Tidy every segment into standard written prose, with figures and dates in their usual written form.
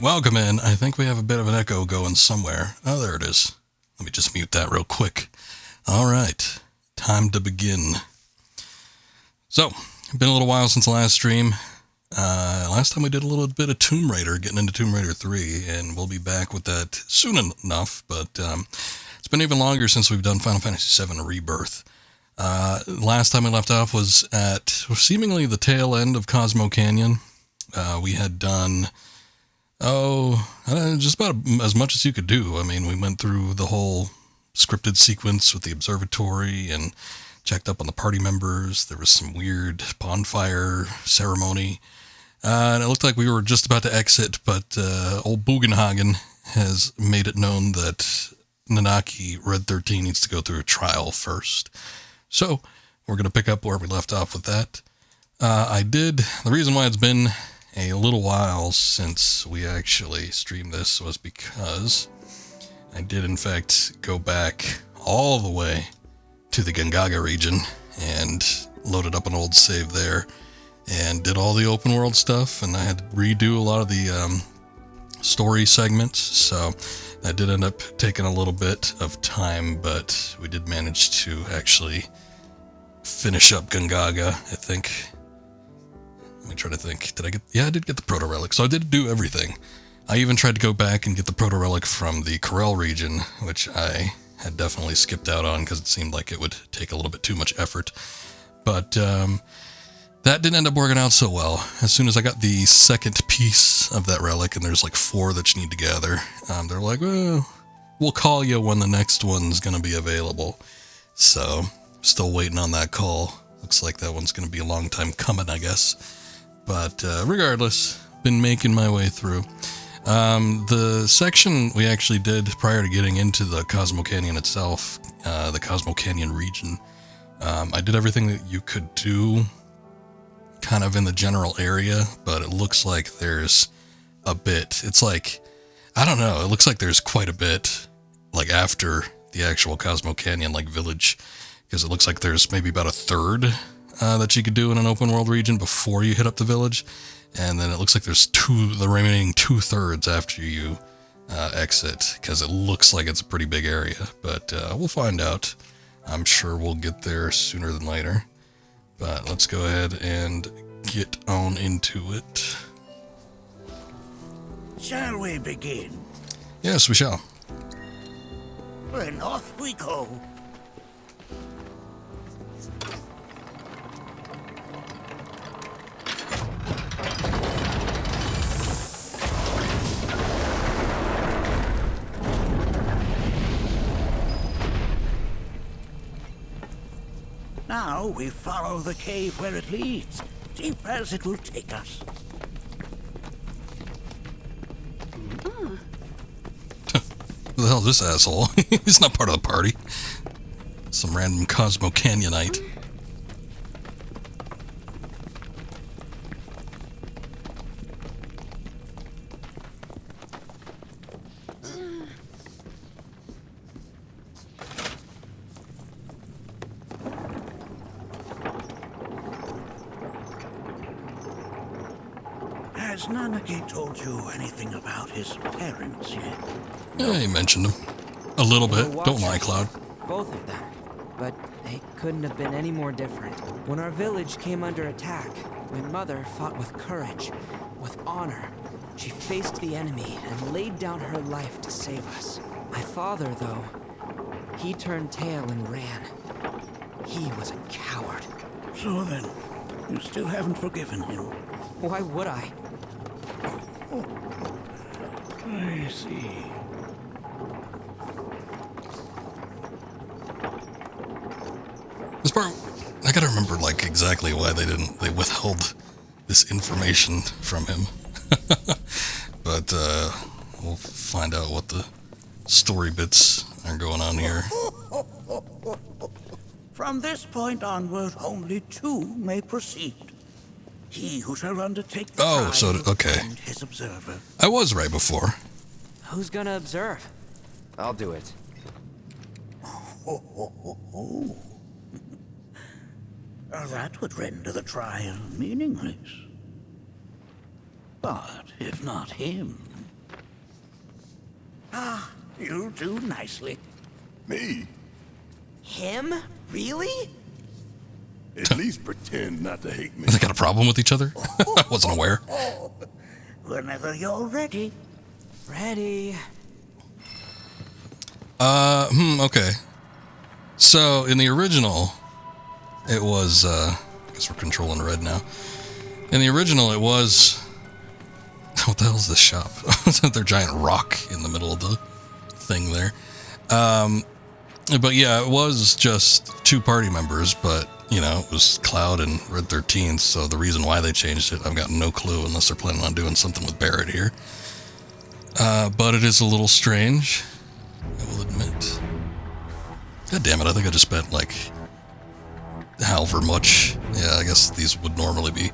Welcome in. I think we have a bit of an echo going somewhere. Oh, there it is. Let me just mute that real quick. All right. Time to begin. So, been a little while since the last stream. Last time we did a little bit of Tomb Raider, getting into Tomb Raider 3, and we'll be back with that soon enough, but it's been even longer since we've done Final Fantasy VII Rebirth. Last time we left off was at seemingly the tail end of Cosmo Canyon. We had done, just about as much as you could do. I mean, we went through the whole scripted sequence with the observatory and checked up on the party members. There was some weird bonfire ceremony. And it looked like we were just about to exit, but old Bugenhagen has made it known that Nanaki Red 13 needs to go through a trial first. So we're going to pick up where we left off with that. The reason why it's been a little while since we actually streamed this was because I did in fact go back all the way to the Gongaga region and loaded up an old save there and did all the open world stuff, and I had to redo a lot of the story segments, so that did end up taking a little bit of time, but we did manage to actually finish up Gongaga, I think. Let me try to think. I did get the proto relic, so I did do everything. I even tried to go back and get the proto relic from the Corel region, which I had definitely skipped out on because it seemed like it would take a little bit too much effort. But that didn't end up working out so well. As soon as I got the second piece of that relic, and there's like 4 that you need to gather, they're like, well, we'll call you when the next one's going to be available. So, still waiting on that call. Looks like that one's going to be a long time coming, I guess. But regardless, been making my way through. The section we actually did prior to getting into the Cosmo Canyon itself, the Cosmo Canyon region, I did everything that you could do kind of in the general area, but it looks like there's a bit. It's like, I don't know, it looks like there's quite a bit, like after the actual Cosmo Canyon, like village, because it looks like there's maybe about a third that you could do in an open world region before you hit up the village. And then it looks like there's the remaining 2/3 after you exit, because it looks like it's a pretty big area. But we'll find out. I'm sure we'll get there sooner than later. But let's go ahead and get on into it. Shall we begin? Yes, we shall. Then off we go. Now we follow the cave where it leads, deep as it will take us. Who the hell is this asshole? He's not part of the party. Some random Cosmo Canyonite. Has Nanaki told you anything about his parents yet? Yeah, he mentioned him. A little bit. Don't lie, Cloud. Both of them. But they couldn't have been any more different. When our village came under attack, my mother fought with courage, with honor. She faced the enemy and laid down her life to save us. My father, though, he turned tail and ran. He was a coward. So then, you still haven't forgiven him? Why would I? I see. This part, I gotta remember, like, exactly why they withheld this information from him. But, we'll find out what the story bits are going on here. From this point onward, only 2 may proceed. He who shall undertake the trial okay. and his observer. I was right before. Who's gonna observe? I'll do it. That would render the trial meaningless. But if not him, You'll do nicely. Me? Him? Really? At least pretend not to hate me. They got a problem with each other? I wasn't aware. Whenever you're ready. Ready. Okay. So, in the original, it was, I guess we're controlling red now. In the original, it was... What the hell is this shop? Their giant rock in the middle of the thing there. But yeah, it was just 2 party members, but, you know, it was Cloud and Red 13th, so the reason why they changed it, I've got no clue unless they're planning on doing something with Barrett here. But it is a little strange, I will admit. God damn it, I think I just spent, like, however much. Yeah, I guess these would normally be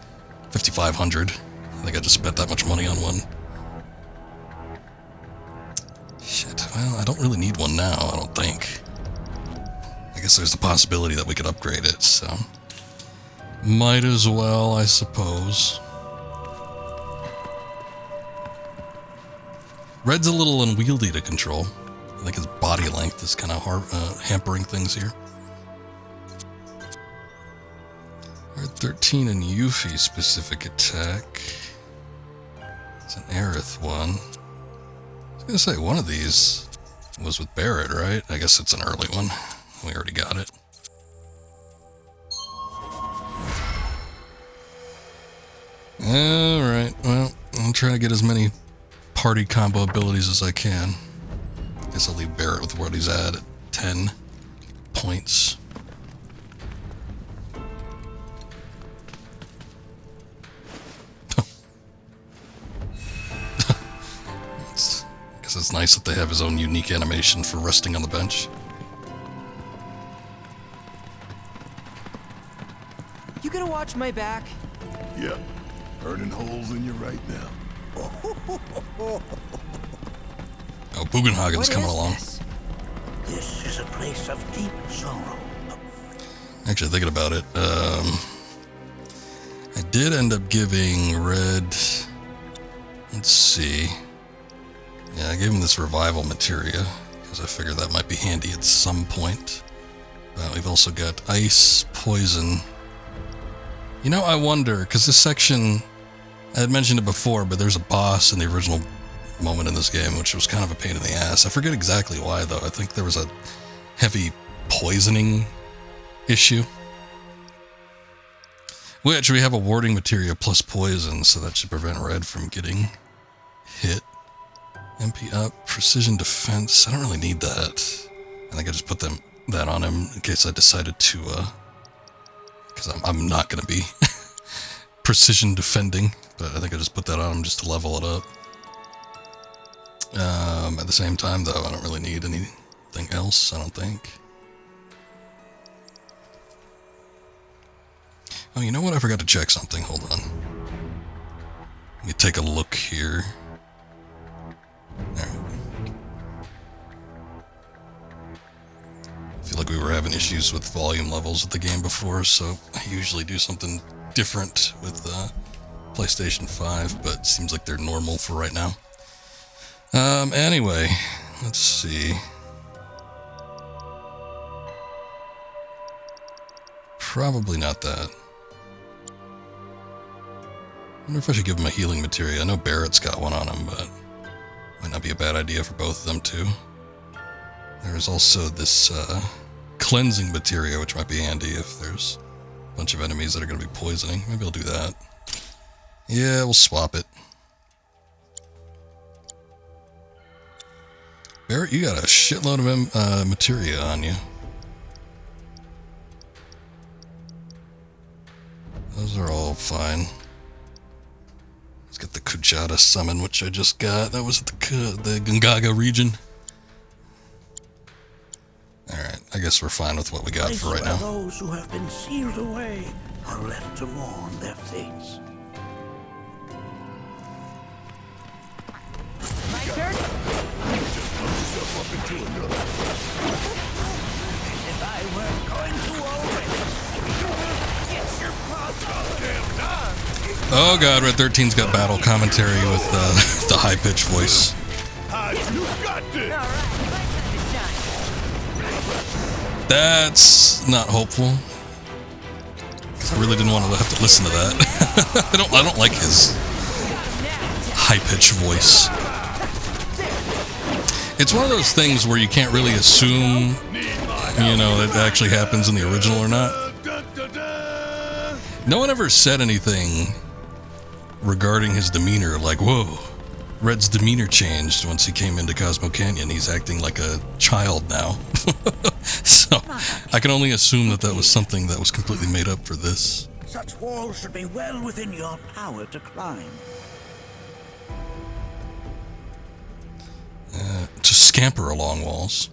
5,500. I think I just spent that much money on one. Shit, well, I don't really need one now, I don't think. I guess there's the possibility that we could upgrade it, so... Might as well, I suppose. Red's a little unwieldy to control. I think his body length is kind of hampering things here. Red 13 and Yuffie specific attack. It's an Aerith one. I was gonna say one of these was with Barrett, right? I guess it's an early one. We already got it. Alright, well, I'll try to get as many party combo abilities as I can. Guess I'll leave Barrett with what he's at 10 points. I guess it's nice that they have his own unique animation for resting on the bench. You gonna watch my back? Yeah, burning holes in you right now. Oh, Bugenhagen's What coming is along. this? This is a place of deep sorrow. Actually, thinking about it, I did end up giving Red... Let's see. Yeah, I gave him this revival materia, because I figured that might be handy at some point. But we've also got ice, poison... You know, I wonder, because this section, I had mentioned it before, but there's a boss in the original moment in this game, which was kind of a pain in the ass. I forget exactly why, though. I think there was a heavy poisoning issue. Which, we have a warding materia plus poison, so that should prevent Red from getting hit. MP up, precision defense. I don't really need that. I think I just put that on him in case I decided to, because I'm not going to be precision defending, but I think I just put that on him just to level it up. At the same time, though, I don't really need anything else, I don't think. Oh, you know what? I forgot to check something. Hold on. Let me take a look here. Alright. I feel like we were having issues with volume levels of the game before, so I usually do something different with PlayStation 5, but it seems like they're normal for right now. Anyway, let's see. Probably not that. I wonder if I should give him a healing materia. I know Barrett's got one on him, but might not be a bad idea for both of them too. There's also this cleansing materia, which might be handy if there's a bunch of enemies that are going to be poisoning. Maybe I'll do that. Yeah, we'll swap it. Barrett, you got a shitload of materia on you. Those are all fine. Let's get the Kujata summon, which I just got. That was at the Gungaga region. Alright, I guess we're fine with what we got for right now. Those who have been sealed away are left to mourn their fates. My turn? If I were going to already, get your paws off them done. Oh god, Red 13's got battle commentary with the high-pitched voice. You got got this. All right, my time to shine. That's not hopeful. 'Cause I really didn't want to have to listen to that. I don't like his high-pitched voice. It's one of those things where you can't really assume, you know, that it actually happens in the original or not. No one ever said anything regarding his demeanor, like, whoa, Red's demeanor changed once he came into Cosmo Canyon. He's acting like a child now. So I can only assume that that was something that was completely made up for this. Such walls should be well within your power to climb. To scamper along walls.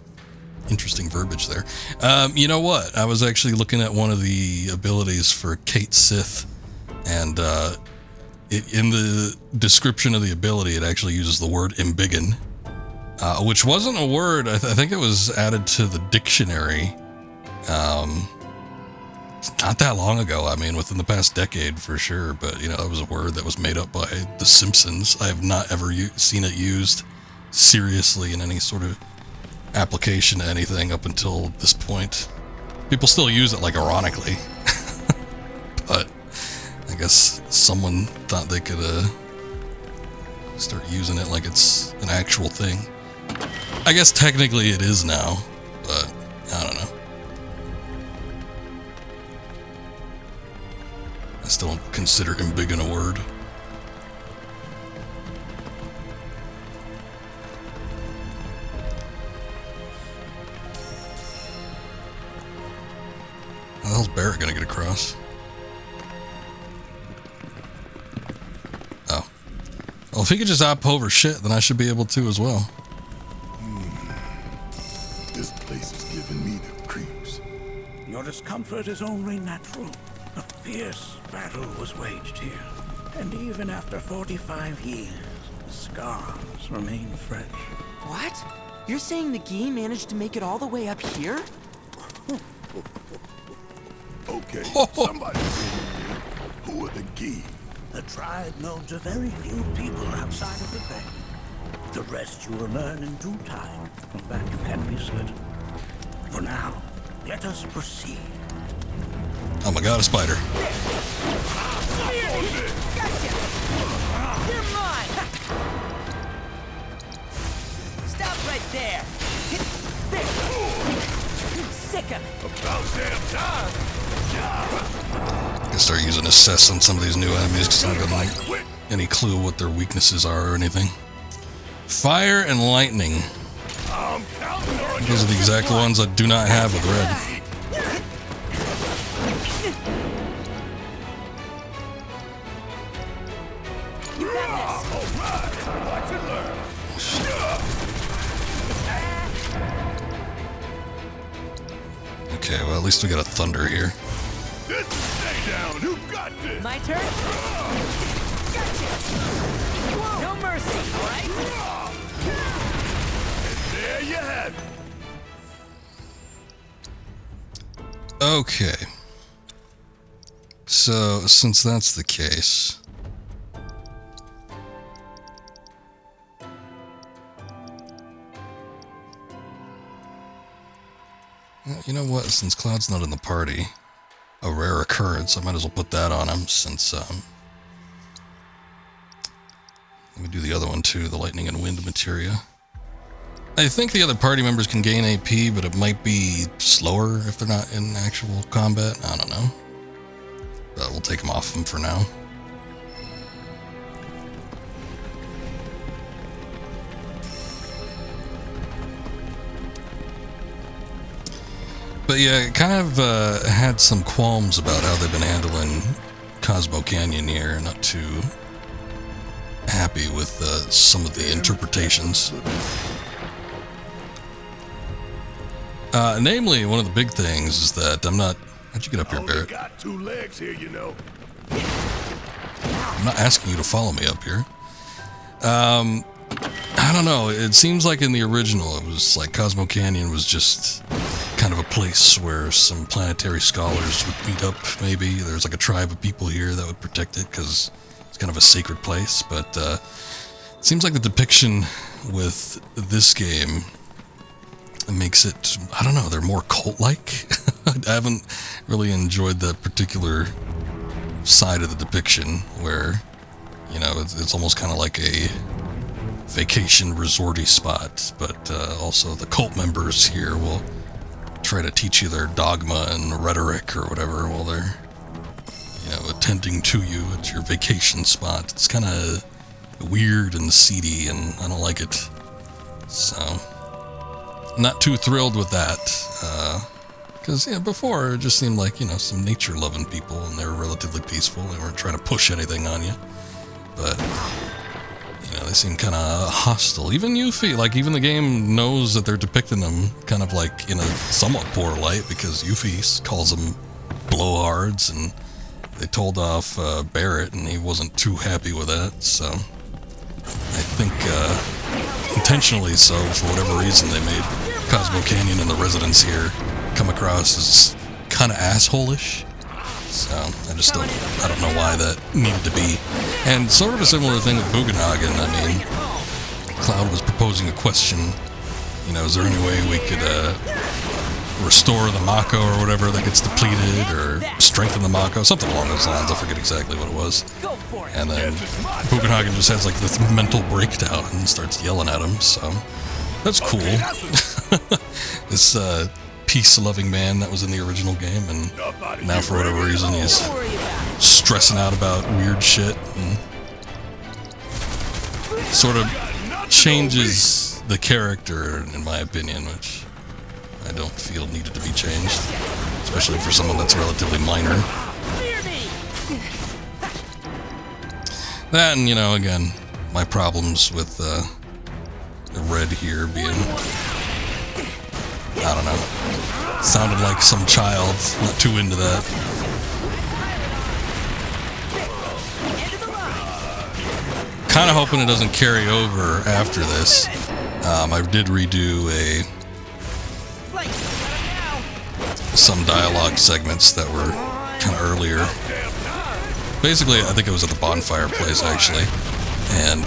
Interesting verbiage there. You know what? I was actually looking at one of the abilities for Kate Sith, and in the description of the ability, it actually uses the word embiggen, which wasn't a word. I think it was added to the dictionary not that long ago. I mean, within the past decade for sure. But, you know, that was a word that was made up by The Simpsons. I have not ever seen it used seriously in any sort of application to anything up until this point. People still use it, like, ironically. But I guess someone thought they could start using it like it's an actual thing. I guess technically it is now, but I don't know. I still don't consider embiggen a word. How the hell's Barrett gonna get across? Oh. Well, if he could just hop over shit, then I should be able to as well. This place is giving me the creeps. Your discomfort is only natural. A fierce battle was waged here. And even after 45 years, the scars remain fresh. What? You're saying the Gi managed to make it all the way up here? Okay, somebody who are the Gi? The tribe knows a very few people outside of the faith. The rest you will learn in due time. From that you can be certain. For now, let us proceed. Oh my god, a spider. Gotcha! You're mine! Stop right there! Sick of it! About damn time! I can start using assess on some of these new enemies because I don't have any clue what their weaknesses are or anything. Fire and lightning. I'm counting on you. Those are the exact ones I do not have with red. You got this! All right, watch and learn. Okay, well at least we got a thunder here. This is stay down. Who got this? My turn? Gotcha! No mercy, alright? There you have it. Okay. So, since that's the case... Well, you know what? Since Cloud's not in the party, a rare occurrence, I might as well put that on him since, let me do the other one too, the lightning and wind materia. I think the other party members can gain AP, but it might be slower if they're not in actual combat. I don't know. But we'll take them off them for now. But yeah, kind of had some qualms about how they've been handling Cosmo Canyon here. Not too happy with some of the interpretations. Namely, one of the big things is that I'm not... How'd you get up here, Only Barrett? got 2 legs here, you know. I'm not asking you to follow me up here. I don't know. It seems like in the original, it was like Cosmo Canyon was just kind of a place where some planetary scholars would meet up, maybe. There's like a tribe of people here that would protect it because it's kind of a sacred place. But it seems like the depiction with this game makes it, I don't know, they're more cult-like. I haven't really enjoyed that particular side of the depiction where, you know, it's almost kind of like a vacation resorty spot, but also the cult members here will try to teach you their dogma and rhetoric or whatever while they're, you know, attending to you at your vacation spot. It's kind of weird and seedy, and I don't like it. So, not too thrilled with that. Because, yeah, before it just seemed like, you know, some nature-loving people, and they were relatively peaceful. They weren't trying to push anything on you. But, you know, they seem kind of hostile. Even Yuffie, like, even the game knows that they're depicting them kind of like in a somewhat poor light, because Yuffie calls them blowhards, and they told off Barrett, and he wasn't too happy with that, so I think intentionally so, for whatever reason, they made Cosmo Canyon and the residents here come across as kind of asshole-ish. So I don't know why that needed to be. And sort of a similar thing with Bugenhagen. I mean, Cloud was proposing a question, you know, is there any way we could restore the Mako or whatever that gets depleted, or strengthen the Mako, something along those lines. I forget exactly what it was. And then Bugenhagen just has like this mental breakdown and starts yelling at him, so that's cool. This peace-loving man that was in the original game, and now for whatever reason he's stressing out about weird shit, and sort of changes the character, in my opinion, which I don't feel needed to be changed, especially for someone that's relatively minor. That, and, you know, again, my problems with the red here being, I don't know, sounded like some child, not too into that. Kind of hoping it doesn't carry over after this. I did redo some dialogue segments that were kind of earlier. Basically, I think it was at the bonfire place, actually. And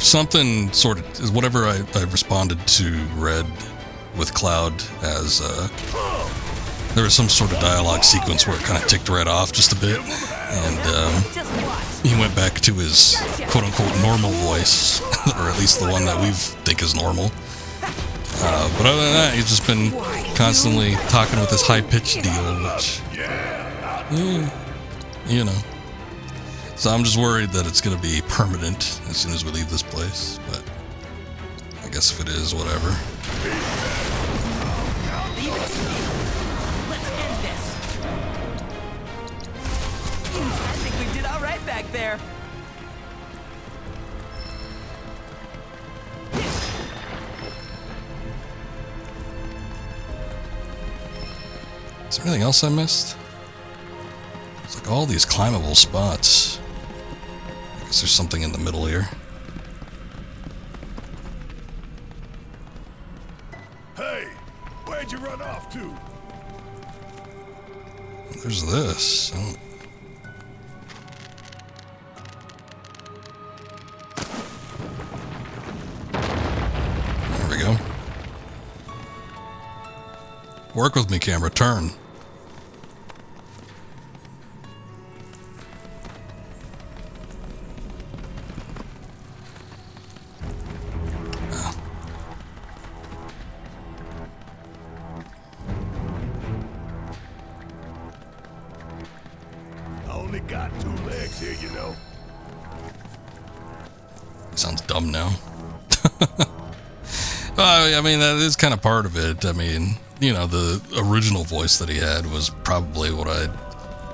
something sort of, whatever I responded to Red with Cloud as, there was some sort of dialogue sequence where it kind of ticked Red off just a bit. And he went back to his quote-unquote normal voice, or at least the one that we think is normal. But other than that, he's just been constantly talking with this high-pitched deal, which, you know. So I'm just worried that it's going to be permanent as soon as we leave this place, but I guess if it is, whatever. Let's end this. I think we did all right back there. Is there anything else I missed? It's like all these climbable spots. I guess there's something in the middle here. Hey, where'd you run off to? There's this. Oh. There we go. Work with me, camera. Turn. I only got 2 legs here, you know. Sounds dumb now. I mean, that is kind of part of it. I mean, you know, the original voice that he had was probably what it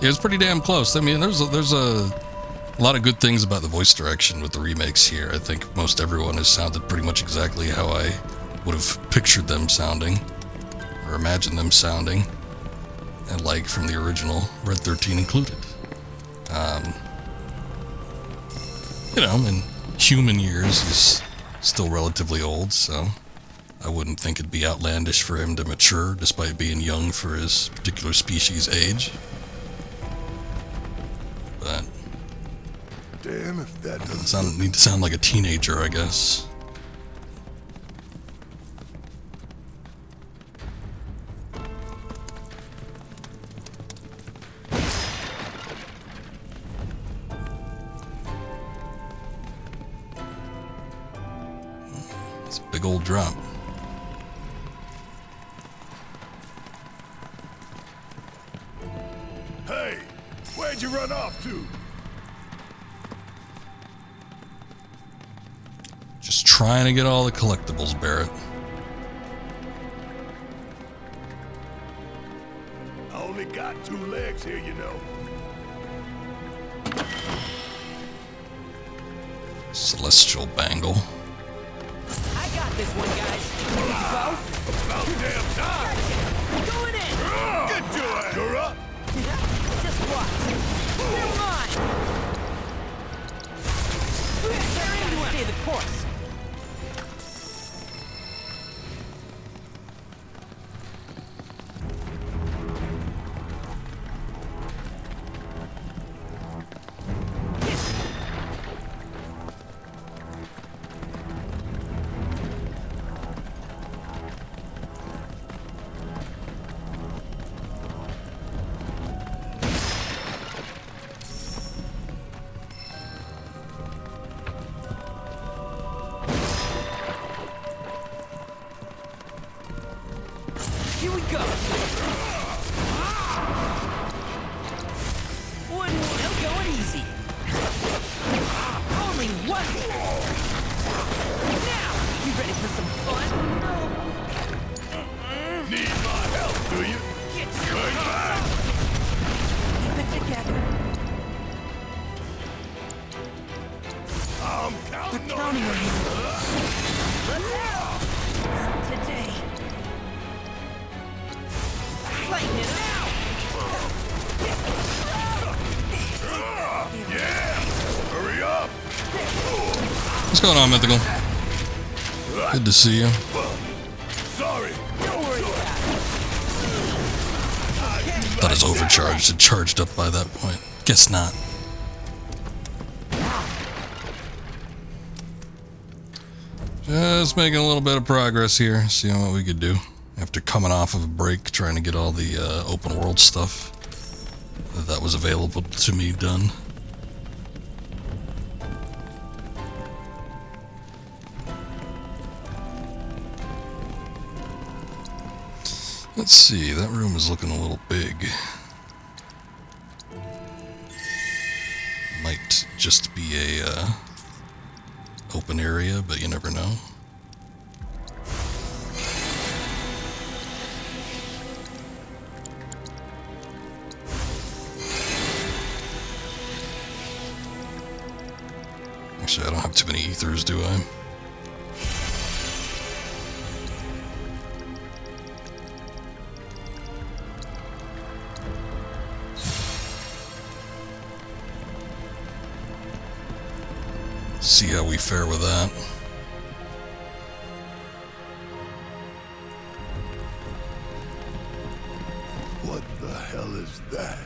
was pretty damn close. I mean, there's a lot of good things about the voice direction with the remakes here. I think most everyone has sounded pretty much exactly how I would have pictured them sounding, or imagined them sounding, and like from the original, Red 13 included. You know, in human years, he's still relatively old, so I wouldn't think it'd be outlandish for him to mature despite being young for his particular species' age. But Damn if that doesn't Need to sound like a teenager, I guess. It's a big old drop. Hey, where'd you run off to? Just trying to get all the collectibles, Barrett. I only got 2 legs here, you know. Celestial bangle. I got this one, guys. Ready to go? About damn time! Going in! Get your ass! You're up! Just watch. You're mine! Stay the course. Here we go. One wheel going easy. Only one. Now, you ready for some fun? Need my help, do you? Get Going back! keep it together. I'm counting on Counting you! on you. Today. Lighten it out. Yeah! Hurry up! What's going on, Mythical? Good to see you. Sorry! Don't worry about it. Thought it was overcharged. It charged up by that point. Guess not. Just making a little bit of progress here. Seeing what we could do. After coming off of a break, trying to get all the open world stuff that was available to me done. Let's see, that room is looking a little big. Might just be a open area, but you never know. Actually, I don't have too many ethers, do I? See how we fare with that. What the hell is that?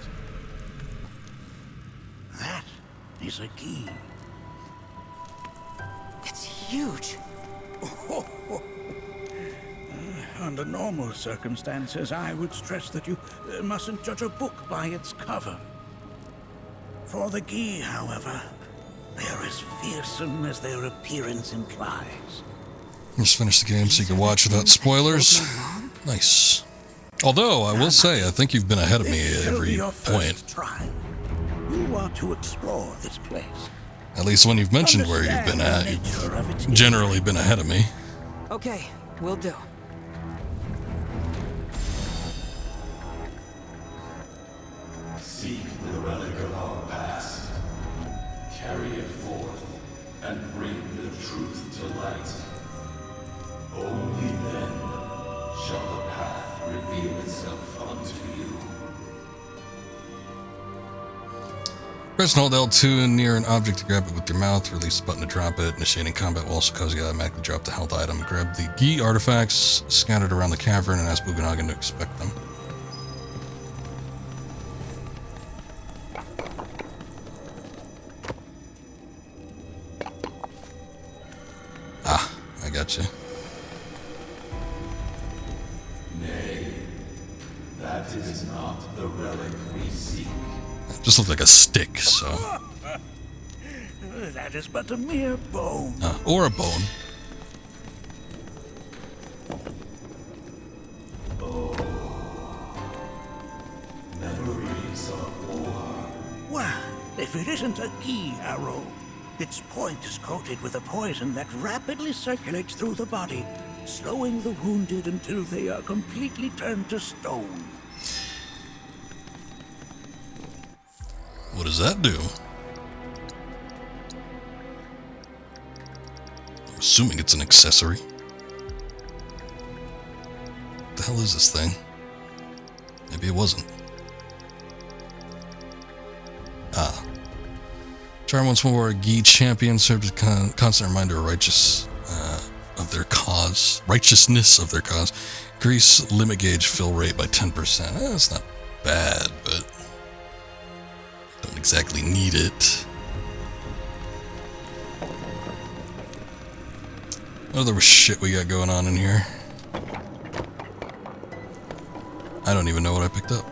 That is a key. It's huge. Under normal circumstances, I would stress that you mustn't judge a book by its cover. For the key, however, they're as fearsome as their appearance implies. Just finished the game so you can watch without spoilers. Nice. Although, I will say, I think you've been ahead of me This at shall be every your point. first trial. You are to explore this place. At least when you've mentioned where you've been at, you've generally been ahead of me. Okay, will do. Seek the relic of our past. Carry it forth and bring the truth to light. Only then shall the path reveal itself unto you. Press and hold L2 near an object to grab it with your mouth. Release the button to drop it. Initiating combat will also cause you to automatically drop the health item. Grab the Gi artifacts scattered around the cavern and ask Bugenhagen to inspect them. gotcha. Nay, that is not the relic we seek. Just looked like a stick, so. That is but a mere bone. Or a bone. Memories of war. Well, if it isn't a Gi arrow, its point is coated with a poison that rapidly circulates through the body, slowing the wounded until they are completely turned to stone. What does that do? I'm assuming it's an accessory. What the hell is this thing? Maybe it wasn't. Charm once more, a Gi champion serves as a constant reminder of of their cause. Righteousness of their cause. Increase limit gauge fill rate by 10%. That's not bad, but don't exactly need it. What other shit we got going on in here? I don't even know what I picked up.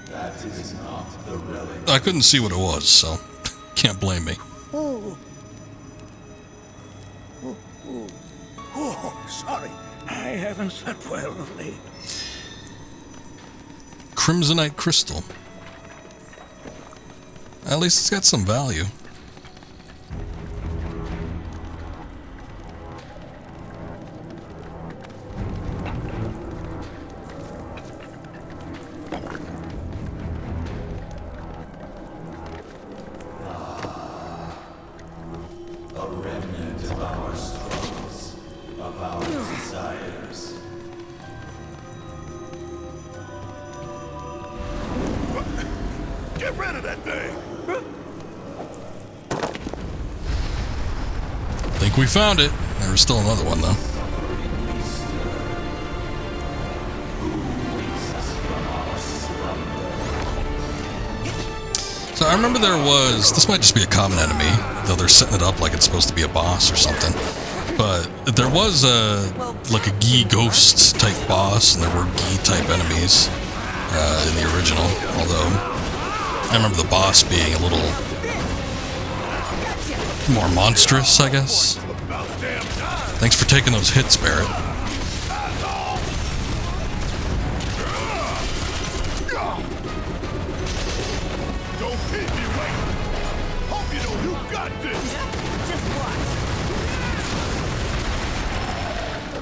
That is not the relic. I couldn't see what it was, so can't blame me. Oh, sorry. I haven't slept well of late. Crimsonite crystal. At least it's got some value. A remnant of our struggles, of our desires. Get rid of that thing! Think we found it. There was still another one, though. So I remember there was, this might just be a common enemy, though they're setting it up like it's supposed to be a boss or something. But there was like a Gi ghost type boss, and there were Gi type enemies in the original. Although I remember the boss being a little more monstrous, I guess. Thanks for taking those hits, Barrett. Don't keep me waiting! Hope you know you got this!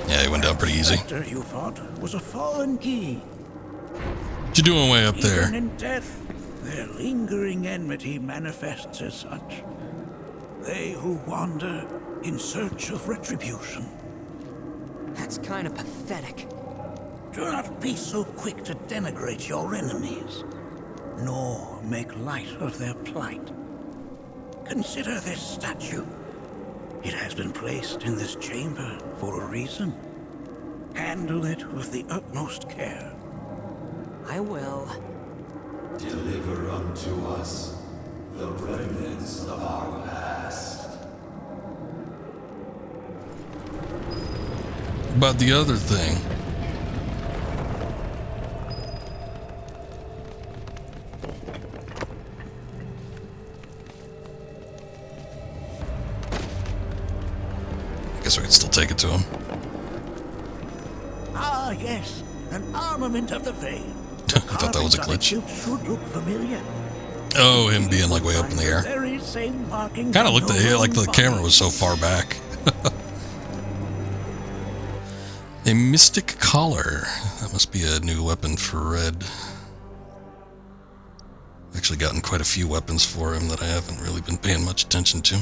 Yeah, he went down pretty easy. The creature you fought was a fallen Gi. What you doing way up there? Even in death, their lingering enmity manifests as such. They who wander in search of retribution. That's kind of pathetic. Do not be so quick to denigrate your enemies, nor make light of their plight. Consider this statue. It has been placed in this chamber for a reason. Handle it with the utmost care. I will. Deliver unto us the remnants of our past. About the other thing. Guess we can still take it to him. Ah, yes, an armament of the veil. I thought that was a glitch. Should look familiar. Oh, him being like way up in the air. Very same markings Kind of on looked your like the own camera body. was so far back. A mystic collar. That must be a new weapon for Red. Actually gotten quite a few weapons for him that I haven't really been paying much attention to.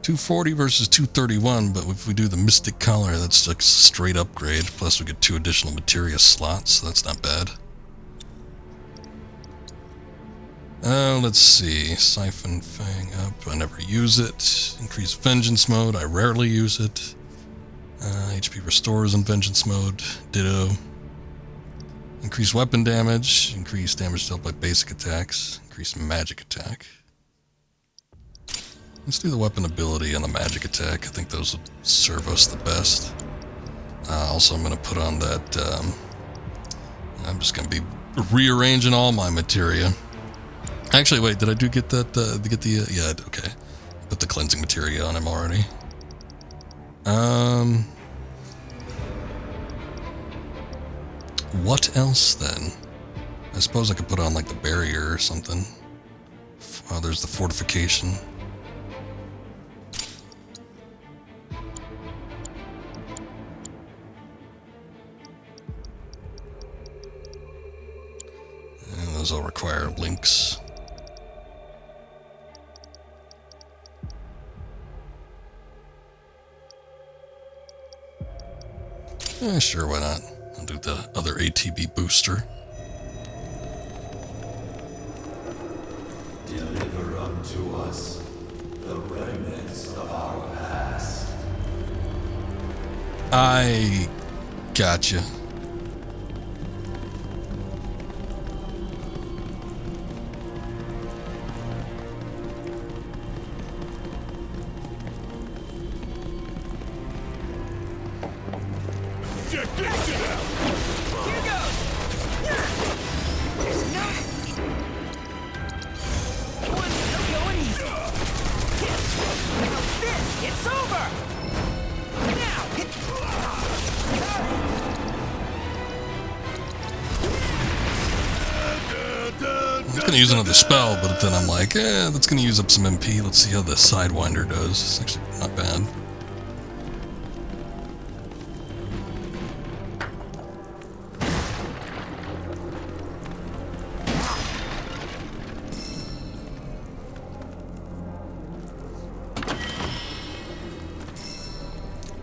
240 versus 231, but if we do the mystic collar, that's like a straight upgrade. Plus we get 2 additional materia slots, so that's not bad. Let's see. Siphon Fang up. I never use it. Increase vengeance mode. I rarely use it. HP restores in vengeance mode. Ditto. Increase weapon damage. Increase damage dealt by basic attacks. Increase magic attack. Let's do the weapon ability and the magic attack. I think those would serve us the best. Also, I'm going to put on that... I'm just going to be rearranging all my materia. Actually, wait, did I get that? Yeah, okay. Put the cleansing materia on him already. What else then? I suppose I could put on like the barrier or something. Oh, there's the fortification. And those all require links. Sure, why not? I'll do the other ATB booster. Deliver unto us the remnants of our past. I gotcha. Use another spell, but then I'm like, that's gonna use up some MP. Let's see how the Sidewinder does. It's actually not bad.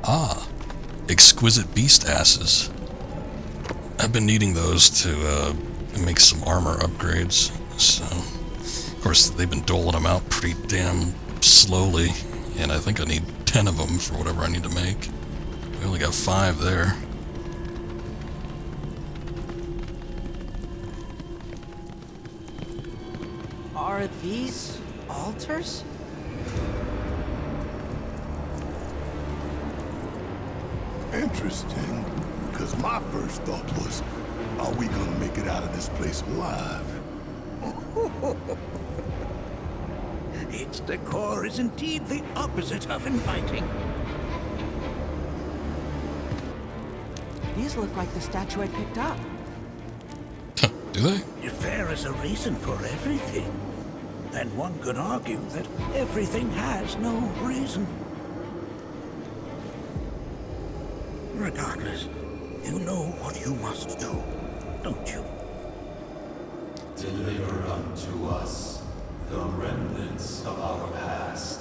Ah, exquisite beast asses. I've been needing those to make some armor upgrades. So, of course, they've been doling them out pretty damn slowly, and I think I need 10 of them for whatever I need to make. We only got 5 there. Are these altars? Interesting, because my first thought was, are we gonna make it out of this place alive? Its decor is indeed the opposite of inviting. These look like the statue I picked up. Do they? If there is a reason for everything, then one could argue that everything has no reason. Regardless, you know what you must do, don't you? Deliver unto us the remnants of our past.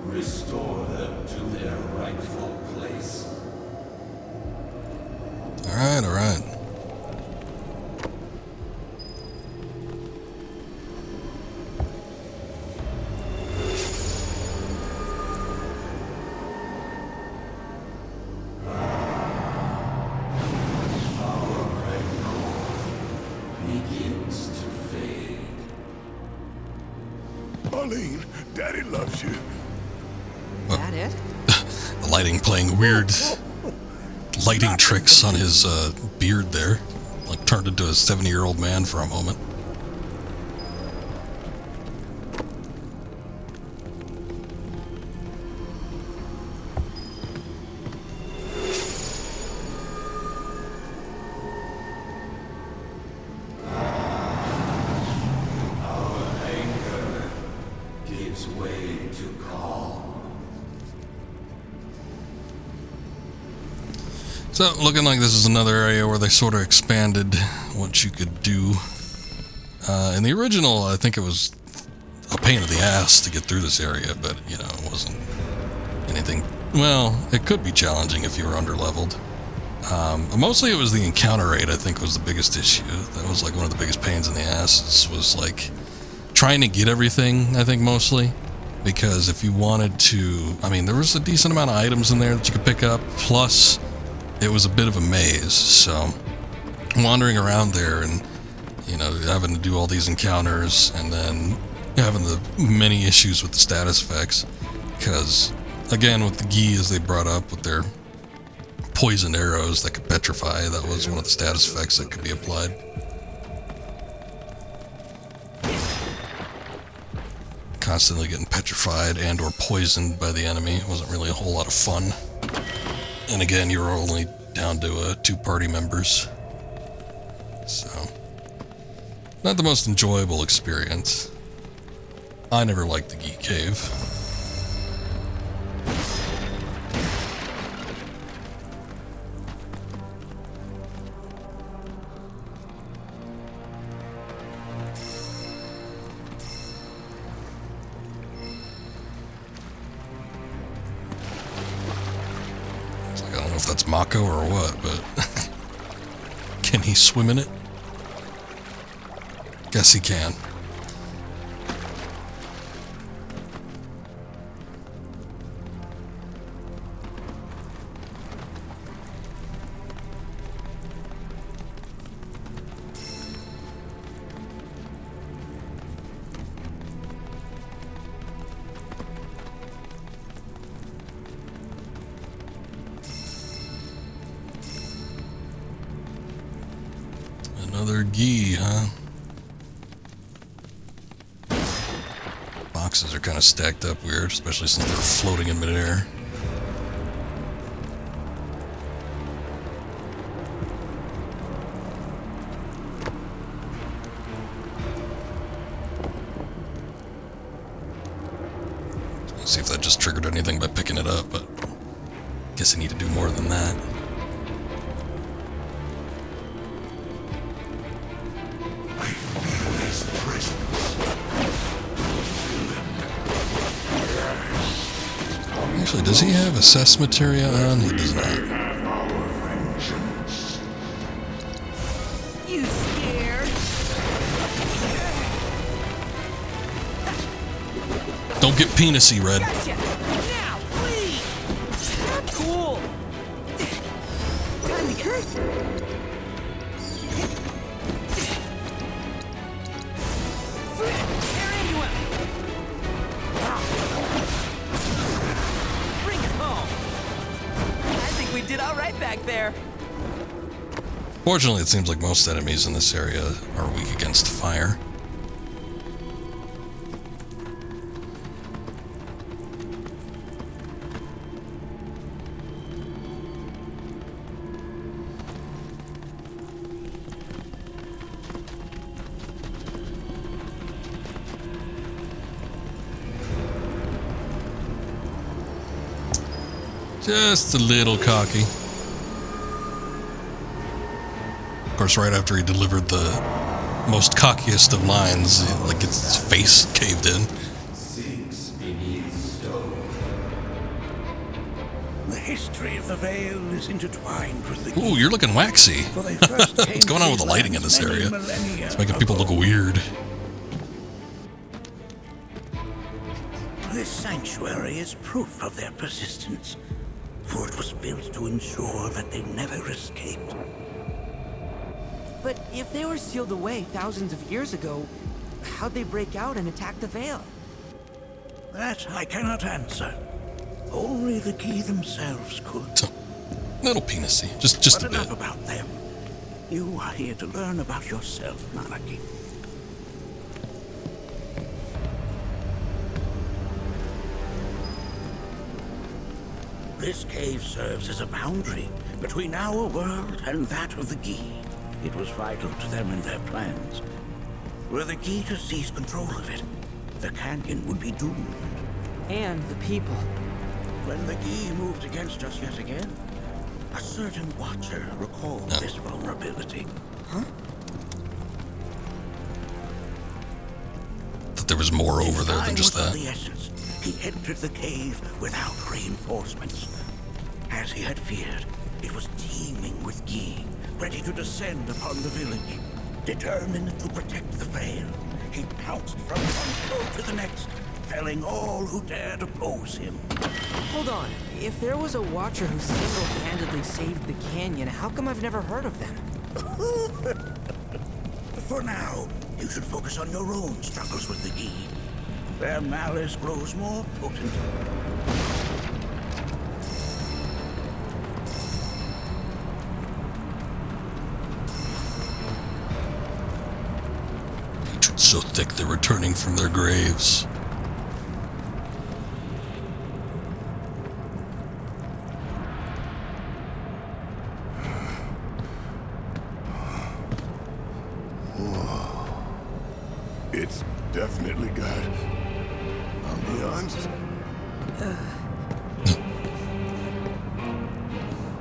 Restore them to their rightful place. Alright, alright. Daddy loves you. Is that it? The lighting playing weird lighting tricks on his beard there. Like turned into a 70-year-old man for a moment. So, looking like this is another area where they sort of expanded what you could do. In the original, I think it was a pain in the ass to get through this area, but, you know, it wasn't anything... Well, it could be challenging if you were underleveled. Mostly it was the encounter rate, I think, was the biggest issue. That was, like, one of the biggest pains in the ass, was, like, trying to get everything, I think, mostly. Because if you wanted to... I mean, there was a decent amount of items in there that you could pick up, plus... It was a bit of a maze, so wandering around there and, you know, having to do all these encounters and then having the many issues with the status effects, because again with the gi, as they brought up with their poisoned arrows that could petrify, that was one of the status effects that could be applied. Constantly getting petrified and or poisoned by the enemy wasn't really a whole lot of fun. And again, you were only down to 2 party members, so not the most enjoyable experience. I never liked the Geek Cave. It's like, I don't know if that's Mako or what, but can he swim in it? Guess he can. Another gi, huh? Boxes are kind of stacked up weird, especially since they're floating in midair. Let's see if that just triggered anything by picking it up, but guess I need to do more than that. Actually, does he have assess materia on? He does not. You scared? Don't get penisy, Red. Gotcha! Now, please! Cool! Time to get... Tear into him! Bring it home! I think we did all right back there. Fortunately, it seems like most enemies in this area are weak against fire. Just a little cocky. Of course, right after he delivered the most cockiest of lines, like his face caved in. Sinks beneath stone. The history of the Vale is intertwined with the Ooh, you're looking waxy. For they first came What's going on with to the lighting in this many area? millennia It's making people look ago. weird. This sanctuary is proof of their persistence, for it was built to ensure that they never escaped. But if they were sealed away thousands of years ago, how'd they break out and attack the Vale? That I cannot answer. Only the key themselves could. So, little penisy. Just But a enough bit. about them. You are here to learn about yourself, Malaki. This cave serves as a boundary between our world and that of the Gi. It was vital to them in their plans. Were the Gi to seize control of it, the canyon would be doomed. And the people. When the Gi moved against us yet again, a certain watcher recalled this vulnerability. That there was more over there than just Time was that. of the essence. He entered the cave without reinforcements. As he had feared, it was teeming with Gi, ready to descend upon the village. Determined to protect the Vale, he pounced from one foe to the next, felling all who dared oppose him. Hold on. If there was a watcher who single-handedly saved the canyon, how come I've never heard of them? For now, you should focus on your own struggles with the Gi. Their malice grows more potent. Hatred so thick they're returning from their graves. It's definitely got ambiance.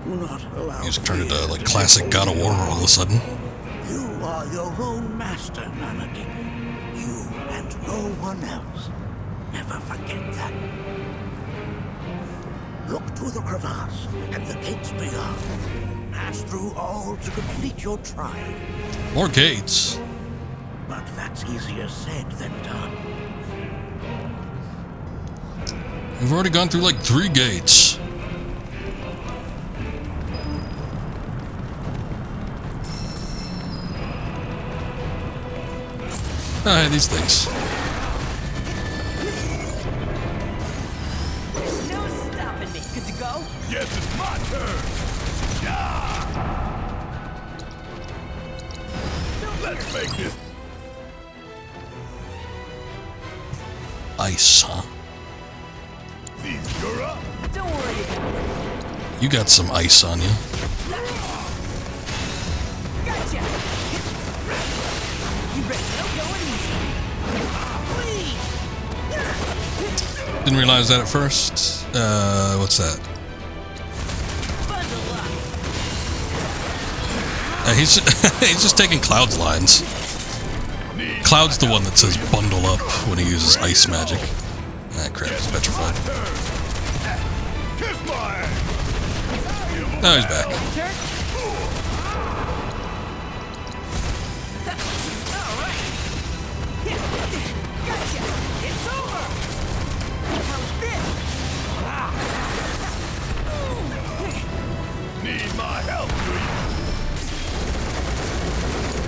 Do not allow Music turned into fear like to classic take God of War over all of a sudden. You are your own master, Nanaki. You and no one else. Never forget that. Look to the crevasse and the gates beyond. Pass through all to complete your trial. More gates. But that's easier said than done. We've already gone through like 3 gates. Ah, these things. No stopping me. Good to go? Yes, it's my turn. Yeah. Let's make this. Ice, huh? These, you're up. Don't worry about it. You got some ice on you. Gotcha. You ready? No going easy. Please. Didn't realize that at first. What's that? Bundle up. He's he's just taking Cloud's lines. Cloud's the one that says bundle up when he uses ice magic. Ah, crap, he's petrified. Kiss my ass. Oh, he's back. Turn. All right. Gotcha. It's over. How's this? Need my help, do you?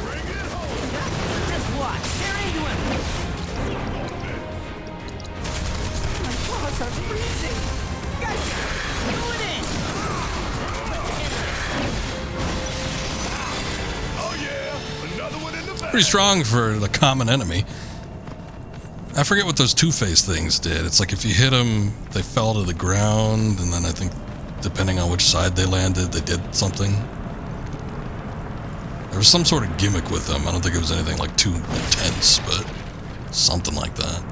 Bring it home. Just watch. Tear into him. My claws are freezing. Gotcha. Going in. Oh yeah, another one in the back. Pretty strong for the common enemy. I forget what those two-face things did. It's like if you hit them, they fell to the ground, and then I think depending on which side they landed, they did something. There was some sort of gimmick with them. I don't think it was anything like too intense, but something like that.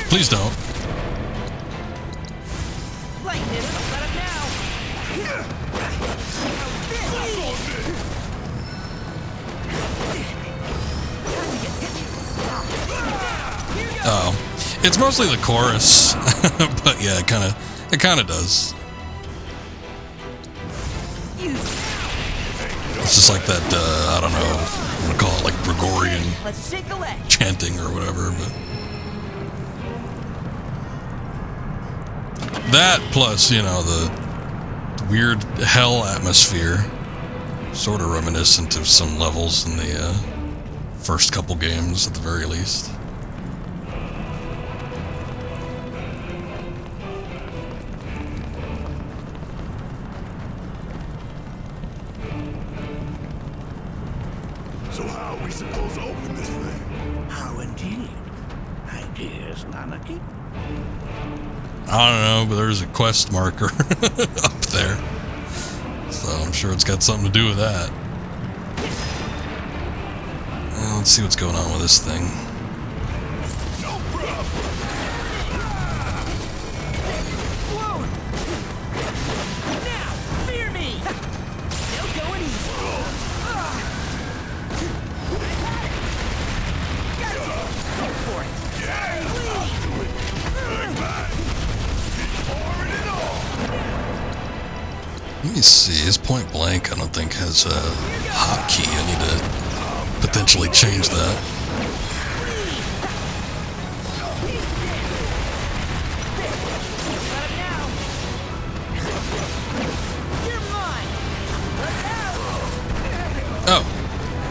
Please don't. Lighten it up. Let him now. Oh, it's mostly the chorus, but yeah, it kind of does. It's just like that. I don't know. I'm gonna call it like Gregorian Let's shake a leg. chanting or whatever, but that plus, you know, the weird hell atmosphere, sort of reminiscent of some levels in the first couple games at the very least. So how are we supposed to open this thing? How indeed? Ideas, Nanaki? I don't know, but there's a quest marker up there. So I'm sure it's got something to do with that. Let's see what's going on with this thing. No problem. Now, fear me. No going easy. Gotcha. Go for it. Let me see. His point blank, I don't think has a hotkey. I need to potentially change that.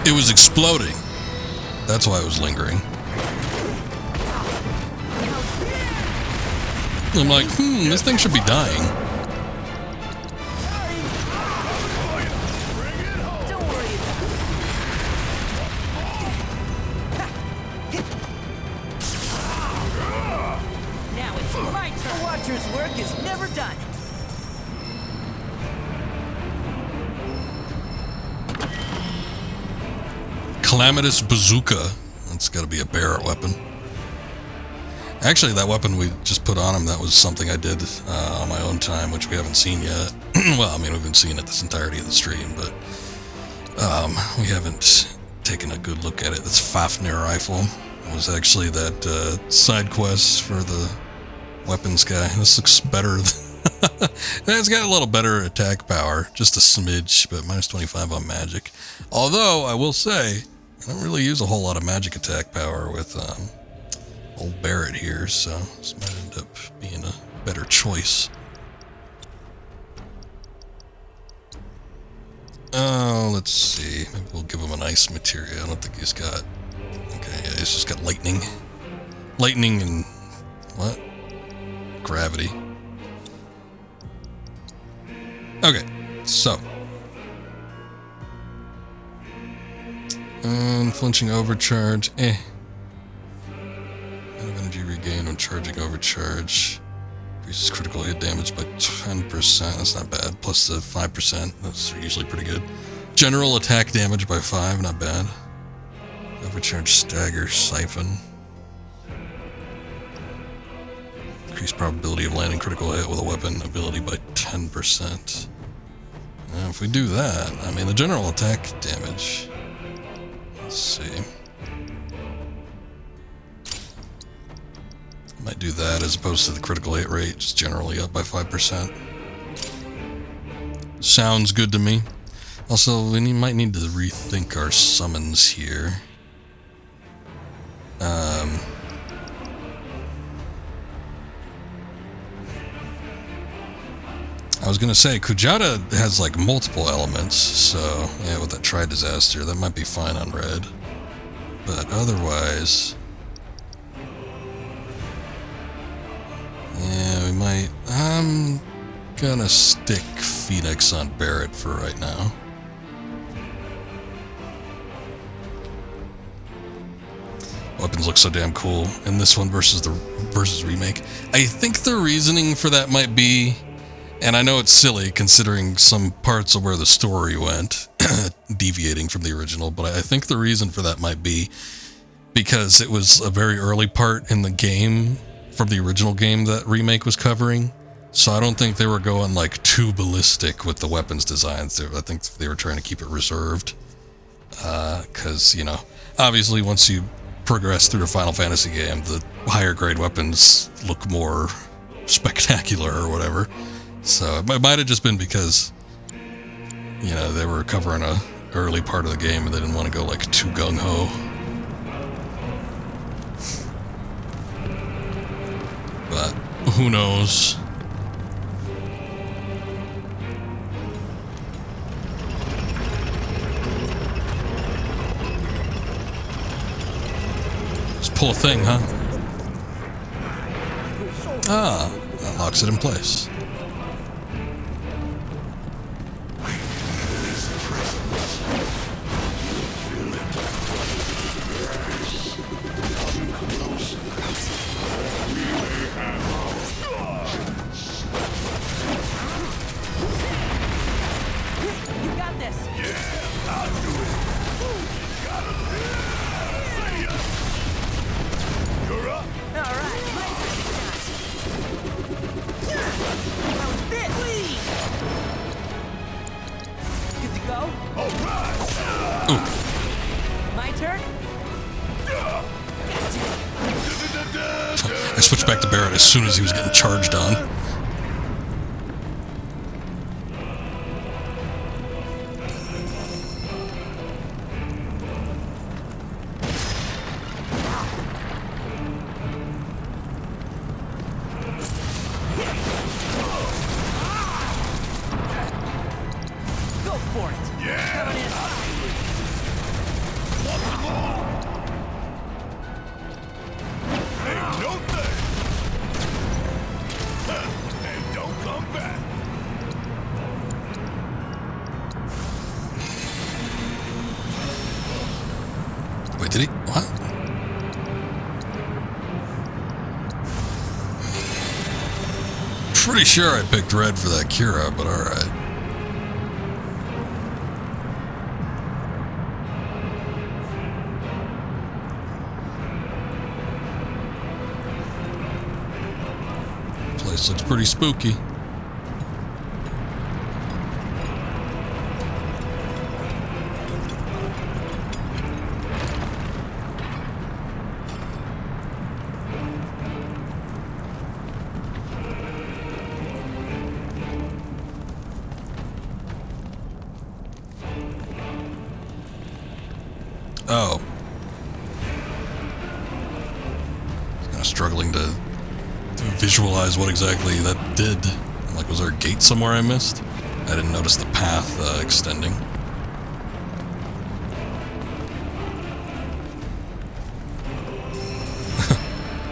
It was exploding. That's why I was lingering. I'm like, this thing should be dying. Don't worry about it. Now it's my turn. The Watcher's work is never done. Calamitous Bazooka. That's got to be a Barrett weapon. Actually, that weapon we just put on him, that was something I did on my own time, which we haven't seen yet. Well, I mean, we've been seeing it this entirety of the stream, but we haven't taken a good look at it. This Fafnir rifle was actually that side quest for the weapons guy. This looks better. It's got a little better attack power, just a smidge, but minus 25 on magic. Although, I will say, I don't really use a whole lot of magic attack power with old Barrett here, so this might end up being a better choice. Oh, let's see. Maybe we'll give him an ice materia. I don't think he's got... Okay, yeah, he's just got lightning. Lightning and... what? Gravity. Okay, so... Unflinching overcharge, Amount of energy regained when charging overcharge. Increases critical hit damage by 10%. That's not bad. Plus the 5%. That's usually pretty good. General attack damage by 5. Not bad. Overcharge stagger siphon. Increased probability of landing critical hit with a weapon ability by 10%. Now, if we do that, I mean the general attack damage. Let's see. Might do that as opposed to the critical hit rate, just generally up by 5%. Sounds good to me. Also, we might need to rethink our summons here. I was gonna say, Kujata has like multiple elements, so yeah, with that Tri-Disaster, that might be fine on red. But otherwise... yeah, we might... I'm gonna stick Phoenix on Barrett for right now. Weapons look so damn cool in this one versus remake. I think the reasoning for that might be, and I know it's silly considering some parts of where the story went, deviating from the original, but I think the reason for that might be because it was a very early part in the game from the original game that remake was covering. So I don't think they were going like too ballistic with the weapons designs. I think they were trying to keep it reserved. Because, you know, obviously once you progress through a Final Fantasy game, the higher grade weapons look more spectacular or whatever. So it might have just been because, you know, they were covering a early part of the game and they didn't want to go like too gung-ho. But who knows? Just pull a thing, huh? Ah, that locks it in place. I switched back to Barrett as soon as he was getting charged on. Go for it. Yeah. Did he? What? Pretty sure I picked red for that Kira, but alright. Place looks pretty spooky. Oh. Kind of struggling to visualize what exactly that did. Like, was there a gate somewhere I missed? I didn't notice the path extending.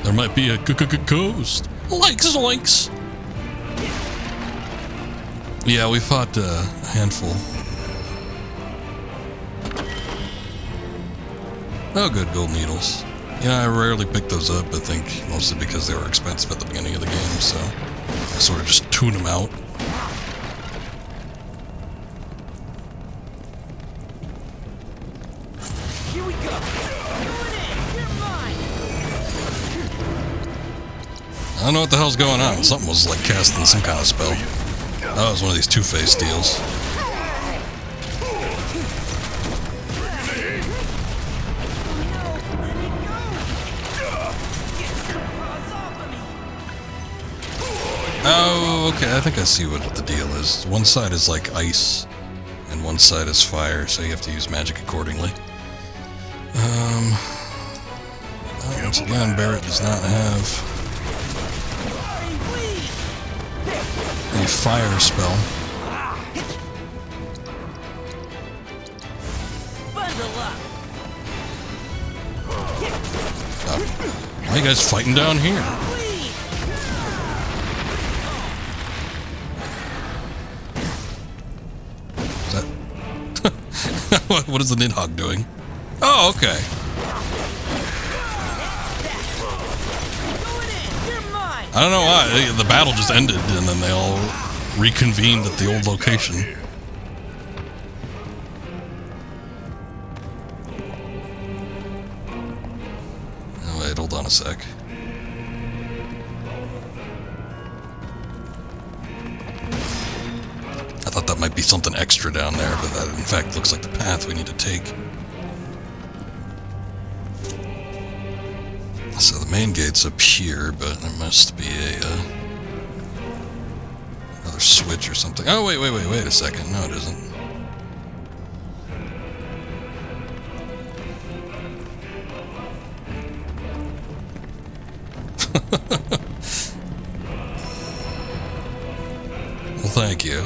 There might be a ghost. Zoinks! Yeah, we fought a handful. Oh, good, gold needles. Yeah, I rarely pick those up, I think mostly because they were expensive at the beginning of the game, so I sort of just tune them out. Here we go. Going in. You're mine. I don't know what the hell's going on. Something was like casting some kind of spell. Oh, it was one of these two-faced deals. Oh, okay, I think I see what the deal is. One side is like ice, and one side is fire, so you have to use magic accordingly. Once again, Barrett does not have a fire spell. Bundle up. Oh. Why are you guys fighting down here? What is the Nidhogg doing? Oh, okay. I don't know why. The battle just ended, and then they all reconvened at the old location. Oh, wait, hold on a sec. I thought that might be something extra down there, but that in fact looks like the path we need to take. So the main gate's up here, but there must be another switch or something. Oh, wait a second. No, it isn't. Well, thank you.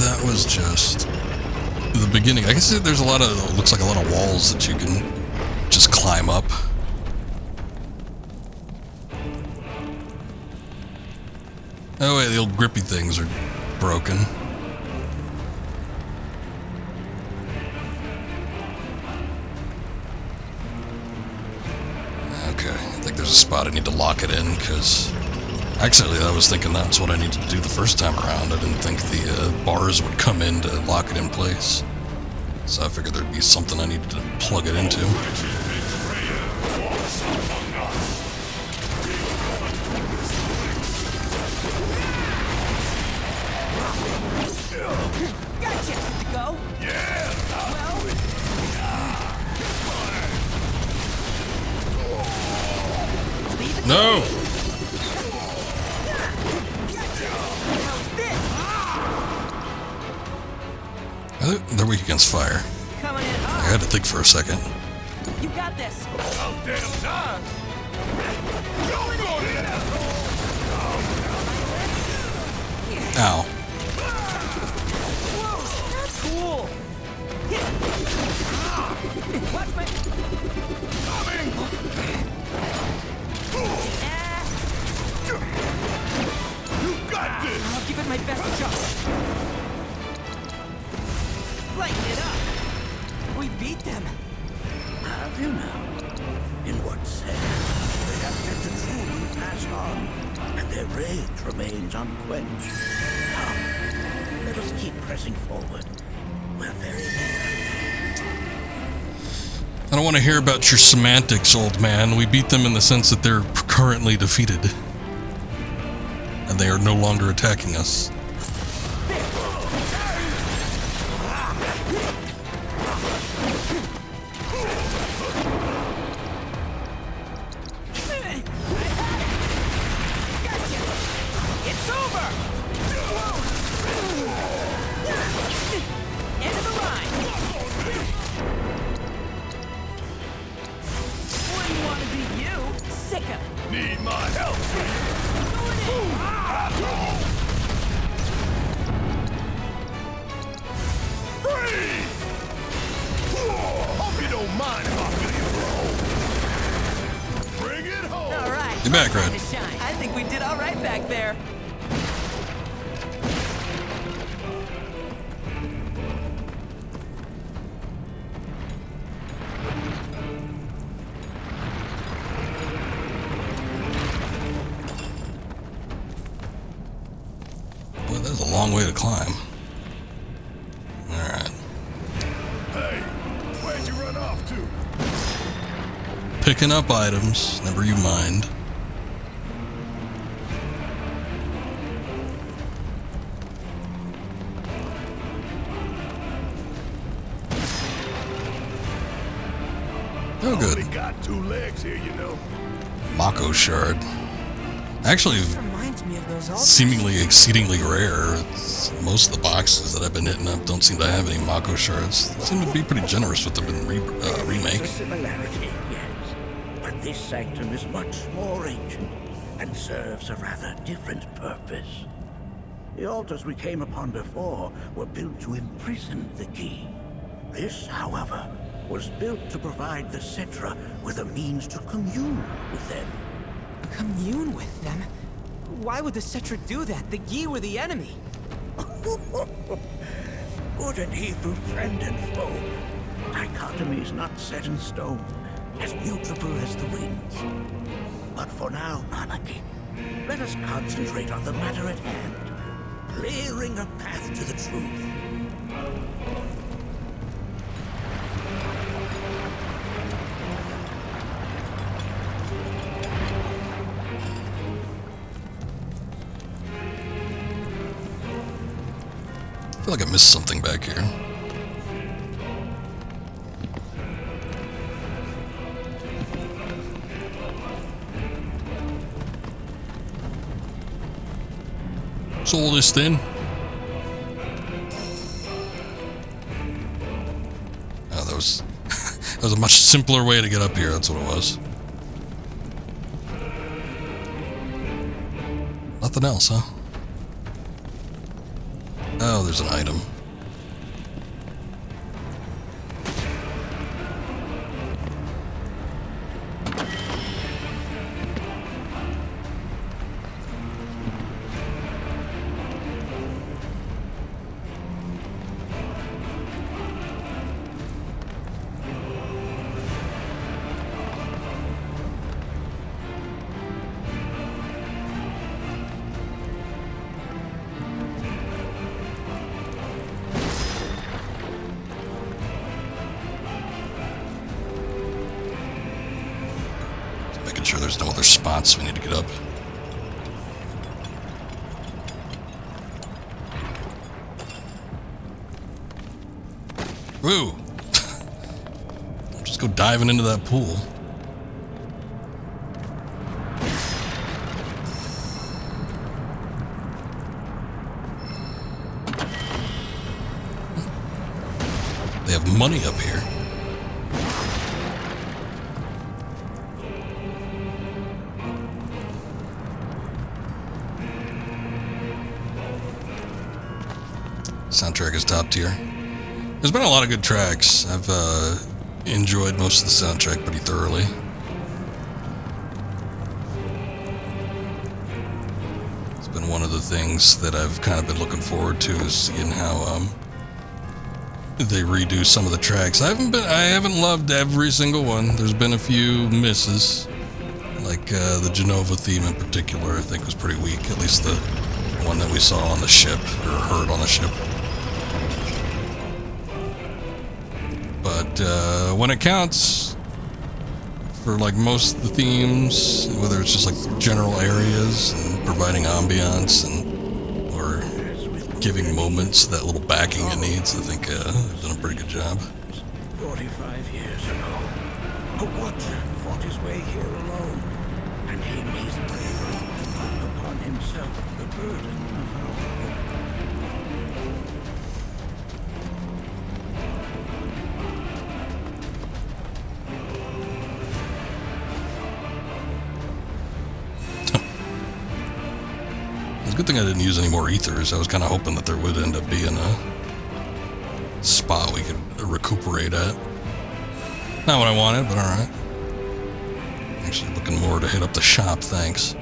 That was just the beginning. I guess there's a lot of, looks like a lot of walls that you can just climb up. Oh wait, the old grippy things are broken. Okay, I think there's a spot I need to lock it in, because actually I was thinking that's what I needed to do the first time around. I didn't think the bars would come in to lock it in place. So I figured there'd be something I needed to plug it into. Gotcha. Go. Yeah. Well. No! They're weak against fire. Coming in I hot. had to think for a second. You got this. Oh, damn time! Ow. Whoa, that's cool. Watch my. You got this! I'll give it my best shot. Lighten it now. In what sense? They have let the truth pass on, and their rage remains unquenched. Come, let us keep pressing forward. We're very near. I don't want to hear about your semantics, old man. We beat them in the sense that they're currently defeated. And they are no longer attacking us. It's over! End of the line! Wouldn't want to be you, sicko! Need my help, Free! Hope you don't mind if I feel you, bro. Bring it home! Alright, You're back, time Red. to shine. I think we did alright back there. Boy, that's a long way to climb. Alright. Hey, where'd you run off to? Picking up items, never you mind. Oh, good. Only got 2 legs here, you know. Mako shard. Actually, This reminds me of those altars. seemingly exceedingly rare. Most of the boxes that I've been hitting up don't seem to have any Mako shards. They seem to be pretty generous with them in There's remake. a similarity, yes. But this sanctum is much more ancient and serves a rather different purpose. The altars we came upon before were built to imprison the key. This, however, was built to provide the Cetra with a means to commune with them. Commune with them? Why would the Cetra do that? The Gi were the enemy. Good and evil, friend and foe. Dichotomy is not set in stone, as mutable as the winds. But for now, Monarchy, let us concentrate on the matter at hand, clearing a path to the truth. I feel like I missed something back here. Soul this then. Oh, that was that was a much simpler way to get up here. That's what it was. Nothing else, huh? Oh, there's an item. Making sure there's no other spots we need to get up. Woo! Just go diving into that pool. They have money up here. Soundtrack is top tier. There's been a lot of good tracks. I've enjoyed most of the soundtrack pretty thoroughly. It's been one of the things that I've kind of been looking forward to, is seeing how they redo some of the tracks. I haven't loved every single one. There's been a few misses, like the Genova theme in particular. I think was pretty weak. At least the one that we saw on the ship or heard on the ship. But when it counts for like most of the themes, whether it's just like general areas and providing ambiance and or giving moments that little backing it needs, I think they've done a pretty good job. 45 years ago, a watcher fought his way here alone, and he made bravery upon himself the burden of our hope. It's a good thing I didn't use any more ethers. I was kind of hoping that there would end up being a spot we could recuperate at. Not what I wanted, but alright. Actually looking more to hit up the shop, thanks.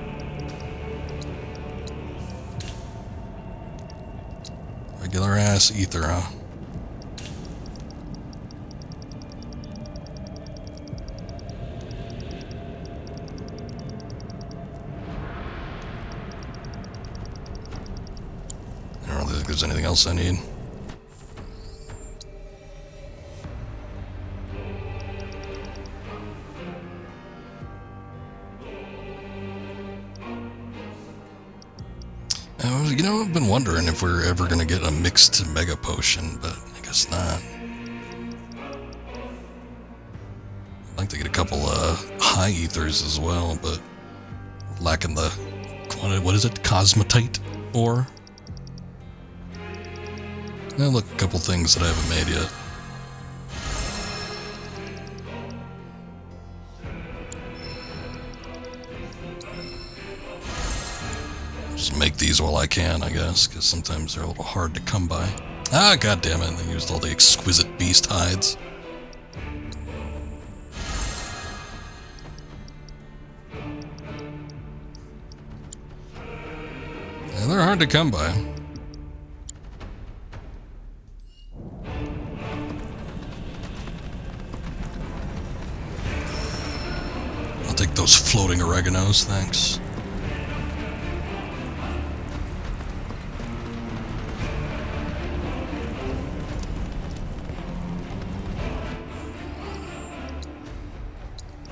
Regular ass ether, huh? I don't really think there's anything else I need. You know, I've been wondering if we're ever going to get a mixed mega potion, but I guess not. I'd like to get a couple high ethers as well, but lacking the, what is it, cosmetite ore? Now look, a couple things that I haven't made yet. Just make these while I can, I guess, because sometimes they're a little hard to come by. Ah, goddammit, they used all the exquisite beast hides. Yeah, they're hard to come by. I'll take those floating oreganos, thanks.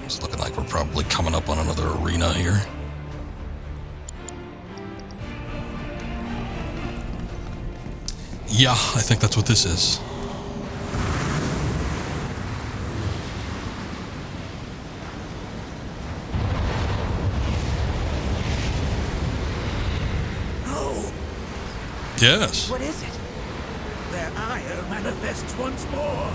It's looking like we're probably coming up on another arena here. Yeah, I think that's what this is. No! Yes. What is it? Their ire manifests once more.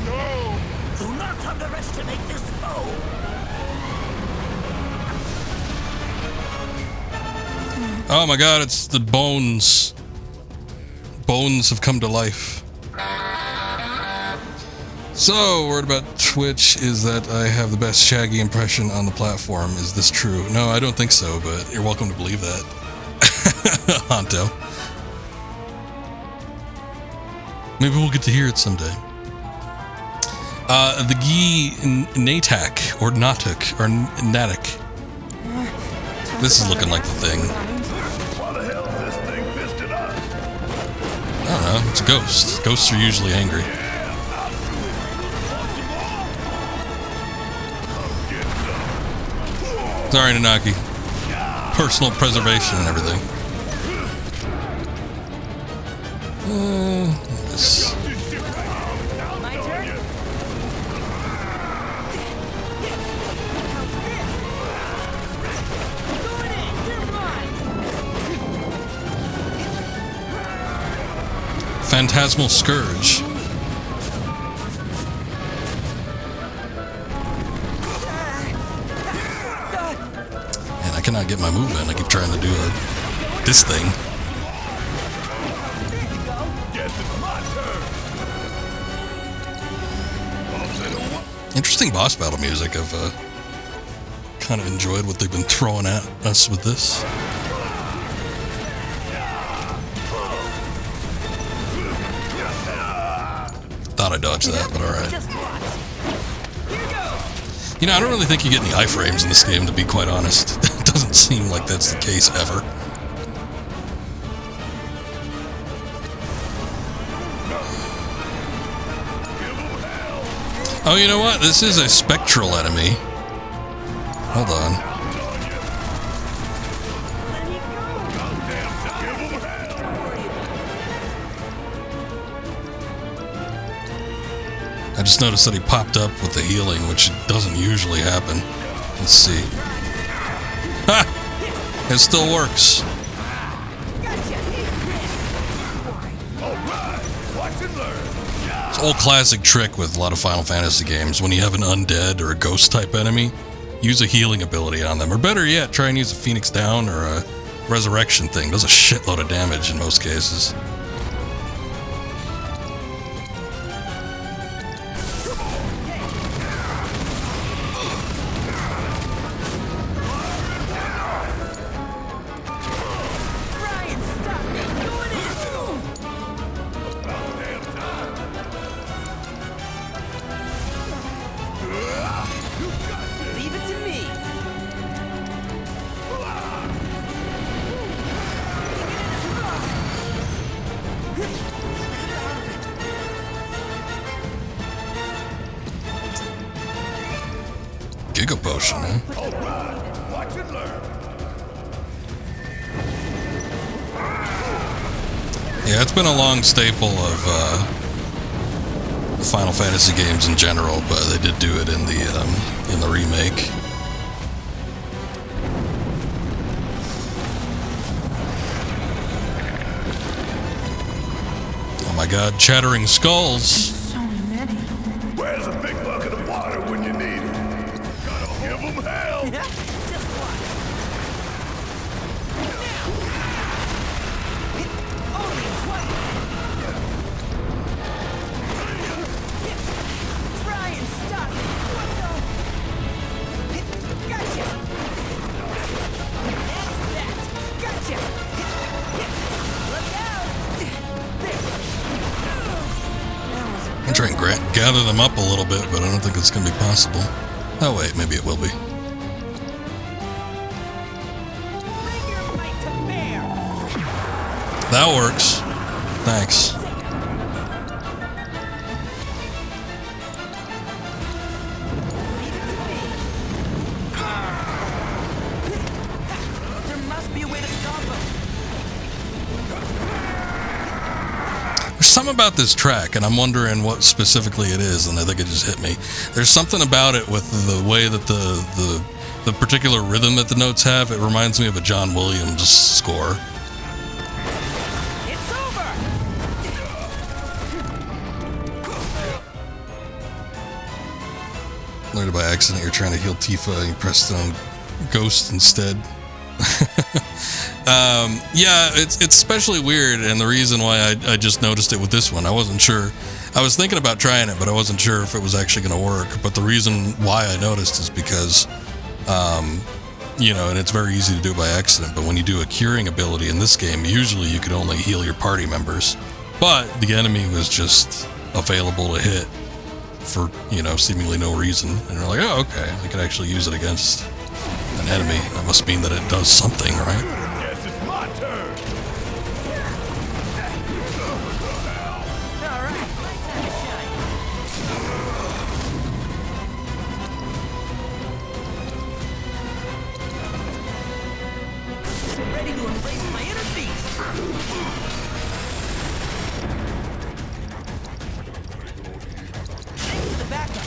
No! Do not underestimate this foe! Oh my god, it's the bones. Bones have come to life. So, word about Twitch is that I have the best Shaggy impression on the platform. Is this true? No, I don't think so, but you're welcome to believe that. Honto. Maybe we'll get to hear it someday. The Gi Natak, or Natuk, or Natik. This is looking like the thing. Why the hell is this thing pissed at us? I don't know, it's a ghost. Ghosts are usually angry. Sorry, Nanaki. Personal preservation and everything. This. My turn? Going in! You're mine! Phantasmal Scourge. And I cannot get my movement. I keep trying to do this thing. Guess it's my turn. Interesting boss battle music. I've kind of enjoyed what they've been throwing at us with this. thought I dodged that, but alright. Just watch. Here goes. You know, I don't really think you get any iframes in this game, to be quite honest. It doesn't seem like that's the case ever. Oh, you know what? This is a spectral enemy. Hold on. I just noticed that he popped up with the healing, which doesn't usually happen. Let's see. Ha! It still works. It's an old classic trick with a lot of Final Fantasy games. When you have an undead or a ghost type enemy, use a healing ability on them. Or better yet, try and use a Phoenix Down or a Resurrection thing. Does a shitload of damage in most cases. Giga Potion, huh? Watch and learn. Yeah, it's been a long staple of Final Fantasy games in general, but they did do it in the remake. Oh my God, Chattering Skulls! Where's a big bucket of water when you need it? Gotta give them hell. Just watch. Only twice. Try and stop it. What the? Gotcha. That's that. Gotcha. Look out. I'm trying to gather them up a little bit, but I don't think it's going to be possible. Oh wait, maybe it will be. Bring your might to bear. That works. Thanks. There must be a way to stop him. There's something about this track, and I'm wondering what specifically it is, and I think it just hit me. There's something about it with the way that the particular rhythm that the notes have. It reminds me of a John Williams score. It's over. Learned by accident you're trying to heal Tifa and you pressed on Ghost instead. Yeah, it's especially weird, and the reason why I just noticed it with this one, I wasn't sure. I was thinking about trying it, but I wasn't sure if it was actually going to work. But the reason why I noticed is because, you know, and it's very easy to do by accident, but when you do a curing ability in this game, usually you could only heal your party members. But the enemy was just available to hit for, you know, seemingly no reason. And you're like, oh, okay, I can actually use it against an enemy. That must mean that it does something, right? Guess it's my turn. All right. Time to shine. Ready to embrace my inner beast. Thanks for the backup.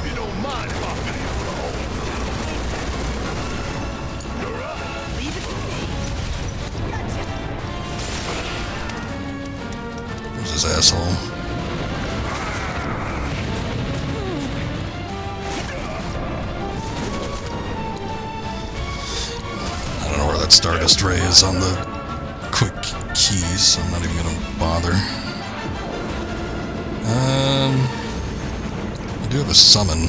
You don't mind if I finish the hole. Leave it to me. Gotcha. Who's this asshole? I don't know where that Stardust Ray is on the quick keys, so I'm not even gonna bother. I do have a summon.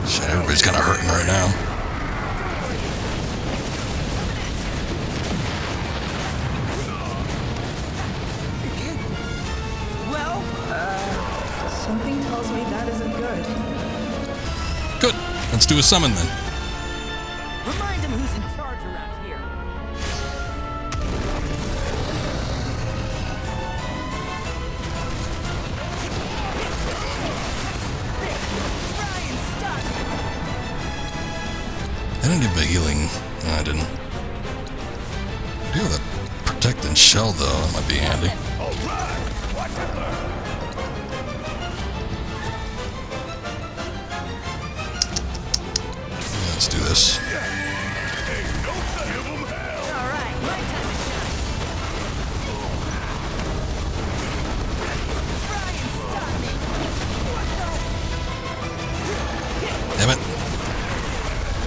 Shit, everybody's kind of hurting right now. Well, something tells me that isn't good. Good. Let's do a summon then. Remind him who's in charge around here. Try and stop. I didn't give him a healing. No, I didn't. I do have a protect and shell though. That might be handy. Let's do this. All right, my time to shine. Try and stop me. Damn it.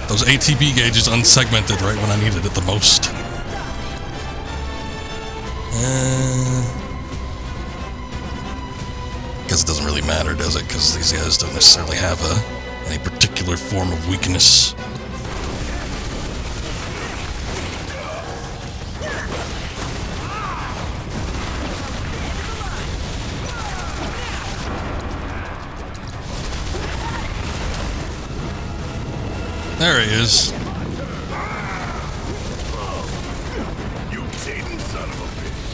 Those ATB gauges unsegmented right when I needed it the most. Guess it doesn't really matter, does it? Because these guys don't necessarily have any particular form of weakness. There he is. You cheating son of a bitch.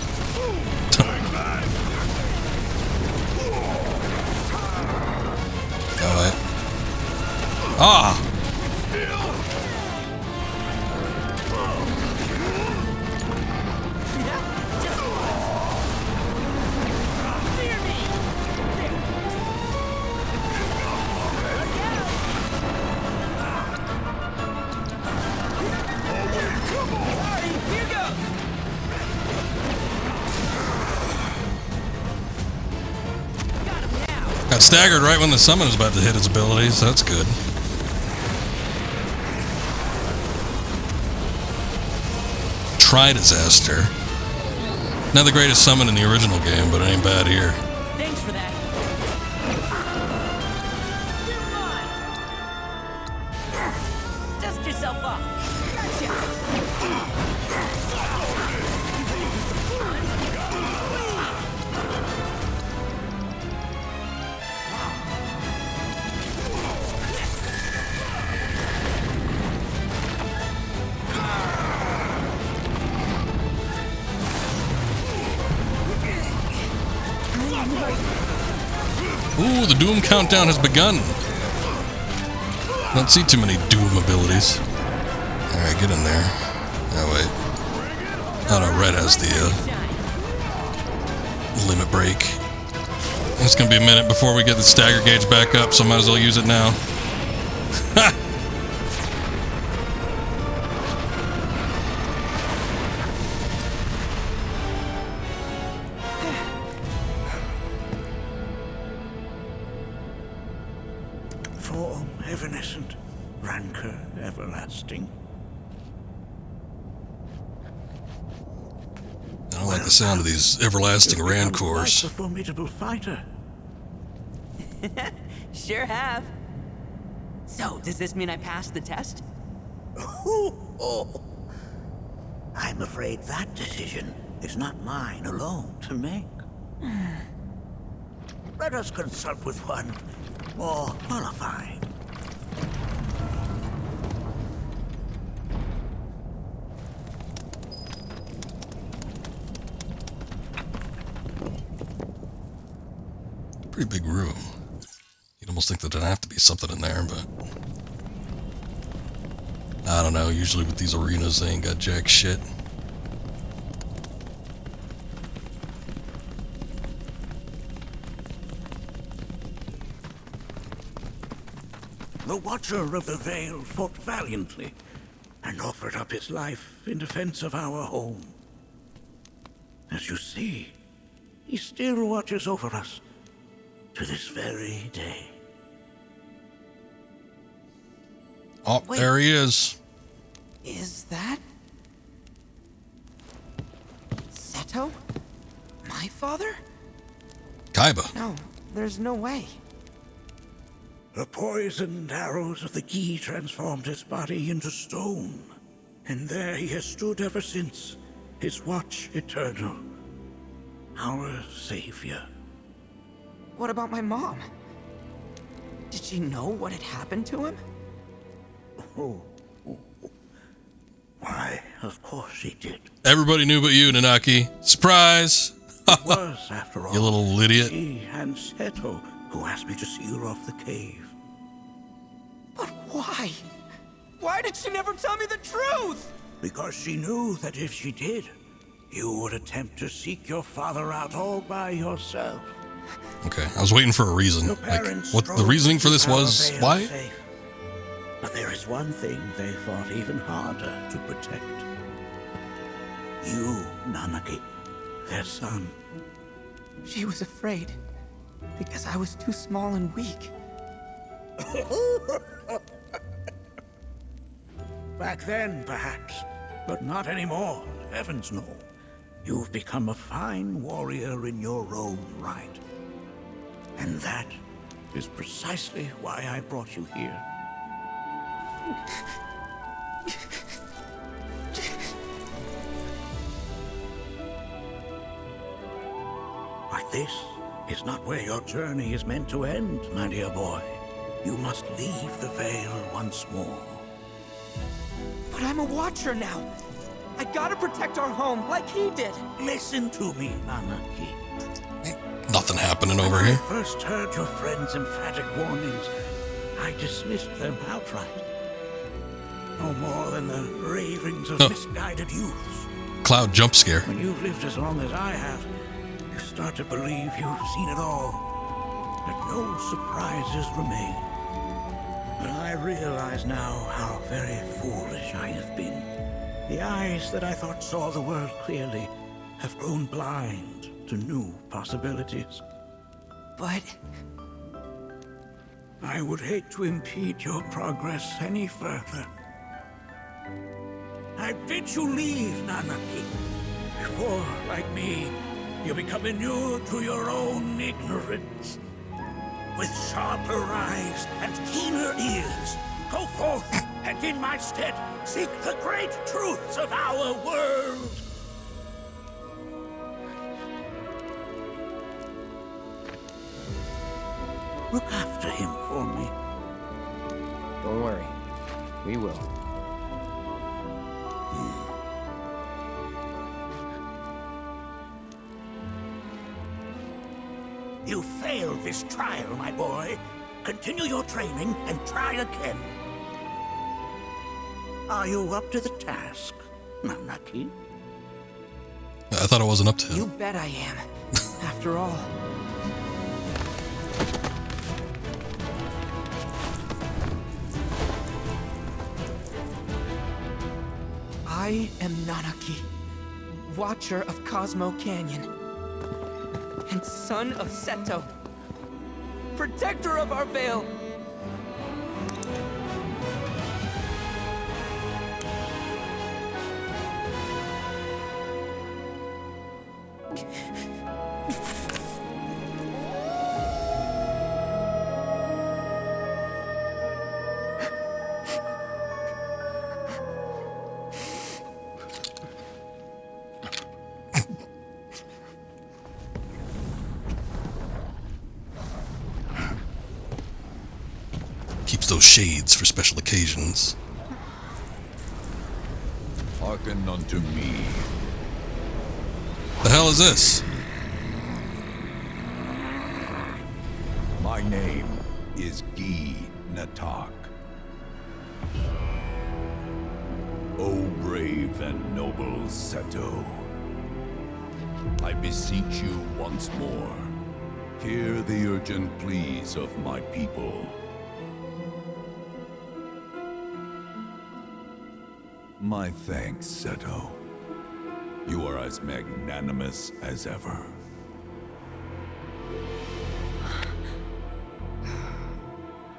Oh, wait. Ah! Fear me. Party, here goes. Got him now. Got staggered right when the summon was about to hit his abilities. That's good. Tri-disaster. Not the greatest summon in the original game, but it ain't bad here. Thanks for that. You're mine. Dust yourself off. Gotcha. Ooh, the Doom countdown has begun. Don't see too many Doom abilities. Alright, get in there. Oh, wait. Oh, no, Red has the limit break. It's gonna be a minute before we get the stagger gauge back up, so I might as well use it now. Ha! Form evanescent, rancor everlasting. I don't like the sound of these everlasting You've become rancors. quite a formidable fighter. Sure have. So, does this mean I passed the test? I'm afraid that decision is not mine alone to make. Let us consult with one more qualified. Pretty big room. You'd almost think that there'd have to be something in there, but I don't know. Usually with these arenas, they ain't got jack shit. The Watcher of the Veil fought valiantly and offered up his life in defense of our home. As you see, he still watches over us to this very day. Oh, Wait. there he is. Is that... Seto? My father? Kaiba. No, there's no way. The poisoned arrows of the Gi transformed his body into stone. And there he has stood ever since, his watch eternal. Our savior. What about my mom? Did she know what had happened to him? Oh. Why, of course she did. Everybody knew but you, Nanaki. Surprise! It was, after all, You little idiot. she and Seto who asked me to see her off the cave. But why? Why did she never tell me the truth? Because she knew that if she did, you would attempt to seek your father out all by yourself. Okay, I was waiting for a reason. Your Like, parents what the strove reasoning for to this keep our was? veil Why? safe. But there is one thing they fought even harder to protect. You, Nanaki, their son. She was afraid because I was too small and weak. Back then, perhaps, but not anymore. Heavens no. You've become a fine warrior in your own right. And that is precisely why I brought you here. But this is not where your journey is meant to end, my dear boy. You must leave the Veil once more. But I'm a watcher now. I gotta protect our home like he did. Listen to me, Nanaki. Nothing happening over When here. I first heard your friend's emphatic warnings, I dismissed them outright. No more than the ravings of misguided youths. Cloud jump scare. When you've lived as long as I have, you start to believe you've seen it all, that no surprises remain. But I realize now how very foolish I have been. The eyes that I thought saw the world clearly have grown blind to new possibilities. But I would hate to impede your progress any further. I bid you leave, Nanaki, before, like me, you become inured to your own ignorance. With sharper eyes and keener ears, go forth and in my stead seek the great truths of our world. Look after him for me. don't worry, we will. You failed this trial, my boy. Continue your training and try again. Are you up to the task, Nanaki? I thought I wasn't up to You it. bet I am. After all. I am Nanaki, Watcher of Cosmo Canyon, and son of Seto, Protector of our Veil. Keeps those shades for special occasions. Hearken unto me. The hell is this? My name is Gi Natak. O brave and noble Seto, I beseech you once more, hear the urgent pleas of my people. My thanks, Seto. You are as magnanimous as ever.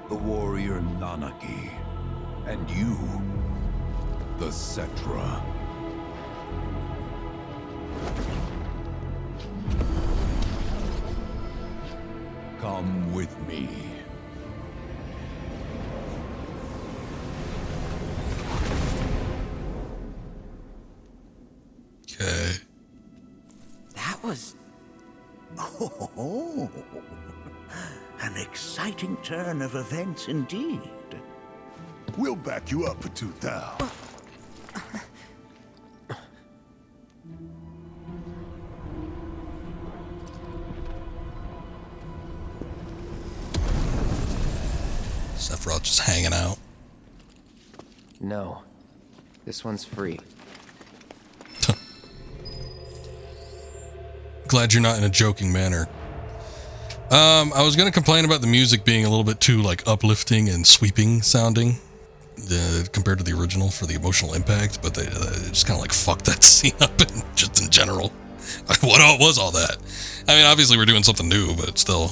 The warrior Nanaki, and you, the Cetra. Come with me. Okay. That was... Oh, an exciting turn of events indeed. We'll back you up for 2,000. Sephiroth just hanging out. No. This one's free. Glad you're not in a joking manner. I was gonna complain about the music being a little bit too like uplifting and sweeping sounding compared to the original for the emotional impact, but they just kind of like fucked that scene up in, just in general. What was all that? I mean, obviously we're doing something new, but still,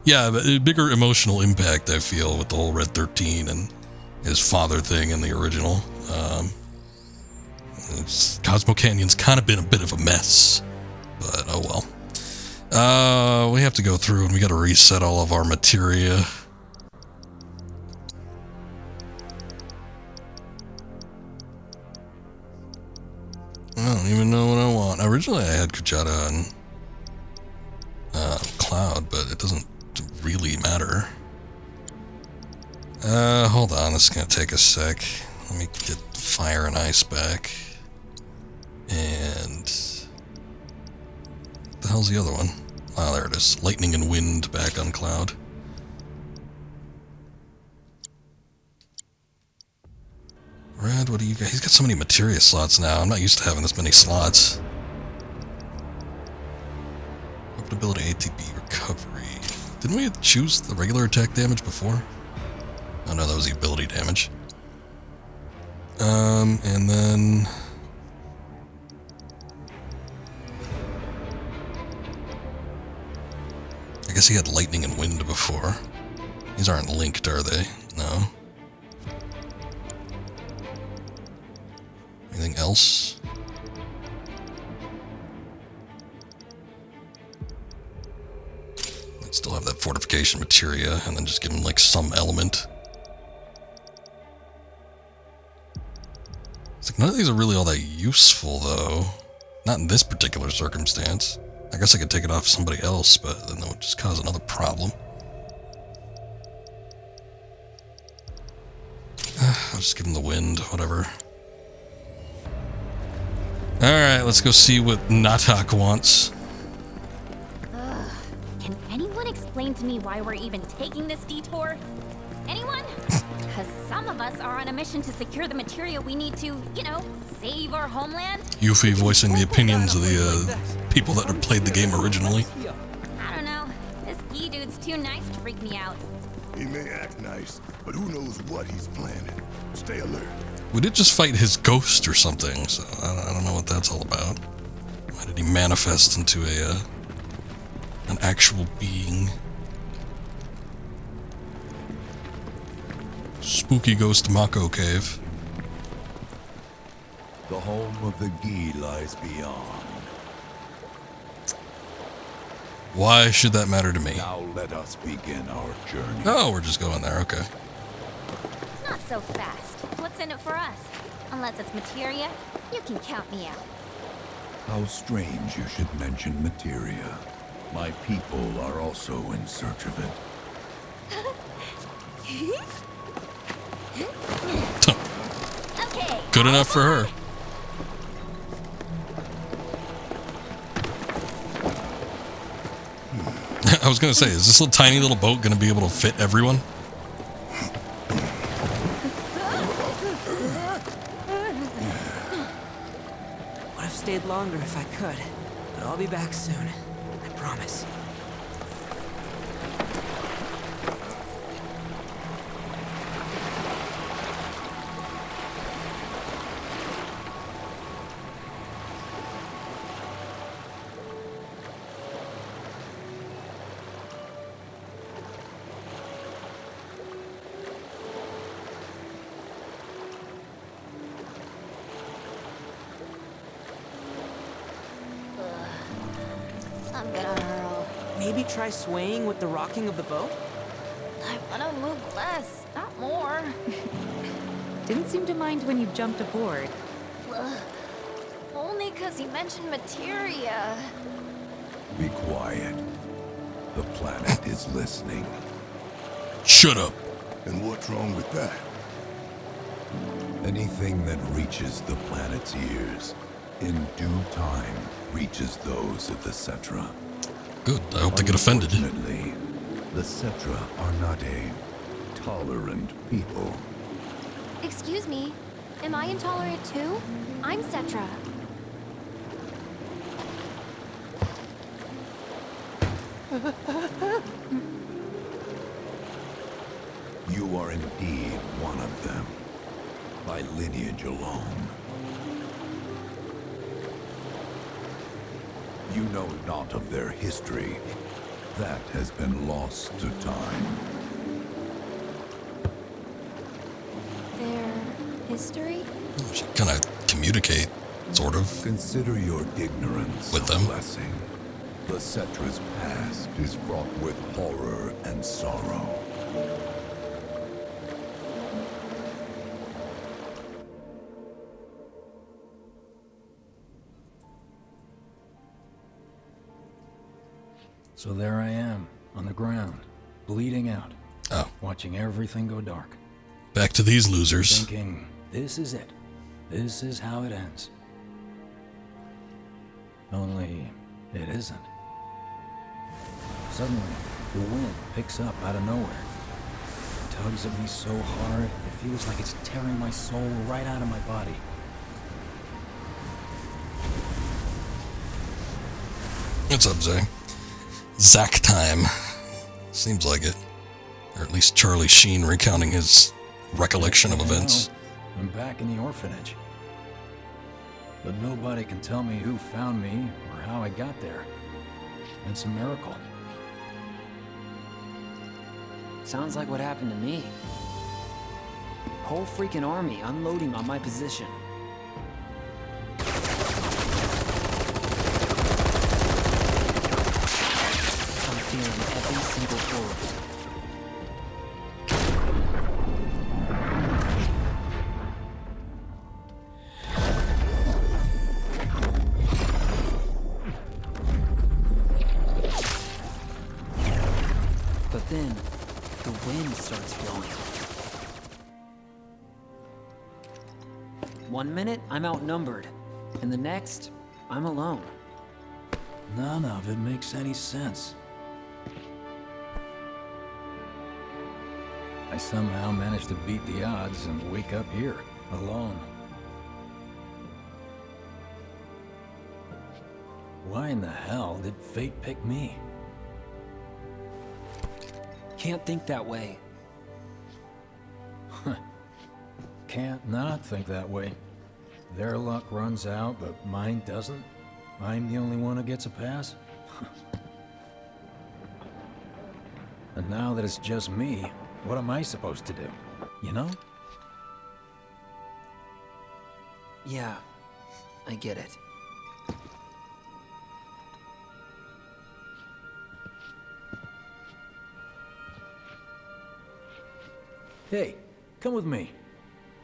yeah, but a bigger emotional impact I feel with the whole Red 13 and his father thing in the original. Cosmo Canyon's kind of been a bit of a mess. But, oh well. We have to go through and we gotta reset all of our materia. I don't even know what I want. Originally I had Kujata and Cloud, but it doesn't really matter. Hold on, this is gonna take a sec. Let me get fire and ice back. And... the hell's the other one? Ah, there it is. Lightning and wind back on Cloud. Red, what do you got? He's got so many materia slots now. I'm not used to having this many slots. Weapon ability, ATB, recovery. Didn't we choose the regular attack damage before? Oh no, that was the ability damage. And then... I guess he had lightning and wind before. These aren't linked, are they? No. Anything else? I'd still have that fortification materia, and then just give him like some element. It's like none of these are really all that useful, though. Not in this particular circumstance. I guess I could take it off somebody else, but then that would just cause another problem. I'll just give him the wind, whatever. Alright, let's go see what Natak wants. Can anyone explain to me why we're even taking this detour? Anyone? Because some of us are on a mission to secure the material we need to, you know, save our homeland. Yuffie voicing the opinions of the people that have played the game originally. I don't know. This Gi dude's too nice to freak me out. He may act nice, but who knows what he's planning. Stay alert. We did just fight his ghost or something, so I don't know what that's all about. Why did he manifest into an actual being? Spooky Ghost Mako Cave. The home of the Gi lies beyond. Why should that matter to me? Now let us begin our journey. Oh, we're just going there, okay. Not so fast. What's in it for us? Unless it's materia, you can count me out. How strange you should mention materia. My people are also in search of it. Okay. Good enough for her. I was gonna say, is this little tiny little boat gonna be able to fit everyone? Would have stayed longer if I could, but I'll be back soon. I promise. I'm gonna hurl. maybe try swaying with the rocking of the boat? I wanna move less, not more. Didn't seem to mind when you jumped aboard. Ugh. Only 'cause he mentioned materia. Be quiet. The planet is listening. Shut up. And what's wrong with that? Anything that reaches the planet's ears, in due time, reaches those of the Cetra. Good. I hope they get offended. Unfortunately, the Cetra are not a tolerant people. Excuse me, am I intolerant too? I'm Cetra. You are indeed one of them, by lineage alone. You know not of their history. That has been lost to time. Their history? She kind of communicate, sort of. Consider your ignorance With a them? blessing. The Cetra's past is fraught with horror and sorrow. So there I am, on the ground, bleeding out, Oh, watching everything go dark, back to these losers. thinking, this is it. This is how it ends. Only, it isn't. Suddenly, the wind picks up out of nowhere. It tugs at me so hard, it feels like it's tearing my soul right out of my body. What's up, Zay? Zack time. Seems like it. Or at least Charlie Sheen recounting his recollection of events. I'm back in the orphanage. But nobody can tell me who found me or how I got there. It's a miracle. Sounds like what happened to me. Whole freaking army unloading on my position. I'm feeling every single bullet. But then, the wind starts blowing. 1 minute, I'm outnumbered. And the next, I'm alone. None of it makes any sense. I somehow managed to beat the odds and wake up here, alone. Why in the hell did fate pick me? Can't think that way. Can't not think that way. Their luck runs out, but mine doesn't. I'm the only one who gets a pass. And now that it's just me, what am I supposed to do? You know? Yeah, I get it. Hey, come with me.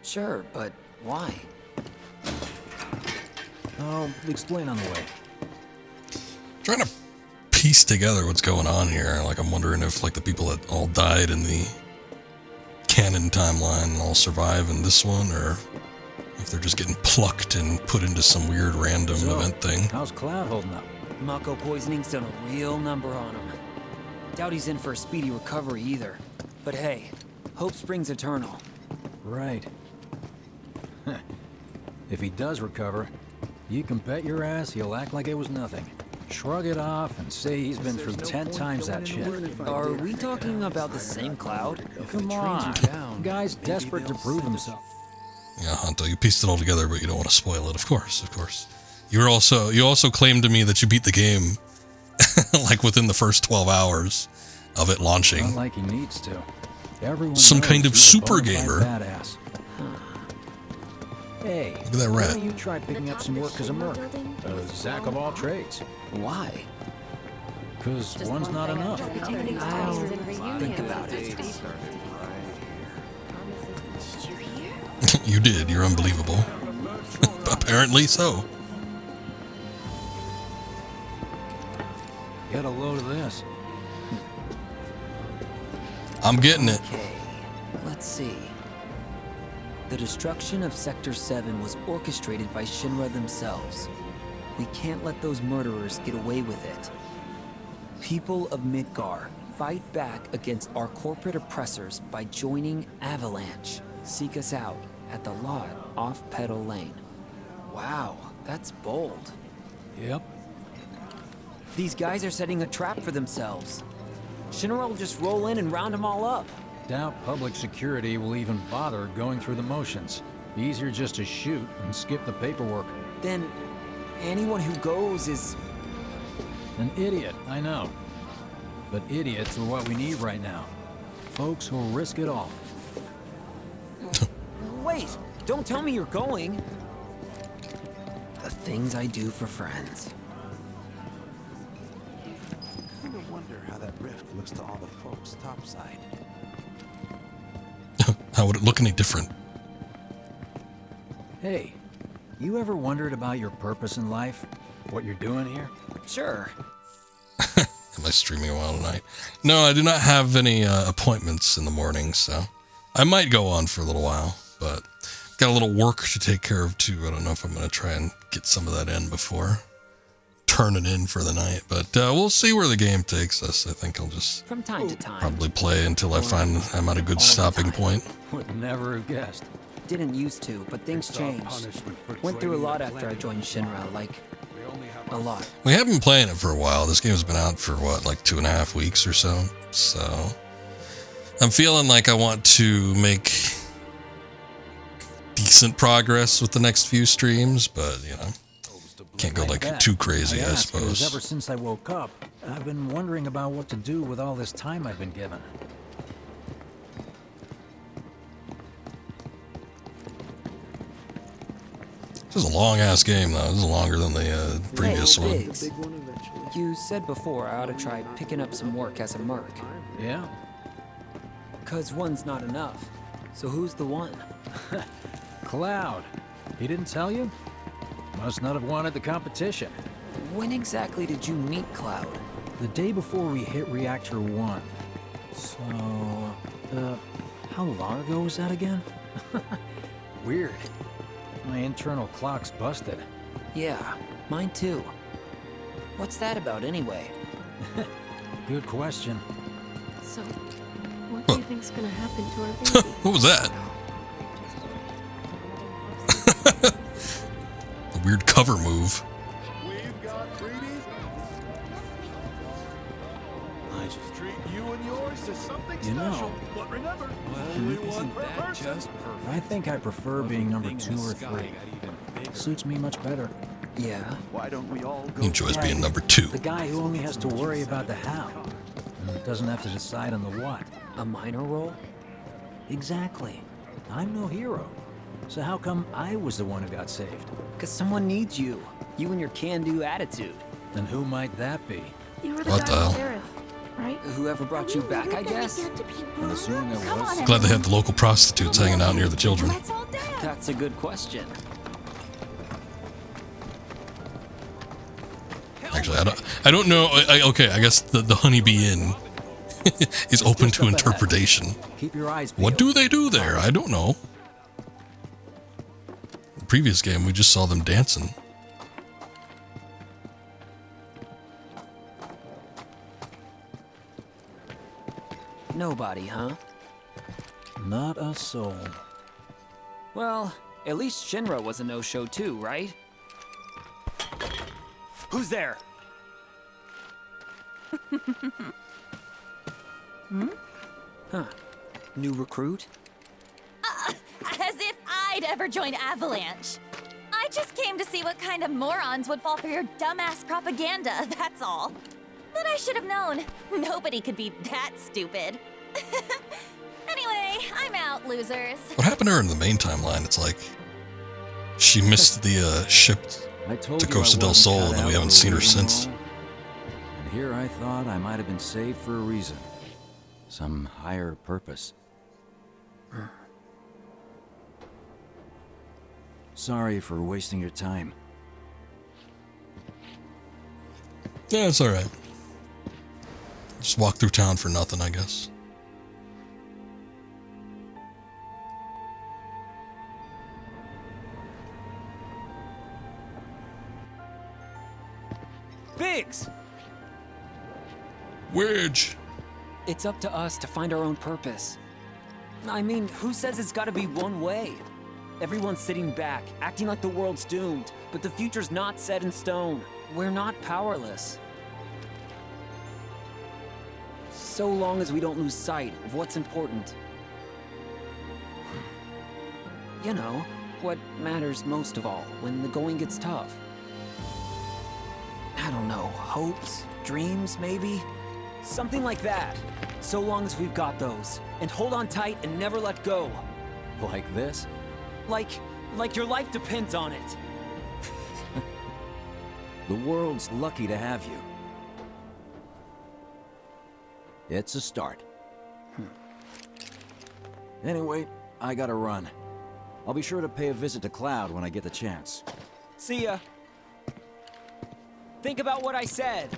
Sure, but why? I'll explain on the way. Trying to piece together what's going on here. Like, I'm wondering if, like, the people that all died in the canon timeline all survive in this one, or if they're just getting plucked and put into some weird random event thing. How's Cloud holding up? Mako poisoning's done a real number on him. Doubt he's in for a speedy recovery either. But hey, hope springs eternal. Right. If he does recover, you can bet your ass he'll act like it was nothing. Shrug it off and say he's been through 10 times that shit. Are we talking about the same Cloud? Come on. Guy's desperate to prove himself. Yeah, Honto, you pieced it all together, but you don't want to spoil it. Of course, of course. You also claimed to me that you beat the game like within the first 12 hours of it launching. Not like he needs to. Everyone Some knows kind of he's a super bona fide gamer. Badass. Hey, Look at that rat. why don't you try picking up some work as a merc? A Zack of all trades. Why? Because one's not enough. I'll think about it. You did. You're unbelievable. Apparently so. Get a load of this. I'm getting it. Okay, let's see. The destruction of Sector 7 was orchestrated by Shinra themselves. We can't let those murderers get away with it. People of Midgar, fight back against our corporate oppressors by joining Avalanche. Seek us out at the lot off Petal Lane. Wow, that's bold. Yep. These guys are setting a trap for themselves. Shinra will just roll in and round them all up. Doubt public security will even bother going through the motions. Easier just to shoot and skip the paperwork. Then, anyone who goes is... An idiot, I know. But idiots are what we need right now. Folks who'll risk it all. Wait! Don't tell me you're going! The things I do for friends. Kinda wonder how that rift looks to all the folks topside. How would it look any different? Hey, you ever wondered about your purpose in life? What you're doing here? Sure. Am I streaming a while tonight? No, I do not have any appointments in the morning, so I might go on for a little while, but got a little work to take care of too. I don't know if I'm going to try and get some of that in before turning in for the night, but we'll see where the game takes us. I think I'll just From time to time. probably play until I find I'm at a good stopping point. Would never have guessed. Didn't used to, but things changed. Went through a lot after I joined Shinra, like... a lot. We have been playing it for a while. This game's been out for what, like 2.5 weeks or so. So I'm feeling like I want to make decent progress with the next few streams, but you know, can't go like too crazy, I suppose. Ever since I woke up, I've been wondering about what to do with all this time I've been given. This is a long ass game though. This is longer than the previous one. Biggs, you said before I ought to try picking up some work as a merc. Yeah? 'Cause one's not enough. So who's the one? Cloud. He didn't tell you? Must not have wanted the competition. When exactly did you meet Cloud? The day before we hit Reactor 1. So, how long ago was that again? Weird. My internal clock's busted. Yeah, mine too. What's that about anyway? Good question. So, what do you think's gonna happen to our baby? What was that? A weird cover move. We've got freebies. I just treat you and yours to something You know, special. But remember, only one per person. I think I prefer being number 2 or 3. Suits me much better. Yeah. Why don't we all go? He enjoys being number 2. The guy who only has to worry about the how. And doesn't have to decide on the what. A minor role? Exactly. I'm no hero. So how come I was the one who got saved? 'Cause someone needs you. You and your can-do attitude. And who might that be? You were the What guy the hell? with Aerith, right? Whoever brought you back, I guess? I'm assuming it Come was. on, Glad they had the local prostitutes hanging out near the children. Let's all dance. That's a good question. Actually, I don't know. Okay, I guess the Honeybee Inn is open to interpretation. Keep your eyes peeled. What do they do there? I don't know. The previous game, we just saw them dancing. Nobody, huh? Not a soul. Well, at least Shinra was a no-show too, right? Who's there? Huh. New recruit? As if I'd ever join Avalanche. I just came to see what kind of morons would fall for your dumbass propaganda, that's all. But I should have known. Nobody could be that stupid. Anyway, I'm out, losers. What happened to her in the main timeline? It's like she missed the ship I told to you I Costa del wasn't Sol, cut and then we out haven't for seen her leading since. role. And here I thought I might have been saved for a reason. Some higher purpose. Sorry for wasting your time. Yeah, it's alright. Just walk through town for nothing, I guess. Biggs! Wedge! It's up to us to find our own purpose. I mean, who says it's gotta be one way? Everyone's sitting back, acting like the world's doomed, but the future's not set in stone. We're not powerless. So long as we don't lose sight of what's important. You know, what matters most of all when the going gets tough. I don't know, hopes, dreams, maybe? Something like that. So long as we've got those. And hold on tight and never let go. Like this? Like your life depends on it. The world's lucky to have you. It's a start. Anyway, I gotta run. I'll be sure to pay a visit to Cloud when I get the chance. See ya. Think about what I said.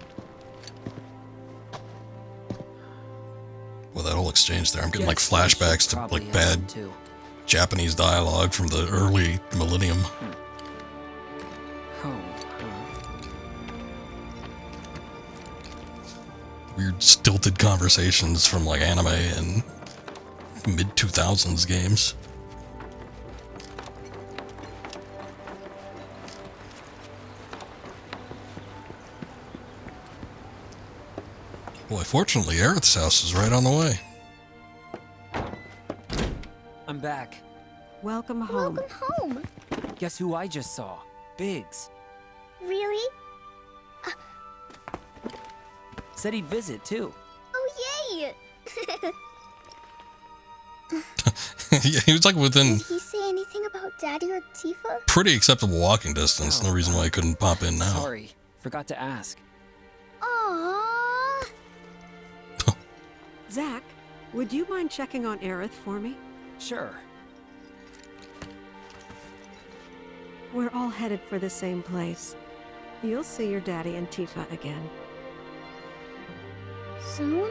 Well, that whole exchange there, I'm getting like Yes, flashbacks to probably like have bad some, too. Japanese dialogue from the early millennium. Oh, Weird stilted conversations from like anime and mid-2000s games. Boy, fortunately, Aerith's house is right on the way. I'm back. Welcome home. Welcome home. Guess who I just saw? Biggs. Really? Said he'd visit, too. Oh, yay! Yeah, he was like within Did he say anything about Daddy or Tifa? pretty acceptable walking distance. No reason why he couldn't pop in now. Sorry, forgot to ask. Aww. Zach, would you mind checking on Aerith for me? Sure. We're all headed for the same place. You'll see your daddy and Tifa again. Soon?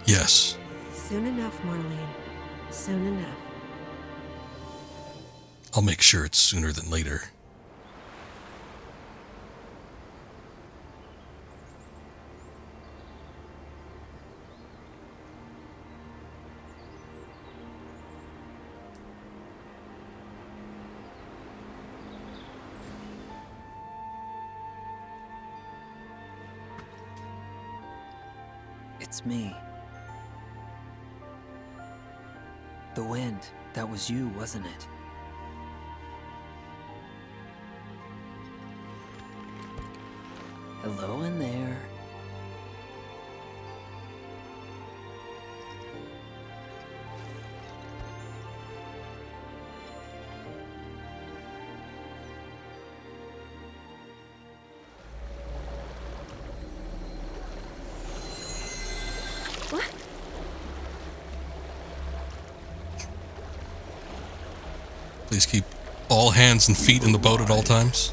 Yes. Soon enough, Marlene. Soon enough. I'll make sure it's sooner than later. It's me. The wind. That was you, wasn't it? Hello in there. What? Please keep all hands and feet in the boat at all times.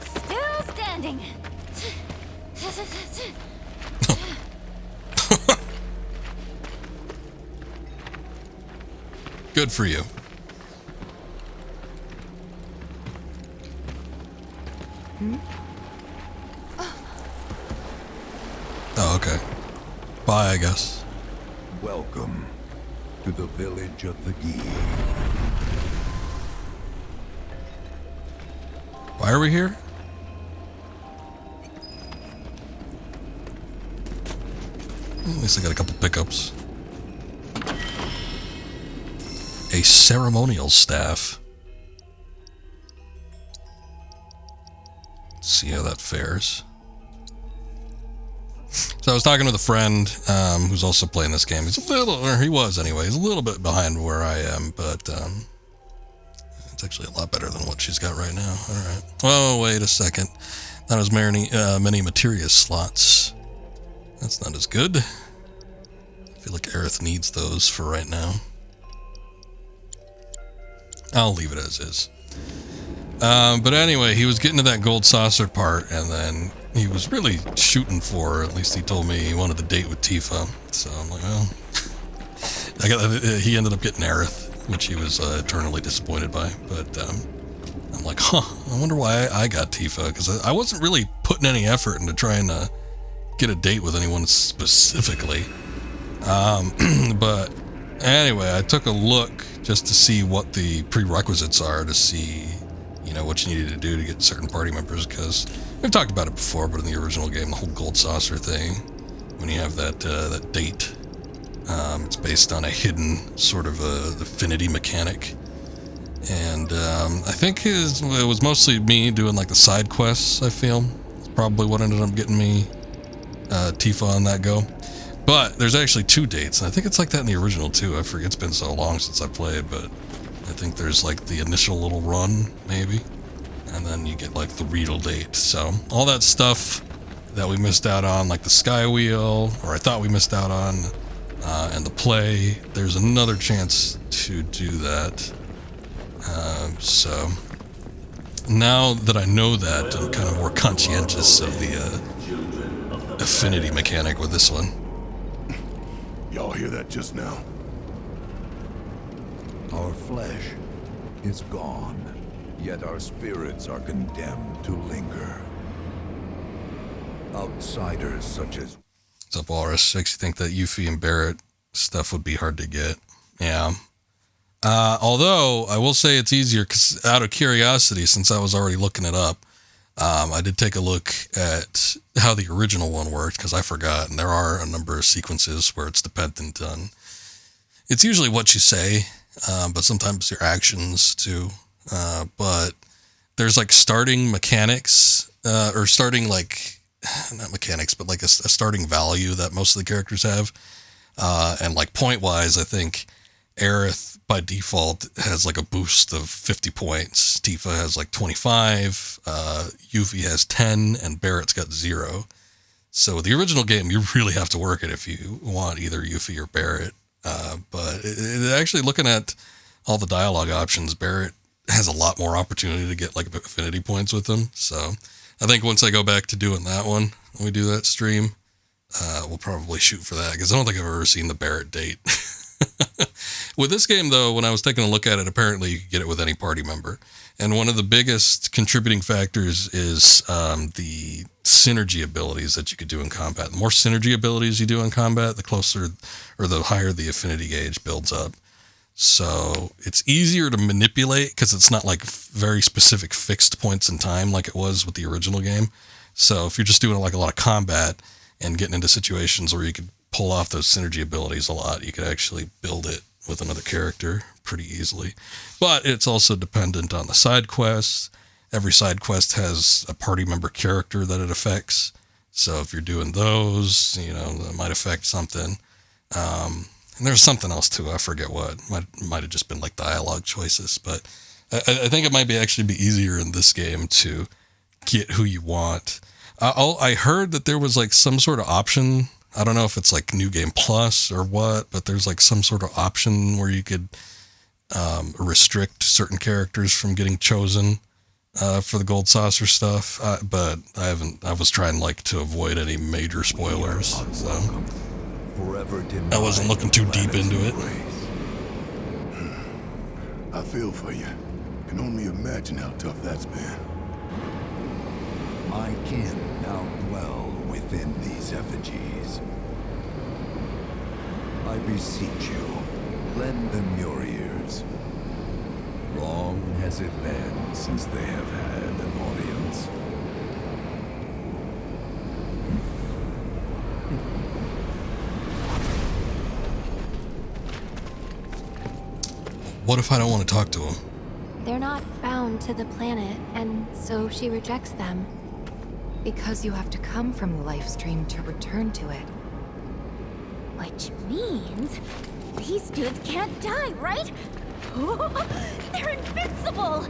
Still standing. Good for you. Oh, okay. Bye, I guess. Welcome to the village of the Gi. Why are we here? At least I got a couple pickups. a ceremonial staff. Let's see how that fares. So I was talking with a friend who's also playing this game. He's a little, or he was anyway, he's a little bit behind where I am, but it's actually a lot better than what she's got right now. All right. Oh, wait a second. Not as many materia slots. That's not as good. I feel like Aerith needs those for right now. I'll leave it as is. But anyway, he was getting to that gold saucer part, and then he was really shooting for, at least he told me he wanted to date with Tifa. So I'm like, well, he ended up getting Aerith, which he was eternally disappointed by. But I'm like, I wonder why I got Tifa, because I wasn't really putting any effort into trying to get a date with anyone specifically. But anyway, I took a look just to see what the prerequisites are to see, you know, what you needed to do to get certain party members, because we've talked about it before, but in the original game, the whole gold saucer thing, when you have that date, it's based on a hidden sort of affinity mechanic. And I think it was mostly me doing like the side quests, I feel. It's probably what ended up getting me Tifa on that go. But there's actually 2 dates, and I think it's like that in the original too. I forget, it's been so long since I played, but I think there's like the initial little run, maybe, and then you get like the Riedel date. So all that stuff that we missed out on, like the Sky Wheel, or I thought we missed out on, and the play, there's another chance to do that. So now that I know that, I'm kind of more conscientious of the affinity mechanic with this one. Y'all hear that just now? Our flesh is gone, yet our spirits are condemned to linger. Outsiders such as... What's up, Walrus? Makes you think that Yuffie and Barrett stuff would be hard to get. Yeah. Although, I will say it's easier, because out of curiosity, since I was already looking it up, I did take a look at how the original one worked, because I forgot, and there are a number of sequences where it's dependent on... It's usually what you say, but sometimes your actions too. But there's like starting mechanics, or starting like... Not mechanics, but like a starting value that most of the characters have. And like point-wise, I think Aerith by default has like a boost of 50 points. Tifa has like 25, Yuffie has 10, and Barrett's got 0. So the original game, you really have to work it if you want either Yuffie or Barrett. But actually looking at all the dialogue options, Barrett has a lot more opportunity to get like affinity points with them. So I think once I go back to doing that one, when we do that stream, we'll probably shoot for that, because I don't think I've ever seen the Barrett date. With this game, though, when I was taking a look at it, apparently you can get it with any party member. And one of the biggest contributing factors is the synergy abilities that you could do in combat. The more synergy abilities you do in combat, the closer or the higher the affinity gauge builds up. So it's easier to manipulate, because it's not like very specific fixed points in time like it was with the original game. So if you're just doing like a lot of combat and getting into situations where you could pull off those synergy abilities a lot, you could actually build it with another character pretty easily. But it's also dependent on the side quests. Every side quest has a party member character that it affects. So if you're doing those, you know, that might affect something. And there's something else too. I forget what. Might have just been like dialogue choices. But I think it might actually be easier in this game to get who you want. I heard that there was like some sort of option. I don't know if it's like New Game Plus or what, but there's like some sort of option where you could restrict certain characters from getting chosen for the Gold Saucer stuff. But I was trying like to avoid any major spoilers, so I wasn't looking too deep into it. I feel for you. Can only imagine how tough that's been. My kin now dwell within these effigies. I beseech you, lend them your ears. Long has it been since they have had an audience. What if I don't want to talk to him? They're not bound to the planet, and so she rejects them. Because you have to come from the Livestream to return to it. Which means these dudes can't die, right? They're invincible!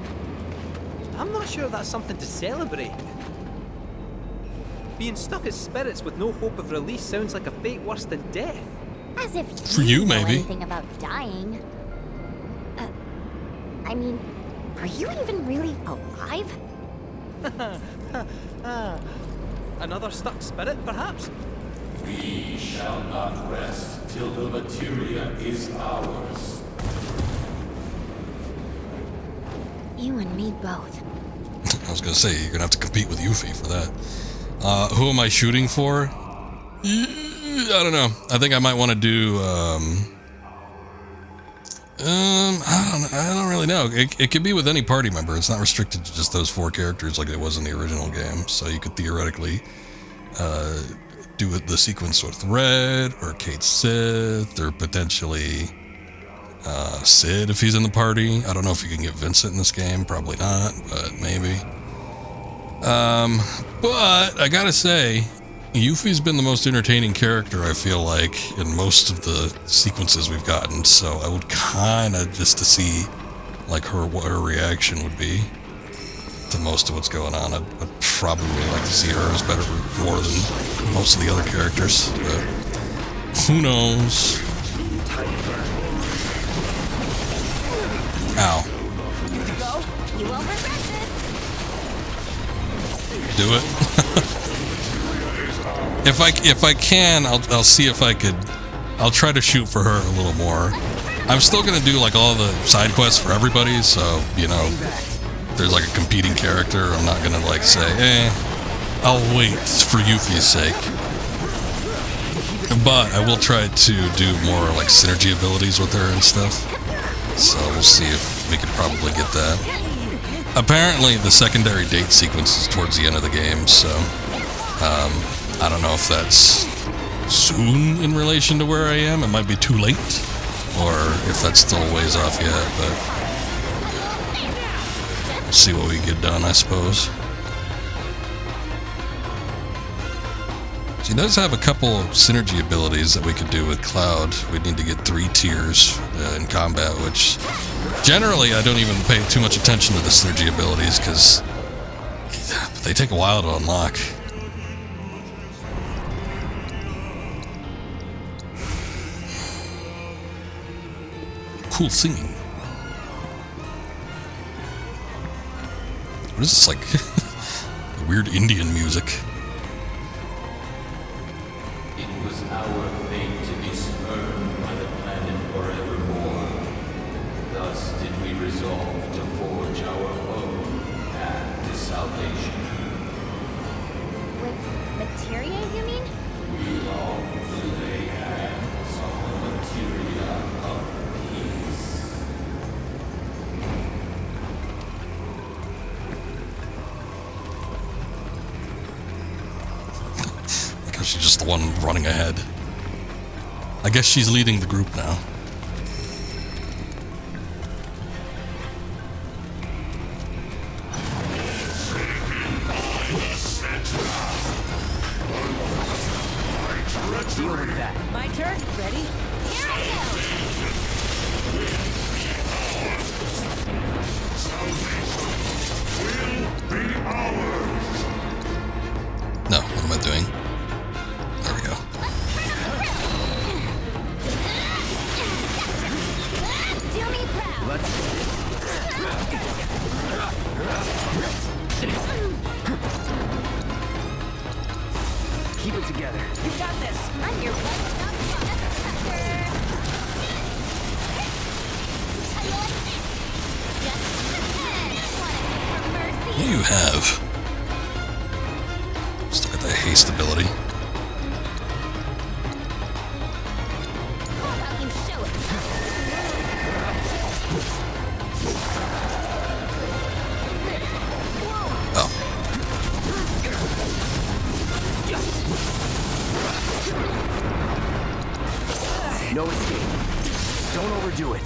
I'm not sure that's something to celebrate. Being stuck as spirits with no hope of release sounds like a fate worse than death. As if For you, know maybe. anything about dying. I mean, are you even really alive? Another stuck spirit, perhaps? We shall not rest till the materia is ours. You and me both. I was gonna say, you're gonna have to compete with Yuffie for that. Who am I shooting for? I don't know. I think I might want to do, I don't really know. It could be with any party member. It's not restricted to just those 4 characters like it was in the original game. So you could theoretically, do the sequence with Red, or Kate Sith, or potentially, Sid if he's in the party. I don't know if you can get Vincent in this game. Probably not, but maybe. But I gotta say, Yuffie's been the most entertaining character, I feel like, in most of the sequences we've gotten, so I would kind of just to see, like, what her reaction would be to most of what's going on. I'd probably like to see hers better, more than most of the other characters, but who knows? Ow. You won't regret this. Do it. If I can, I'll see if I could. I'll try to shoot for her a little more. I'm still gonna do like all the side quests for everybody, so you know, if there's like a competing character, I'm not gonna like say, I'll wait for Yuffie's sake. But I will try to do more like synergy abilities with her and stuff. So we'll see if we could probably get that. Apparently, the secondary date sequence is towards the end of the game, so. I don't know if that's soon in relation to where I am. It might be too late, or if that's still a ways off yet, but we'll see what we get done, I suppose. She does have a couple synergy abilities that we could do with Cloud. We need to get 3 tiers in combat, which generally I don't even pay too much attention to the synergy abilities because they take a while to unlock. Cool singing. What is this, like weird Indian music? It was our fate to be spurned by the planet forevermore. Thus did we resolve to forge our own path to salvation. With materia, you mean? We long to lay hands on the materia of peace. Because she's just the one running ahead. I guess she's leading the group now. Deal with that. My turn. Ready? Here I go! No, what am I doing? There we go. Do me proud! Keep it together. You got this. I'm your one-stop What do you have? Still got that haste ability. Oh. No escape. Don't overdo it.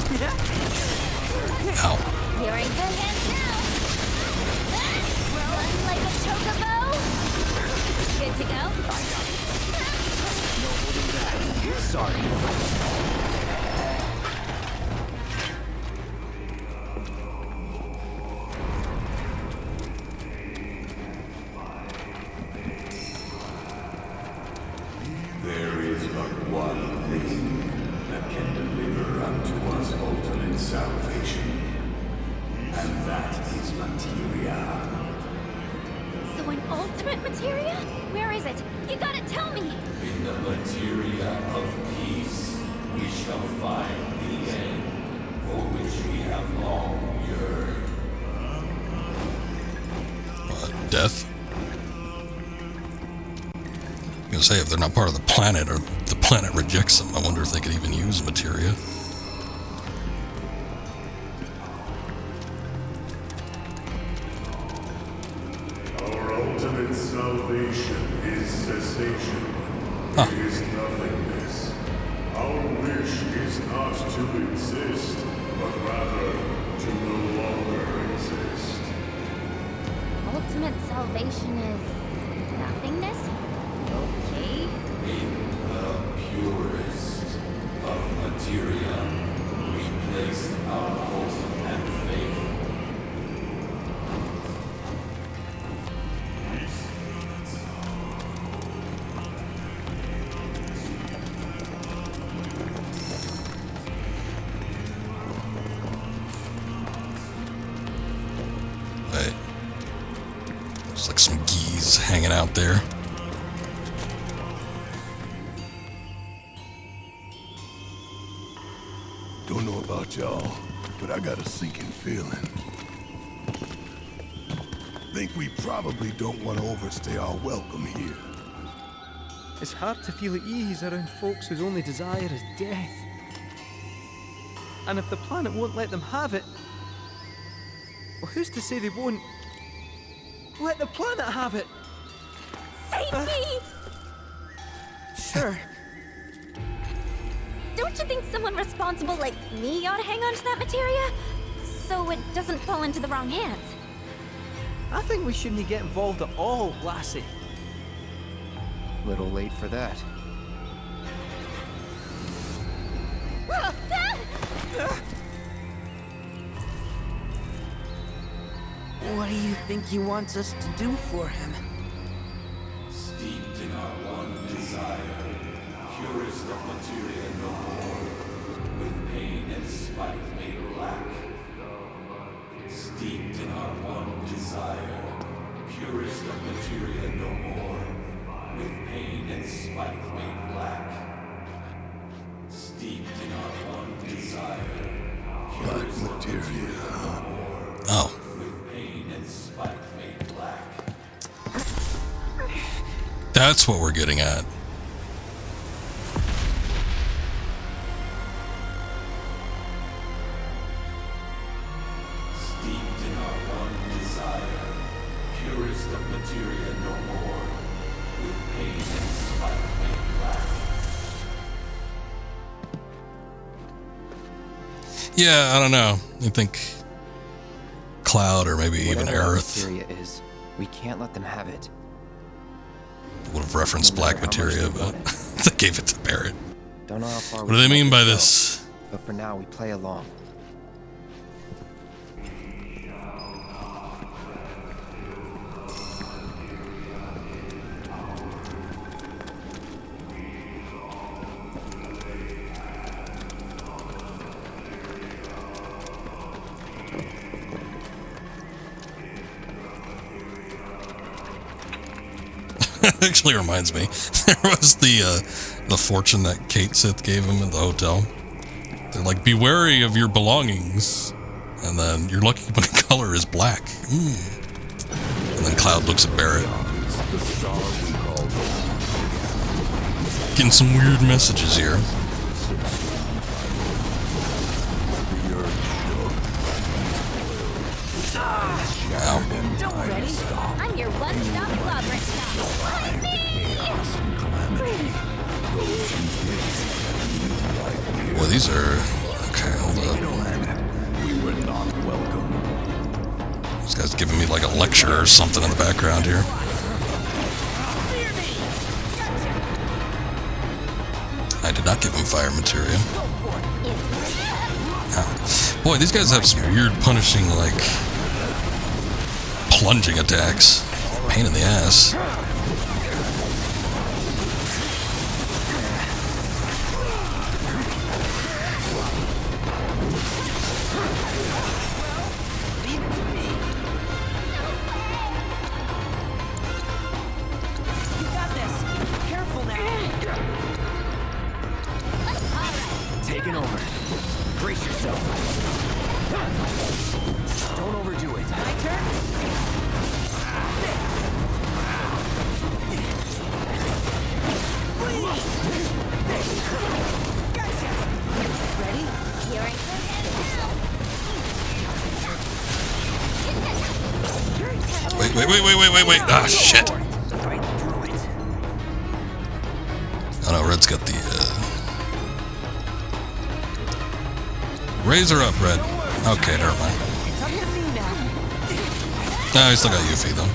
Materia? Where is it? You gotta tell me! In the materia of peace, we shall find the end, for which we have long yearned. Death? I was gonna say, if they're not part of the planet, or the planet rejects them, I wonder if they could even use materia. Our ultimate salvation is cessation. It is nothingness. Our wish is not to exist, but rather to no longer exist. Ultimate salvation is nothingness? Okay. In the purest of materia, we place our hope and faith. Right. There's like some geese hanging out there. Don't know about y'all, but I got a sinking feeling. Think we probably don't want to overstay our welcome here. It's hard to feel at ease around folks whose only desire is death. And if the planet won't let them have it, well, who's to say they won't let the planet have it? Save me! Sure. Don't you think someone responsible like me ought to hang on to that materia? So it doesn't fall into the wrong hands. I think we shouldn't get involved at all, lassie. Little late for that. What do you think he wants us to do for him? Steeped in our one desire, purest of materia no more, with pain and spite made black. Steeped in our one desire, purest of materia no more, with pain and spite made black. Steeped in our one desire, Black Materia, huh? Oh. with pain and spite made black. That's what we're getting at. Steeped in our one desire, purest of materia no more, with pain and spite made black. Yeah, I don't know. I think Cloud or maybe even Whatever that Aerith materia is, we can't let them have it. would have referenced No Black matter how much Materia, they but want they gave it to Barrett. Don't know how far What do they we can mean let by go, this? But for now, we play along. Actually reminds me, there was the fortune that Kate Sith gave him in the hotel. They're like, be wary of your belongings, and then your lucky color is black. And then Cloud looks at Barrett. Getting some weird messages here. Ow. Don't ready. I'm your one-stop club right now. Find me! Boy, these are... Okay, hold up. We were not welcome. This guy's giving me like a lecture or something in the background here. I did not give him fire materia. Ow. Boy, these guys have some weird punishing, like, plunging attacks. Pain in the ass. Wait. Ah, shit. Oh no, Red's got the, Razor up, Red. Okay, never mind. No, he still got Yuffie, though.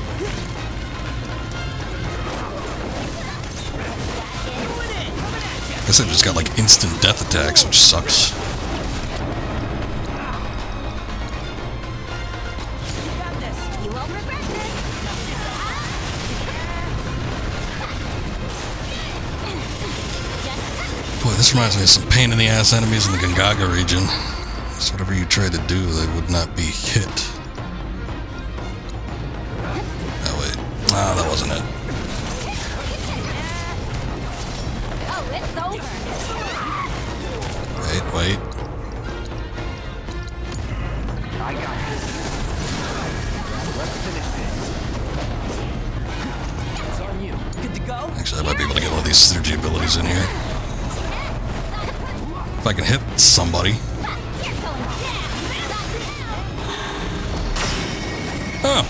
I guess I just got, like, instant death attacks, which sucks. Boy, this reminds me of some pain-in-the-ass enemies in the Gongaga region. So whatever you tried to do, they would not be hit. Oh, wait. Ah, that wasn't it. Wait. I got this. Let's finish this. It's on you. Good to go? Actually, I might be able to get one of these synergy abilities in here. If I can hit somebody. Oh.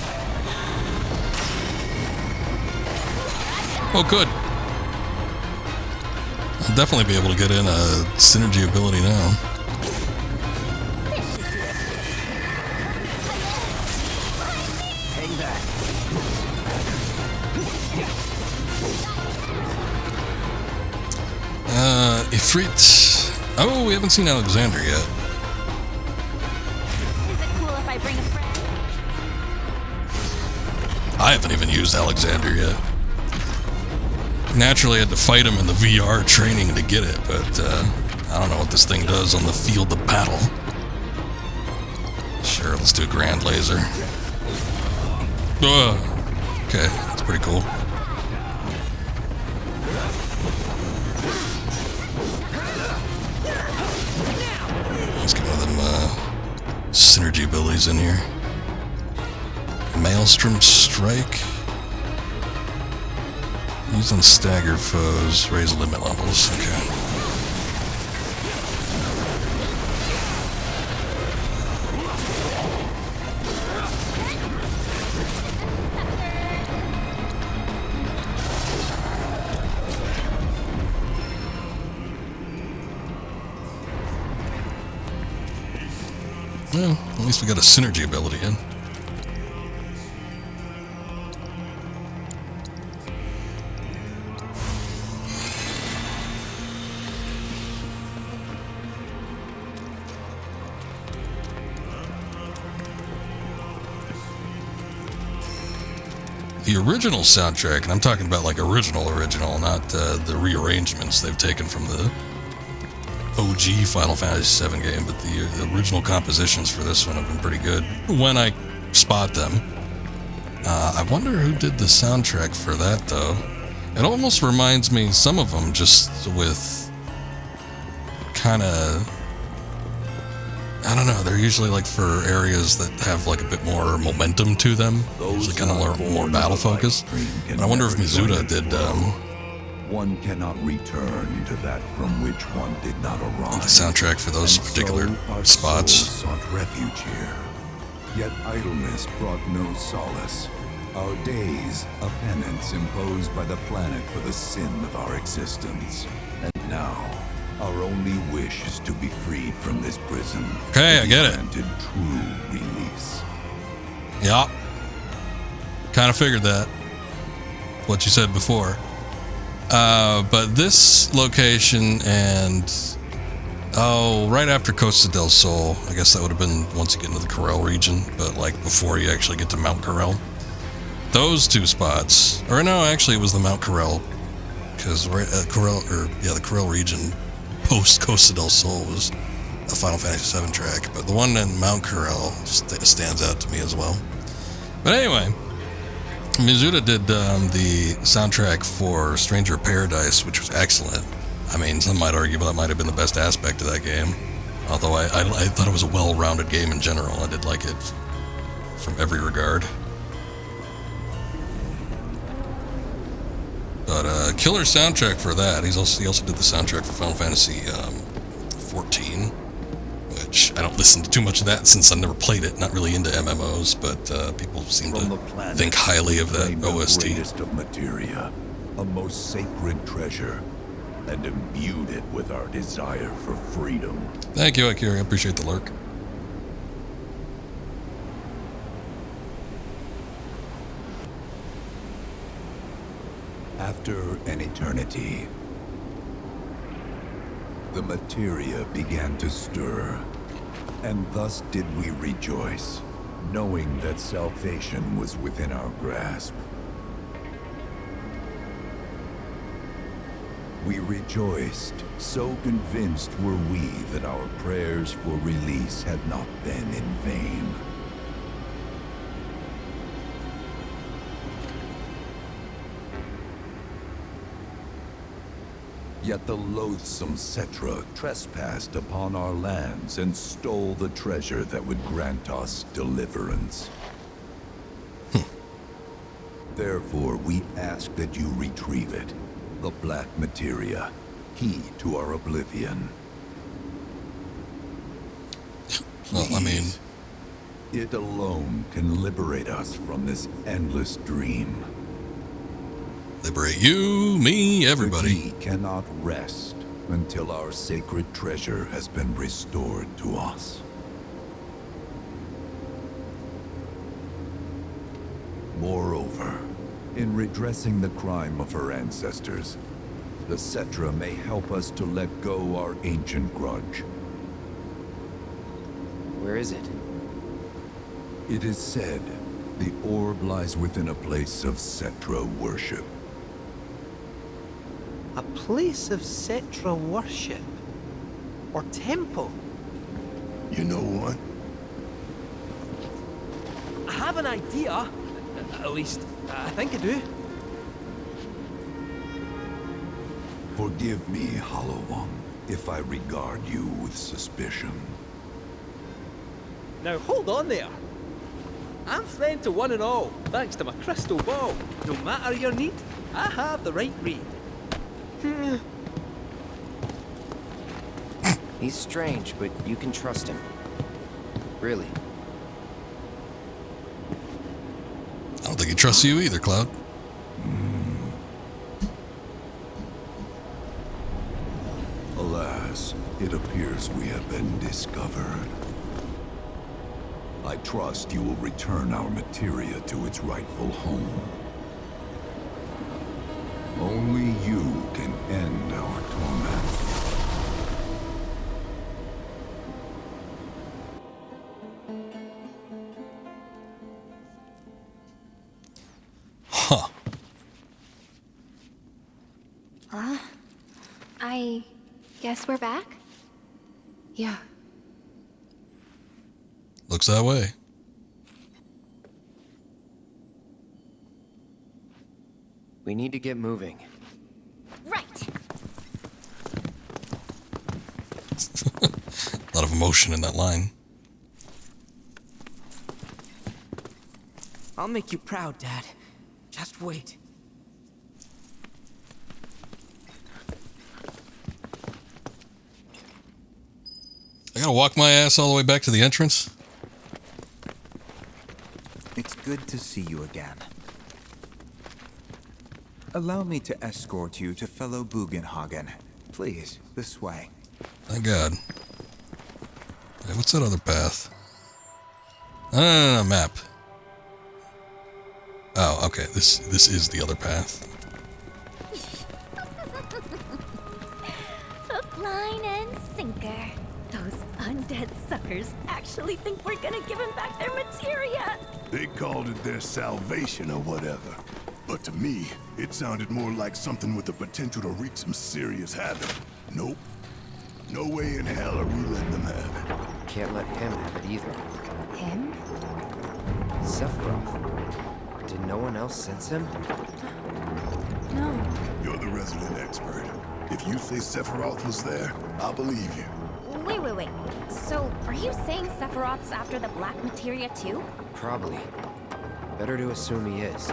Oh, good. I'll definitely be able to get in a synergy ability now. Hang back. Ifrit. Oh, we haven't seen Alexander yet. Is it cool if I bring a friend? I haven't even used Alexander yet. Naturally, I had to fight him in the VR training to get it, but I don't know what this thing does on the field of battle. Sure, let's do a Grand Laser. Okay, that's pretty cool. Let's get one of them synergy abilities in here. Maelstrom Strike. Used on stagger foes, raise limit levels. Okay. Well, at least we got a synergy ability in. The original soundtrack, and I'm talking about like original, not the rearrangements they've taken from the OG Final Fantasy VII game, but the original compositions for this one have been pretty good when I spot them. I wonder who did the soundtrack for that, though. It almost reminds me, some of them, just with kind of, I don't know, they're usually like for areas that have like a bit more momentum to them, usually kind of more battle focused. And I wonder if Mizuta did one cannot return to that from which one did not arrive. The soundtrack for those particular spots. Sought refuge here. Yet idleness brought no solace. Our days, a penance imposed by the planet for the sin of our existence. And now, our only wish is to be freed from this prison. Okay, I get it. True release. Yeah. Kind of figured that. What you said before. But this location and... Oh, right after Costa del Sol. I guess that would have been once you get into the Corel region, but like before you actually get to Mount Corel. Those two spots... Or no, actually it was the Mount Corel. Because the Corel region post Costa del Sol was a Final Fantasy VII track. But the one in Mount Corel stands out to me as well. But anyway... Mizuta did the soundtrack for Stranger of Paradise, which was excellent. I mean, some might argue that might have been the best aspect of that game. Although I thought it was a well-rounded game in general. I did like it from every regard. But killer soundtrack for that. He also did the soundtrack for Final Fantasy 14, which which I don't listen to too much of that since I never played it. Not really into MMOs, but people seem to think highly of that OST. The greatest of materia, a most sacred treasure, and imbued it with our desire for freedom. Thank you, Akira. I appreciate the lurk. After an eternity, the materia began to stir, and thus did we rejoice, knowing that salvation was within our grasp. We rejoiced, so convinced were we that our prayers for release had not been in vain. Yet the loathsome Cetra trespassed upon our lands and stole the treasure that would grant us deliverance. Therefore, we ask that you retrieve it, the Black Materia, key to our oblivion. Well, I mean, it alone can liberate us from this endless dream. Liberate you, me, everybody. The key cannot rest until our sacred treasure has been restored to us. Moreover, in redressing the crime of her ancestors, the Cetra may help us to let go our ancient grudge. Where is it? It is said the orb lies within a place of Cetra worship. A place of Cetra worship? Or temple? You know what? I have an idea. At least, I think I do. Forgive me, Hollow One, if I regard you with suspicion. Now hold on there. I'm friend to one and all, thanks to my crystal ball. No matter your need, I have the right read. He's strange, but you can trust him. Really. I don't think he trusts you either, Cloud. Alas, it appears we have been discovered. I trust you will return our materia to its rightful home. Only you can end our torment. Huh. I guess we're back? Yeah. Looks that way. We need to get moving. Right. A lot of emotion in that line. I'll make you proud, Dad. Just wait. I gotta walk my ass all the way back to the entrance. It's good to see you again. Allow me to escort you to fellow Bugenhagen. Please, this way. Thank God. Hey, what's that other path? Map. Oh, okay. This is the other path. Hook, line, and sinker. Those undead suckers actually think we're gonna give them back their materia. They called it their salvation or whatever. But to me, it sounded more like something with the potential to wreak some serious havoc. Nope. No way in hell are we letting them have it. Can't let him have it either. Him? Sephiroth. Did no one else sense him? No. You're the resident expert. If you say Sephiroth was there, I'll believe you. Wait. So, are you saying Sephiroth's after the Black Materia too? Probably. Better to assume he is.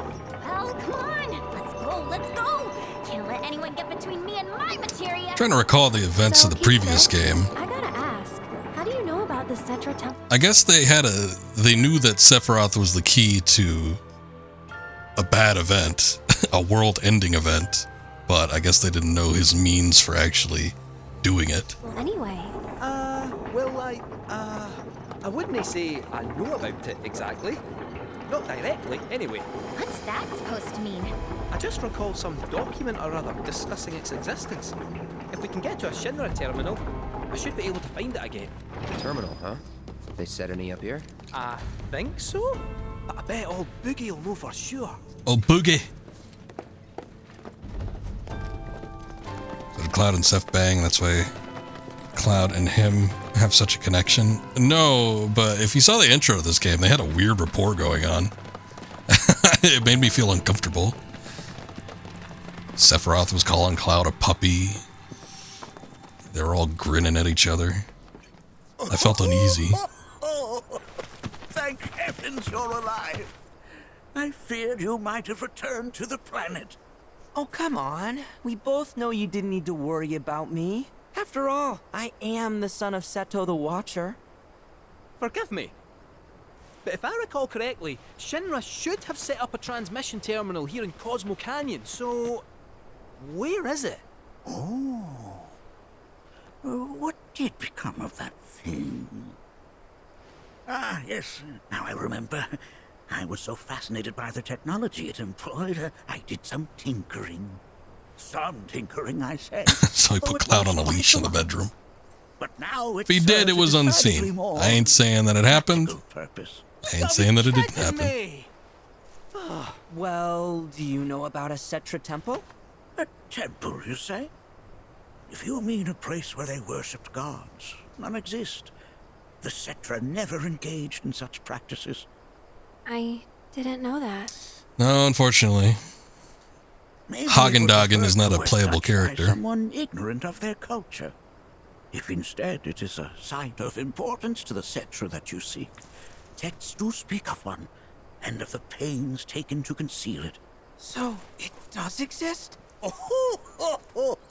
Well, come on! Let's go! Can't let anyone get between me and my materia! Trying to recall the events of the previous game. I gotta ask, how do you know about The Cetra Temple. I guess they knew that Sephiroth was the key to a bad event, a world-ending event, but I guess they didn't know his means for actually doing it. Well, anyway. I wouldn't say I know about it exactly. Not directly, anyway. What's that supposed to mean? I just recall some document or other discussing its existence. If we can get to a Shinra terminal, I should be able to find it again. Terminal, huh? They set any up here? I think so? But I bet old Boogie will know for sure. Oh, Boogie! So Cloud and Seth bang, that's why Cloud and him have such a connection. No, but if you saw the intro of this game, they had a weird rapport going on. It made me feel uncomfortable. Sephiroth was calling Cloud a puppy. They were all grinning at each other. I felt uneasy. Oh, thank heavens you're alive. I feared you might have returned to the planet. Oh, come on. We both know you didn't need to worry about me. After all, I am the son of Seto the Watcher. Forgive me. But if I recall correctly, Shinra should have set up a transmission terminal here in Cosmo Canyon, so... where is it? Oh. What did become of that thing? Ah, yes, now I remember. I was so fascinated by the technology it employed, I did some tinkering. Some tinkering, I say. So he put Cloud on a leash in the bedroom. But now if he did, it was unseen. I ain't saying that it happened. I ain't saying that it didn't happen. Well, do you know about a Cetra temple? A temple, you say? If you mean a place where they worshipped gods, none exist. The Cetra never engaged in such practices. I didn't know that. No, unfortunately. Hagen-Dagen is not a playable By character. someone ignorant of their culture. If instead it is a site of importance to the Cetra that you seek, texts do speak of one, and of the pains taken to conceal it. So, it does exist?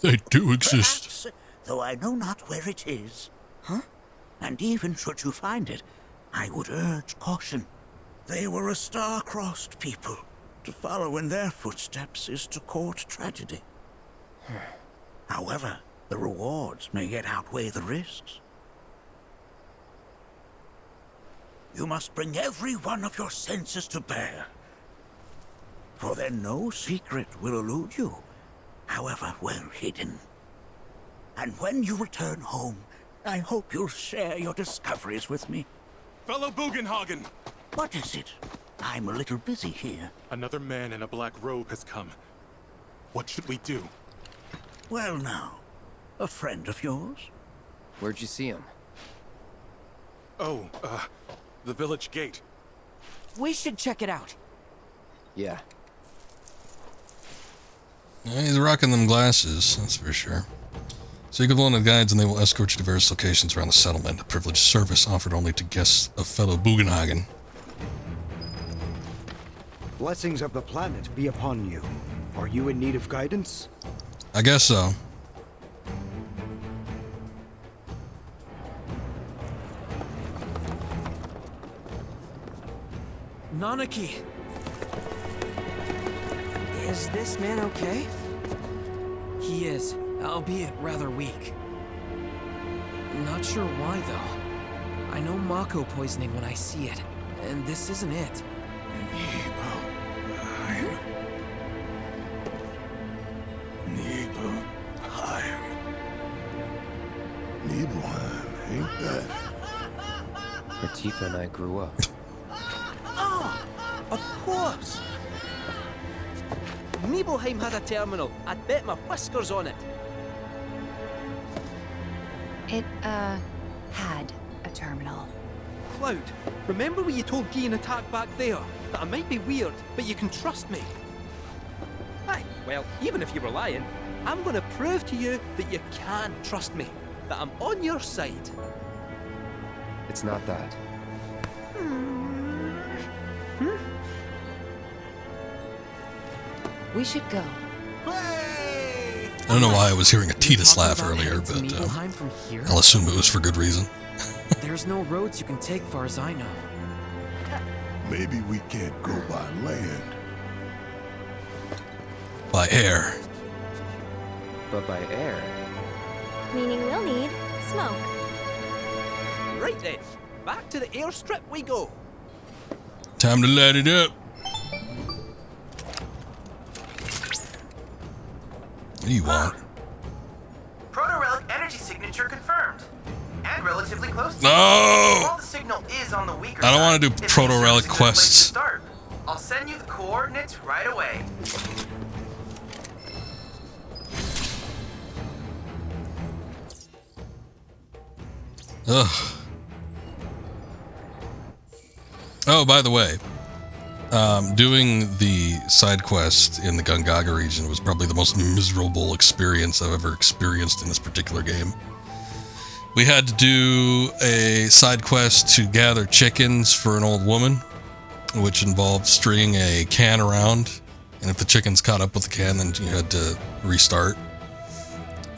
They do exist. Perhaps, though I know not where it is. Huh? And even should you find it, I would urge caution. They were a star-crossed people. To follow in their footsteps is to court tragedy. However, the rewards may yet outweigh the risks. You must bring every one of your senses to bear. For then no secret will elude you, however well hidden. And when you return home, I hope you'll share your discoveries with me. Fellow Bugenhagen! What is it? I'm a little busy here. Another man in a black robe has come. What should we do? Well now, a friend of yours? Where'd you see him? Oh, the village gate. We should check it out. Yeah. Yeah, he's rocking them glasses, that's for sure. So you can loan the guides and they will escort you to various locations around the settlement, a privileged service offered only to guests of fellow Bugenhagen. Blessings of the planet be upon you. Are you in need of guidance? I guess so. Nanaki! Is this man okay? He is, albeit rather weak. Not sure why, though. I know Mako poisoning when I see it, and this isn't it. Nibelheim, ain't that? Where Tifa and I grew up. Oh, of course! Nibelheim had a terminal. I'd bet my whiskers on it. It, had a terminal. Cloud, remember when you told Guy in attack back there? That I might be weird, but you can trust me. Aye, well, even if you were lying, I'm gonna prove to you that you can trust me. That I'm on your side. It's not that. We should go. Hey! I don't know why I was hearing a Titus laugh earlier, but Nibelheim from here? I'll assume it was for good reason. There's no roads you can take far as I know. Maybe we can't go by land. By air. But by air. Meaning we'll need smoke. Right then, back to the airstrip we go. Time to light it up. What do you want? Proto-relic energy signature confirmed. And relatively close to No! While the signal is on the weaker I don't want to side, do it proto-relic makes sense to quests. start. I'll send you the coordinates right away. Ugh. Oh, by the way, doing the side quest in the Gungaga region was probably the most miserable experience I've ever experienced in this particular game. We had to do a side quest to gather chickens for an old woman, which involved stringing a can around, and if the chickens caught up with the can, then you had to restart.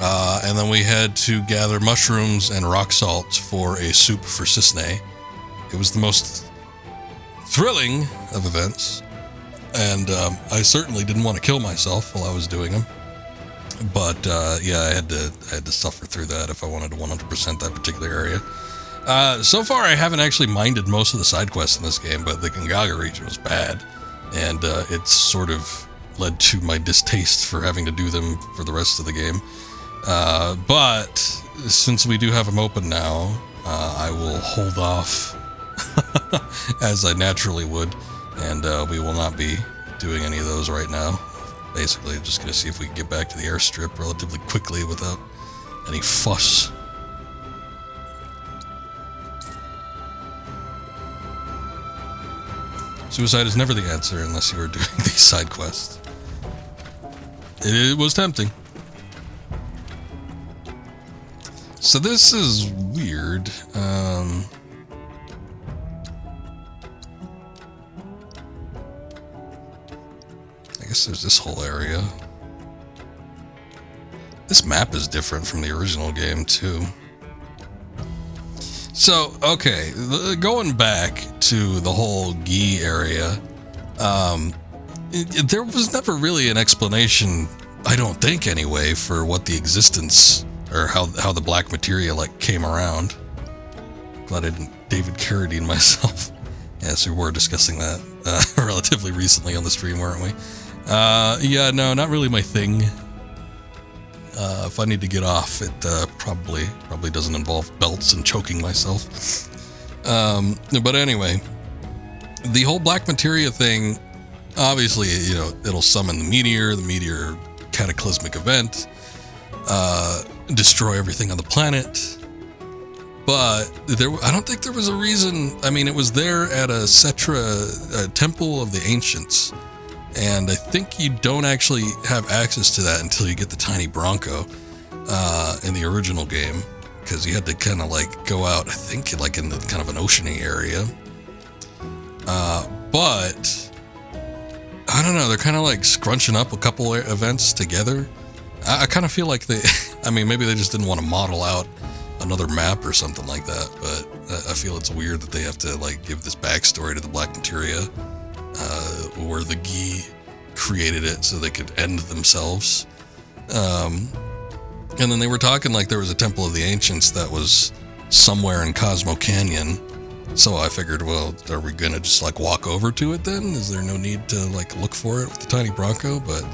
And then we had to gather mushrooms and rock salt for a soup for Cisne. It was the most thrilling of events, and I certainly didn't want to kill myself while I was doing them. But yeah, I had to suffer through that if I wanted to 100% that particular area. So far, I haven't actually minded most of the side quests in this game, but the Gungaga region was bad, and it's sort of led to my distaste for having to do them for the rest of the game. But since we do have them open now, I will hold off as I naturally would, and we will not be doing any of those right now. Basically, just going to see if we can get back to the airstrip relatively quickly without any fuss. Suicide is never the answer unless you are doing these side quests. It was tempting. So this is weird. I guess there's this whole area. This map is different from the original game too. So, okay, going back to the whole Gi area, there was never really an explanation, I don't think anyway, for what the existence or how the Black Materia like came around. Glad I didn't David Carradine myself. Yes, we were discussing that relatively recently on the stream, weren't we? Yeah, no, not really my thing. If I need to get off, it probably doesn't involve belts and choking myself. But anyway, the whole Black Materia thing, obviously, you know, it'll summon the meteor cataclysmic event, destroy everything on the planet. But I don't think there was a reason. I mean, it was there at a Cetra temple of the ancients. And I think you don't actually have access to that until you get the tiny Bronco in the original game, because you had to kind of like go out, I think, like in the kind of an oceany area. But I don't know, they're kind of like scrunching up a couple events together. I kind of feel like I mean, maybe they just didn't want to model out another map or something like that, but I feel it's weird that they have to like give this backstory to the Black Materia. Where the Gi created it so they could end themselves. And then they were talking like there was a Temple of the Ancients that was somewhere in Cosmo Canyon. So I figured, well, are we going to just like walk over to it then? Is there no need to like look for it with the tiny Bronco? But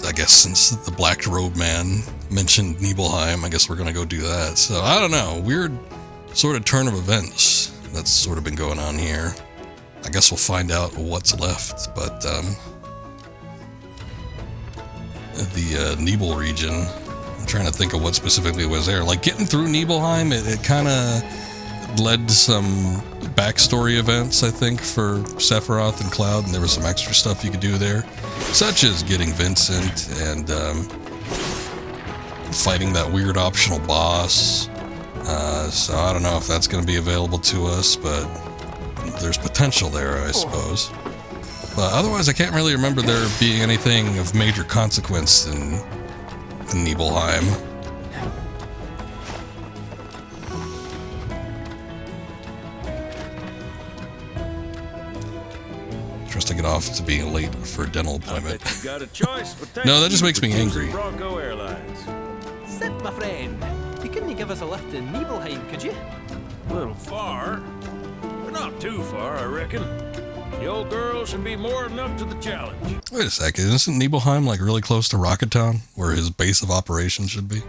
I guess since the Black Robe Man mentioned Nibelheim, I guess we're going to go do that. So I don't know, weird sort of turn of events that's sort of been going on here. I guess we'll find out what's left, but the Nibel region, I'm trying to think of what specifically was there. Like getting through Nibelheim, it kind of led to some backstory events, I think, for Sephiroth and Cloud, and there was some extra stuff you could do there, such as getting Vincent and fighting that weird optional boss. So I don't know if that's going to be available to us, but there's potential there, I suppose. But otherwise, I can't really remember there being anything of major consequence in Nibelheim. Trust I get off to being late for a dental appointment. Got a choice, but No, that just makes me angry. Bronco Airlines. Sit, my friend. You couldn't give us a lift to Nibelheim, could you? A little far, but not too far, I reckon. The old girl should be more than up to the challenge. Wait a second, isn't Nibelheim like really close to Rocket Town, where his base of operations should be?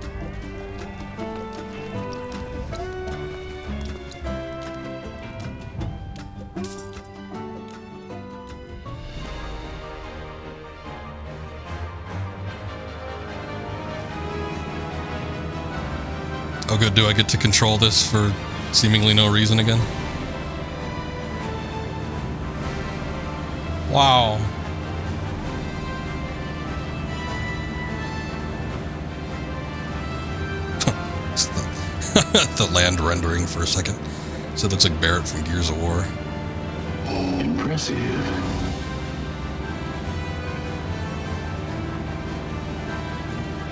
Oh good, do I get to control this for seemingly no reason again? Wow. The land rendering for a second. So it looks like Barrett from Gears of War. Impressive.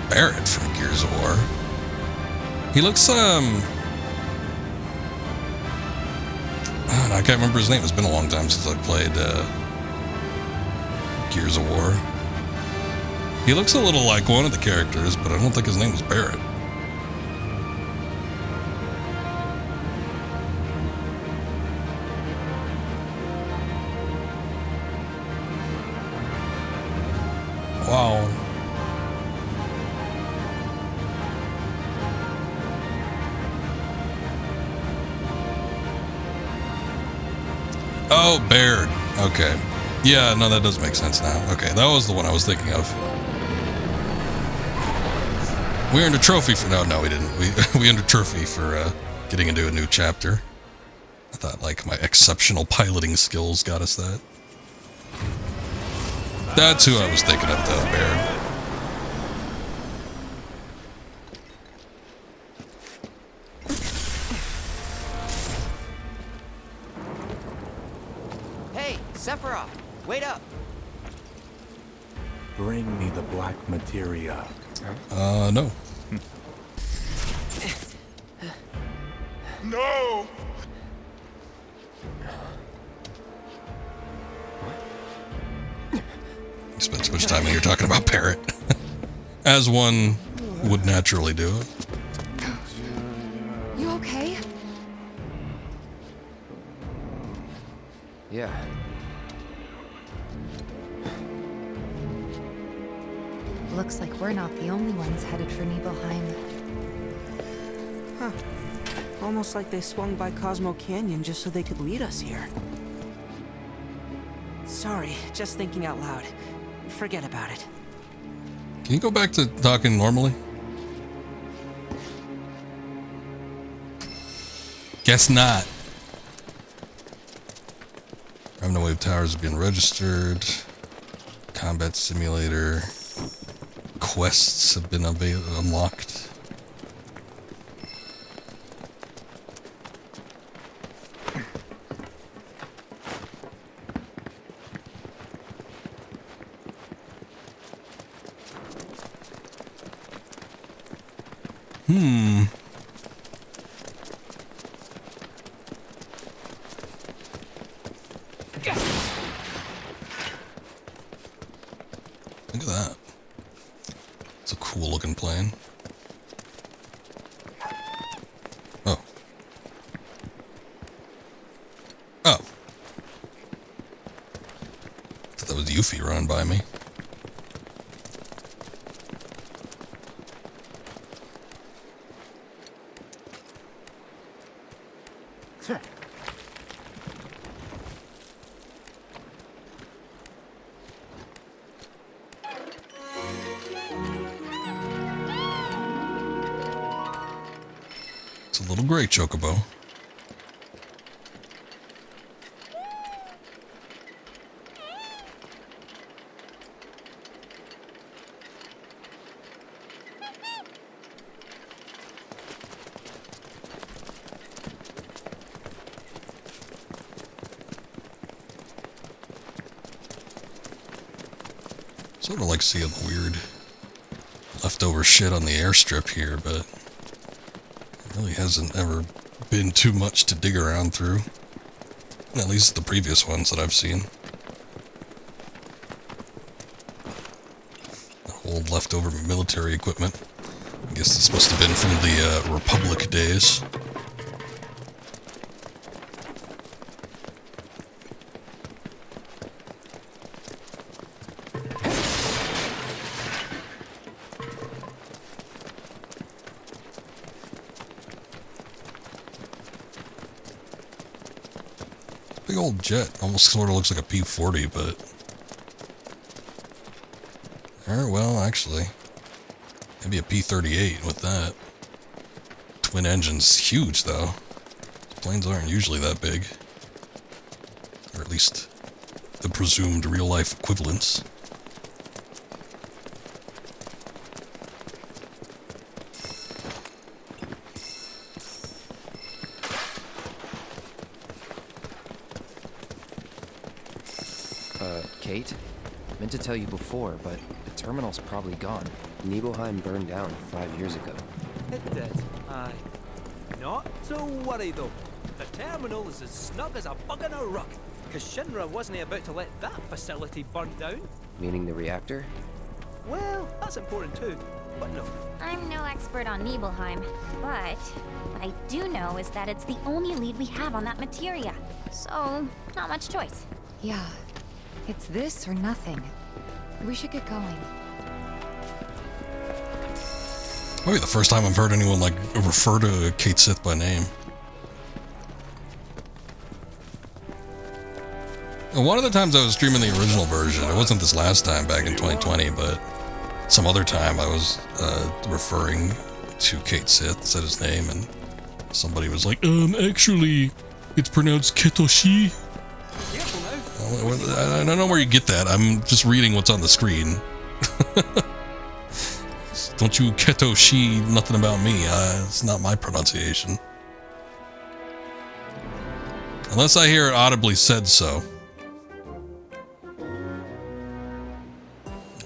Barrett from Gears of War. He looks, I can't remember his name. It's been a long time since I played Gears of War. He looks a little like one of the characters, but I don't think his name was Barrett. Wow. Oh, Baird. Okay. Yeah, no, that does make sense now. Okay, that was the one I was thinking of. We earned a trophy for... No, we didn't. We earned a trophy for getting into a new chapter. I thought, like, my exceptional piloting skills got us that. That's who I was thinking of, though, Baird. Hey, Sephiroth, wait up. Bring me the Black Materia. No. No! You spent too much time when you're talking about Parrot. As one would naturally do it. You okay? Yeah. Looks like we're not the only ones headed for Nibelheim. Huh. Almost like they swung by Cosmo Canyon just so they could lead us here. Sorry, just thinking out loud. Forget about it. Can you go back to talking normally? Guess not. Revenue wave towers have been registered. Combat simulator. Quests have been unlocked. Look at that. It's a cool looking plane. Oh. Oh. Thought that was Yuffie running by me. It's a little gray chocobo. Sort of like seeing weird leftover shit on the airstrip here, but it really hasn't ever been too much to dig around through. At least the previous ones that I've seen. Old leftover military equipment. I guess it's supposed to have been from the Republic days. Big old jet. Almost sort of looks like a P-40, but... well, actually. Maybe a P-38 with that. Twin engines. Huge, though. Planes aren't usually that big. Or at least the presumed real-life equivalents. Kate? Meant to tell you before, but the terminal's probably gone. Nibelheim burned down 5 years ago. It did, aye. Not to worry, though. The terminal is as snug as a bug in a rug, because Shinra wasn't about to let that facility burn down. Meaning the reactor? Well, that's important too, but no. I'm no expert on Nibelheim, but what I do know is that it's the only lead we have on that materia. So, not much choice. Yeah. It's this or nothing. We should get going. Maybe the first time I've heard anyone, like, refer to Kate Sith by name. And one of the times I was streaming the original version, it wasn't this last time back in 2020, but some other time I was referring to Kate Sith, said his name, and somebody was like, actually, it's pronounced Ketoshi. I don't know where you get that. I'm just reading what's on the screen. Don't you Ketoshi nothing about me. It's not my pronunciation. Unless I hear it audibly said so.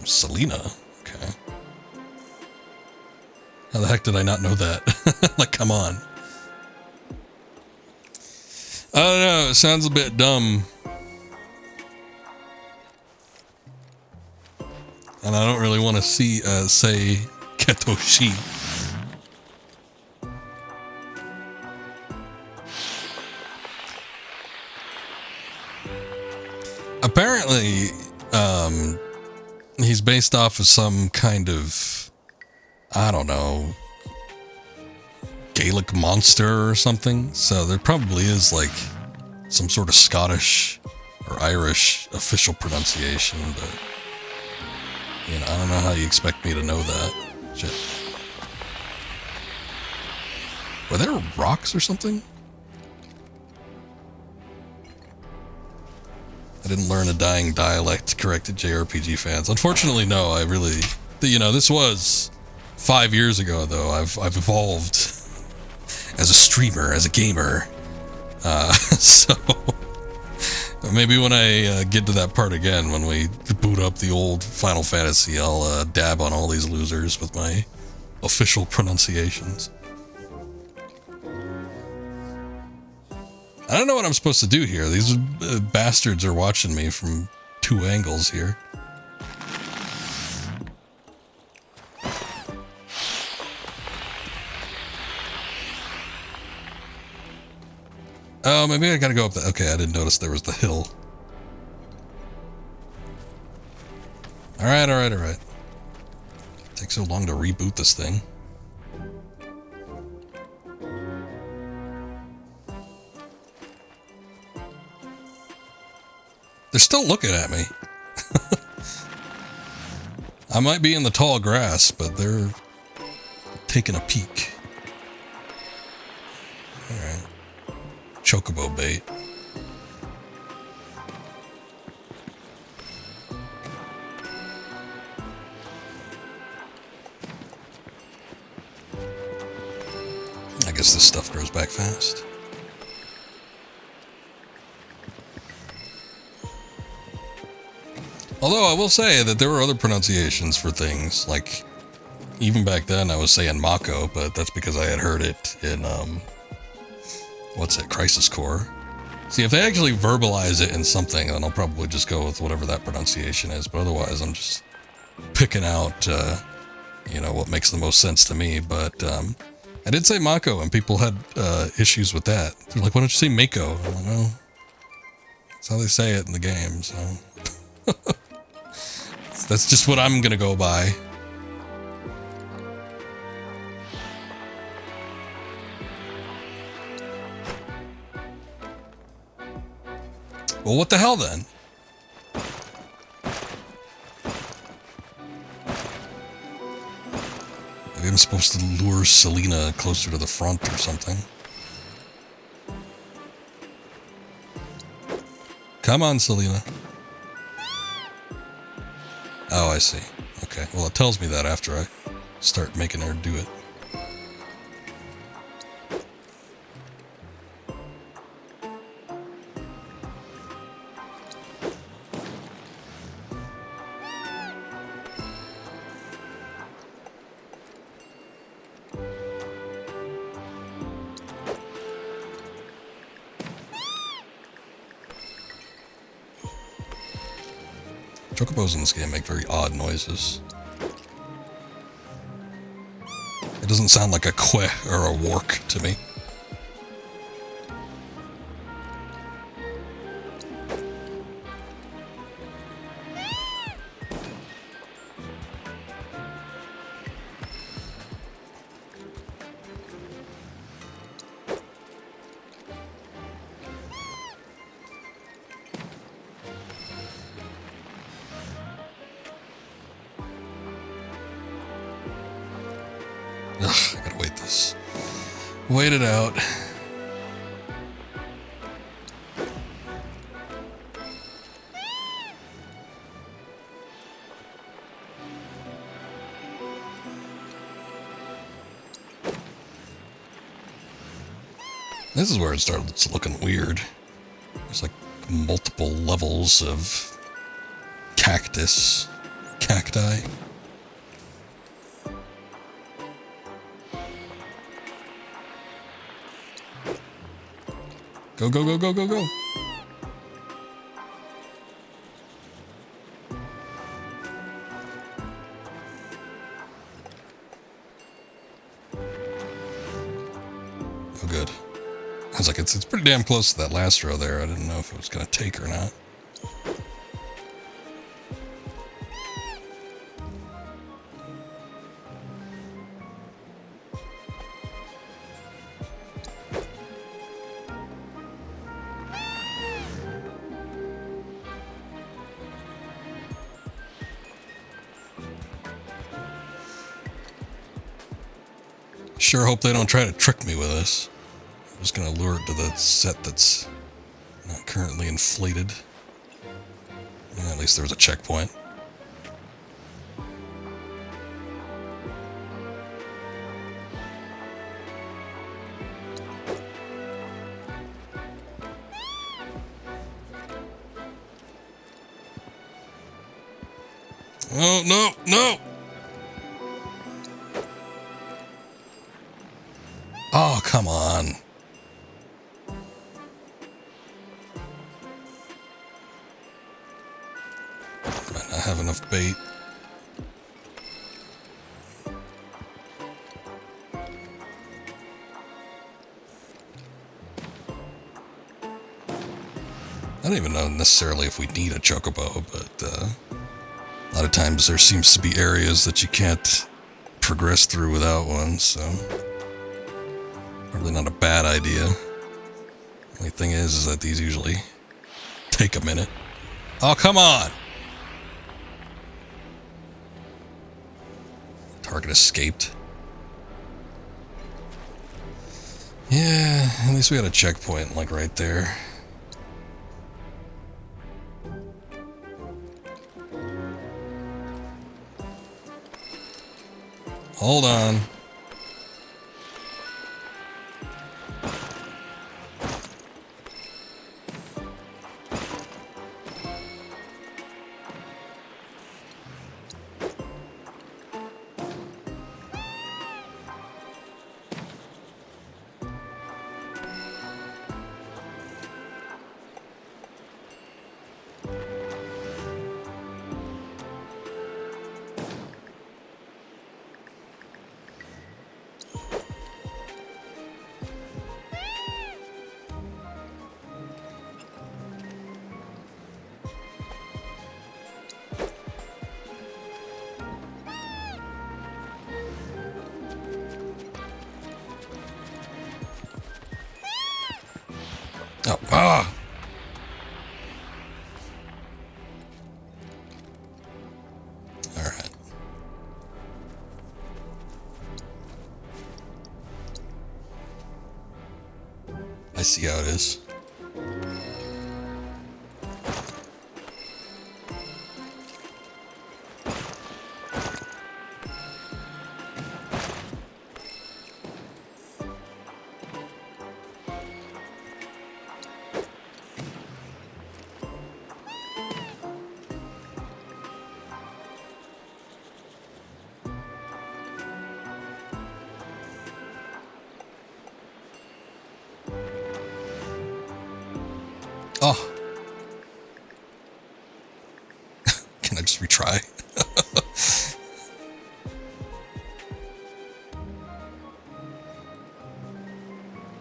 Selena? Okay. How the heck did I not know that? Like, come on. I don't know. It sounds a bit dumb. And I don't really want to say Ketoshi. Apparently, he's based off of some kind of, I don't know, Gaelic monster or something. So there probably is like some sort of Scottish or Irish official pronunciation, but you know, I don't know how you expect me to know that. Shit. Were there rocks or something? I didn't learn a dying dialect, corrected JRPG fans. Unfortunately, no, I really... You know, this was 5 years ago, though. I've evolved as a streamer, as a gamer. So... Maybe when I get to that part again, when we boot up the old Final Fantasy, I'll dab on all these losers with my official pronunciations. I don't know what I'm supposed to do here. These bastards are watching me from 2 angles here. Oh, maybe I gotta go up the... Okay, I didn't notice there was the hill. Alright. Takes so long to reboot this thing. They're still looking at me. I might be in the tall grass, but they're taking a peek. Alright. Chocobo bait. I guess this stuff grows back fast. Although I will say that there were other pronunciations for things, like even back then I was saying Mako, but that's because I had heard it in, Crisis Core. See, if they actually verbalize it in something, then I'll probably just go with whatever that pronunciation is, but otherwise I'm just picking out, what makes the most sense to me. But I did say Mako, and people had issues with that. They're like, why don't you say Mako? I'm like, well, that's how they say it in the game, so... That's just what I'm gonna go by. Well, what the hell then? Maybe I'm supposed to lure Selena closer to the front or something. Come on, Selena. Oh, I see. Okay. Well, it tells me that after I start making her do it. Chocobos in this game make very odd noises. It doesn't sound like a queh or a work to me. Wait it out. This is where it starts looking weird. There's like multiple levels of cacti. Go, go, go, go, go, go. Oh, good. I was like, it's pretty damn close to that last row there. I didn't know if it was going to take or not. Sure hope they don't try to trick me with this. I'm just gonna lure it to the set that's not currently inflated. Yeah, at least there was a checkpoint. Oh, no, no! Oh, come on. Might not have enough bait. I don't even know necessarily if we need a chocobo, but a lot of times there seems to be areas that you can't progress through without one, so... Probably not a bad idea. Only thing is that these usually take a minute. Oh, come on! Target escaped. Yeah, at least we got a checkpoint, like, right there. Hold on. Oh, ah! Alright. I see how it is. Oh. Can I just retry?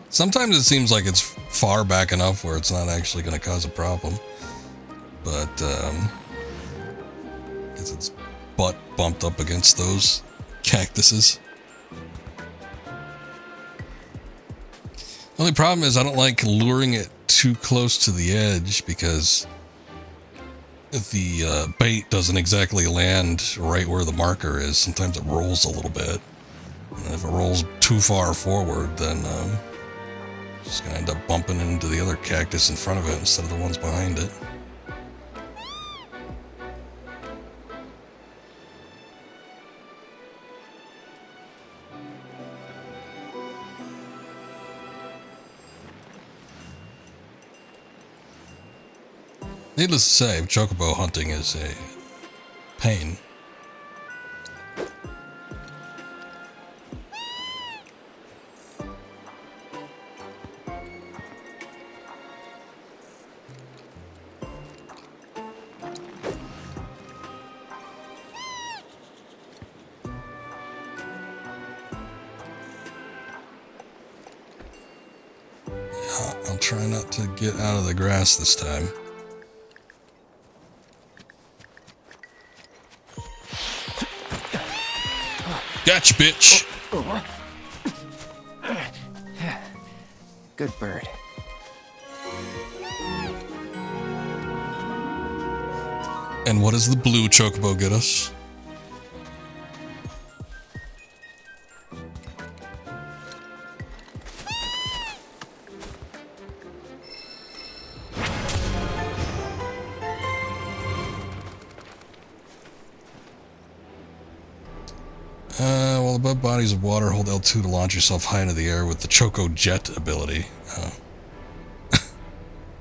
Sometimes it seems like it's far back enough where it's not actually going to cause a problem. But, gets its butt bumped up against those cactuses. The only problem is I don't like luring it too close to the edge because the bait doesn't exactly land right where the marker is. Sometimes it rolls a little bit. And if it rolls too far forward, then it's going to end up bumping into the other cactus in front of it instead of the ones behind it. Needless to say, chocobo hunting is a pain. Yeah, I'll try not to get out of the grass this time. Gotcha, bitch! Good bird. And what does the blue chocobo get us? While above bodies of water, hold L2 to launch yourself high into the air with the Choco Jet ability.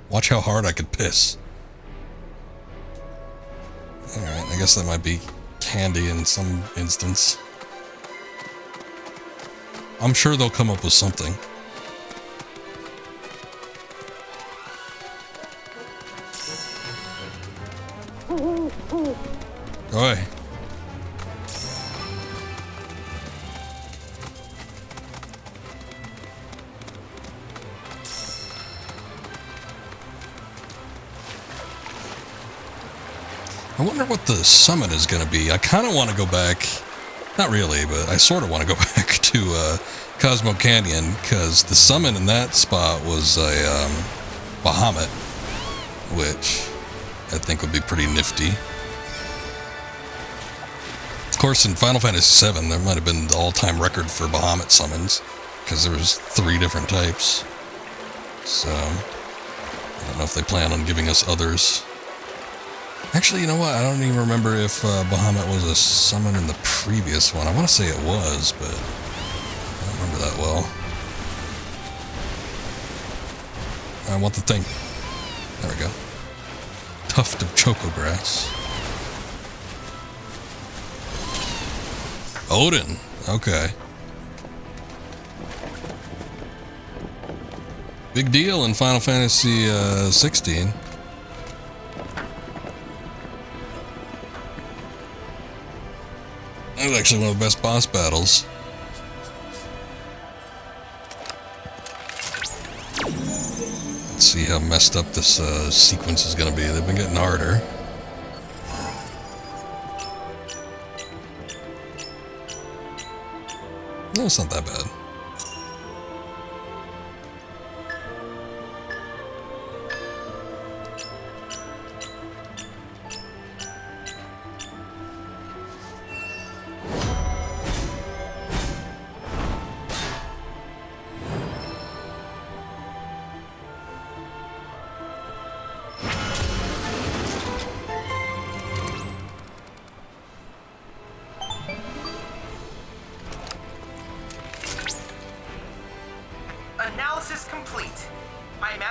Watch how hard I could piss. Alright, I guess that might be handy in some instance. I'm sure they'll come up with something. Go away. I wonder what the summon is going to be. I kind of want to go back, not really, but I sort of want to go back to Cosmo Canyon, because the summon in that spot was a Bahamut, which I think would be pretty nifty. Of course, in Final Fantasy VII, there might have been the all-time record for Bahamut summons, because there was 3 different types. So, I don't know if they plan on giving us others. Actually, you know what? I don't even remember if Bahamut was a summon in the previous one. I want to say it was, but I don't remember that well. I want the thing. There we go. Tuft of choco grass. Odin. Okay. Big deal in Final Fantasy 16. That was actually one of the best boss battles. Let's see how messed up this sequence is going to be. They've been getting harder. No, it's not that bad.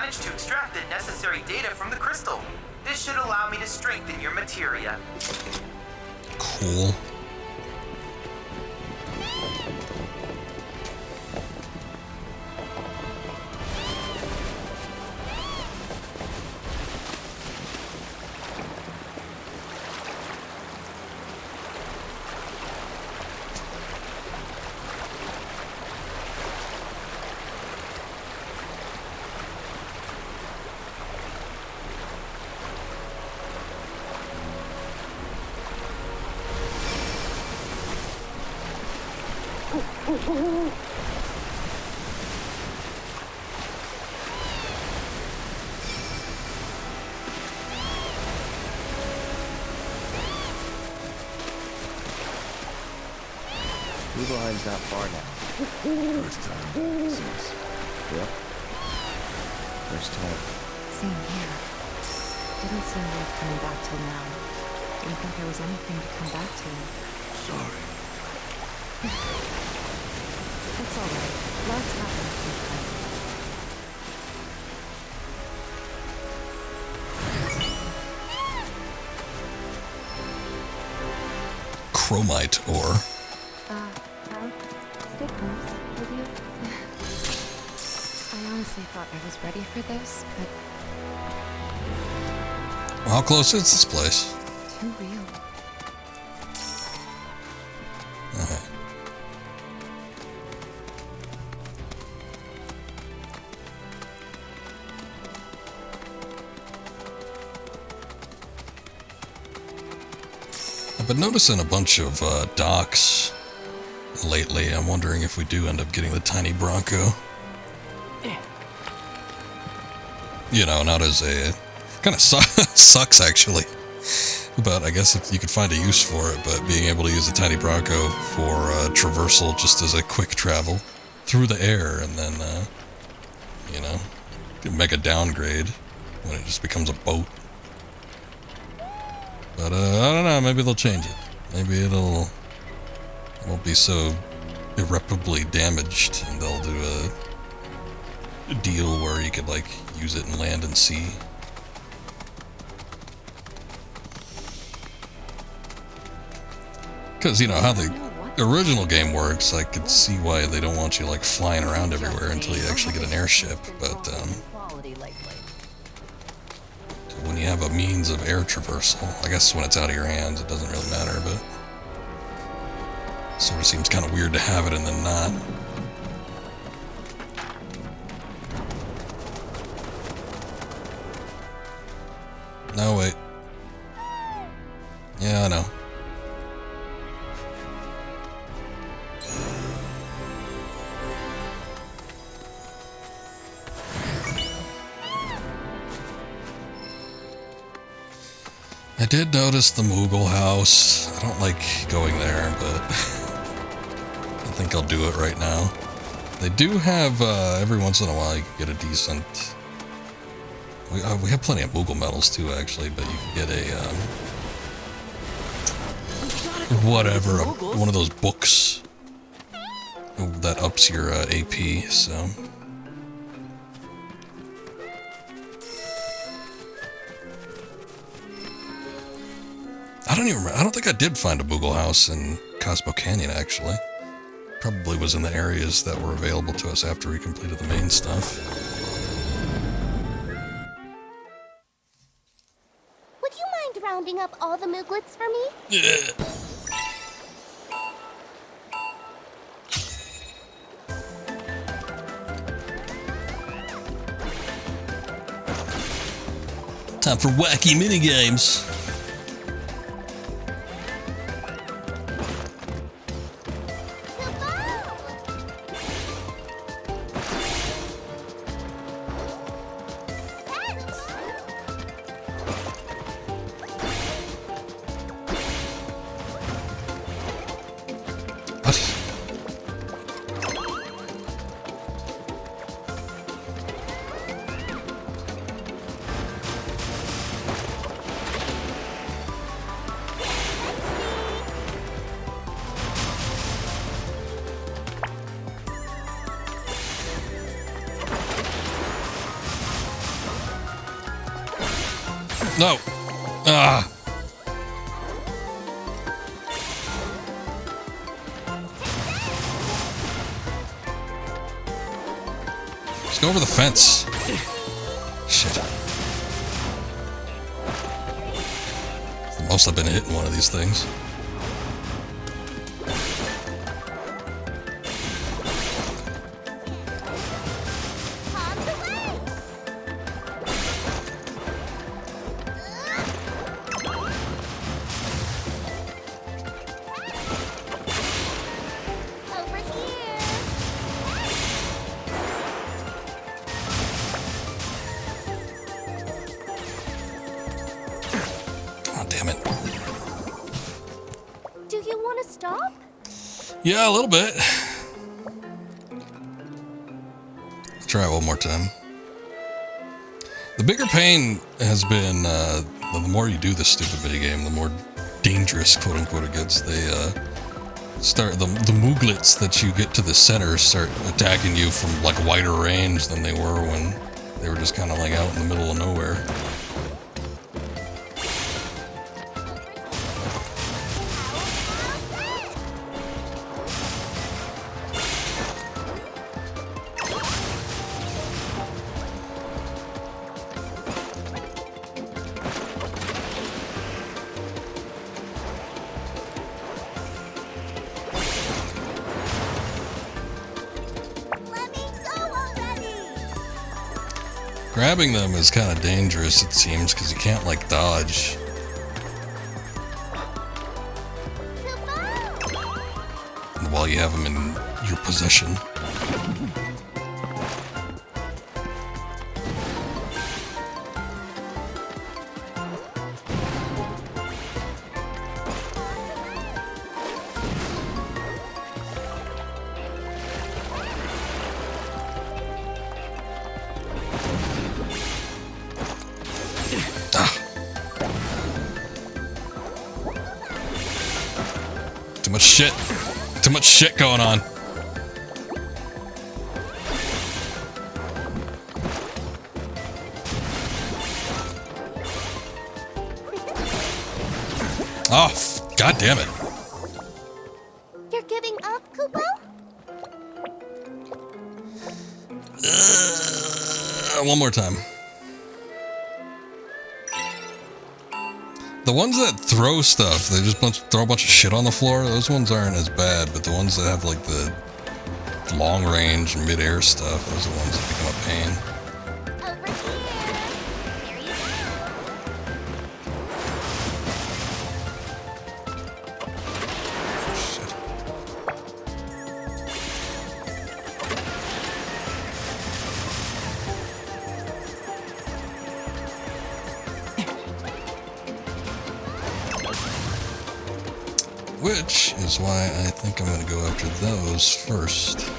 managed to extract the necessary data from the crystal. This should allow me to strengthen your materia. Cool. Nibelheim's not far now. First time back since. Yep. First time. Same here. Didn't seem worth coming back till now. Didn't think there was anything to come back to. Sorry. It's alright. Lots happened since then. Chromite ore. Well, stay close, will you? I honestly thought I was ready for this, but How close is this place? too real. Okay. I've been noticing a bunch of docks lately. I'm wondering if we do end up getting the tiny Bronco. You know, not as a... Kind of sucks, actually. But I guess if you could find a use for it, but being able to use the tiny Bronco for traversal just as a quick travel through the air, and then, you know, make a downgrade when it just becomes a boat. But, I don't know, maybe they'll change it. Maybe it won't be so irreparably damaged, and they'll do a deal where you could, like, use it in land and sea. Because, you know, how the original game works, I could see why they don't want you, like, flying around everywhere until you actually get an airship, but, when you have a means of air traversal, I guess when it's out of your hands, it doesn't really matter, but it sort of seems kind of weird to have it and then not. No, wait. Yeah, I know. I did notice the Moogle house. I don't like going there, but I think I'll do it right now. They do have, every once in a while, you can get a decent... We have plenty of Moogle medals too, actually, but you can get a, whatever, one of those books that ups your AP, so... I don't even remember. I don't think I did find a Moogle house in Cosmo Canyon, actually. Probably was in the areas that were available to us after we completed the main stuff. Would you mind rounding up all the Mooglets for me? Yeah. Time for wacky minigames. No. Ah. Let's go over the fence. Shit. It's the most I've been hitting one of these things. Yeah, a little bit. Try it one more time. The bigger pain has been the more you do this stupid minigame, the more dangerous, quote unquote, it gets. They start the mooglets that you get to the center start attacking you from like wider range than they were when they were just kind of like out in the middle of nowhere. Grabbing them is kind of dangerous, it seems, because you can't, like, dodge. While you have them in your possession. Too much shit going on. Oh, god damn it. You're giving up, Kupo? One more time. The ones that throw stuff, they just throw a bunch of shit on the floor, those ones aren't as bad, but the ones that have like the long range and mid-air stuff, those are the ones that become a pain. Which is why I think I'm going to go after those first.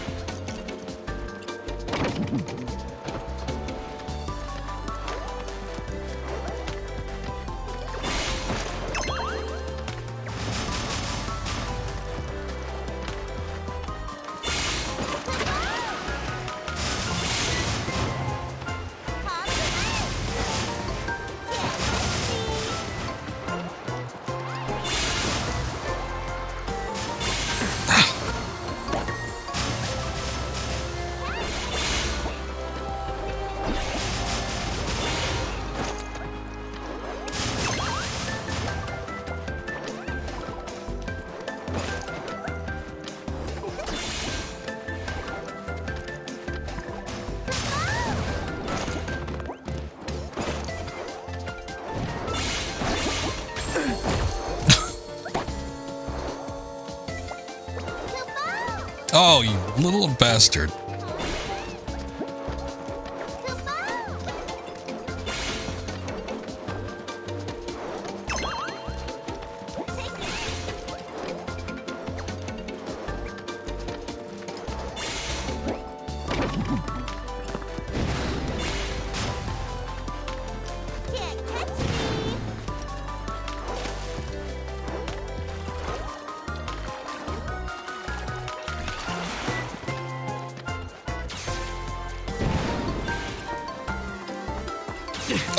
Oh, you little bastard.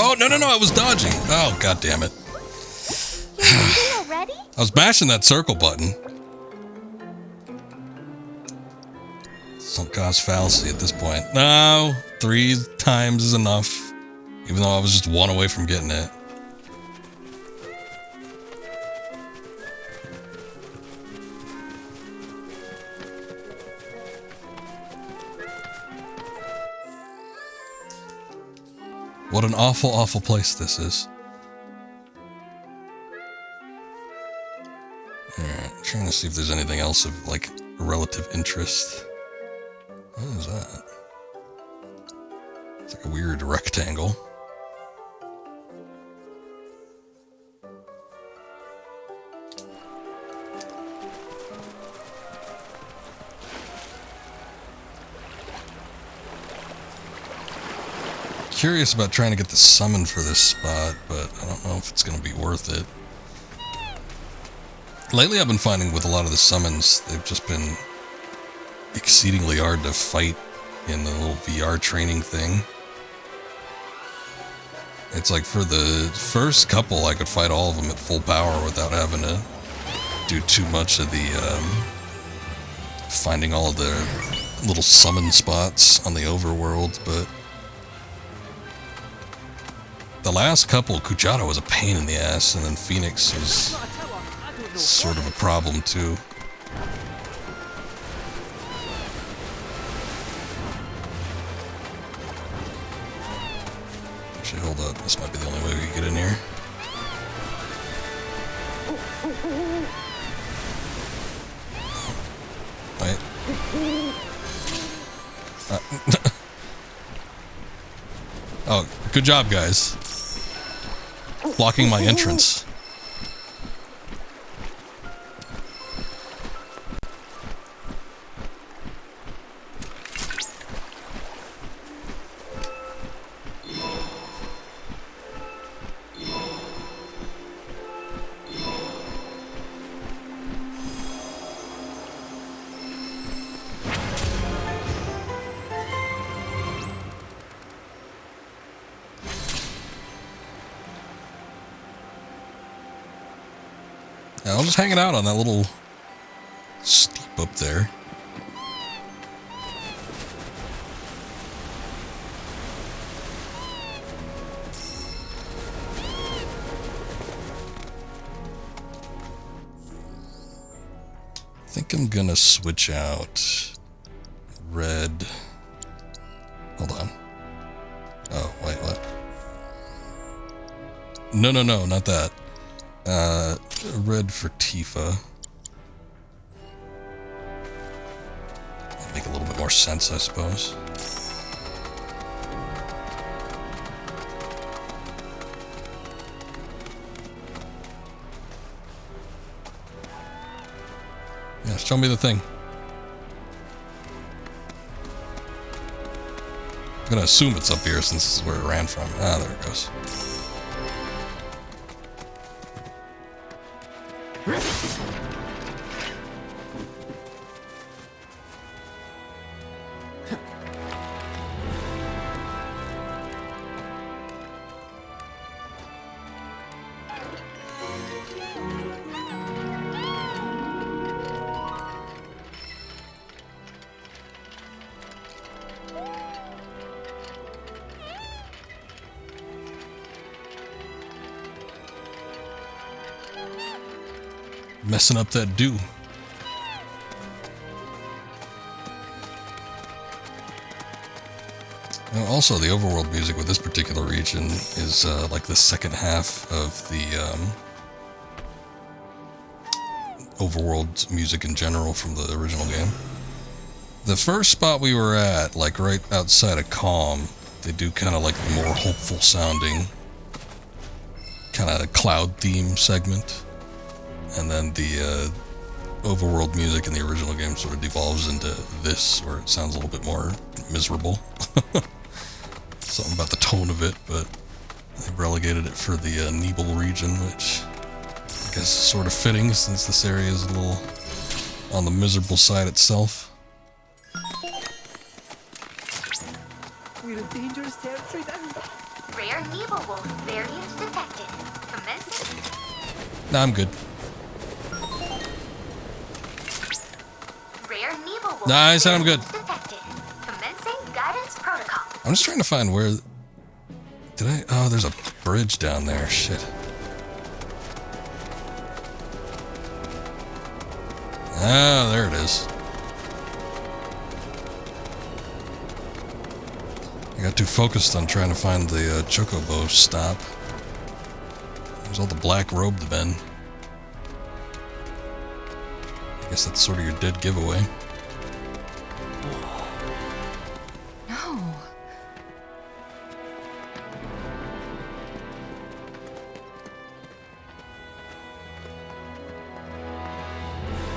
Oh, no, I was dodging. Oh, god damn it. Already? I was mashing that circle button. Sunk cost fallacy at this point. No, 3 times is enough. Even though I was just 1 away from getting it. What an awful, awful place this is. Alright, trying to see if there's anything else of, like, relative interest. What is that? It's like a weird rectangle. Curious about trying to get the summon for this spot, but I don't know if it's going to be worth it. Lately I've been finding with a lot of the summons, they've just been exceedingly hard to fight in the little VR training thing. It's like for the first couple I could fight all of them at full power without having to do too much of the finding all of the little summon spots on the overworld, but the last couple, Kujata was a pain in the ass, and then Phoenix was sort of a problem too. Actually, hold up. This might be the only way we can get in here. Wait. Oh, good job, guys. Blocking my entrance. Yeah, I was just hanging out on that little steep up there. I think I'm gonna switch out red. Hold on. Oh, wait, what? No, not that. Red for Tifa. That'll make a little bit more sense, I suppose. Yeah, show me the thing. I'm gonna assume it's up here since this is where it ran from. Ah, there it goes. Messing up that dew. Also, the overworld music with this particular region is like the second half of the overworld music in general from the original game. The first spot we were at, like right outside of Calm, they do kind of like the more hopeful sounding kind of cloud theme segment. And then the overworld music in the original game sort of devolves into this, where it sounds a little bit more miserable. Something about the tone of it, but they've relegated it for the Nebel region, which I guess is sort of fitting since this area is a little on the miserable side itself. We're in dangerous territory now. Rare Nebelwolf variant detected. Commencing. Nah, I'm good. Rare Nebelwolf Nah, I said I'm good. detected. Commencing guidance protocol. I'm just trying to find where... Did I... Oh, there's a bridge down there. Shit. Ah, there it is. I got too focused on trying to find the Chocobo stop. There's all the black robed men. I guess that's sort of your dead giveaway. No.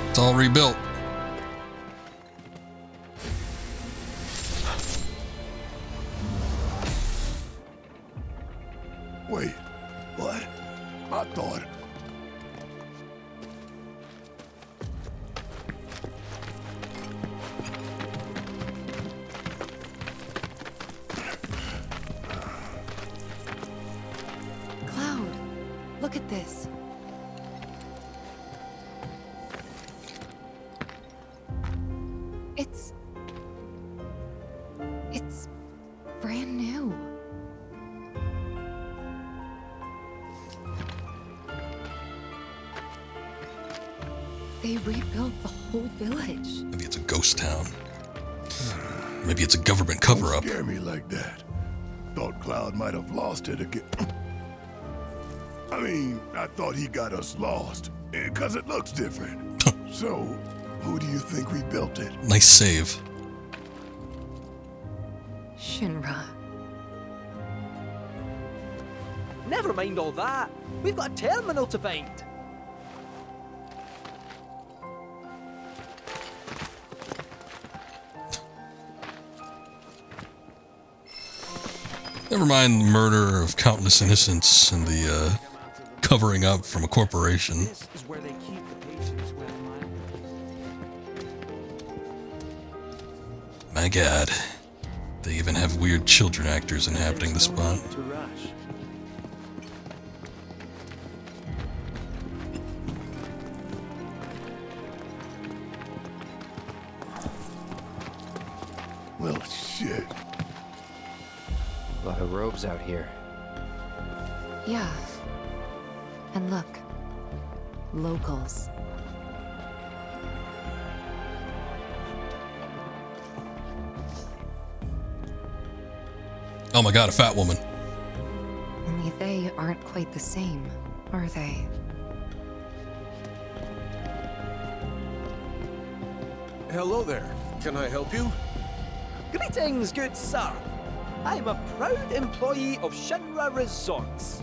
It's all rebuilt. Wait, what? I thought... Cloud, look at this. It's brand new. They rebuilt the whole village. Maybe it's a ghost town. Maybe it's a government cover-up. Don't scare me like that. Thought Cloud might have lost it again. I mean, I thought he got us lost, because it looks different. So, who do you think rebuilt it? Nice save. Shinra. Never mind all that. We've got a terminal to find. Never mind the murder of countless innocents and the covering up from a corporation. This is where they keep the patients when My God. They even have weird children actors inhabiting the spot. to rush. Well, shit. A lot of robes out here. Yeah. And look. Locals. Oh my God, a fat woman. Only they aren't quite the same, are they? Hello there. Can I help you? Greetings, good sir. I'm a proud employee of Shinra Resorts.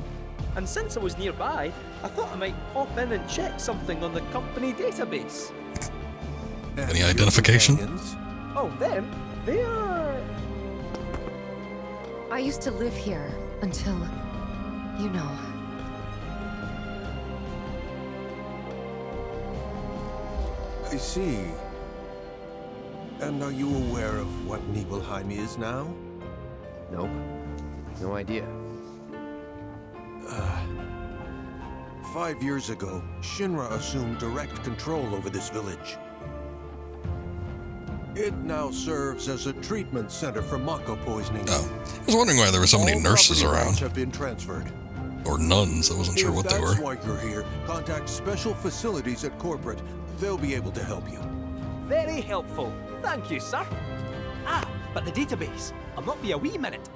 And since I was nearby, I thought I might pop in and check something on the company database. Any identification? Oh, them? They are... I used to live here until, you know. I see. And are you aware of what Nibelheim is now? Nope. No idea. 5 years ago, Shinra assumed direct control over this village. It now serves as a treatment center for Mako poisoning. Oh, I was wondering why there were so many nurses around. Have been transferred. Or nuns, I wasn't sure what they were. If that's why you're here, contact Special Facilities at Corporate. They'll be able to help you. Very helpful. Thank you, sir. Ah, but the database. I'll not be a wee minute.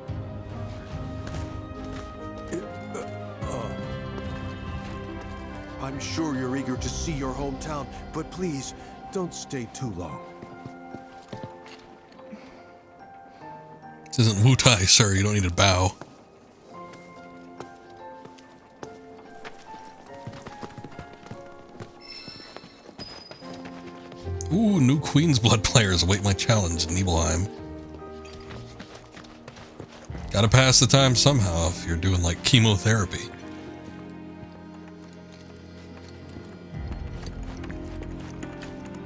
I'm sure you're eager to see your hometown, but please, don't stay too long. This isn't Wu Tai, sir. You don't need to bow. Ooh, new Queen's Blood players await my challenge in Nibelheim. Gotta pass the time somehow if you're doing like chemotherapy.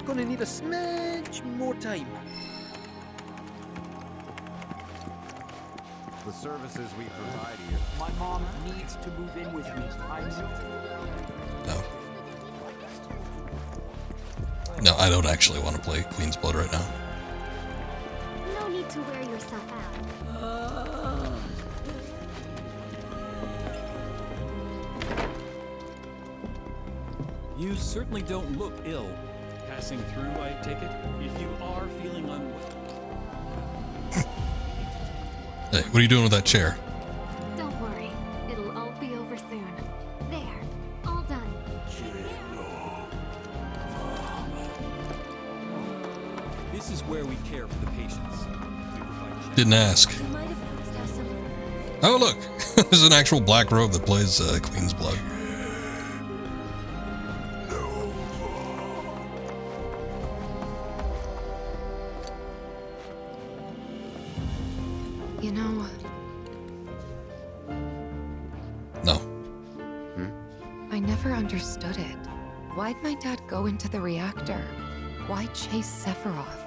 Gonna need a smidge more time. The services we provide here. My mom needs to move in with me. No, I don't actually want to play Queen's Blood right now. No need to wear yourself out. You certainly don't look ill. Passing through, I take it? If you are feeling unwell. Hey, what are you doing with that chair? Don't worry. It'll all be over soon. There. All done. This is where we care for the patients. We provide Didn't ask. Oh, look. There's an actual black robe that plays Queen's Blood. You know... No. I never understood it. Why'd my dad go into the reactor? Why chase Sephiroth?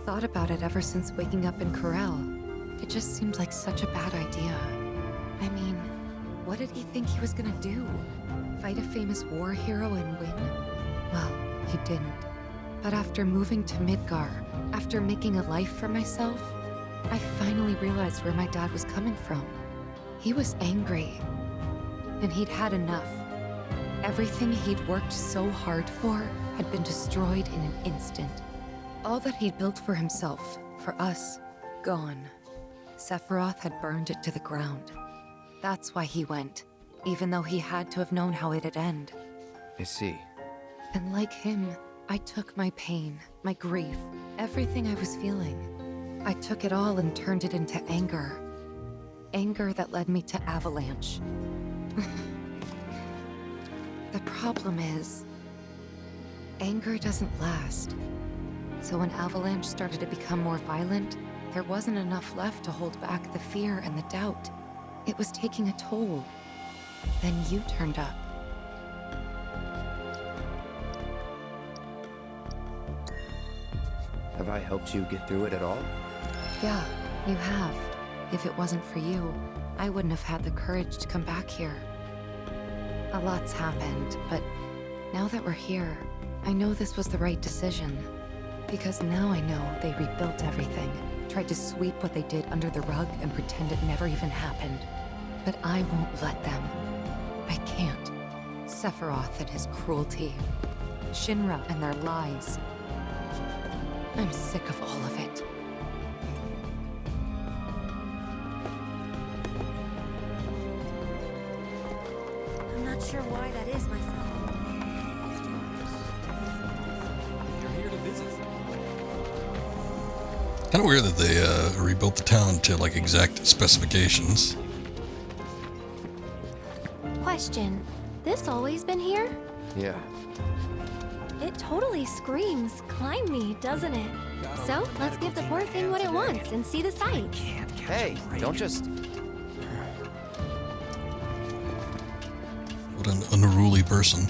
Thought about it ever since waking up in Corel. It just seemed like such a bad idea. I mean, what did he think he was gonna do? Fight a famous war hero and win? Well, he didn't. But after moving to Midgar, after making a life for myself, I finally realized where my dad was coming from. He was angry. And he'd had enough. Everything he'd worked so hard for had been destroyed in an instant. All that he'd built for himself, for us, gone. Sephiroth had burned it to the ground. That's why he went, even though he had to have known how it'd end. I see. And like him, I took my pain, my grief, everything I was feeling. I took it all and turned it into anger. Anger that led me to Avalanche. The problem is, anger doesn't last. So when Avalanche started to become more violent, there wasn't enough left to hold back the fear and the doubt. It was taking a toll. Then you turned up. Have I helped you get through it at all? Yeah, you have. If it wasn't for you, I wouldn't have had the courage to come back here. A lot's happened, but now that we're here, I know this was the right decision. Because now I know they rebuilt everything, tried to sweep what they did under the rug and pretend it never even happened. But I won't let them. I can't. Sephiroth and his cruelty. Shinra and their lies. I'm sick of all of it. I'm not sure why that is myself. You're here to visit. Kind of weird that they rebuilt the town to like exact specifications. Question. This always been here? Yeah. It totally screams climb me, doesn't it? So, let's give the poor thing what it wants and see the sights. Hey, don't just... What an unruly person.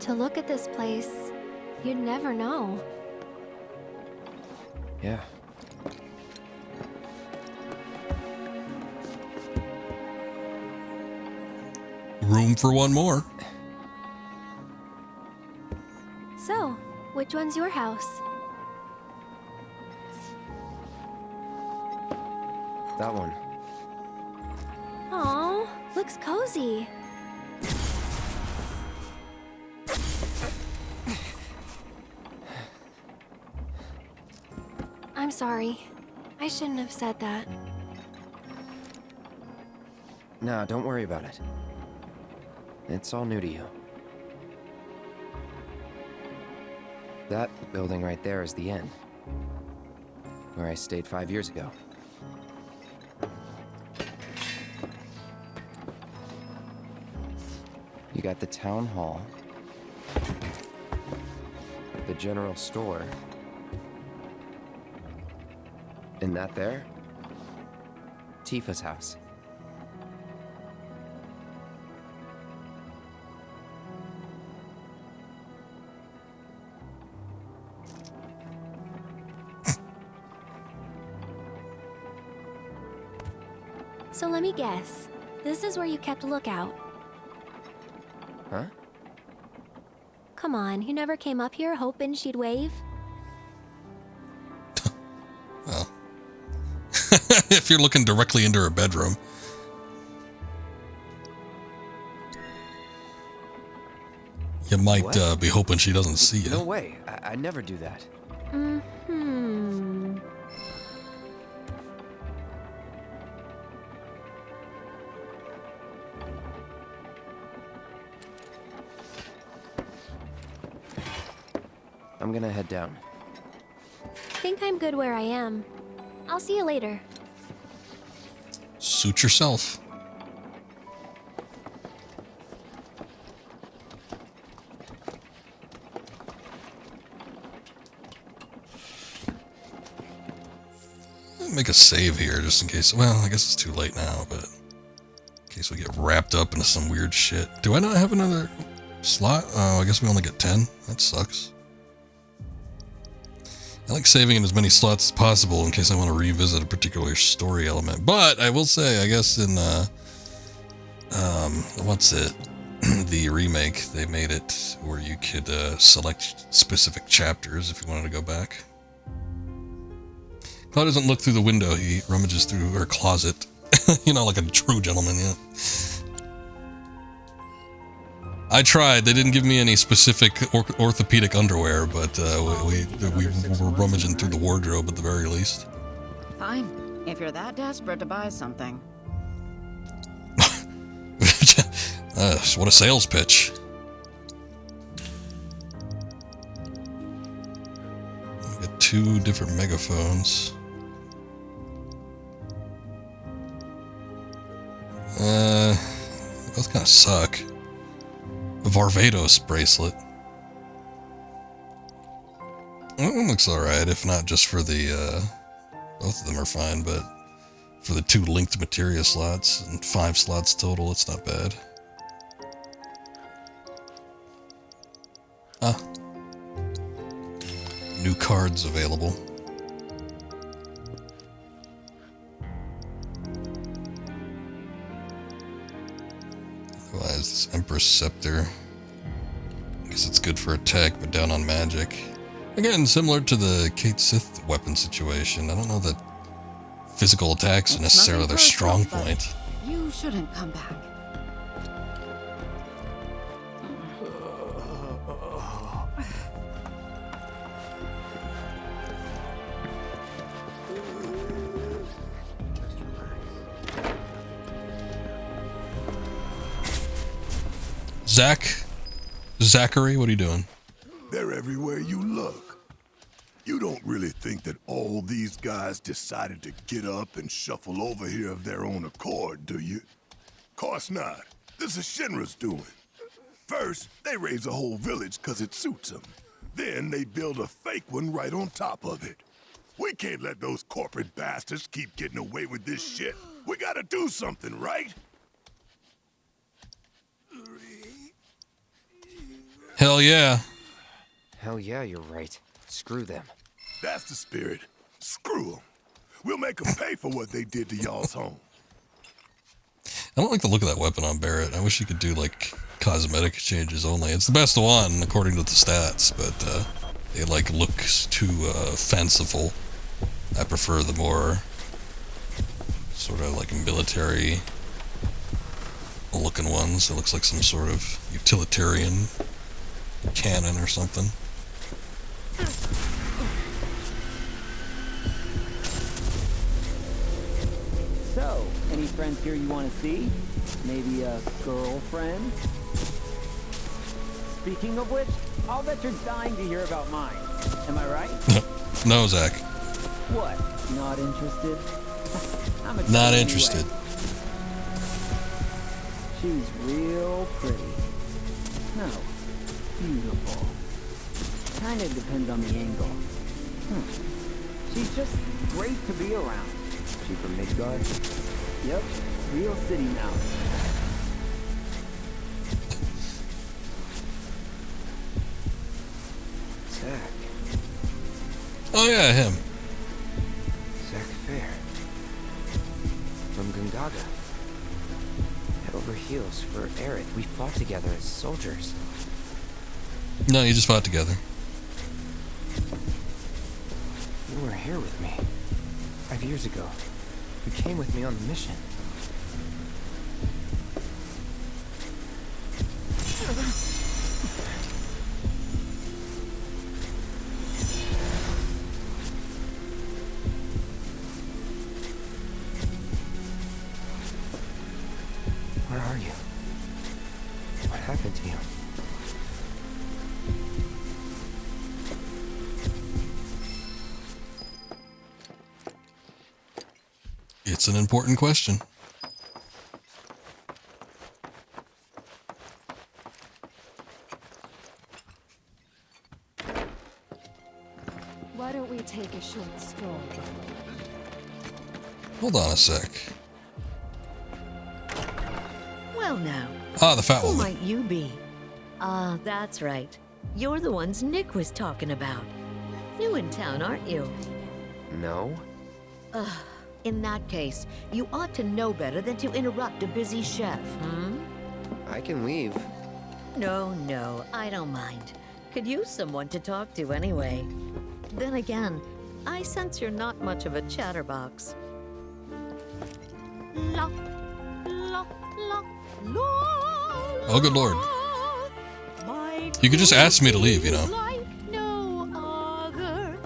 To look at this place, you'd never know. Yeah. Room for one more. So, which one's your house? That one. Aw, looks cozy. I'm sorry. I shouldn't have said that. No, don't worry about it. It's all new to you. That building right there is the inn. Where I stayed 5 years ago. You got the town hall. The general store. And that there? Tifa's house. So let me guess. This is where you kept lookout. Huh? Come on, you never came up here hoping she'd wave? Well, if you're looking directly into her bedroom. You might be hoping she doesn't see you. No way. I never do that. Mm-hmm. I'm gonna head down. Think I'm good where I am. I'll see you later. Suit yourself. Make a save here just in case. Well, I guess it's too late now, but in case we get wrapped up into some weird shit. Do I not have another slot? Oh, I guess we only get 10. That sucks. I like saving in as many slots as possible in case I want to revisit a particular story element. But I will say, I guess in what's it? The remake, they made it where you could select specific chapters if you wanted to go back. Cloud doesn't look through the window, he rummages through her closet. You know, like a true gentleman, yeah. I tried, they didn't give me any specific orthopedic underwear, but we were rummaging through the wardrobe at the very least. Fine, if you're that desperate to buy something. What a sales pitch. We got 2 different megaphones. Both kind of suck. A Varvados bracelet. That one looks alright, if not just for the, both of them are fine, but for the 2 linked materia slots and 5 slots total, it's not bad. Ah. New cards available. Otherwise, this Empress Scepter. I guess it's good for attack, but down on magic. Again, similar to the Kate Sith weapon situation. I don't know that physical attacks are necessarily their strong point. You shouldn't come back. Zachary, what are you doing? They're everywhere you look. You don't really think that all these guys decided to get up and shuffle over here of their own accord, do you? Course not. This is Shinra's doing. First, they raise a whole village because it suits them. Then they build a fake one right on top of it. We can't let those corporate bastards keep getting away with this shit. We gotta do something, right? Hell yeah. Hell yeah, you're right. Screw them. That's the spirit. Screw them. We'll make them pay for what they did to y'all's home. I don't like the look of that weapon on Barrett. I wish you could do, like, cosmetic changes only. It's the best one, according to the stats, but it, like, looks too fanciful. I prefer the more sort of, like, military looking ones. It looks like some sort of utilitarian cannon or something. So, any friends here you want to see? Maybe a girlfriend? Speaking of which, I'll bet you're dying to hear about mine. Am I right? No, Zach. What? Not interested? I'm not interested. She's real pretty. No, beautiful. Kinda depends on the angle. She's just great to be around. She from Midgard? Yep, real city mouse. Zach. Oh yeah, him. Zach Fair. From from Gungaga. Head over heels for Aerith. We fought together as soldiers. No, you just fought together. You were here with me 5 years ago. You came with me on the mission. Where are you? What happened to you? It's an important question. Why don't we take a short stroll? Hold on a sec. Well now. Ah, the fat Who woman. might you be? Ah, that's right. You're the ones Nick was talking about. New in town, aren't you? No. Ugh. In that case, you ought to know better than to interrupt a busy chef, hmm? I can leave. No, I don't mind. Could use someone to talk to anyway. Then again, I sense you're not much of a chatterbox. La, la, la, la, Oh, good lord. You could just ask me to leave, you know. like no other.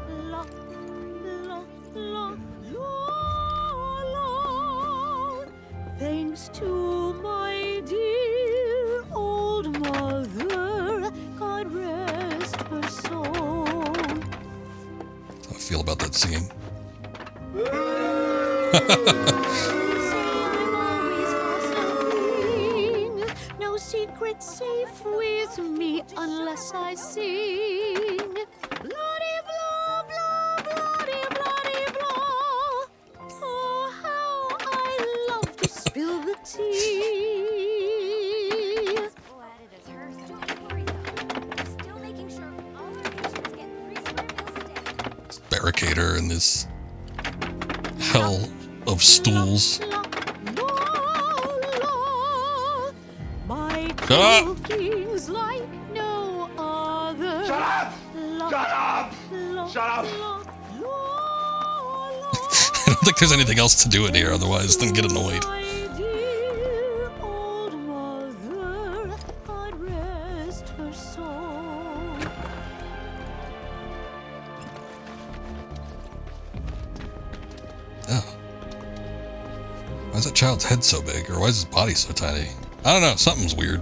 La, la, la, la, la. Thanks to my dear old mother, God rest her soul. How I feel about that singing. No secret safe with me unless I sing. Bloody blah, blah, bloody, bloody blah. Oh, how I love to spill the tea. Barricader in this hell of stools. My Shut up! cooking's like no other. Shut up! Shut up! Shut up! I don't think there's anything else to do in here otherwise than get annoyed. My dear old mother, God rest her soul. Oh. Why is that child's head so big? Or why is his body so tiny? I don't know, something's weird.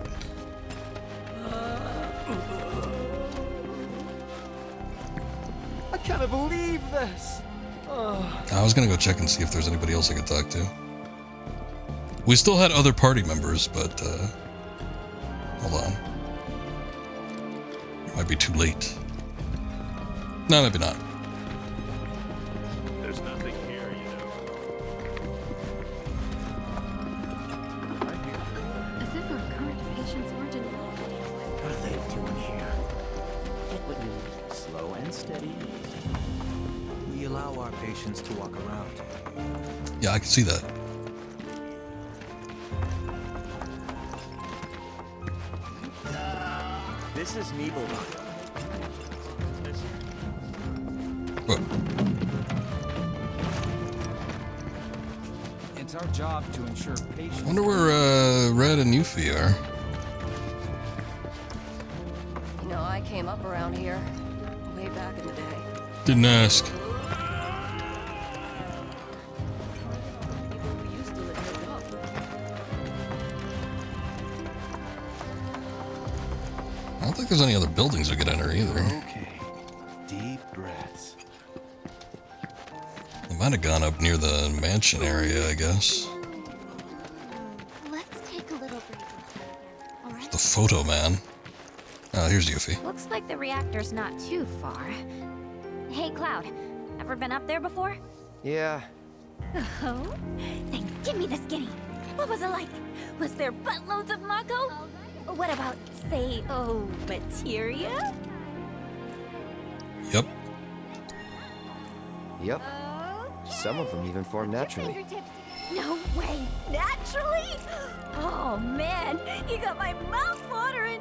I can't believe this. I was gonna go check and see if there's anybody else I could talk to. We still had other party members, but, hold on. It might be too late. No, maybe not. There's nothing here, you know. As if our current patients weren't in law. What are they doing here? Get what you need. Slow and steady. We allow our patients to walk around. Yeah, I can see that. This is Nibelheim. What? It's our job to ensure patients. I wonder where, Red and Yuffie are. You know, I came up around here way back in the day. Didn't ask. We used to live here. I don't think there's any other buildings we could enter either. Okay. Deep breaths. They might have gone up near the mansion area, I guess. Let's take a little break. All right. The photo man. Oh, here's Yuffie. Looks like the reactor's not too far. Hey, Cloud. Ever been up there before? Yeah. Oh? Then give me the skinny. What was it like? Was there buttloads of Mako? What about, say, materia? Yep. Yep. Some of them even form naturally. Fingertips. No way. Naturally? Oh man, you got my mouth watering.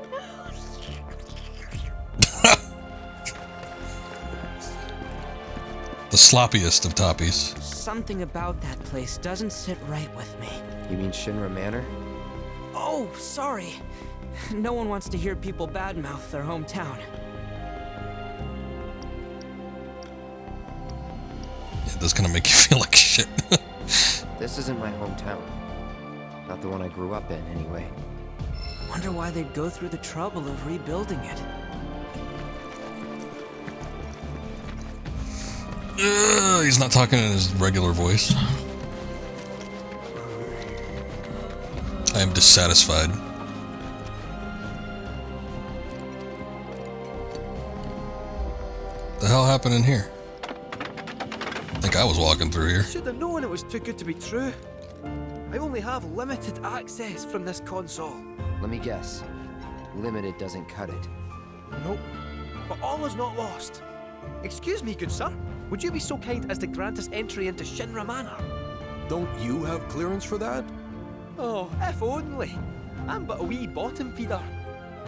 The sloppiest of toppies. Something about that place doesn't sit right with me. You mean Shinra Manor? Oh, sorry. No one wants to hear people badmouth their hometown. Yeah, this gonna make you feel like shit. This isn't my hometown. Not the one I grew up in, anyway. Wonder why they'd go through the trouble of rebuilding it. He's not talking in his regular voice. I am dissatisfied. The hell happened in here? I think I was walking through here. Should have known it was too good to be true. I only have limited access from this console. Let me guess. Limited doesn't cut it. Nope. But all is not lost. Excuse me, good sir. Would you be so kind as to grant us entry into Shinra Manor? Don't you have clearance for that? Oh, if only. I'm but a wee bottom feeder.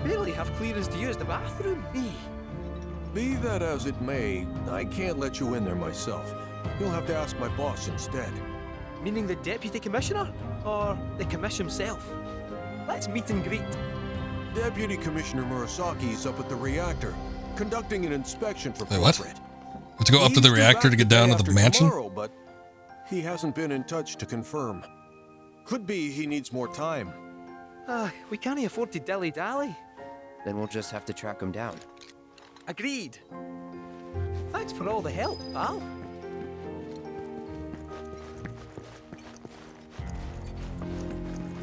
Barely have clearance to use the bathroom, me. Be that as it may, I can't let you in there myself. You'll have to ask my boss instead. Meaning the deputy commissioner? Or the commission himself? Let's meet and greet. Deputy Commissioner Murasaki's up at the reactor, conducting an inspection for Wait, what? portrait. Have to go up to the reactor to get down to the mansion? Tomorrow, but he hasn't been in touch to confirm. Could be he needs more time. We can't afford to dilly-dally. Then we'll just have to track him down. Agreed. Thanks for all the help, pal.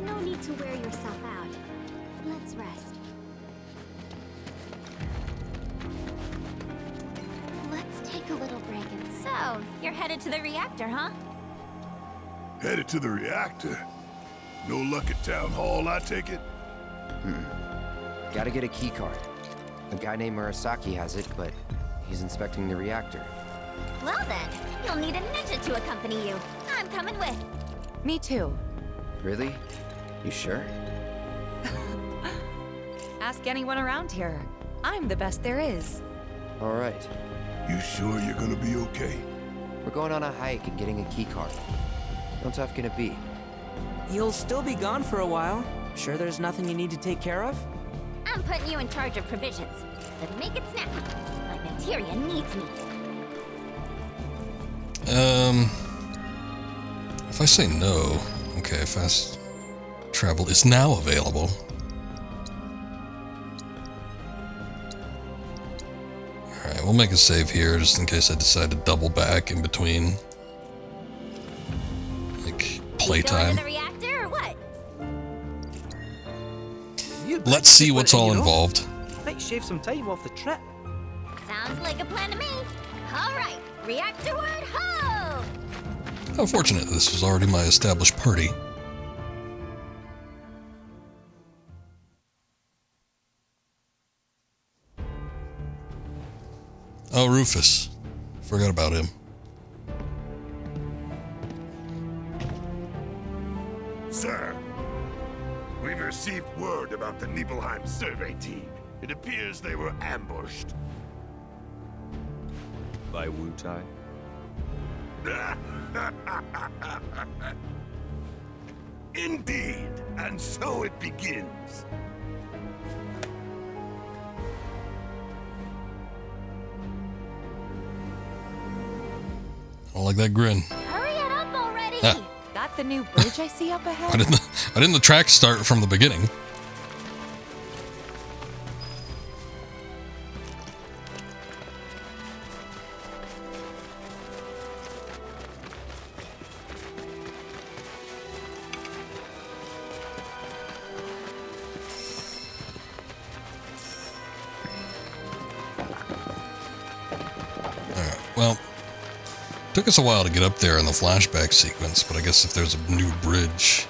No need to wear yourself out. Let's rest. Let's take a little break and... So, you're headed to the reactor, huh? Headed to the reactor? No luck at Town Hall, I take it? Gotta get a key card. A guy named Murasaki has it, but he's inspecting the reactor. Well then, you'll need a ninja to accompany you. I'm coming with. Me too. Really? You sure? Ask anyone around here. I'm the best there is. All right. You sure you're gonna be okay? We're going on a hike and getting a key card. How tough can it be? You'll still be gone for a while. Sure there's nothing you need to take care of? I'm putting you in charge of provisions, but make it snappy. Black Materia needs me. If I say no, okay, fast travel is now available. Alright, we'll make a save here just in case I decide to double back in between. Like, playtime. You going to the reactor or what? Let's see what's all involved. Might shave some time off the trip. Sounds like a plan to me. All right, reactorward ho! How fortunate this was already my established party. Oh, Rufus. Forgot about him. Sir, we've received word about the Nibelheim survey team. It appears they were ambushed. By Wu Tai? Indeed, and so it begins. I don't like that grin. Hurry it up already! Ah. That the new bridge I see up ahead? Why didn't the track start from the beginning? Well, took us a while to get up there in the flashback sequence, but I guess if there's a new bridge,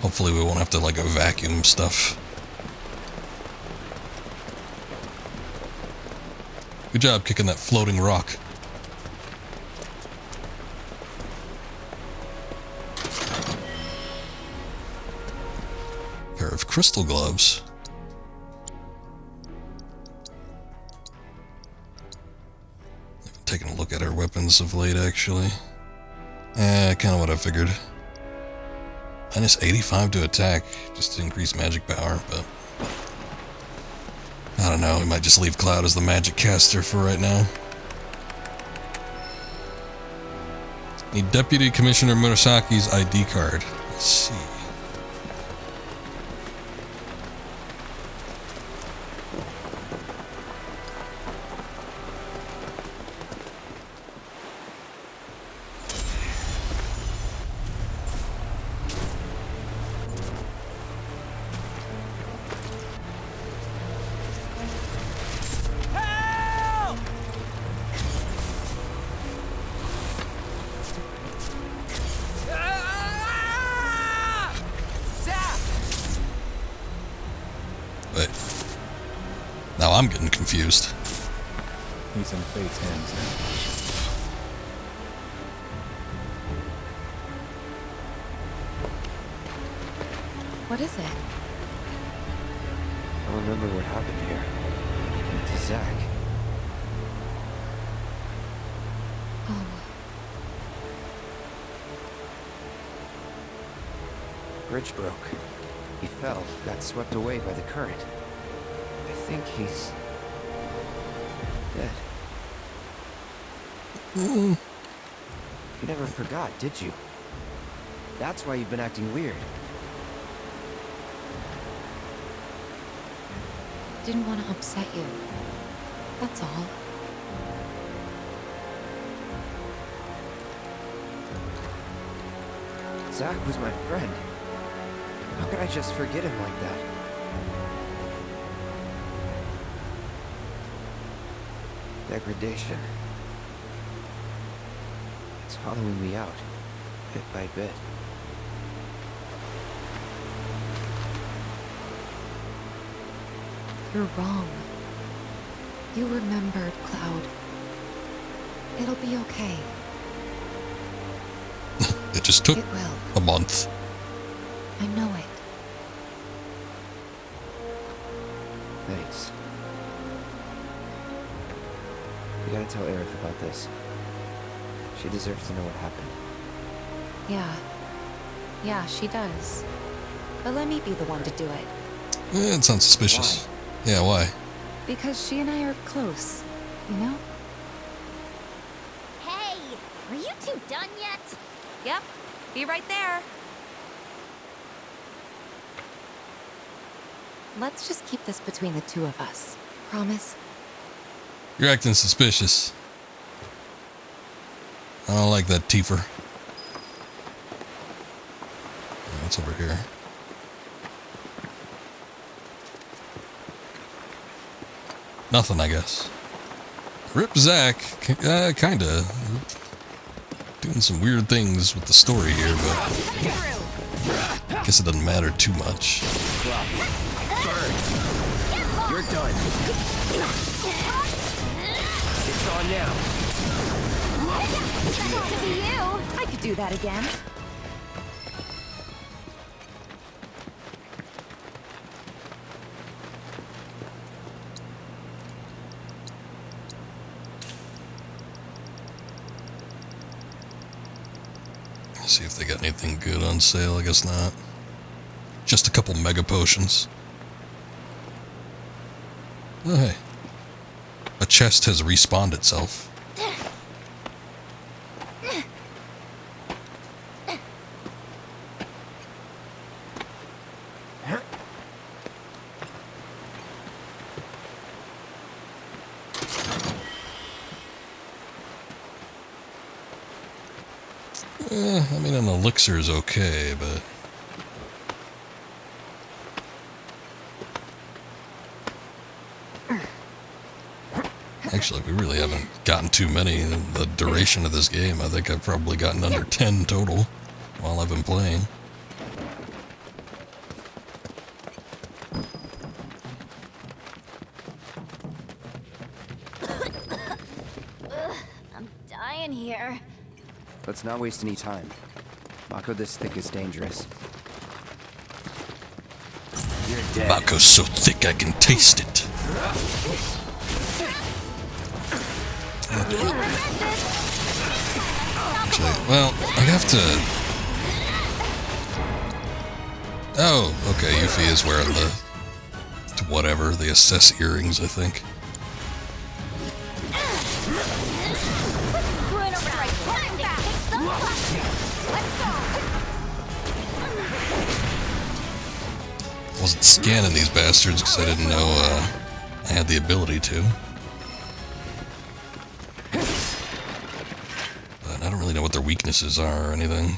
hopefully we won't have to like vacuum stuff. Good job kicking that floating rock. crystal gloves. I've been taking a look at our weapons of late, actually. Kind of what I figured. Minus 85 to attack, just to increase magic power, but I don't know, we might just leave Cloud as the magic caster for right now. Need Deputy Commissioner Murasaki's ID card. Let's see. Now I'm getting confused. He's in Fate's hands now. What is it? I remember what happened here. And to Zack. Oh. Bridge broke. He fell, got swept away by the current. I think he's dead. You never forgot, did you? That's why you've been acting weird. Didn't want to upset you. That's all. Zack was my friend. How could I just forget him like that? Degradation. It's hollowing me out, bit by bit. You're wrong. You remembered, Cloud. It'll be okay. It just took a month. I know it. Thanks. You gotta tell Aerith about this. She deserves to know what happened. Yeah, she does. But let me be the one to do it. It sounds suspicious. Why? Yeah, why? Because she and I are close, you know? Hey, are you two done yet? Yep, be right there. Let's just keep this between the two of us. Promise? You're acting suspicious. I don't like that Tifa. What's over here? Nothing, I guess. Rip Zack, kinda doing some weird things with the story here, but I guess it doesn't matter too much. You're done. It's on now. To be you. I could do that again. Let's see if they got anything good on sale. I guess not. Just a couple mega potions. Oh, hey. A chest has respawned itself. I mean, an elixir is okay, but... Actually, we really haven't gotten too many in the duration of this game. I think I've probably gotten under 10 total while I've been playing. I'm dying here. Let's not waste any time. Mako this thick is dangerous. dead. Mako's so thick I can taste it. Actually, well, I have to... Oh, okay, Yuffie is wearing the... whatever, the assess earrings, I think. Wasn't scanning these bastards because I didn't know I had the ability to. But I don't really know what their weaknesses are or anything.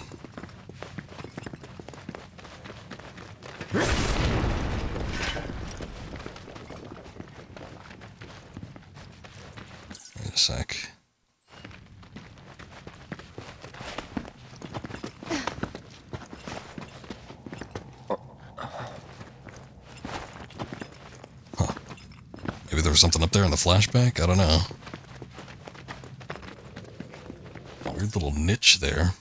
Wait a sec. Maybe there was something up there in the flashback? I don't know. Weird little niche there.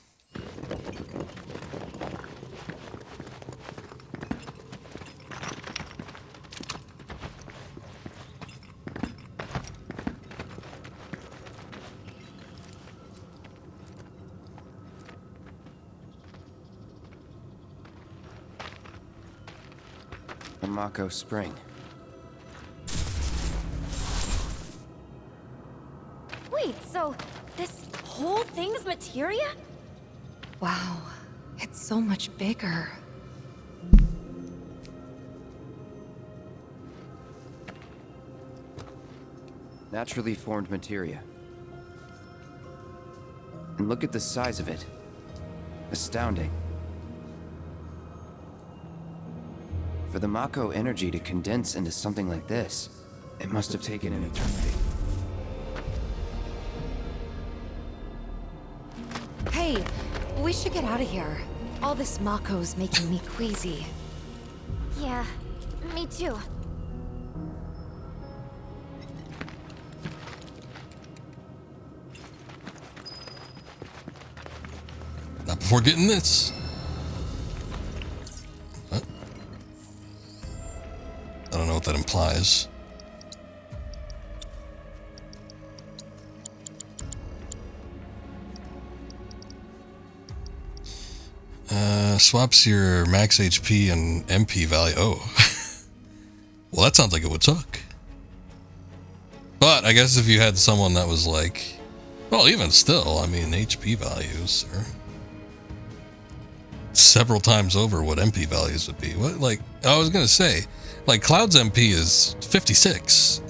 The Mako Spring. Wait, so this whole thing's materia? Wow, it's so much bigger. Naturally formed materia. And look at the size of it. Astounding. For the Mako energy to condense into something like this, it must have taken an eternity. Hey, we should get out of here. All this Mako's making me queasy. Yeah, me too. Not before getting this. What? I don't know what that implies. Swaps your max HP and MP value. Oh. Well, that sounds like it would suck. But I guess if you had someone that was like... Well, even still, I mean, HP values are... several times over what MP values would be. What, like, I was gonna say, like, Cloud's MP is 56.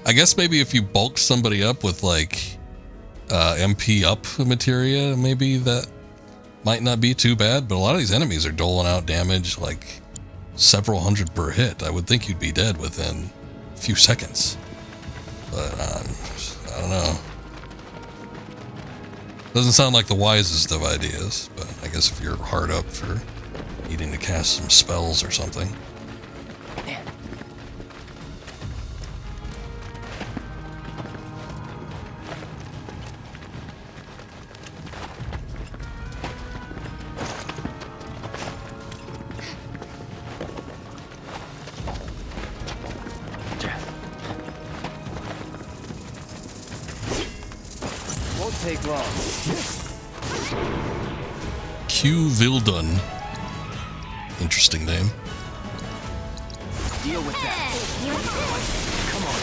I guess maybe if you bulk somebody up with, like, MP up materia, maybe that might not be too bad, but a lot of these enemies are doling out damage like several hundred per hit. I would think you'd be dead within a few seconds. But, I don't know. Doesn't sound like the wisest of ideas, but I guess if you're hard up for needing to cast some spells or something. Won't take long. Q Vildun. Interesting name. Deal with that. Come on.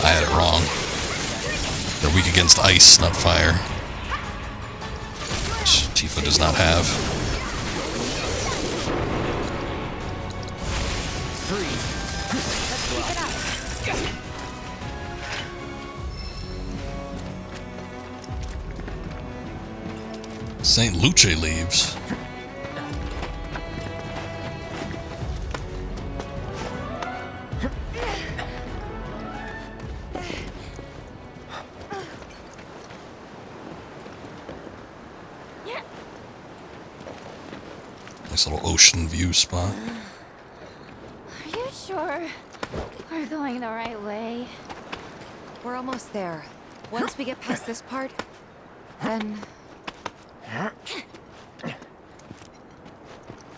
I had it wrong. They're weak against ice, not fire. Which Tifa does not have. Saint Luce leaves. Nice little ocean view spot. Are you sure we're going the right way? We're almost there. Once we get past this part, then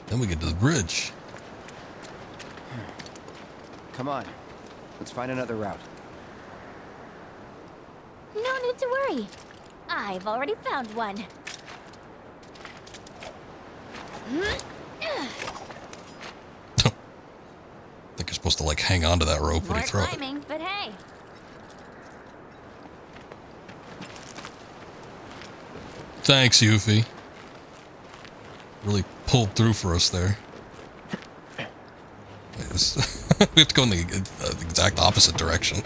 Then we get to the bridge. Come on. Let's find another route. No need to worry. I've already found one. I think you're supposed to like hang on to that rope when More you throw it. climbing, but hey. Thanks, Yuffie. Really pulled through for us there. We have to go in the exact opposite direction.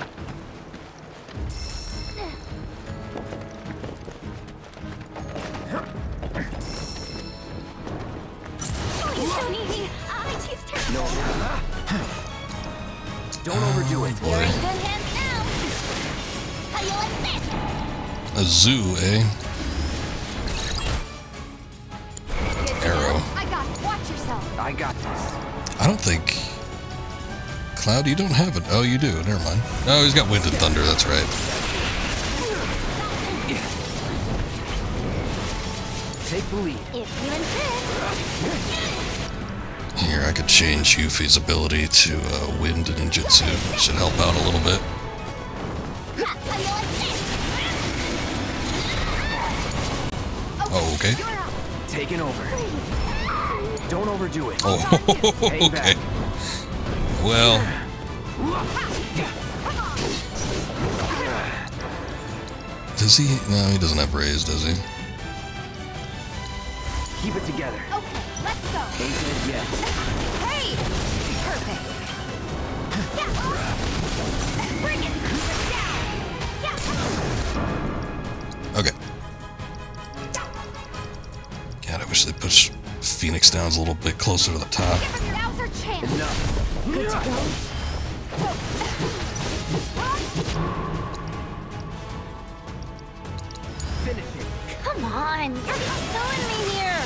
No. Don't overdo it. You're in good hands now. How you like this? A zoo, eh? Arrow. I got it. Watch yourself. I got this. I don't think... Cloud, you don't have it. Oh, you do. Never mind. Oh, he's got wind and thunder. That's right. Take the lead. If you insist. Here, I could change Yuffie's ability to wind ninjutsu. Should help out a little bit. Oh, okay. Taking over. Don't overdo it. Oh, okay. Well. Does he? No, he doesn't have raised, does he? Keep it together. Okay, let's go. Ain't dead yet. Hey! Perfect. Yeah. Bring it. Yeah. Okay. God, I wish they pushed Phoenix down a little bit closer to the top. Now's our chance. Enough. Good to go. Finish it. Come on, you're killing me here.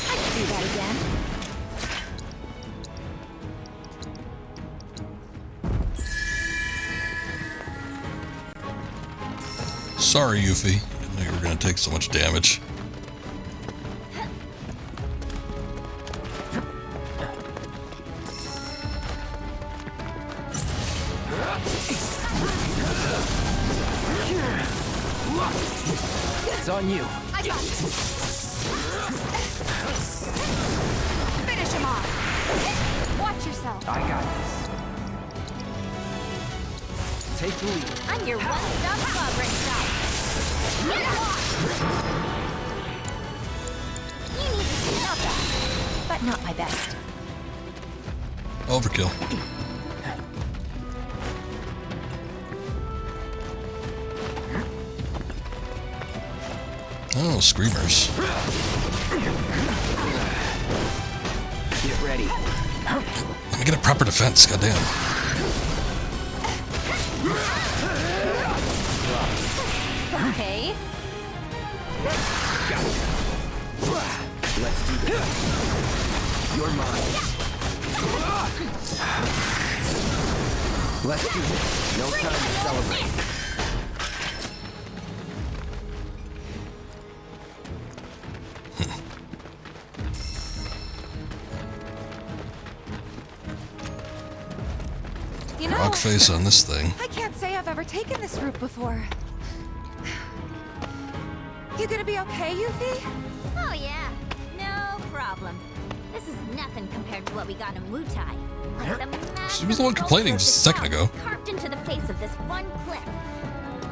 I can do that again. Sorry, Yuffie. Didn't know you were going to take so much damage. It's on you. I got it. Finish him off. Watch yourself. I got this. Take the lead. I'm your one-stop progress shop. You need to stop that, but not my best. Overkill. Oh, screamers. Get ready. Let me get a proper defense, goddamn. Okay. Got it. Let's do this. You're mine. Let's do this. No time to celebrate. You know, Rock face on this thing. I can't say I've ever taken this route before. You gonna be okay, Yuffie? Oh yeah, no problem. This is nothing compared to what we got in Wutai. Like the She was the one complaining just a second ago. carved into the face of this one cliff.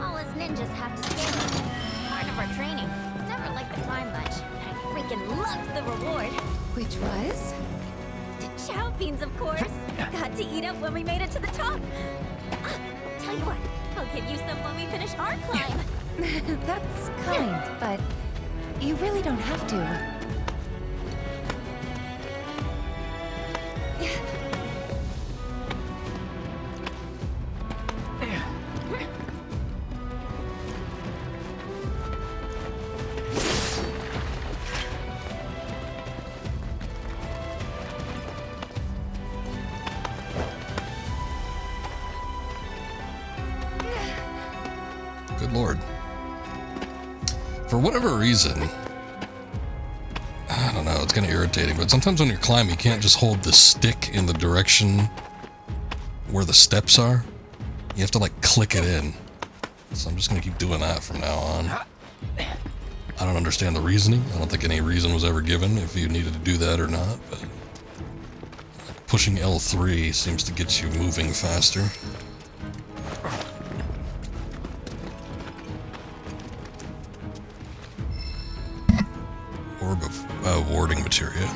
All us ninjas have to scale it. Part of our training. Never liked the climb much, but I freaking loved the reward. Which was? Chow beans, of course. Got to eat up when we made it to the top. Ah, tell you what, I'll give you some when we finish our climb. That's kind, but you really don't have to. Good lord. For whatever reason, kind of irritating, but sometimes when you're climbing, you can't just hold the stick in the direction where the steps are. You have to like click it in. So I'm just gonna keep doing that from now on. I don't understand the reasoning. I don't think any reason was ever given if you needed to do that or not, but pushing L3 seems to get you moving faster. Orb of warding materia.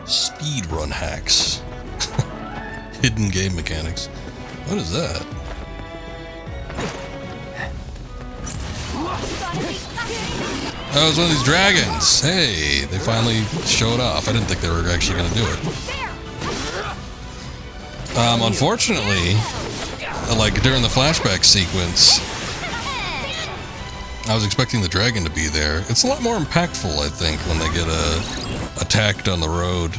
Speedrun hacks. Hidden game mechanics. What is that? Oh, it's one of these dragons. Hey, they finally showed off. I didn't think they were actually going to do it. Unfortunately, like during the flashback sequence, I was expecting the dragon to be there. It's a lot more impactful, I think, when they get attacked on the road,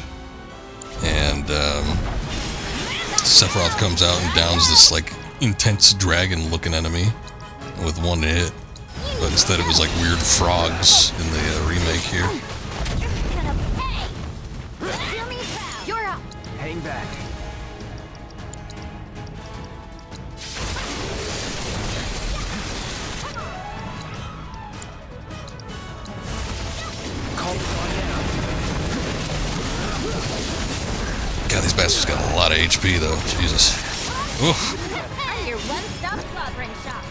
and Sephiroth comes out and downs this like intense dragon-looking enemy with one hit. But instead, it was like weird frogs in the remake here. You're up. Hang back. God, these bastards got a lot of HP though. Jesus. Oof. I'm your one-stop clothering shop.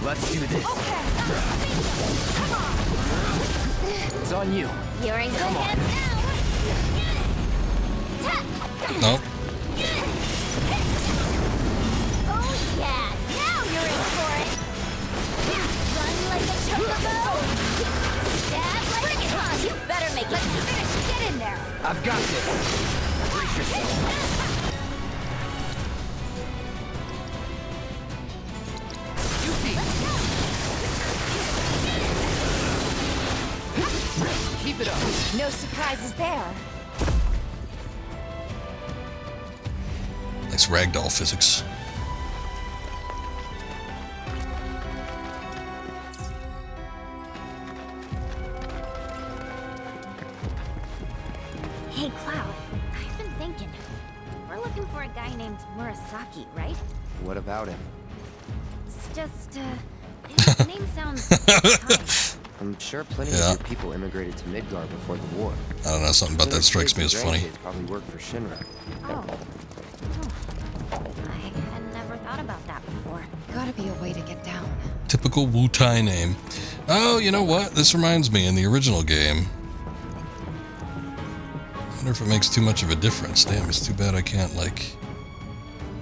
Let's do this. It's on you. You're in good hands now. Nope. Oh yeah, now you're in for it. Run like a chocobo. Stab like a hawk. You better make it. Finish. Get in there. I've got this. Brace yourself. Keep it up. No surprises there. Nice ragdoll physics. Hey, Cloud. I've been thinking. We're looking for a guy named Murasaki, right? What about him? It's just, his name sounds kind. I'm sure plenty Yeah. of your people immigrated to Midgar before the war. I don't know, something about that strikes me as funny. Probably worked for Shinra. Oh. I had never thought about that before. Gotta be a way to get down. Typical Wu-Tai name. Oh, you know what? This reminds me, in the original game, I wonder if it makes too much of a difference. Damn, it's too bad I can't, like,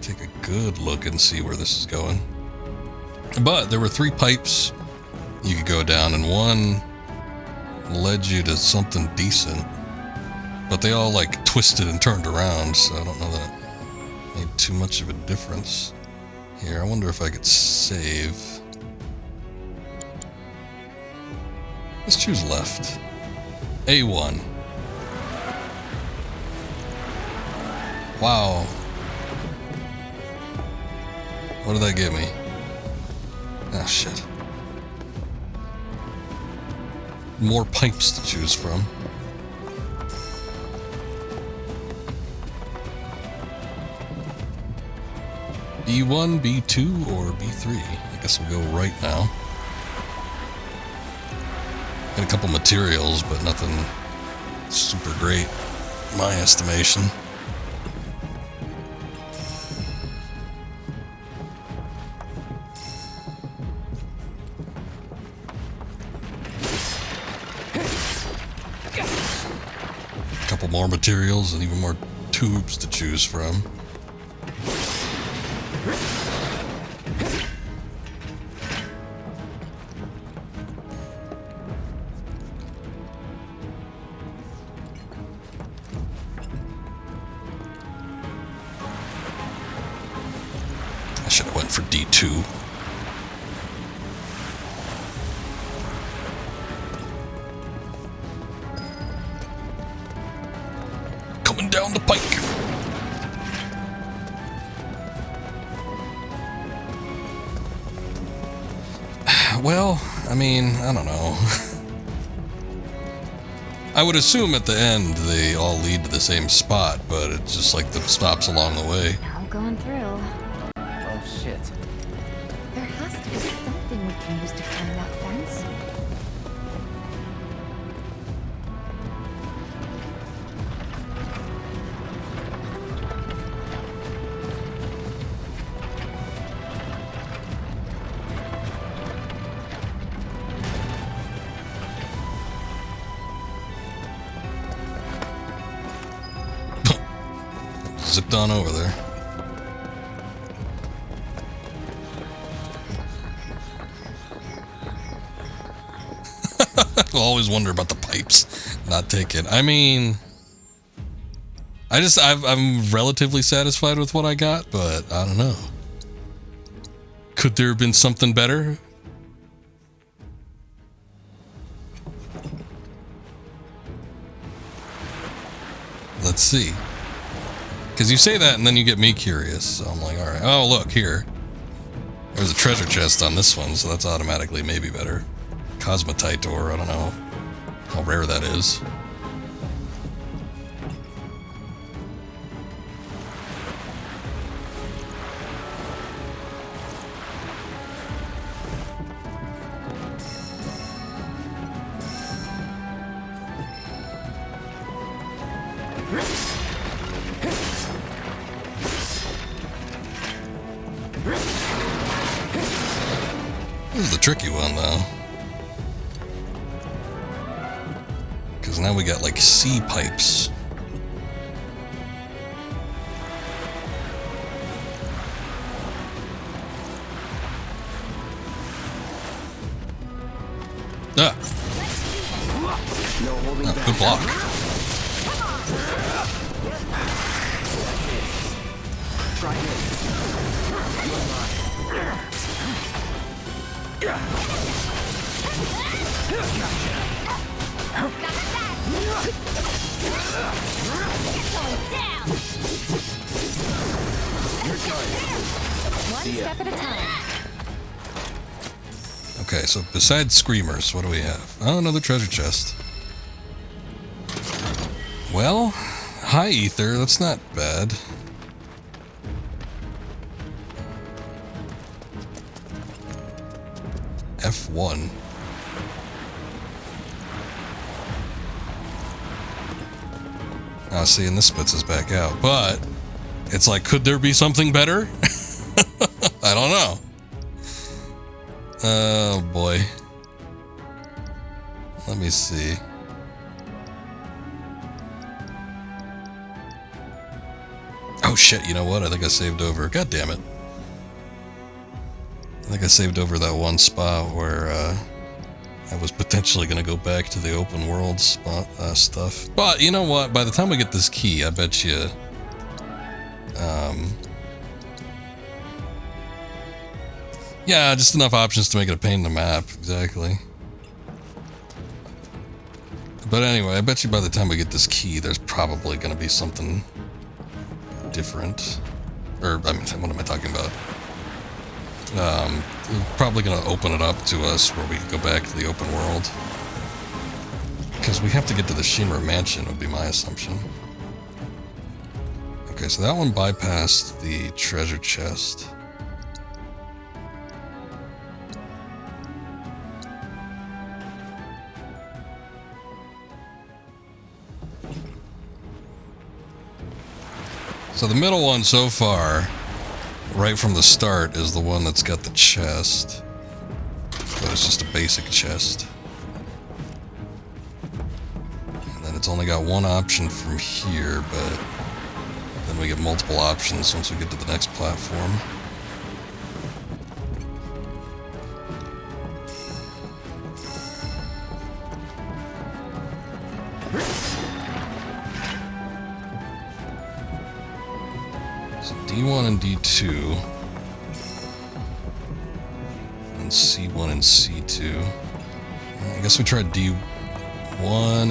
take a good look and see where this is going. But there were 3 pipes you could go down, and one led you to something decent. But they all, like, twisted and turned around, so I don't know that it made too much of a difference. Here, I wonder if I could save. Let's choose left. A1. Wow. What did that give me? Ah, shit. More pipes to choose from. B1, B2, or B3? I guess we'll go right now. Got a couple materials, but nothing super great, in my estimation. Couple more materials and even more tubes to choose from. for D2. Coming down the pike. Well, I mean, I don't know. I would assume at the end they all lead to the same spot, but it's just like the stops along the way. Now going through. Oh shit. There has to be something we can use to climb that fence. Zipped on over there. I'll always wonder about the pipes not taken. I mean, I'm relatively satisfied with what I got, but I don't know. Could there have been something better? Let's see. Because you say that and then you get me curious. So I'm like, alright. Oh, look, here. There's a treasure chest on this one, so that's automatically maybe better. Cosmetite ore, I don't know how rare that is. This is the tricky one, though. Because now we got, like, sea pipes. Ah! Oh, good block. Try this. One step at a time. Okay, so besides screamers, what do we have? Oh, another treasure chest. Well, high ether, that's not bad. F1. Oh, see, and this spits us back out. But it's like, could there be something better? I don't know. Oh, boy. Let me see. Oh, shit, you know what? I think I saved over. God damn it. I think I saved over that one spot where I was potentially going to go back to the open world spot stuff. But you know what? By the time we get this key, I bet you... yeah, just enough options to make it a pain in the map. Exactly. But anyway, I bet you by the time we get this key, there's probably going to be something different. Or, I mean, what am I talking about? Probably going to open it up to us where we can go back to the open world. Because we have to get to the Shinra Mansion, would be my assumption. Okay, so that one bypassed the treasure chest. So the middle one so far, right from the start, is the one that's got the chest. But it's just a basic chest. And then it's only got one option from here, but then we get multiple options once we get to the next platform. D1 and D2. and C1 and C2. I guess we tried D1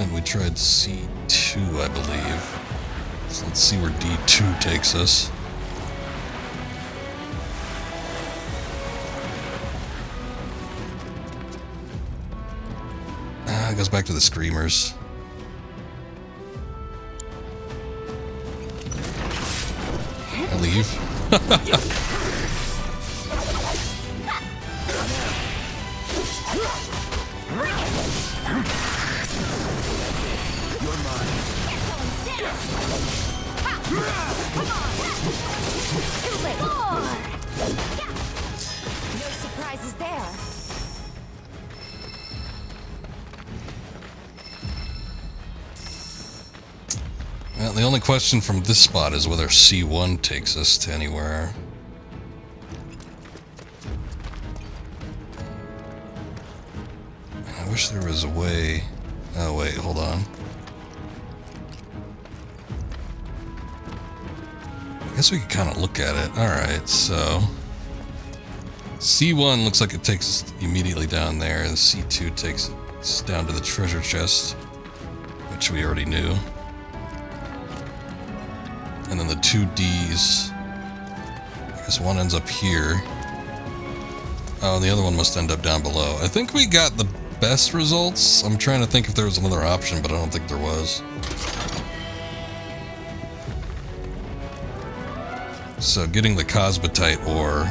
and we tried C2, I believe. So let's see where D2 takes us. It goes back to the Screamers. I leave. No surprises there. Well, the only question from this spot is whether C1 takes us to anywhere. I wish there was a way. Oh wait, hold on. I guess we could kind of look at it. Alright, so C1 looks like it takes us immediately down there, and C2 takes us down to the treasure chest, which we already knew. And then the two Ds, I guess one ends up here. Oh, and the other one must end up down below. I think we got the best results. I'm trying to think if there was another option, but I don't think there was. So getting the Cosmetite ore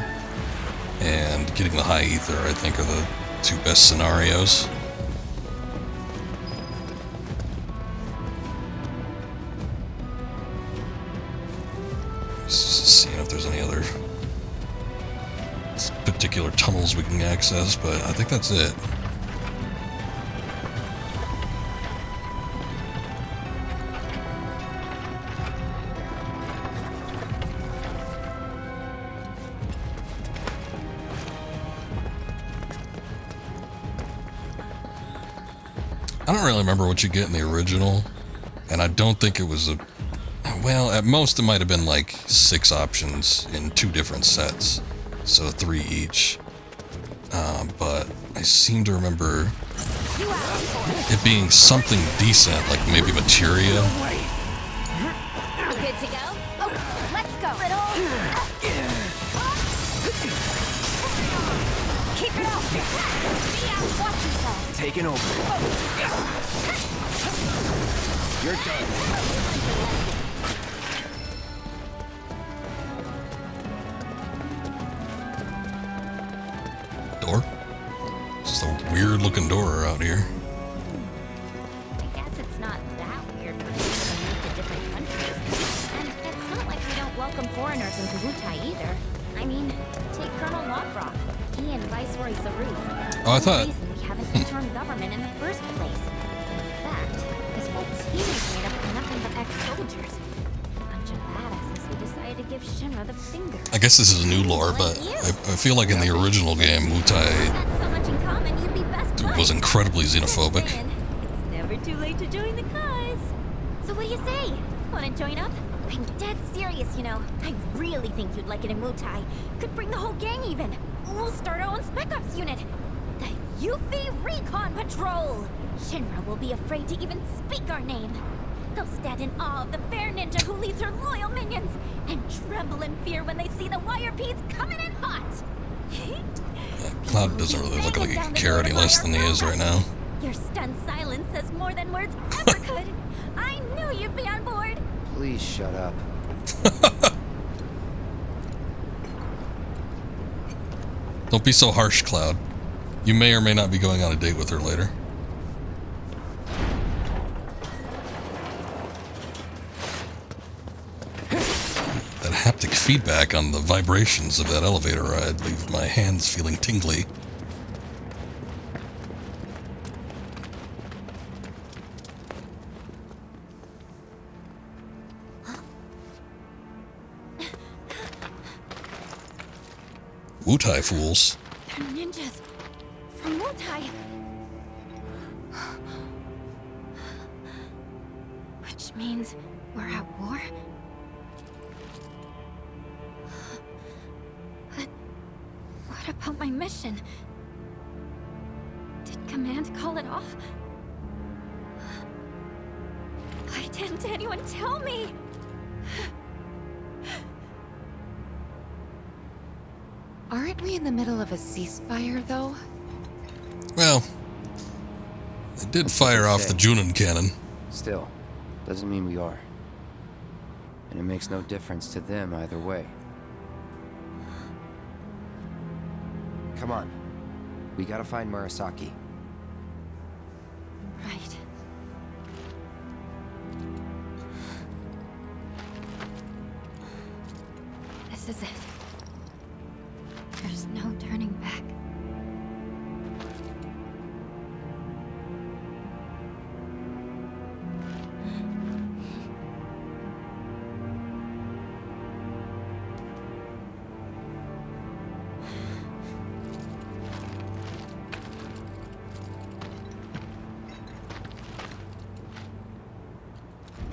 and getting the High Ether, I think, are the two best scenarios. Just seeing if there's any other particular tunnels we can access, but I think that's it. I don't really remember what you get in the original, and I don't think it was a... Well, at most it might have been like 6 options in 2 different sets, so 3 each. But I seem to remember it being something decent, like maybe Materia. Good to go? Oh, let's go. Keep it up. Watch yourself. Taking over. You're done. Door? It's just a weird looking door out here. I guess it's not that weird for people to move to different countries. And it's not like we don't welcome foreigners into Wutai either. I mean, take Colonel Lockrock. He and Viceroy Saruf. Oh, I thought... The reason we have an interim government in the first place. In fact, this whole team is made up of nothing but ex-soldiers. A bunch of badasses who decided to give Shinra the finger. I guess this is new lore, but I feel like in the original game, Wutai So much in common, you'd be best was incredibly xenophobic. It's never too late to join the cause. So what do you say? Want to join up? I'm dead serious, you know. I really think you'd like it in Wutai. Could bring the whole gang even. We'll start our own Spec Ops unit. The Yuffie Recon Patrol. Shinra will be afraid to even speak our name. They'll stand in awe of the fair ninja who leads her loyal minions, and tremble in fear when they see the wire peas coming in hot. Cloud doesn't really look like he can care any less than he is right now. Your stunned silence says more than words ever could. I knew you'd be on board. Please shut up. Don't be so harsh, Cloud. You may or may not be going on a date with her later. That haptic feedback on the vibrations of that elevator ride leave my hands feeling tingly. Wutai fools. They're ninjas from Wutai. Which means we're at war? But what about my mission? man to call it off? Why didn't anyone tell me? Aren't we in the middle of a ceasefire, though? Well, they did fire off the Junin cannon. Still, doesn't mean we are. And it makes no difference to them either way. Come on. We gotta find Murasaki. Right. This is it. There's no turning back.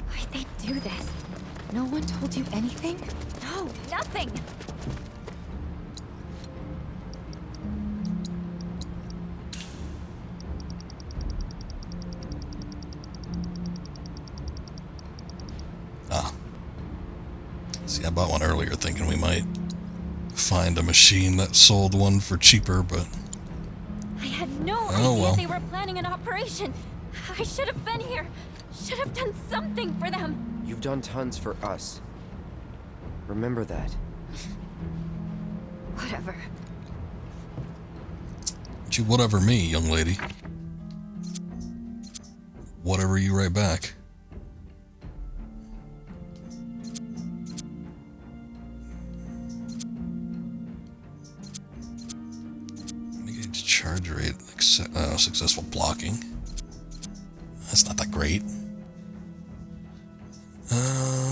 Why'd they do this? No one told you anything? No, nothing! See, I bought one earlier thinking we might find a machine that sold one for cheaper, but... I had no Oh, idea well. they were planning an operation. I should have been here. Should have done something for them. You've done tons for us. Remember that. Whatever. Don't you whatever me, young lady. Whatever you right back. Engage charge rate, successful blocking. That's not that great.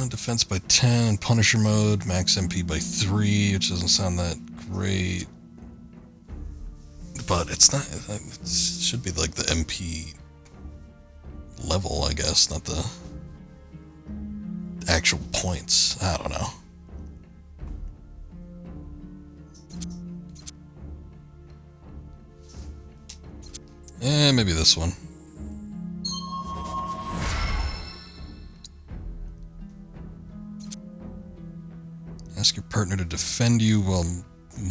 Defense by 10, Punisher mode, max MP by 3, which doesn't sound that great. But it's not, it should be like the MP level, I guess, not the actual points. I don't know. Maybe this one. Ask your partner to defend you while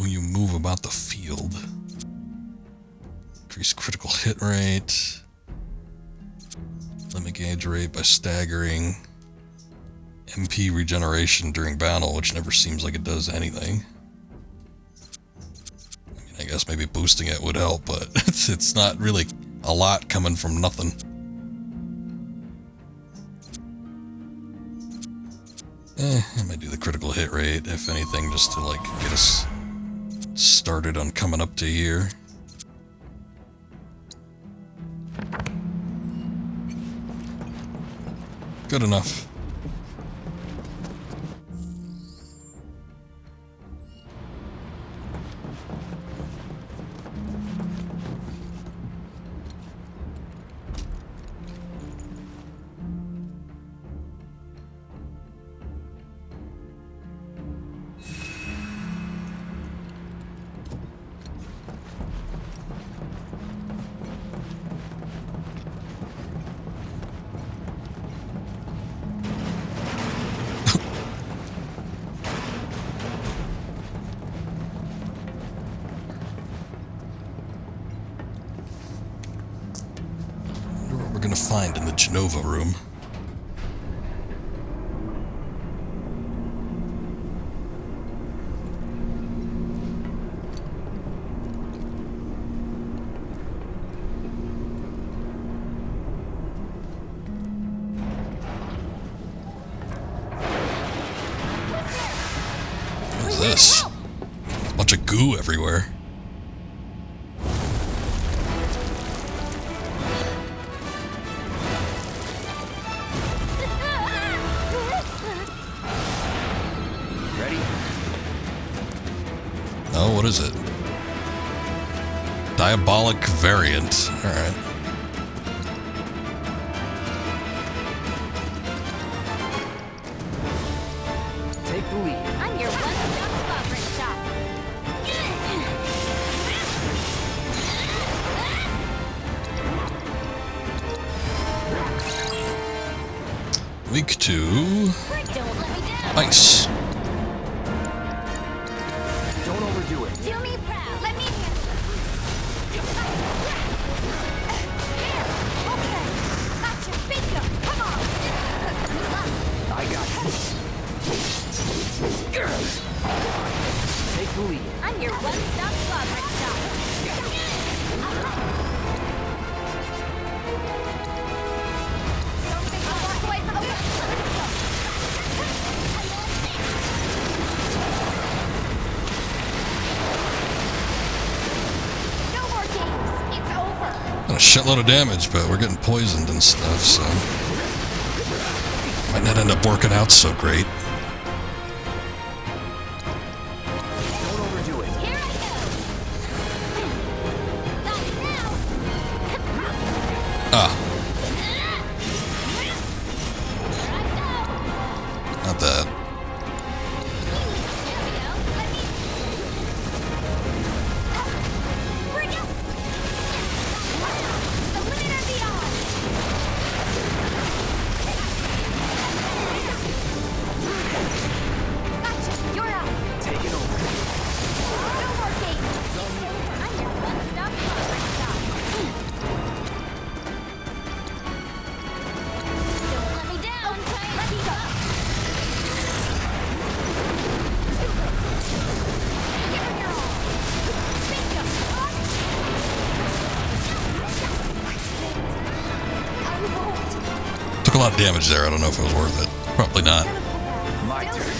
you move about the field. Increase critical hit rate. Limit gauge rate by staggering. MP regeneration during battle, which never seems like it does anything. I mean, I guess maybe boosting it would help, but it's not really a lot coming from nothing. I might do the critical hit rate, if anything, just to like get us started on coming up to here. Good enough. We're gonna find in the Genova room. What is this? A bunch of goo everywhere. Oh, what is it? Diabolic variant. Alright. Take the lead. I'm your one-stop spot for a shot. Week 2. Ice. Don't overdo it. Do me proud. Let me. Okay. Gotcha. Bingo. Come on. I got you. Take the lead. I'm your one-stop slaughtering shop. I'll walk away from the No more games. It's over. A shitload of damage, but we're getting poisoned and stuff, so might not end up working out so great. Don't overdo it. Here I go. Got it now. Ah. Not bad. Bring it. The limit or beyond. Gotcha. You're out. Take it over. No more games. I'm your one-stop slaughtering shop. Don't let me down. Let me go. Give it your all. Bingo. I won't. Took a lot of damage there. I don't know if it was worth it. Probably not. My turn.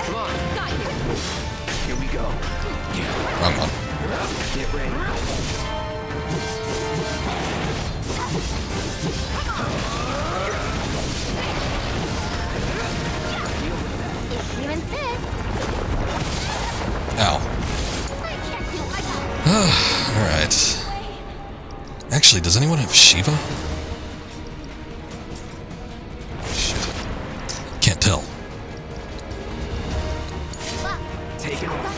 Come on. Got you. Here we go. Wrong one. Get ready. If you insist. Ow. I can't do. I got it. Alright. Actually, does anyone have Shiva? Shit. Can't tell. Take it over.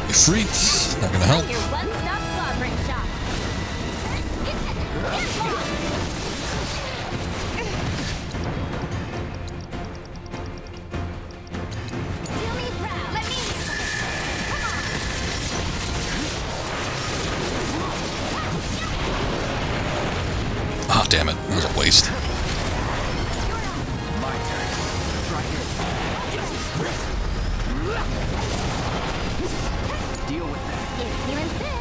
Ifrit. Not gonna help. Your one-stop slaughtering shop. Do me proud. Let me. Come on. Ah, damn it. That was a waste. My turn. Try it. Deal with that. If you insist.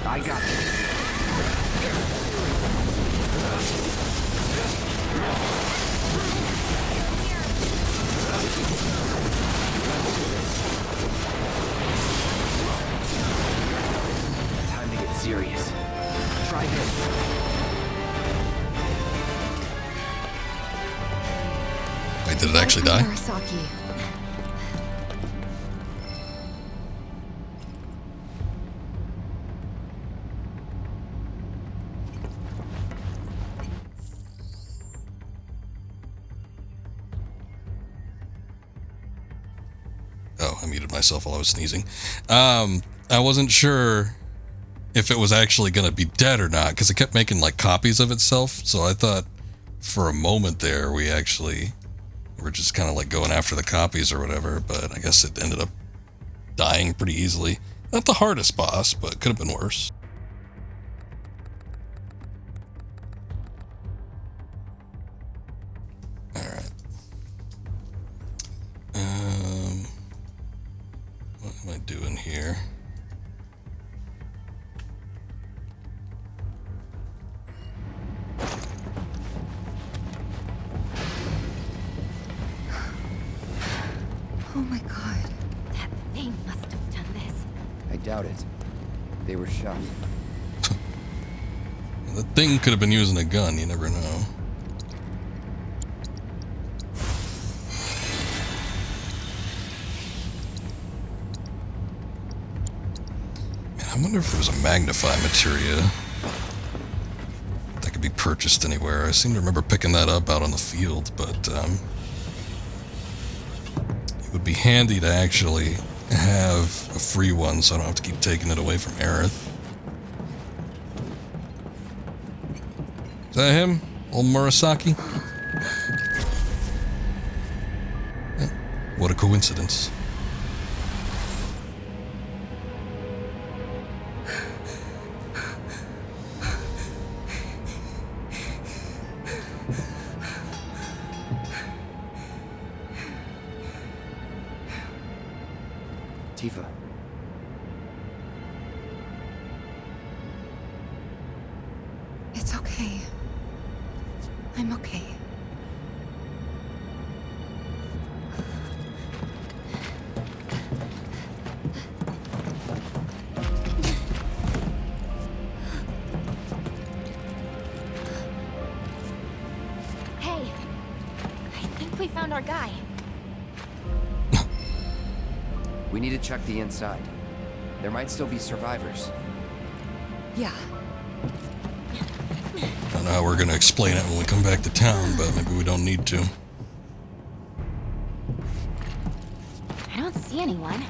I got you. Time to get serious. Try this. Wait, did it actually die? Arasaki. Oh, I muted myself while I was sneezing. I wasn't sure if it was actually going to be dead or not, because it kept making like copies of itself. So I thought for a moment there we actually were just kind of like going after the copies or whatever, but I guess it ended up dying pretty easily. Not the hardest boss, but could have been worse. Alright. What am I doing here? Oh my god. That thing must have done this. I doubt it. They were shot. The thing could have been using a gun, you never know. Man, I wonder if there's a magnify materia that could be purchased anywhere. I seem to remember picking that up out on the field, but it would be handy to actually have a free one so I don't have to keep taking it away from Aerith. Is that him? Old Murasaki? Yeah, what a coincidence. Tifa. It's okay. I'm okay. Hey, I think we found our guy. We need to check the inside. There might still be survivors. Yeah. I don't know how we're going to explain it when we come back to town, but maybe we don't need to. I don't see anyone.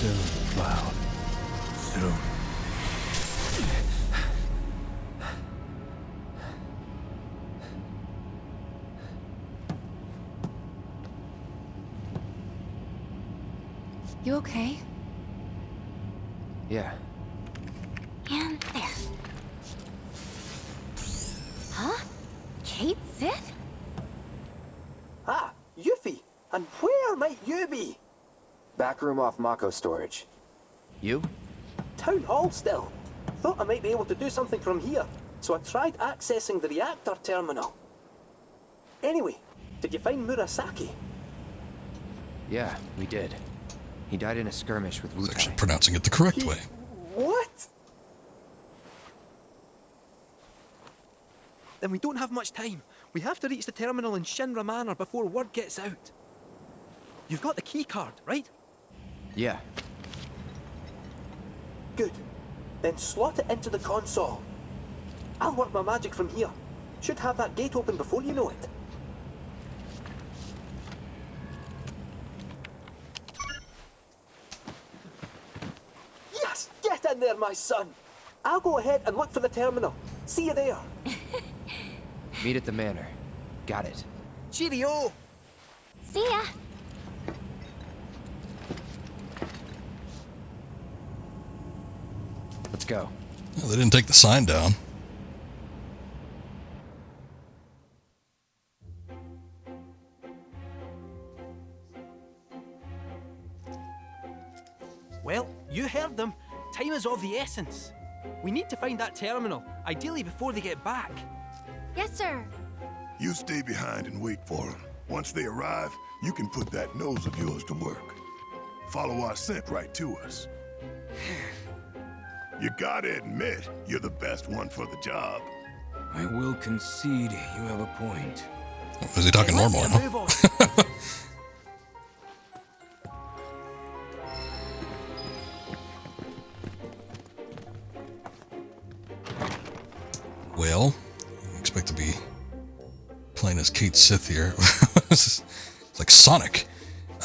Soon, Cloud. Soon. You okay? Yeah. And there. Huh? Kate Sith? Ah, Yuffie! And where might you be? Back room off Mako storage. You? Town hall still. Thought I might be able to do something from here, so I tried accessing the reactor terminal. Anyway, did you find Murasaki? Yeah, we did. He died in a skirmish with Wu-Tai. Actually pronouncing it the correct way. What? Then we don't have much time. We have to reach the terminal in Shinra Manor before word gets out. You've got the key card, right? Yeah. Good. Then slot it into the console. I'll work my magic from here. Should have that gate open before you know it. Yes! Get in there, my son! I'll go ahead and look for the terminal. See you there. Meet at the manor. Got it. Cheerio! See ya! Let's go. Well, they didn't take the sign down. Well, you heard them. Time is of the essence. We need to find that terminal, ideally before they get back. Yes, sir. You stay behind and wait for them. Once they arrive, you can put that nose of yours to work. Follow our scent right to us. You gotta admit, you're the best one for the job. I will concede you have a point. Was he talking normal, huh? Well, I expect to be playing as Kate Sith here. It's like Sonic.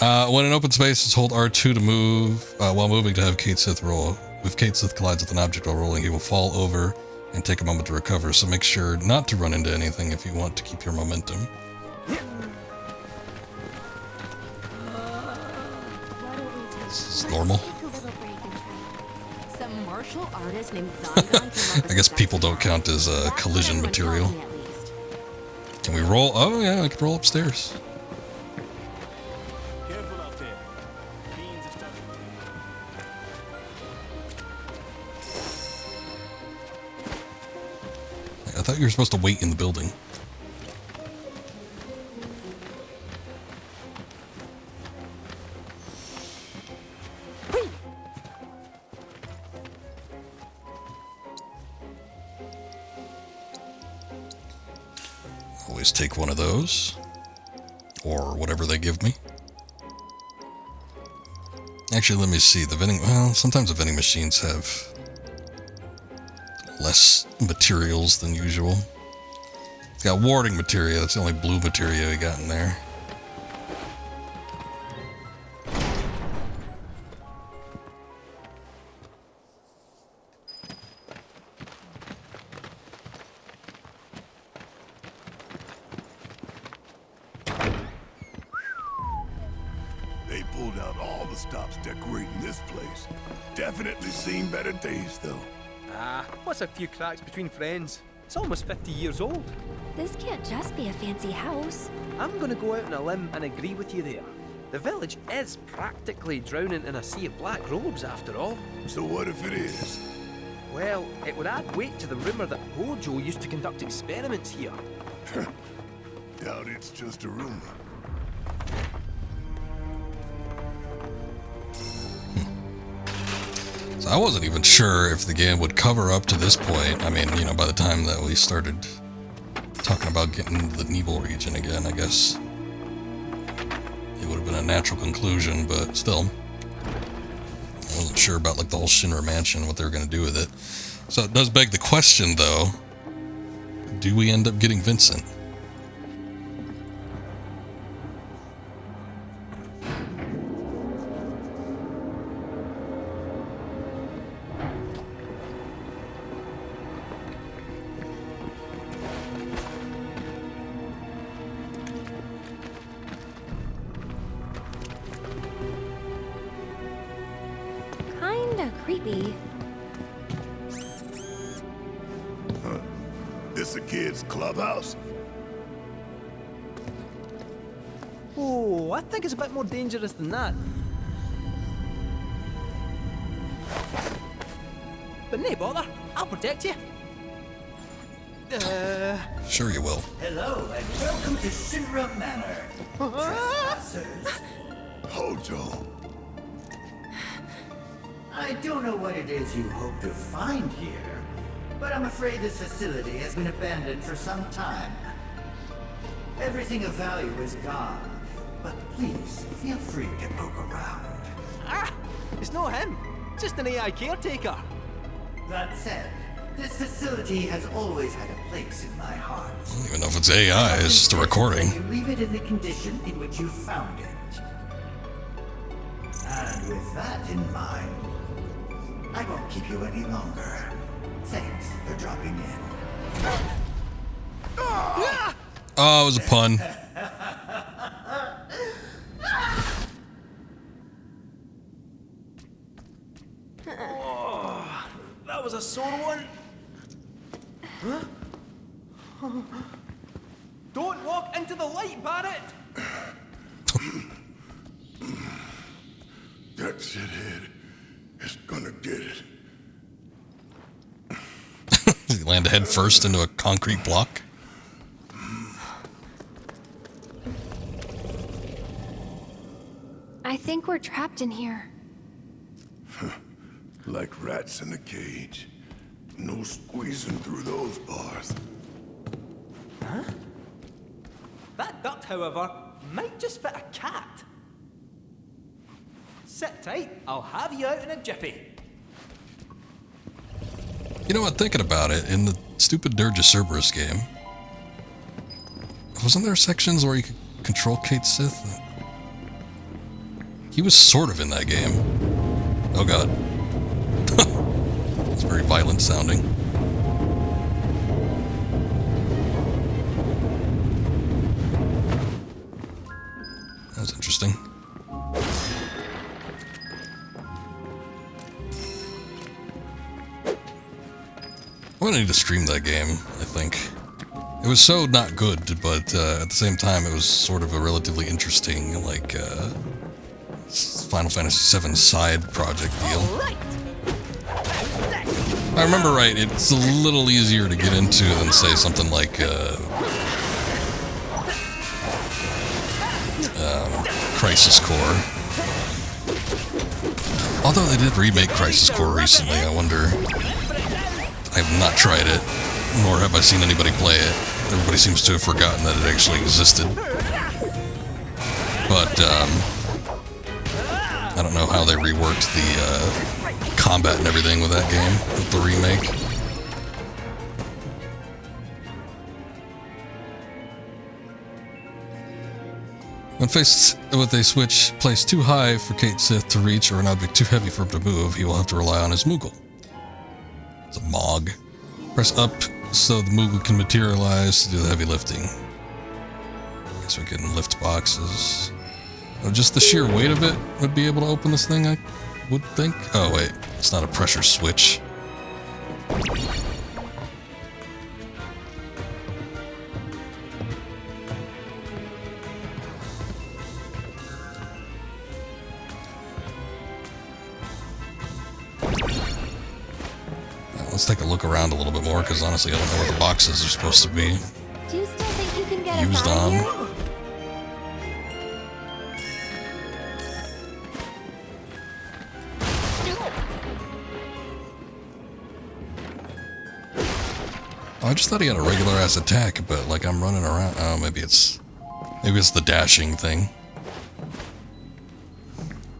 When in open spaces, hold R2 to move while moving to have Kate Sith roll. If Kate Sith collides with an object while rolling, he will fall over and take a moment to recover. So make sure not to run into anything if you want to keep your momentum. This is normal. Some martial artist named Zongon came up with I guess people don't count as collision material. Can we roll? Oh, yeah, I can roll upstairs. Careful out there. Beans are starting I thought you were supposed to wait in the building. Always take one of those. Or whatever they give me. Actually, let me see. The vending... Well, sometimes the vending machines have less materials than usual. It's got warding materia. That's the only blue materia we got in there. They pulled out all the stops decorating this place. Definitely seen better days, though. Ah, what's a few cracks between friends? It's almost 50 years old. This can't just be a fancy house. I'm gonna go out on a limb and agree with you there. The village is practically drowning in a sea of black robes, after all. So what if it is? Well, it would add weight to the rumor that Hojo used to conduct experiments here. Doubt it's just a rumor. So I wasn't even sure if the game would cover up to this point. I mean, you know, by the time that we started talking about getting into the Nebel region again, I guess it would have been a natural conclusion, but still. I wasn't sure about, like, the whole Shinra Mansion, what they were going to do with it. So it does beg the question, though, do we end up getting Vincent? Kinda creepy. Huh. This a kid's clubhouse? Oh, I think it's a bit more dangerous than that. But no bother, I'll protect you. Sure you will. Hello and welcome to Shinra Manor. Trespassers. Hojo. I don't know what it is you hope to find here, but I'm afraid this facility has been abandoned for some time. Everything of value is gone, but please feel free to poke around. Ah, it's not him, just an AI caretaker. That said, this facility has always had a place in my heart. I don't even know if it's AI, it's just a recording. You leave it in the condition in which you found it. And with that in mind, I won't keep you any longer. Thanks for dropping in. Oh, it was a pun. Oh, that was a sore one. Huh? Don't walk into the light, Barrett! That shithead is gonna get it. Did he land head first into a concrete block? I think we're trapped in here. Like rats in a cage. No squeezing through those bars. Huh? That duct, however, might just fit a cat. Sit tight, I'll have you out in a jiffy. You know what, thinking about it, in the stupid Dirge of Cerberus game, wasn't there sections where you could control Kate Sith? He was sort of in that game. Oh god. It's very violent sounding. That was interesting. I'm gonna need to stream that game, I think. It was so not good, but at the same time, it was sort of a relatively interesting, like, Final Fantasy VII side project deal. If I remember right, it's a little easier to get into than, say, something like Crisis Core. Although they did remake Crisis Core recently, I wonder... I have not tried it, nor have I seen anybody play it. Everybody seems to have forgotten that it actually existed. But, I don't know how they reworked the combat and everything with that game, with the remake. When faced with a switch placed too high for Cait Sith to reach or an object too heavy for him to move, he will have to rely on his Moogle. It's a Mog. Press up so the Moogle can materialize to do the heavy lifting. Guess we can lift boxes. Oh, just the sheer weight of it would be able to open this thing, I would think. Oh wait, it's not a pressure switch. Let's take a look around a little bit more, because honestly I don't know where the boxes are supposed to be Do you still think you can get used us out on. of here? Oh, I just thought he had a regular ass attack, but like I'm running around. Oh, maybe it's the dashing thing.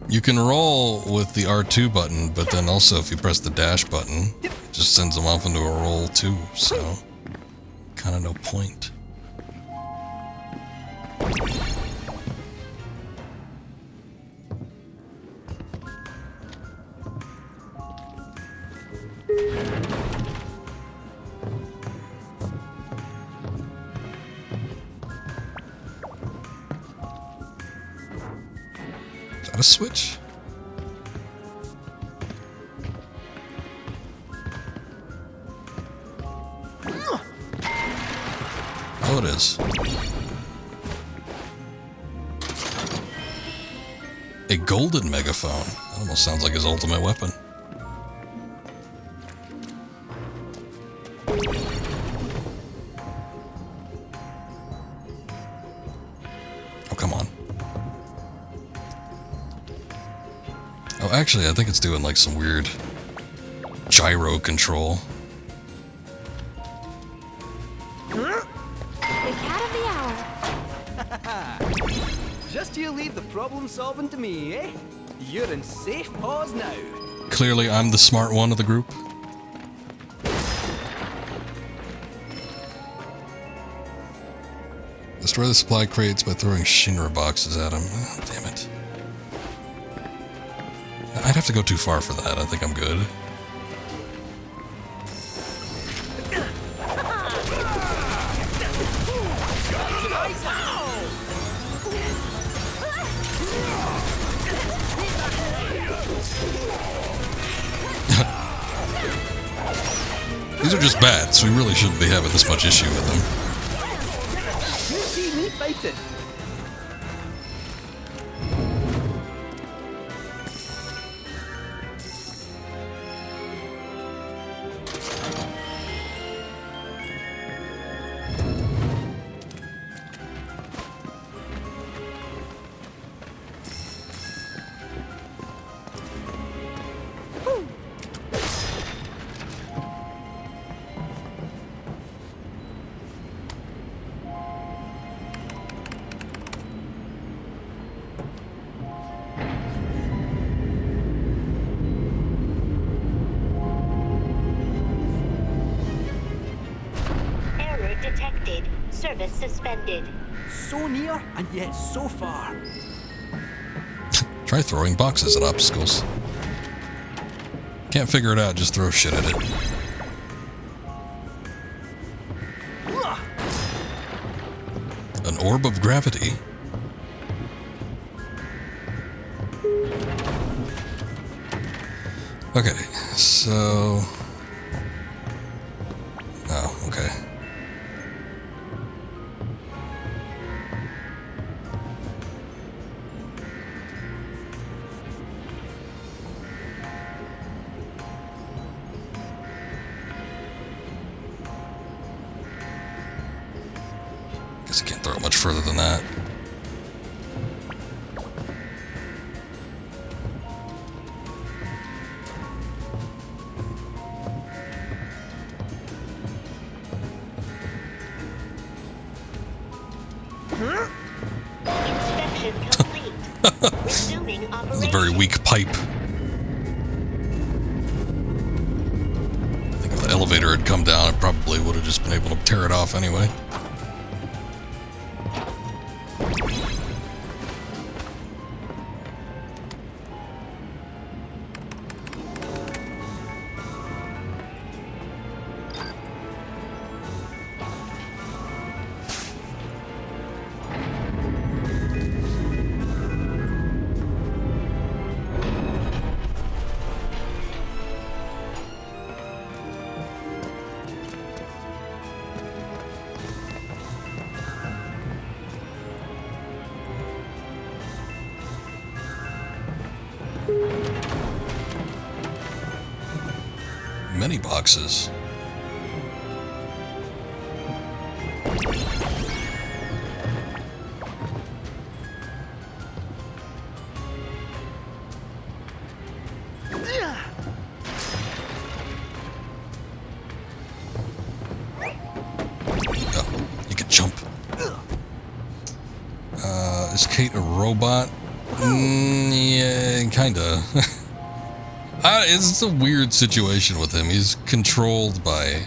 You can roll with the R2 button, but then also if you press the dash button, it just sends them off into a roll too, so kind of no point. Is that a switch? Oh, it is. A golden megaphone. That almost sounds like his ultimate weapon. Oh, come on. Oh, actually, I think it's doing like some weird gyro control. The cat of the hour. Just you leave the problem solving to me, eh? You're in safe paws now. Clearly, I'm the smart one of the group. Destroy the supply crates by throwing Shinra boxes at him. Oh, damn it. I'd have to go too far for that. I think I'm good. These are just bats. We really shouldn't be having this much issue with them. You see me fighting. detected. Service suspended. So near, and yet so far. Try throwing boxes at obstacles. Can't figure it out, just throw shit at it. An orb of gravity. Okay, so... Oh, okay. Guess I can't throw it much further than that. Inspection complete. Resuming It's a operation. very weak pipe. I think if the elevator had come down, it probably would have just been able to tear it off anyway. Many boxes. Oh, you can jump. Is Kate a robot? Yeah, kinda. It's a weird situation with him. He's controlled by...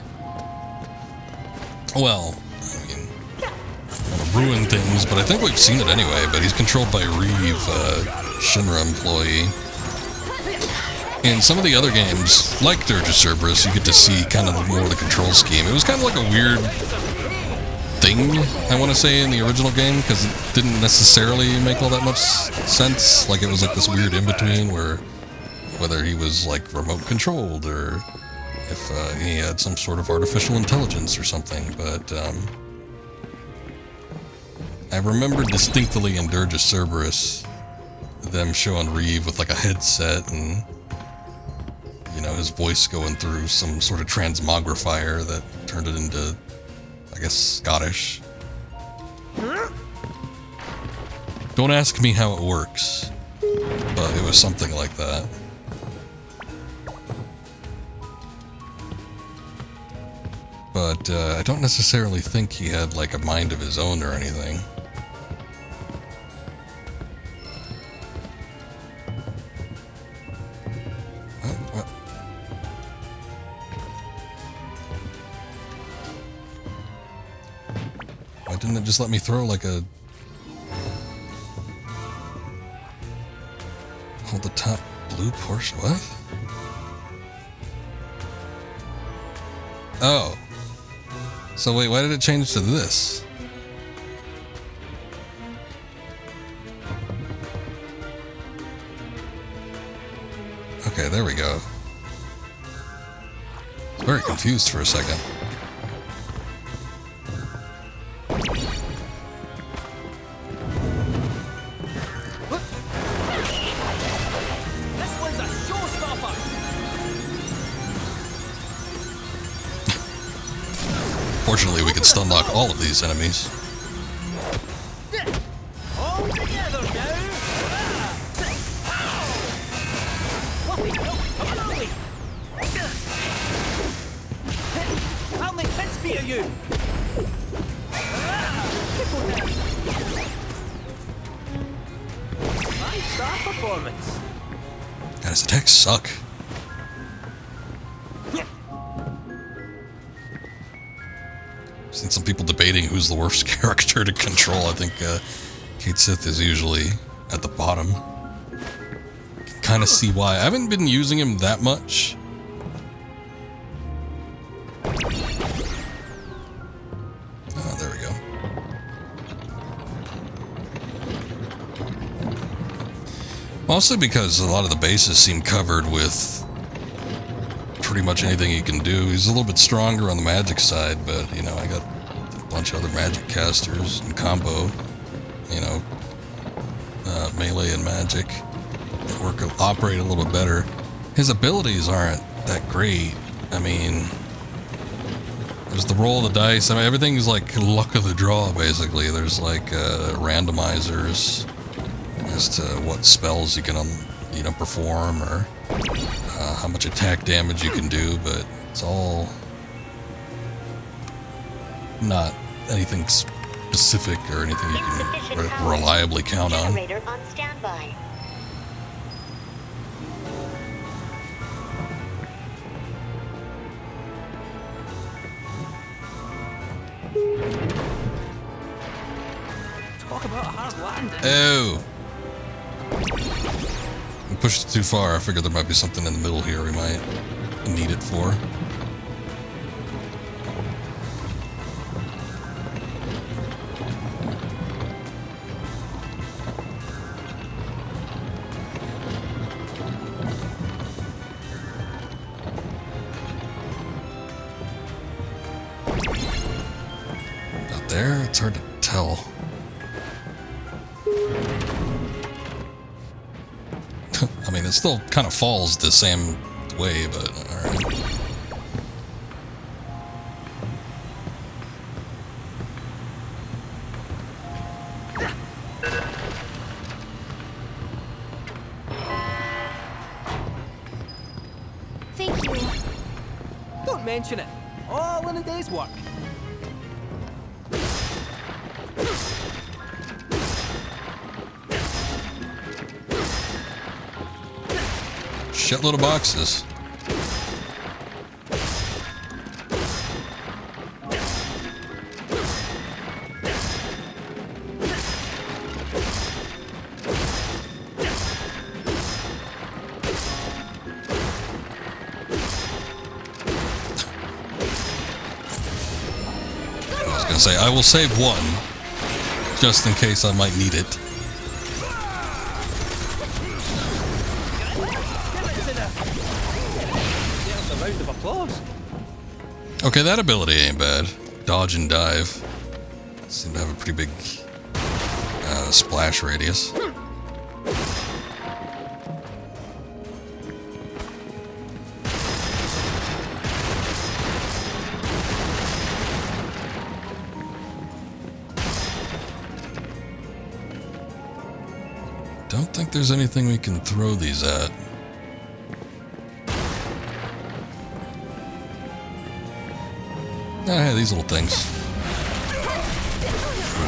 Well, I mean, I don't want to ruin things, but I think we've seen it anyway, but he's controlled by Reeve, Shinra employee. In some of the other games, like Dirge of Cerberus, you get to see kind of more of the control scheme. It was kind of like a weird thing, I want to say, in the original game, because it didn't necessarily make all that much sense. Like, it was like this weird in-between where whether he was like remote controlled or if he had some sort of artificial intelligence or something. But I remember distinctly in Dirge of Cerberus them showing Reeve with like a headset and, you know, his voice going through some sort of transmogrifier that turned it into, I guess, Scottish. Don't ask me how it works, but it was something like that. But I don't necessarily think he had like a mind of his own or anything. What? Why didn't it just let me throw like a... Hold the top blue portion? What? Oh. So wait, why did it change to this? Okay, there we go. I was very confused for a second. This one's a showstopper! Fortunately, we can stun lock all of these enemies. All together now! How many hits be are you? Nice star performance. God, his attacks suck. Seen some people debating who's the worst character to control. I think Kate Sith is usually at the bottom. Can kind of see why. I haven't been using him that much. Oh, there we go. Mostly because a lot of the bases seem covered with pretty much anything he can do. He's a little bit stronger on the magic side, but, you know, I got a bunch of other magic casters and combo, you know, melee and magic that operate a little bit better. His abilities aren't that great. I mean, There's the roll of the dice. I mean, everything's like luck of the draw, basically. There's like randomizers as to what spells you can, perform, or how much attack damage you can do, but it's all not anything specific or anything you can reliably count on. Generator on standby. Talk about a hard landing. Oh! I pushed it too far. I figured there might be something in the middle here we might need it for. Out there, it's hard to tell. I mean, it still kind of falls the same way, but alright. Thank you. Don't mention it. All in a day's work. Shitload of boxes. I was gonna say, I will save one, just in case I might need it. Round of applause. Okay, that ability ain't bad. Dodge and dive. Seem to have a pretty big splash radius. Don't think there's anything we can throw these at. Ah, hey, these little things.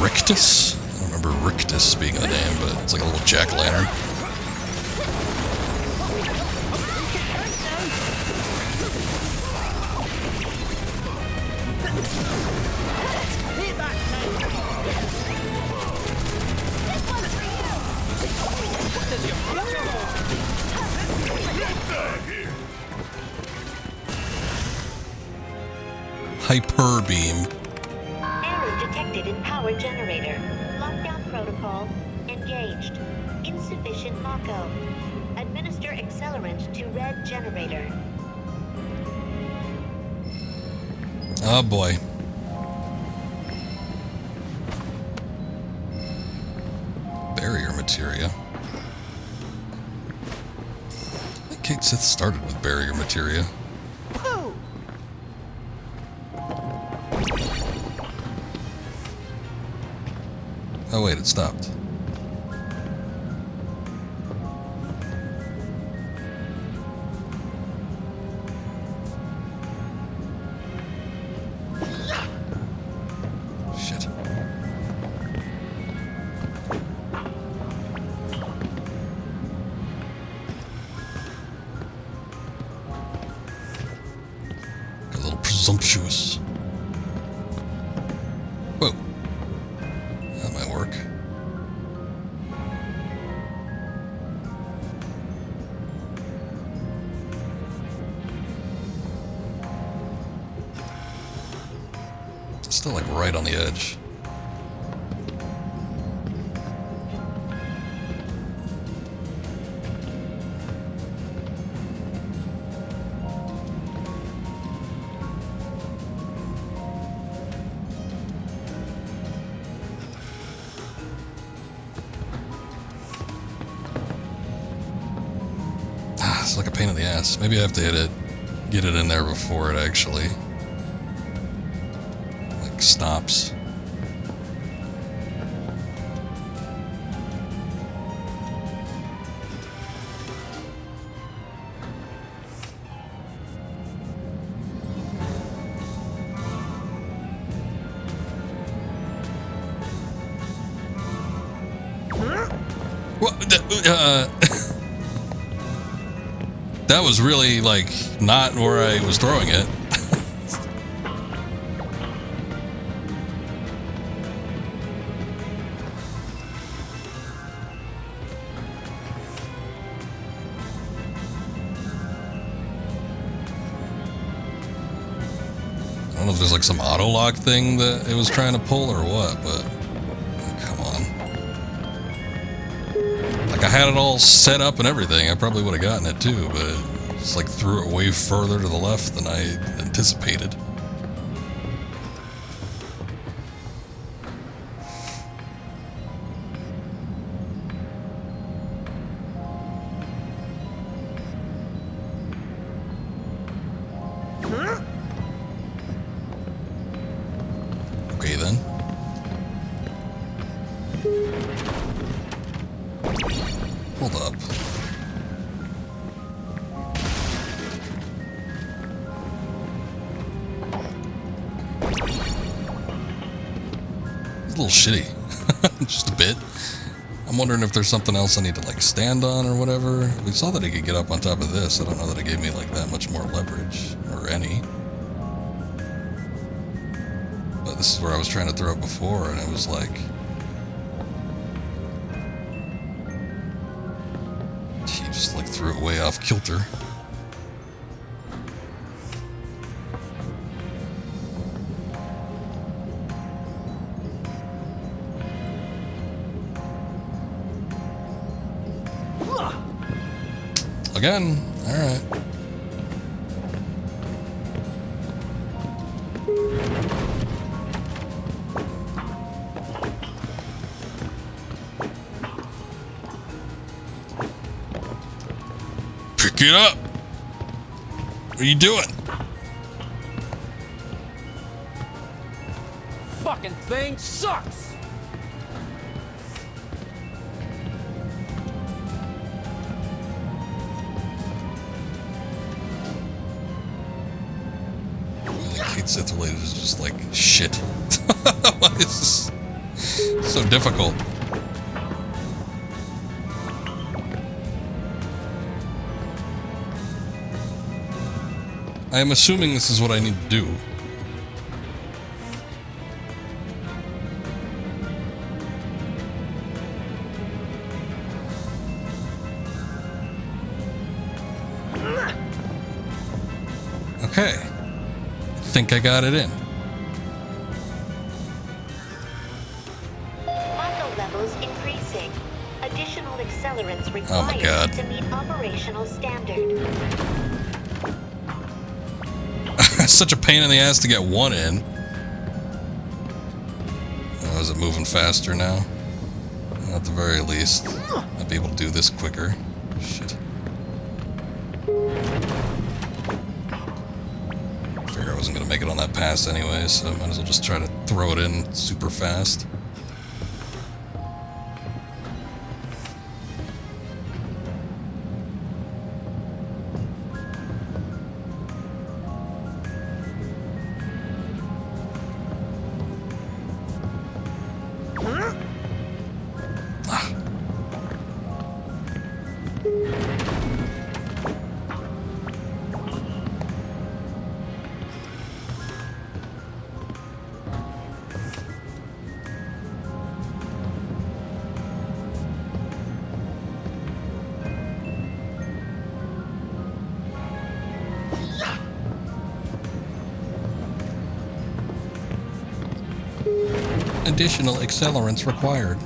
Rictus? I don't remember Rictus being the name, but it's like a little jack-o'-lantern. Hyper beam. Error detected in power generator. Lockdown protocol engaged. Insufficient Mako. Administer accelerant to red generator. Oh boy. Barrier materia. I think Kate Sith started with barrier materia. Oh wait, it stopped. Shit. Got a little presumptuous. Whoa. That might work. It's still like right on the edge. It's like a pain in the ass. Maybe I have to hit it, get it in there before it actually stops. That was really, like, not where I was throwing it. I don't know if there's, like, some auto-lock thing that it was trying to pull or what, but... Come on. Like, I had it all set up and everything. I probably would have gotten it too, but just like threw it way further to the left than I anticipated. Okay then. Hold up. It's a little shitty. Just a bit. I'm wondering if there's something else I need to like stand on or whatever. We saw that he could get up on top of this. I don't know that it gave me like that much more leverage or any. But this is where I was trying to throw it before and it was like... He just like threw it way off kilter. Again, alright. Pick it up! What are you doing? Fucking thing sucks! Sith related is just like shit. Why is this so difficult? I am assuming this is what I need to do. Okay. I think I got it in. Mako levels increasing. Additional accelerants required to meet operational standard. It's such a pain in the ass to get one in. Oh, is it moving faster now? At the very least, I'll be able to do this quicker. Shit. I wasn't gonna make it on that pass anyway, so I might as well just try to throw it in super fast. Additional accelerants required.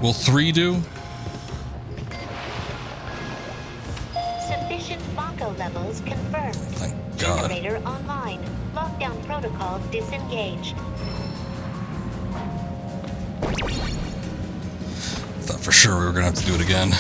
Will 3 do? Sufficient Mako levels confirmed. Thank God. Generator online. Lockdown protocol disengaged. Thought for sure we were gonna have to do it again.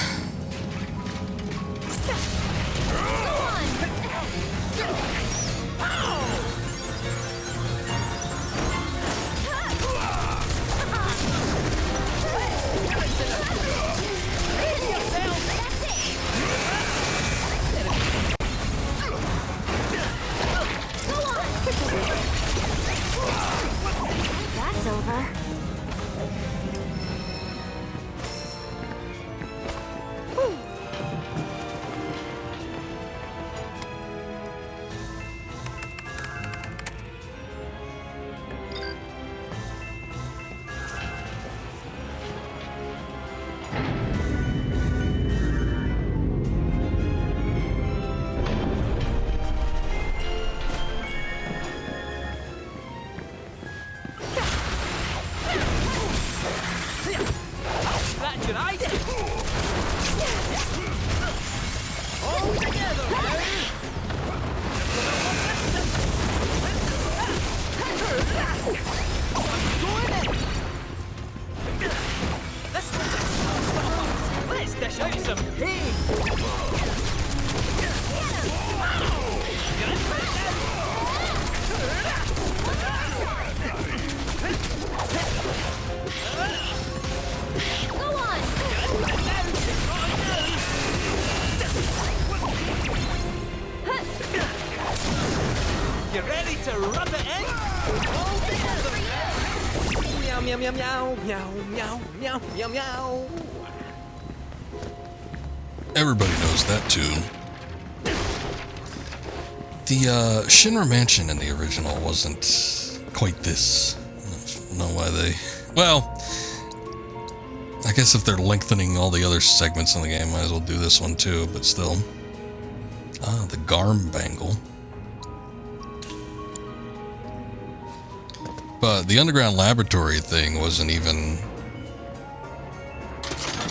You ready to rub it in? All together. Meow, meow, meow, meow, meow, meow, meow, meow, meow. Everybody knows that tune. The Shinra Mansion in the original wasn't quite this. I don't know why they... Well, I guess if they're lengthening all the other segments in the game, might as well do this one too, but still. Ah, the Garm Bangle. But the underground laboratory thing wasn't even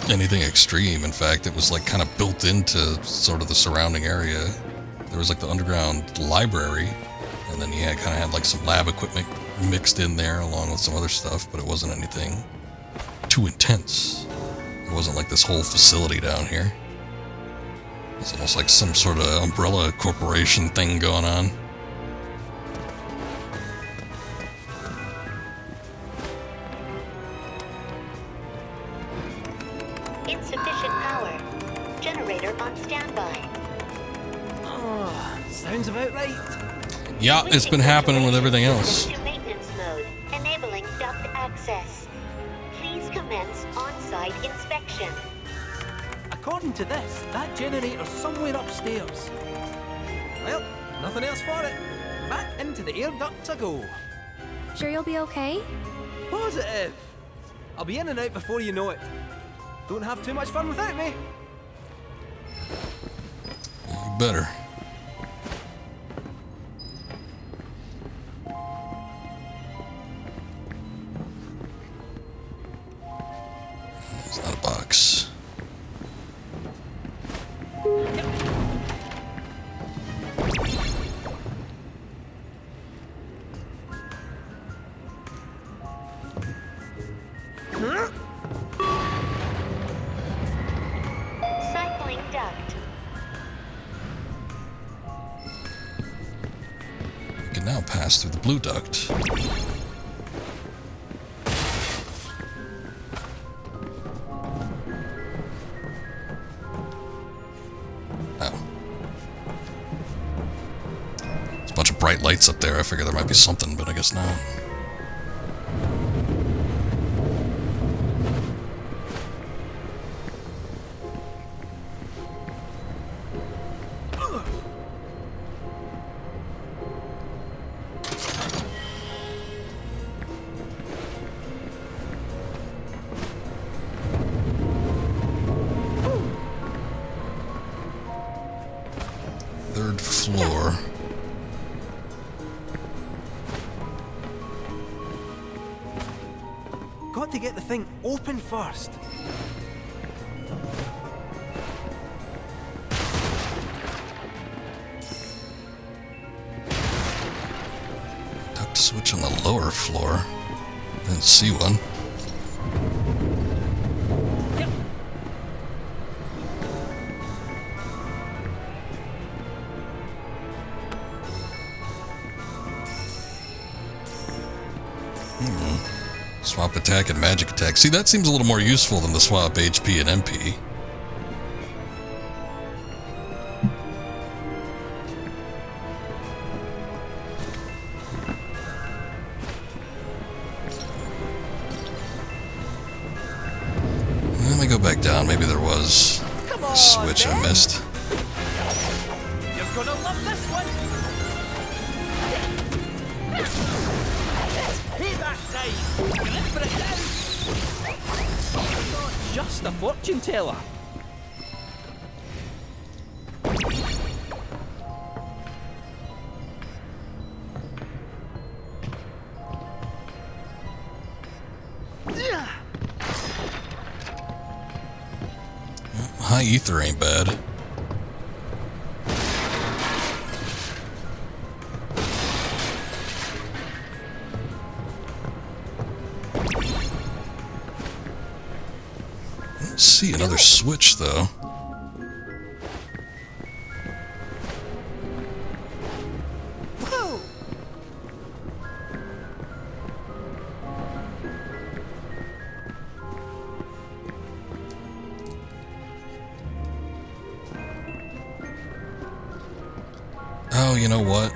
anything extreme. In fact, it was like kind of built into sort of the surrounding area. There was like the underground library, and then you kind of had like some lab equipment mixed in there along with some other stuff, but it wasn't anything too intense. It wasn't like this whole facility down here. It's almost like some sort of umbrella corporation thing going on. Insufficient power. Generator on standby. Oh, sounds about right. Yeah, it's been happening with everything else. To maintenance mode, enabling duct access. Please commence on-site inspection. According to this, that generator's somewhere upstairs. Well, nothing else for it. Back into the air duct I go. Sure you'll be okay? Positive. I'll be in and out before you know it. Don't have too much fun without me. You better. It's not a box. Cycling duct. You can now pass through the blue duct. Bright lights up there. I figure there might be something, but I guess not. Third floor. Got to get the thing open first. Duct switch on the lower floor. Didn't see one. Yep. Swap attack and magic attack. See, that seems a little more useful than the swap HP and MP. Let me go back down. Maybe there was a switch I missed. You're gonna love this one. Payback time! You're in for it now! I'm not just a fortune teller. High ether ain't bad. See another switch though. Oh, you know what?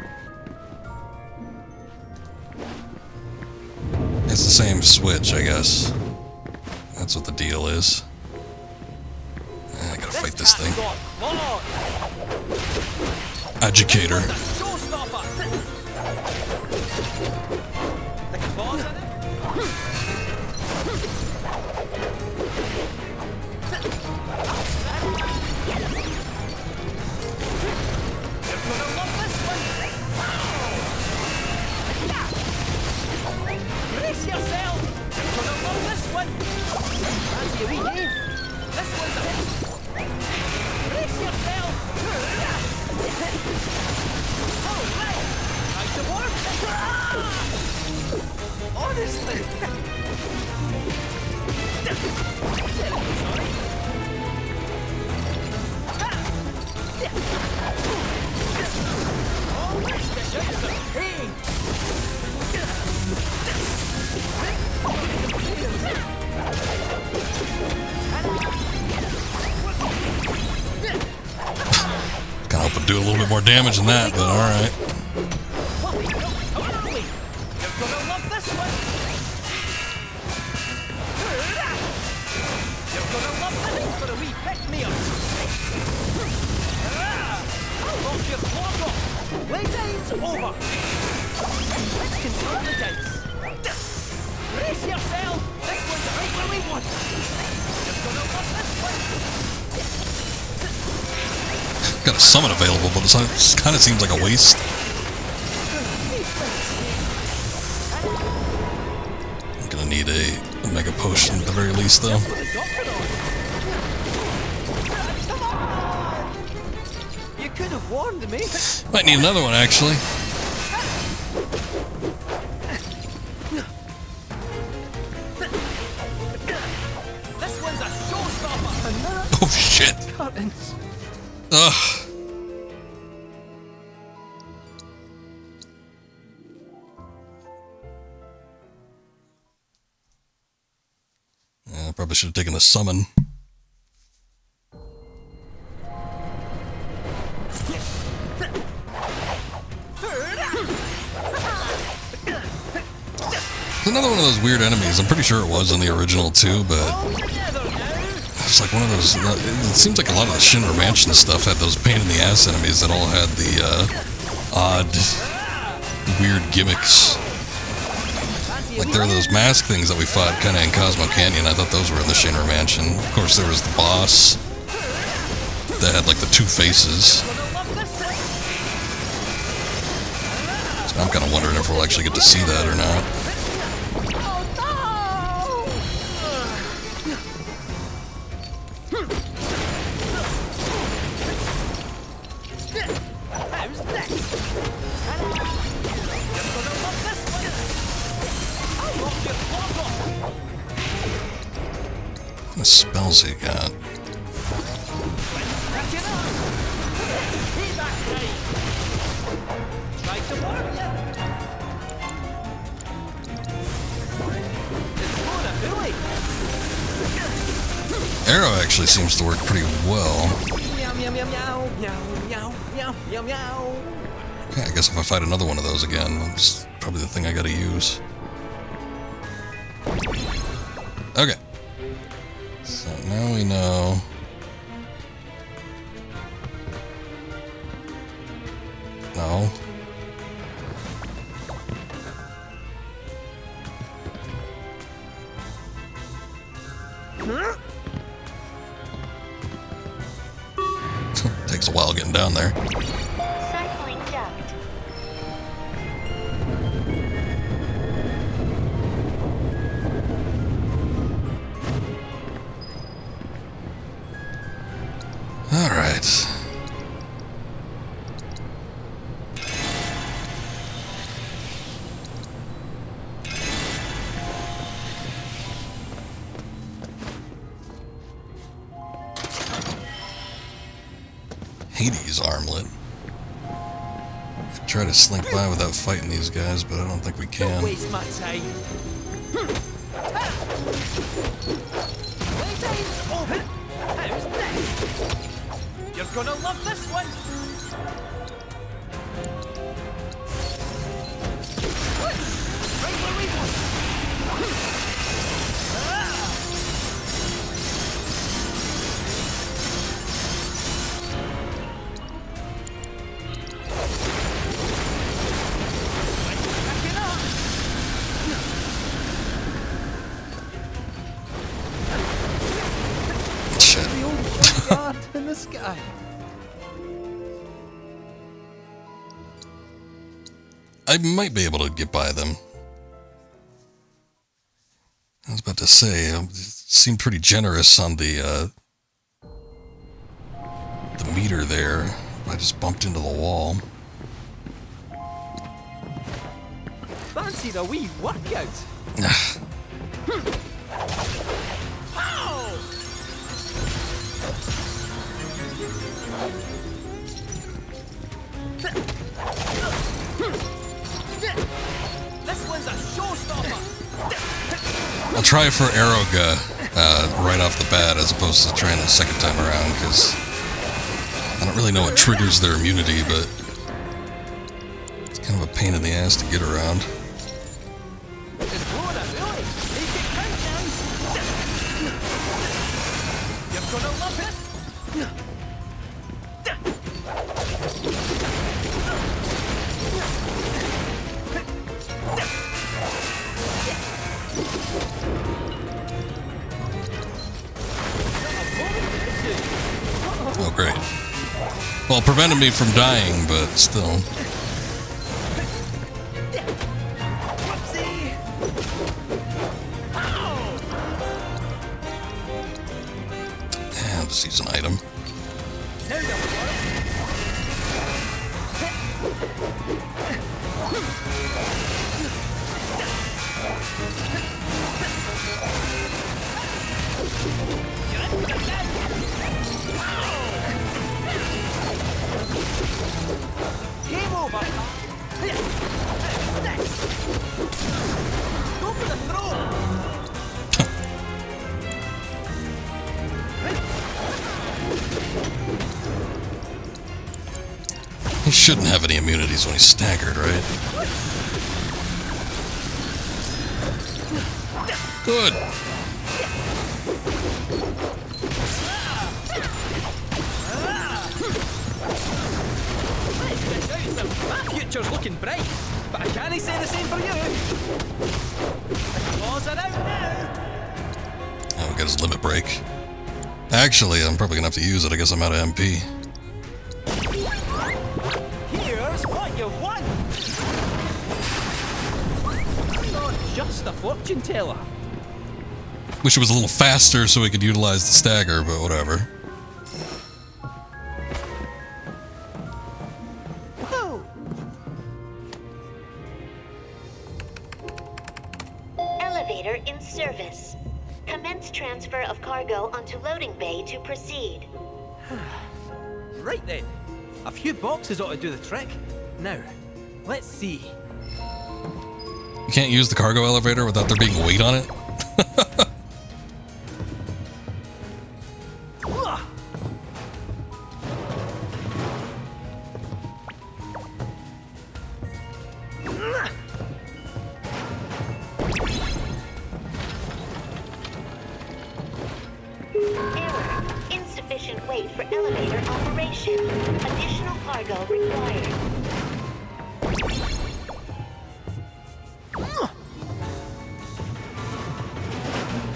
It's the same switch, I guess. That's what the deal is. I gotta fight this thing. Educator. Brace yourself! You're gonna love this one! Fancy a wee game? This one's a... Brace yourself! Alright! Time to work! Honestly! Sorry? Always the shapes of pain! Kinda hope to do a little bit more damage than that, but alright. Playtime's over! Let's control the dice! Brace yourself! This one's right where we want it! You're gonna love this one! Got a summon available, but this kind of seems like a waste. I'm gonna need a mega potion at the very least, though. You could have warned me! Might need another one, actually. This one's a showstopper! Oh shit! Curtains! Ugh. Yeah, I probably should have taken the summon. It's another one of those weird enemies. I'm pretty sure it was in the original too, but it's like one of those. It seems like a lot of the Shinra Mansion stuff had those pain in the ass enemies that all had the odd, weird gimmicks. Like there were those mask things that we fought kind of in Cosmo Canyon. I thought those were in the Shinra Mansion. Of course, there was the boss that had like the two faces. So I'm kind of wondering if we'll actually get to see that or not. What spells he got? Arrow actually seems to work pretty well. Okay, I guess if I fight another one of those again, that's probably the thing I gotta use. Okay. So now we know. No. Takes a while getting down there. Cycling duct. All right. Hades armlet. I try to slink by without fighting these guys, but I don't think we can. Don't waste my time. Playtime's over. How's this? You're gonna love this one. Right where we want. guy. I might be able to get by them. I was about to say, it seemed pretty generous on the meter there. I just bumped into the wall. Fancy the wee workout. This one's a showstopper. I'll try for Aeroga right off the bat as opposed to trying the second time around, because I don't really know what triggers their immunity, but it's kind of a pain in the ass to get around. You're gonna love it. Oh, great. Well, it prevented me from dying, but still. And just use an item. Game over. Go for the throw. He shouldn't have any immunities when he's staggered, right? Good. My future's looking bright, but I can't say the same for you. Claws are out now. Oh, we got his limit break. Actually, I'm probably gonna have to use it. I guess I'm out of MP. Here's what you want. I'm not just a fortune teller. Wish it was a little faster so we could utilize the stagger, but whatever. Elevator in service. Commence transfer of cargo onto loading bay to proceed. Right then. A few boxes ought to do the trick. Now, let's see. You can't use the cargo elevator without there being weight on it? Error. Insufficient weight for elevator operation. Additional cargo required.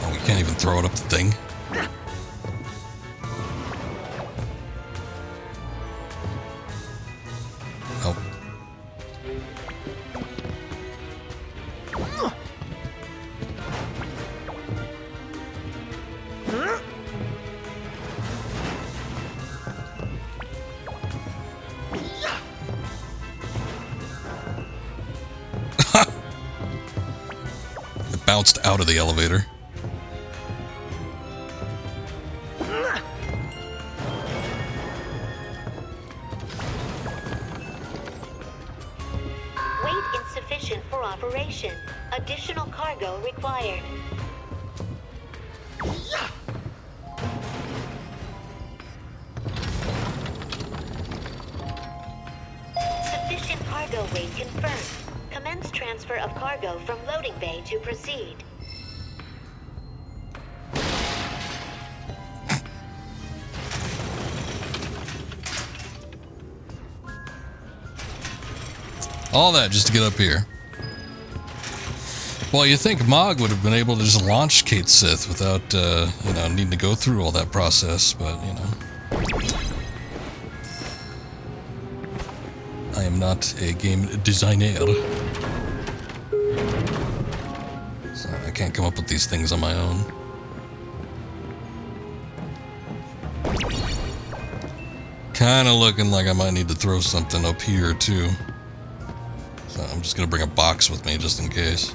Oh, you can't even throw it up the thing? Oh. It bounced out of the elevator. Weight insufficient for operation. Additional cargo required. Sufficient cargo weight confirmed. Commence transfer of cargo from loading bay to proceed. All that just to get up here. Well, you think Mog would have been able to just launch Kate Sith without, you know, needing to go through all that process, but, you know. I am not a game designer, so I can't come up with these things on my own. Kinda looking like I might need to throw something up here too. So I'm just gonna bring a box with me just in case.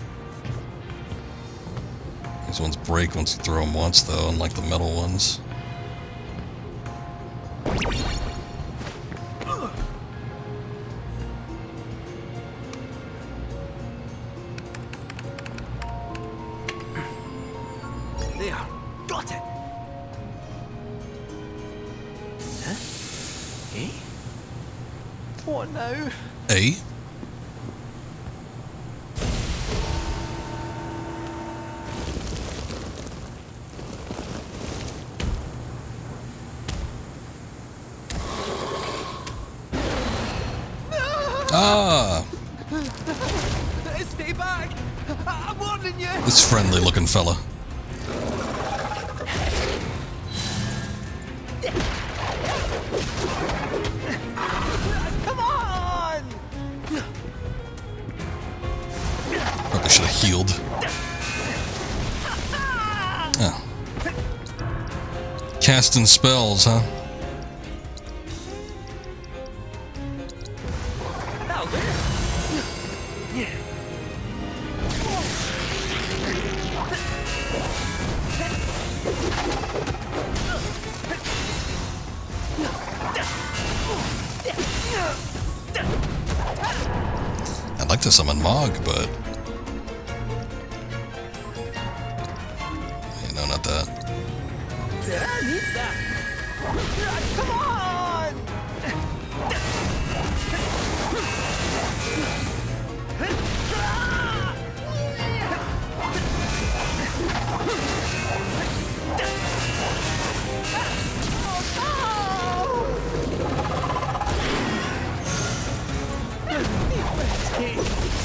These ones break once you throw them once though, unlike the metal ones. There, got it. Huh? Eh? What now? Eh? Ah! Stay back! I'm warning you! This friendly looking fella. Come on! Probably should have healed. Oh. Casting spells, huh? That'll do. Yeah. I'd like to summon Mog, but... yeah, no, not that. I need that. Come on!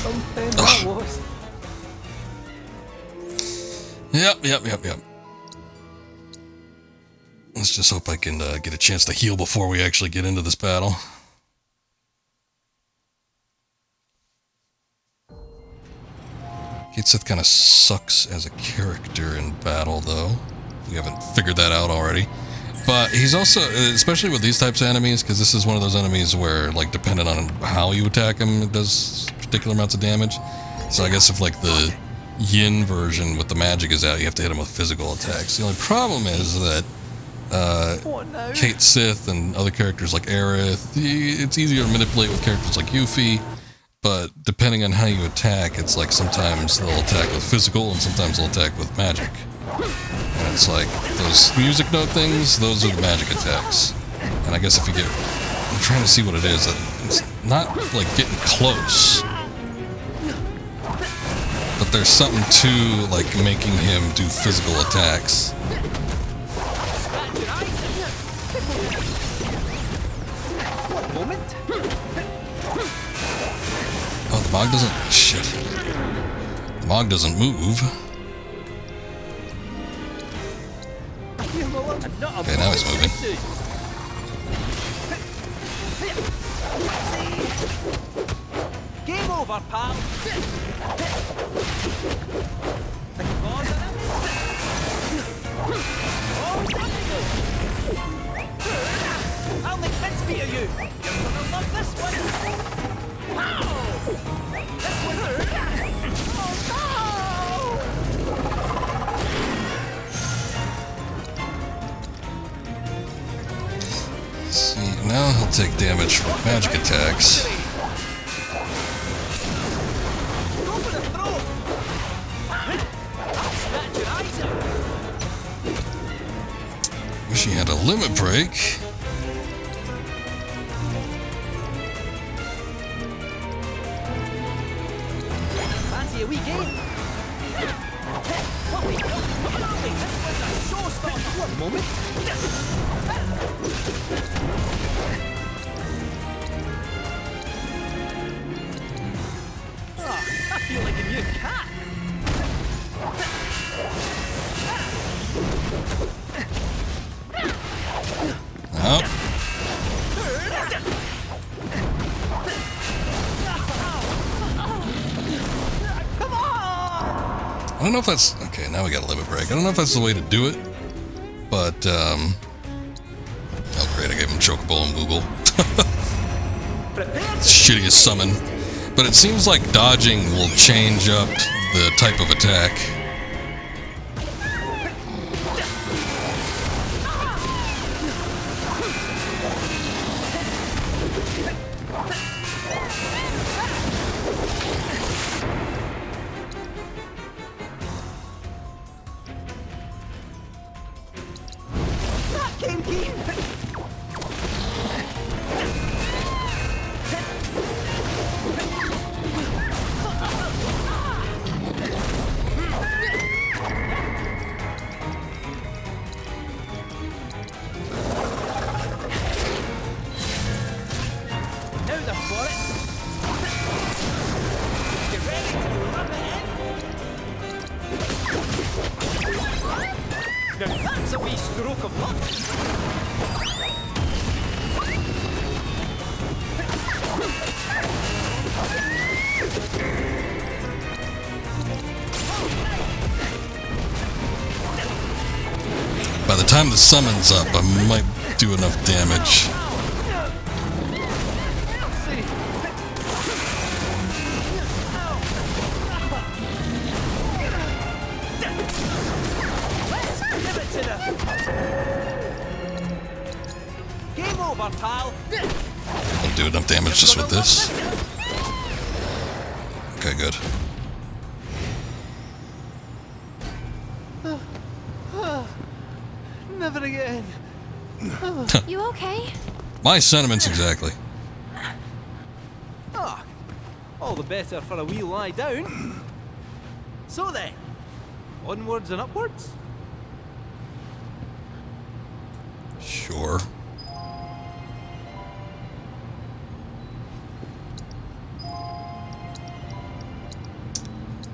Something that was. Yep. Let's just hope I can get a chance to heal before we actually get into this battle. Kate Sith kind of sucks as a character in battle, though. We haven't figured that out already. But he's also, especially with these types of enemies, because this is one of those enemies where, like, depending on how you attack him, it does particular amounts of damage. So I guess if, like, the Yin version with the magic is out, you have to hit him with physical attacks. The only problem is that Kate Sith and other characters like Aerith, it's easier to manipulate with characters like Yuffie, but depending on how you attack, it's like sometimes they'll attack with physical and sometimes they'll attack with magic. And it's like, those music note things, those are the magic attacks. And I guess if you get... I'm trying to see what it is. It's not, like, getting close. But there's something to, like, making him do physical attacks. Oh, the Mog doesn't... shit. The Mog doesn't move. Okay, now he's moving. Game over, pal. I'll make sense of you. You're gonna love this one. Wow! This one hurt. See, now he'll take damage from magic attacks. Wish he had a limit break. Fancy a wee game? One moment. I feel like a new cat. Oh. don't know if that's... Okay, now we got a limit break. I don't know if that's the way to do it, but, oh great, I gave him Chocobo and Google. Shittiest summon. But it seems like dodging will change up the type of attack. By the time the summon's up, I might do enough damage. Game over, pal. I'll do enough damage just with this. Okay, good. Never again. You okay? My sentiments exactly. Ah, all the better for a wee lie down. So then, onwards and upwards? Sure.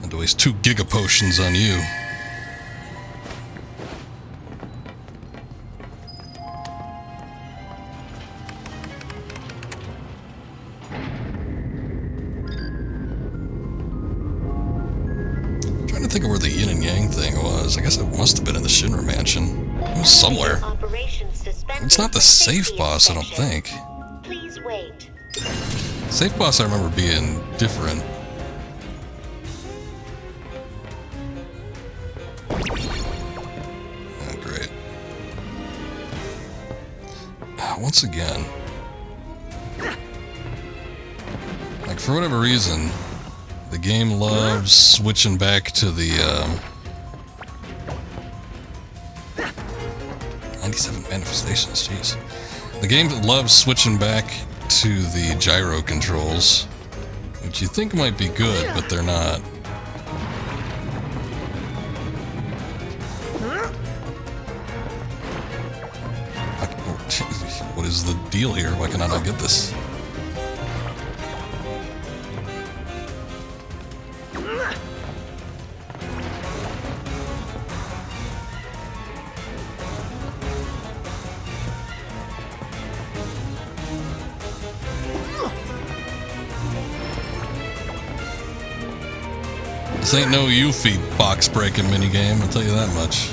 And to waste 2 Giga Potions on you. Trying to think of where the yin and yang thing was. I guess it must have been in the Shinra Mansion. It was somewhere. It's not the safe boss, I don't think. Please wait. Safe boss I remember being different. Oh, great. Once again, like for whatever reason, the game loves switching back to the 97 manifestations, jeez. The game loves switching back to the gyro controls, which you think might be good, but they're not. What is the deal here? Why can I not get this? This ain't no Yuffie box breaking minigame, I'll tell you that much.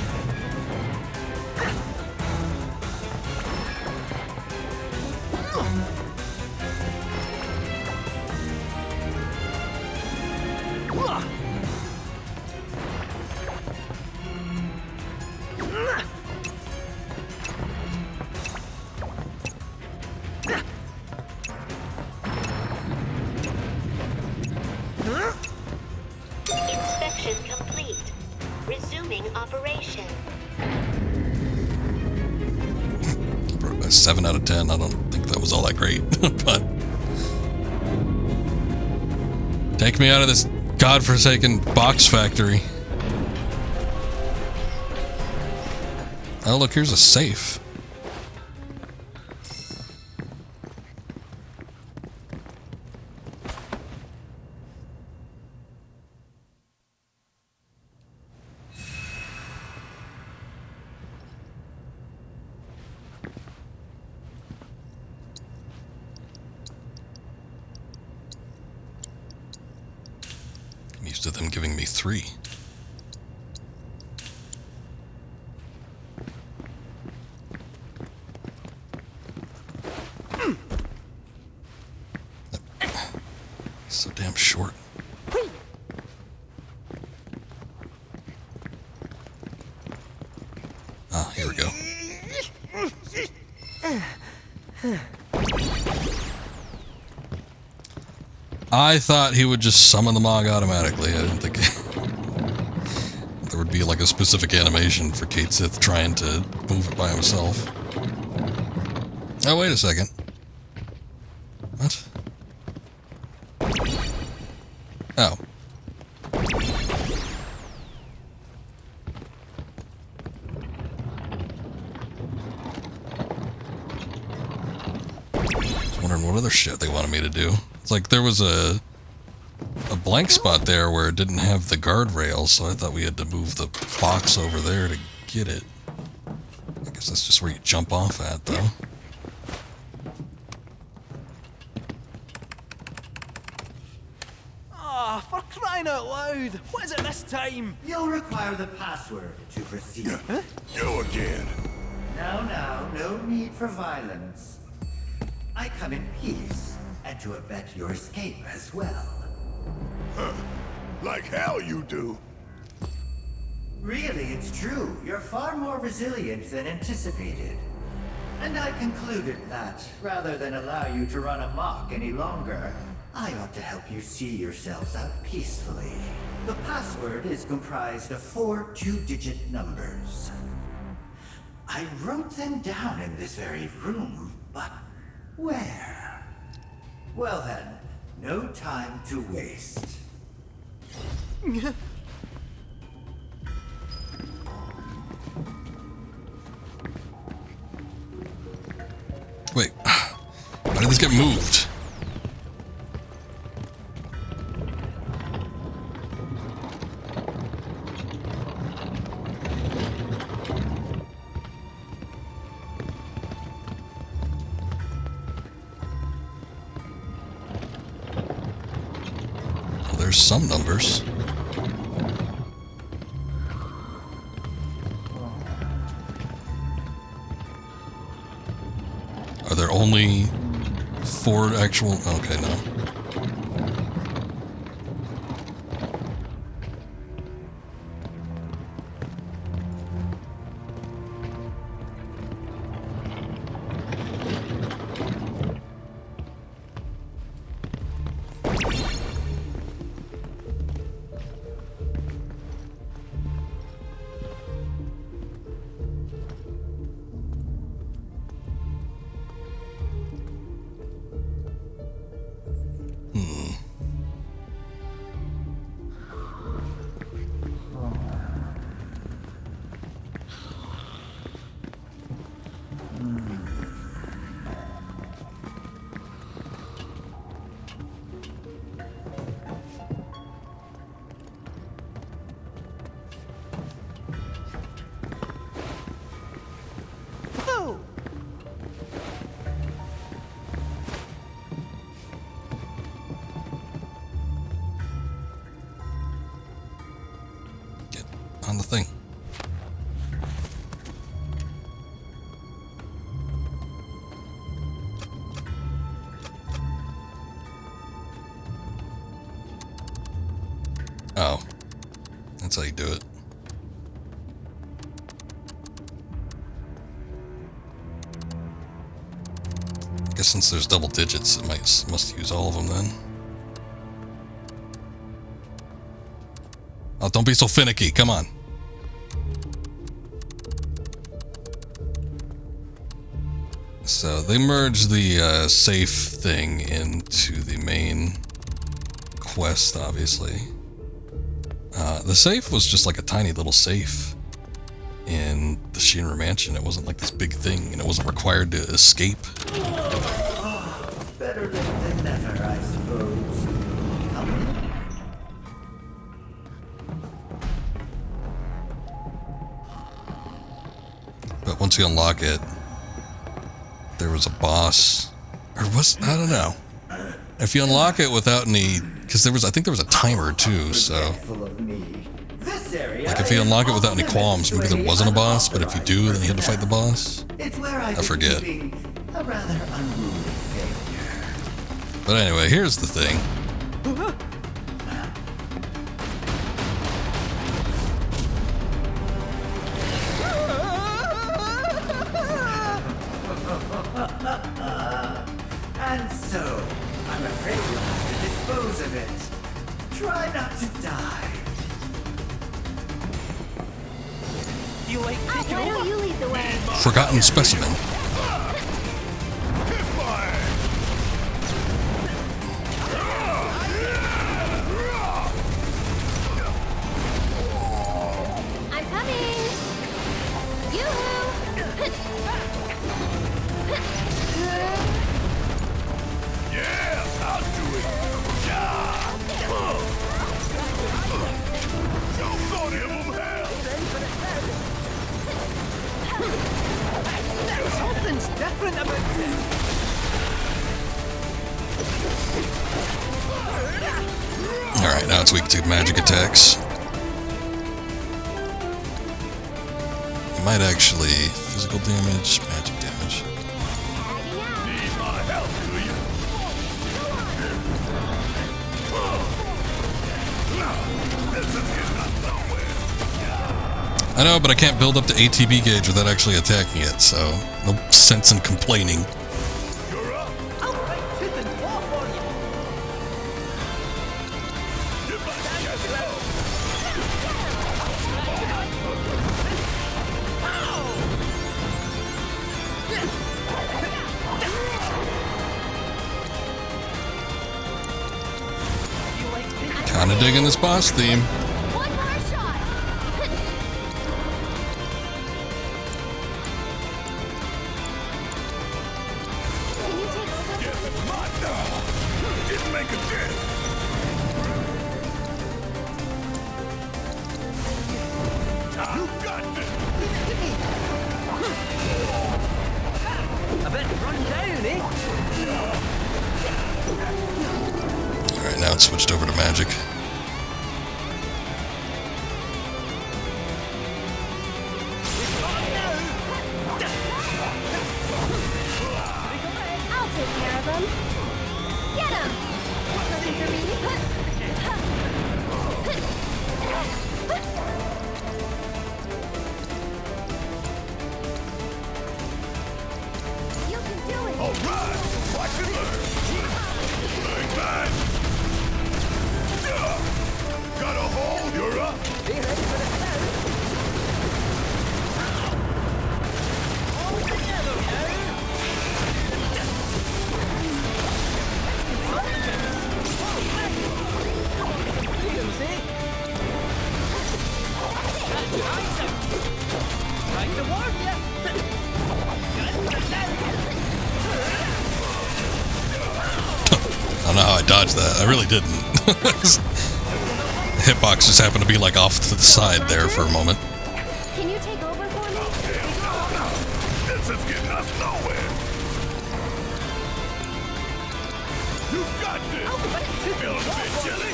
Inspection complete. Resuming operation. 7 out of 10. I don't think that was all that great, but take me out of this godforsaken box factory. Oh, look, here's a safe. I'm used to them giving me 3. short. Ah, here we go. I thought he would just summon the Mog automatically. I didn't think there would be like a specific animation for Cait Sith trying to move it by himself. Oh, wait a second. What? Oh. Just wondering what other shit they wanted me to do. It's like there was a blank spot there where it didn't have the guardrail, so I thought we had to move the box over there to get it. I guess that's just where you jump off at, though. Ah, for crying out loud! What is it this time? You'll require the password to proceed. Huh? Go again. Now, no need for violence. I come in peace, and to abet your escape as well. Huh. Like hell you do. Really, it's true. You're far more resilient than anticipated. And I concluded that, rather than allow you to run amok any longer, I ought to help you see yourselves out peacefully. The password is comprised of 4 two-digit numbers. I wrote them down in this very room, but where? Well then, no time to waste. Wait, why did this get moved? Well, there's some numbers. Are there only 4 actual? Okay, no. On the thing. Oh, that's how you do it. I guess since there's double digits, it must use all of them then. Oh, don't be so finicky. Come on. So they merged the safe thing into the main quest, obviously. The safe was just like a tiny little safe in the Shinra Mansion. It wasn't like this big thing, and it wasn't required to escape. Oh, better late than never, I suppose. Come in. But once you unlock it, there was a boss, or was, I don't know. If you unlock it without any, because I think there was a timer too, so. Like if you unlock it without any qualms, maybe there wasn't a boss, but if you do, then you had to fight the boss. I forget. A rather unruly figure. But anyway, here's the thing. Try not to die. You like taking Why don't you lead the way? Forgotten specimen. I'm coming. Yoo-hoo! Yeah, I'll do it. Yeah. Don't go to him, hell. Something's different about this. Alright, now it's weak to magic attacks. It might actually physical damage, magic damage. Need my help, do you? This is getting us nowhere. I know, but I can't build up to ATB gauge without actually attacking it, so no sense in complaining. Kinda digging this boss theme. One more shot. Can you take over? Didn't make a dent. You got this. A bit run down, eh? Alright, now it's switched over to magic. I'll take care of him. Get him! Nothing for me. You can do it. All right, watch and learn. Bang, bang. Got a hole, you're up. Be ready for the count. All together now. Freedom's, eh? Trying to warn ya. I don't know how I dodged that. I really didn't. Hitbox just happened to be like off to the side there for a moment. Can you take over for me? This is getting us nowhere. You got this. Feel a bit chilly?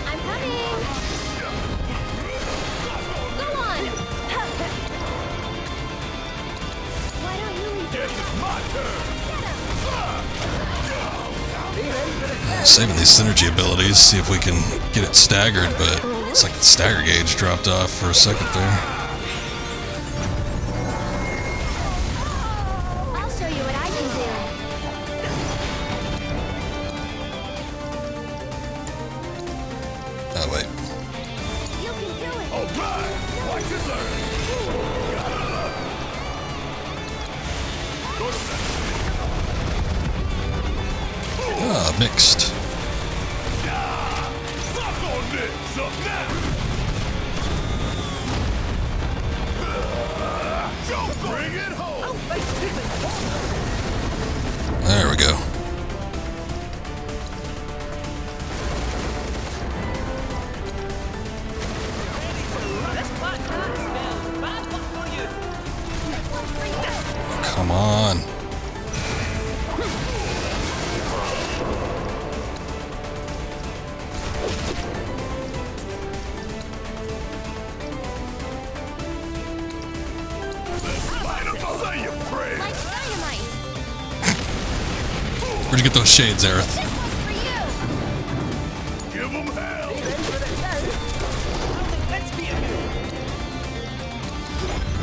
I'm coming. Go on. Why don't you lead the way? It's my turn. Saving these synergy abilities, see if we can get it staggered, but it's like the stagger gauge dropped off for a second there. I'll show you what I can do. Oh, wait. You can do it. All right, watch and learn. Go to that. Ah, mixed. Suck on this, suck now. Don't bring it home. There we go. Come on. Say your prayers. Like dynamite. Where'd you get those shades, Aerith? This one's for you. Give them hell. Let's be a good.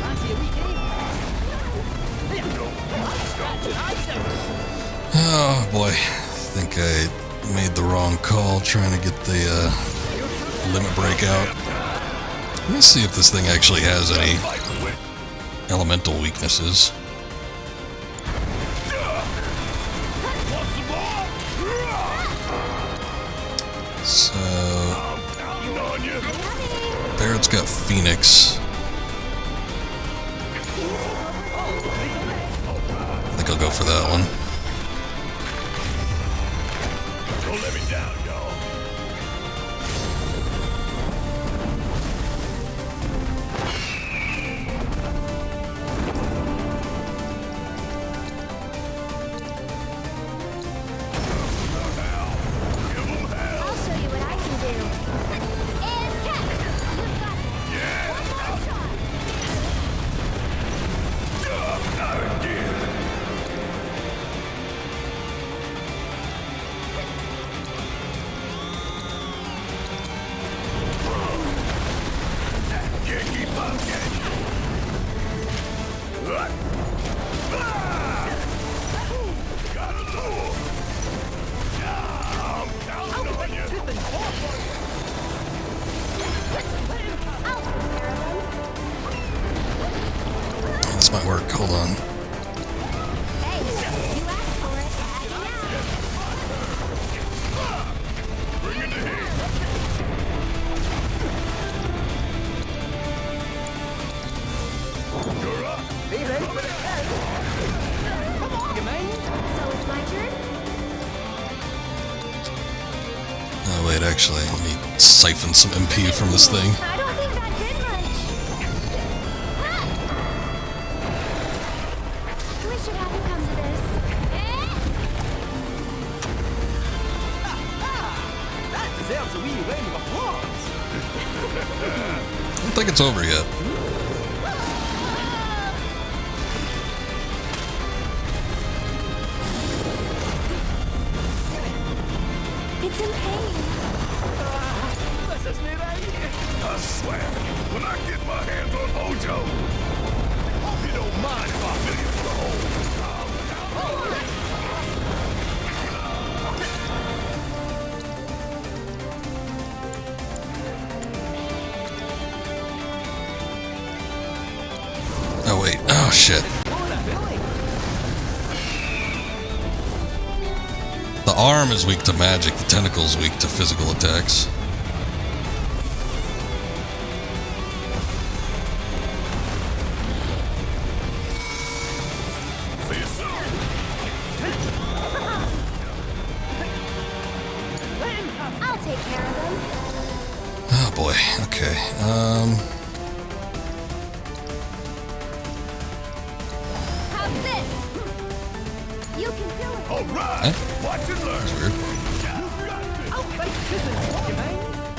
Fancy a week, eh? Here. Scratch your eyes out. boy, I think I made the wrong call trying to get the limit break out. Let me see if this thing actually has any elemental weaknesses. So, Barrett's got Phoenix. I think I'll go for that one. Don't let me down, y'all. I'll show you what I can do. And catch! You've got it. One more shot. Not again. Can't keep up, can you? Got a lure. I'm counting on you. This might work. Hold on. Hey, you asked for it. Bring it to him. You're up. Be ready for the test. Come on, you man. So it's my turn? Oh, wait, actually, let me siphon some MP from this thing. I don't think that did much. We should have it come to this. That deserves a wee round of applause. I don't think it's over yet. It's in pain. This is new right here. I swear, when I get my hands on Ojo, hope you don't mind if I fill you for the hole. Oh, wait. Oh, shit. The arm is weak to magic. The tentacle's weak to physical attacks. See you soon. I'll take care of them. Oh, boy. Okay. How's this? You can do it. All right. Eh? Watch and learn. That's weird.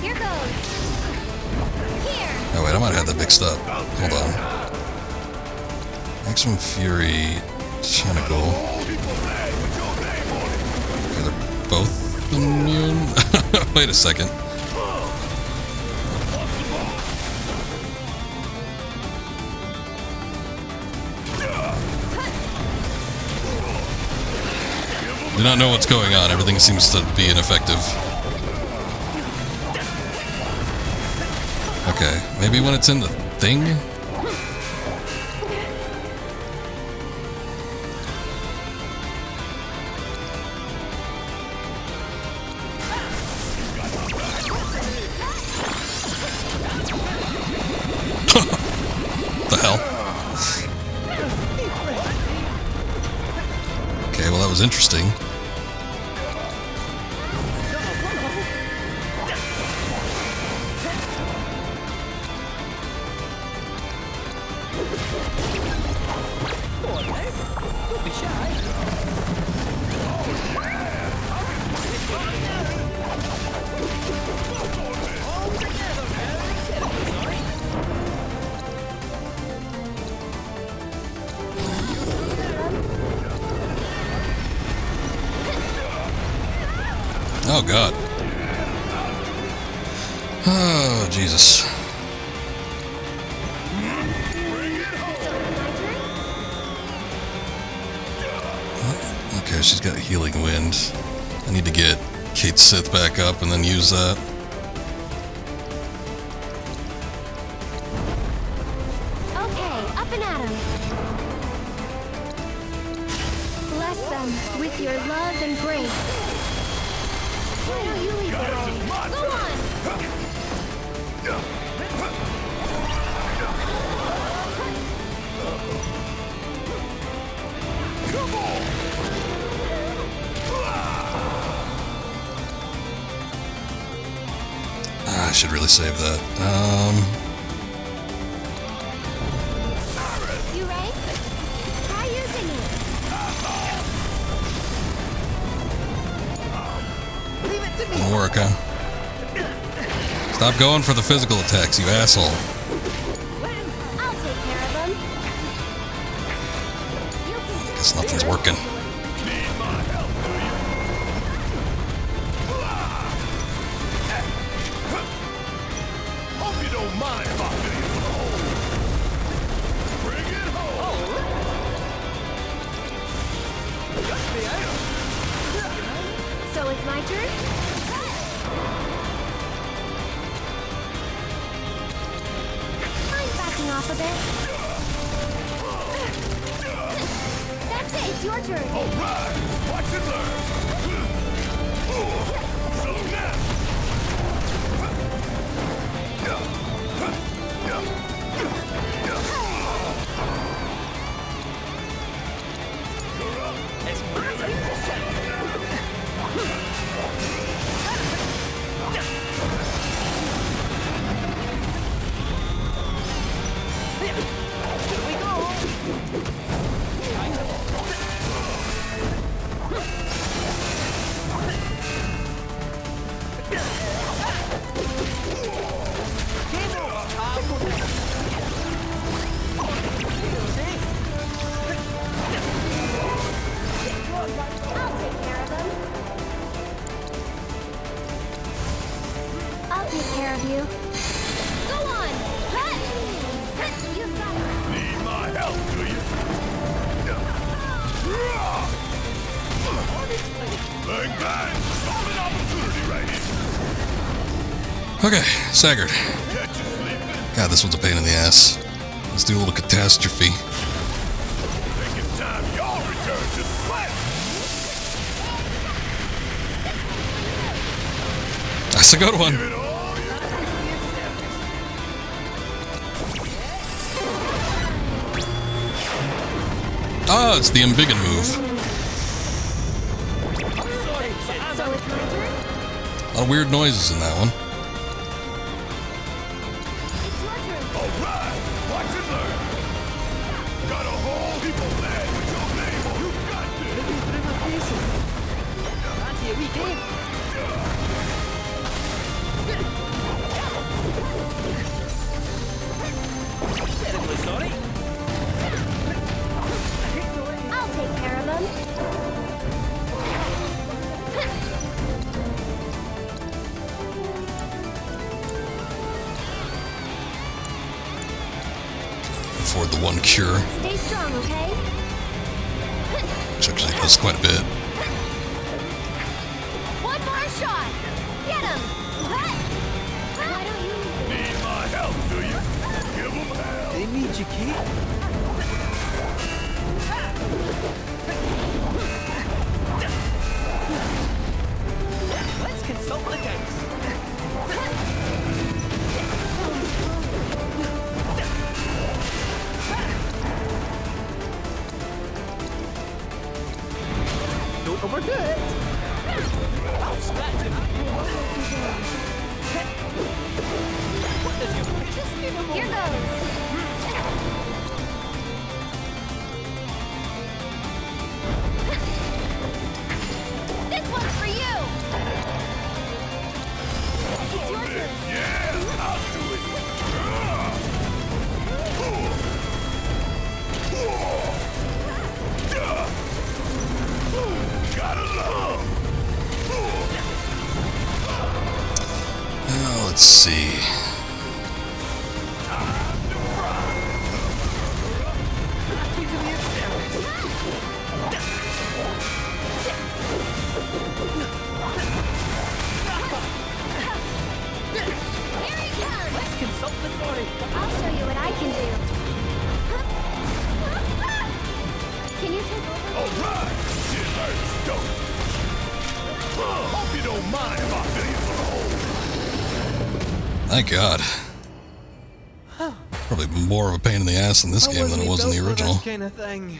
Here goes. Here. Oh, wait. I might have that mixed up. Hold on. Maximum Fury. Tentacle. Okay, they're both immune? Wait a second. Do not know what's going on. Everything seems to be ineffective. Okay, maybe when it's in the thing? The hell? Okay, well that was interesting. Don't be shy. Oh god. Oh Jesus. Okay, she's got Healing Wind. I need to get Kate Sith back up and then use that. Okay, up and at 'em. Bless them with your love and grace. Why don't you lead the way? Go on! Come on! I should really save that. You ready? Try using it. Didn't work, huh? Stop going for the physical attacks, you asshole. I'll take care of them. Guess nothing's working. Hope you don't mind if I fill you with a hole. Bring it home. So it's my turn? I'm backing off a bit. That's it, it's your turn. All right, watch and learn. So now. I'll take care of you. Go on! You've got it. Need my help, do you? Bang, bang! Golden opportunity right here. Okay, Saggart. God, this one's a pain in the ass. Let's do a little catastrophe. Think it's time y'all return to the planet. That's a good one. Oh, it's the Embiggen move. So it's my turn? A lot of weird noises in that one. All right, watch and learn. Got a whole heap of land with your name on. You got Fancy a weekend? Terribly sorry. I'll take care of them. For the one cure, Stay strong, okay? which actually does quite a bit. One more shot! Get him! Why don't you... Need my help, do you? Give them hell. They need you, Kate. Let's consult the dice. Don't overdo it. I'll scratch him. What does your just give him Here goes! This one's for you! It's your turn! Yeah, I'll do it. Gotta love. Let's see. don't. Hope you don't mind if I fill you full of holes. Thank God. Probably more of a pain in the ass in this game than it was in the original. Kind of thing.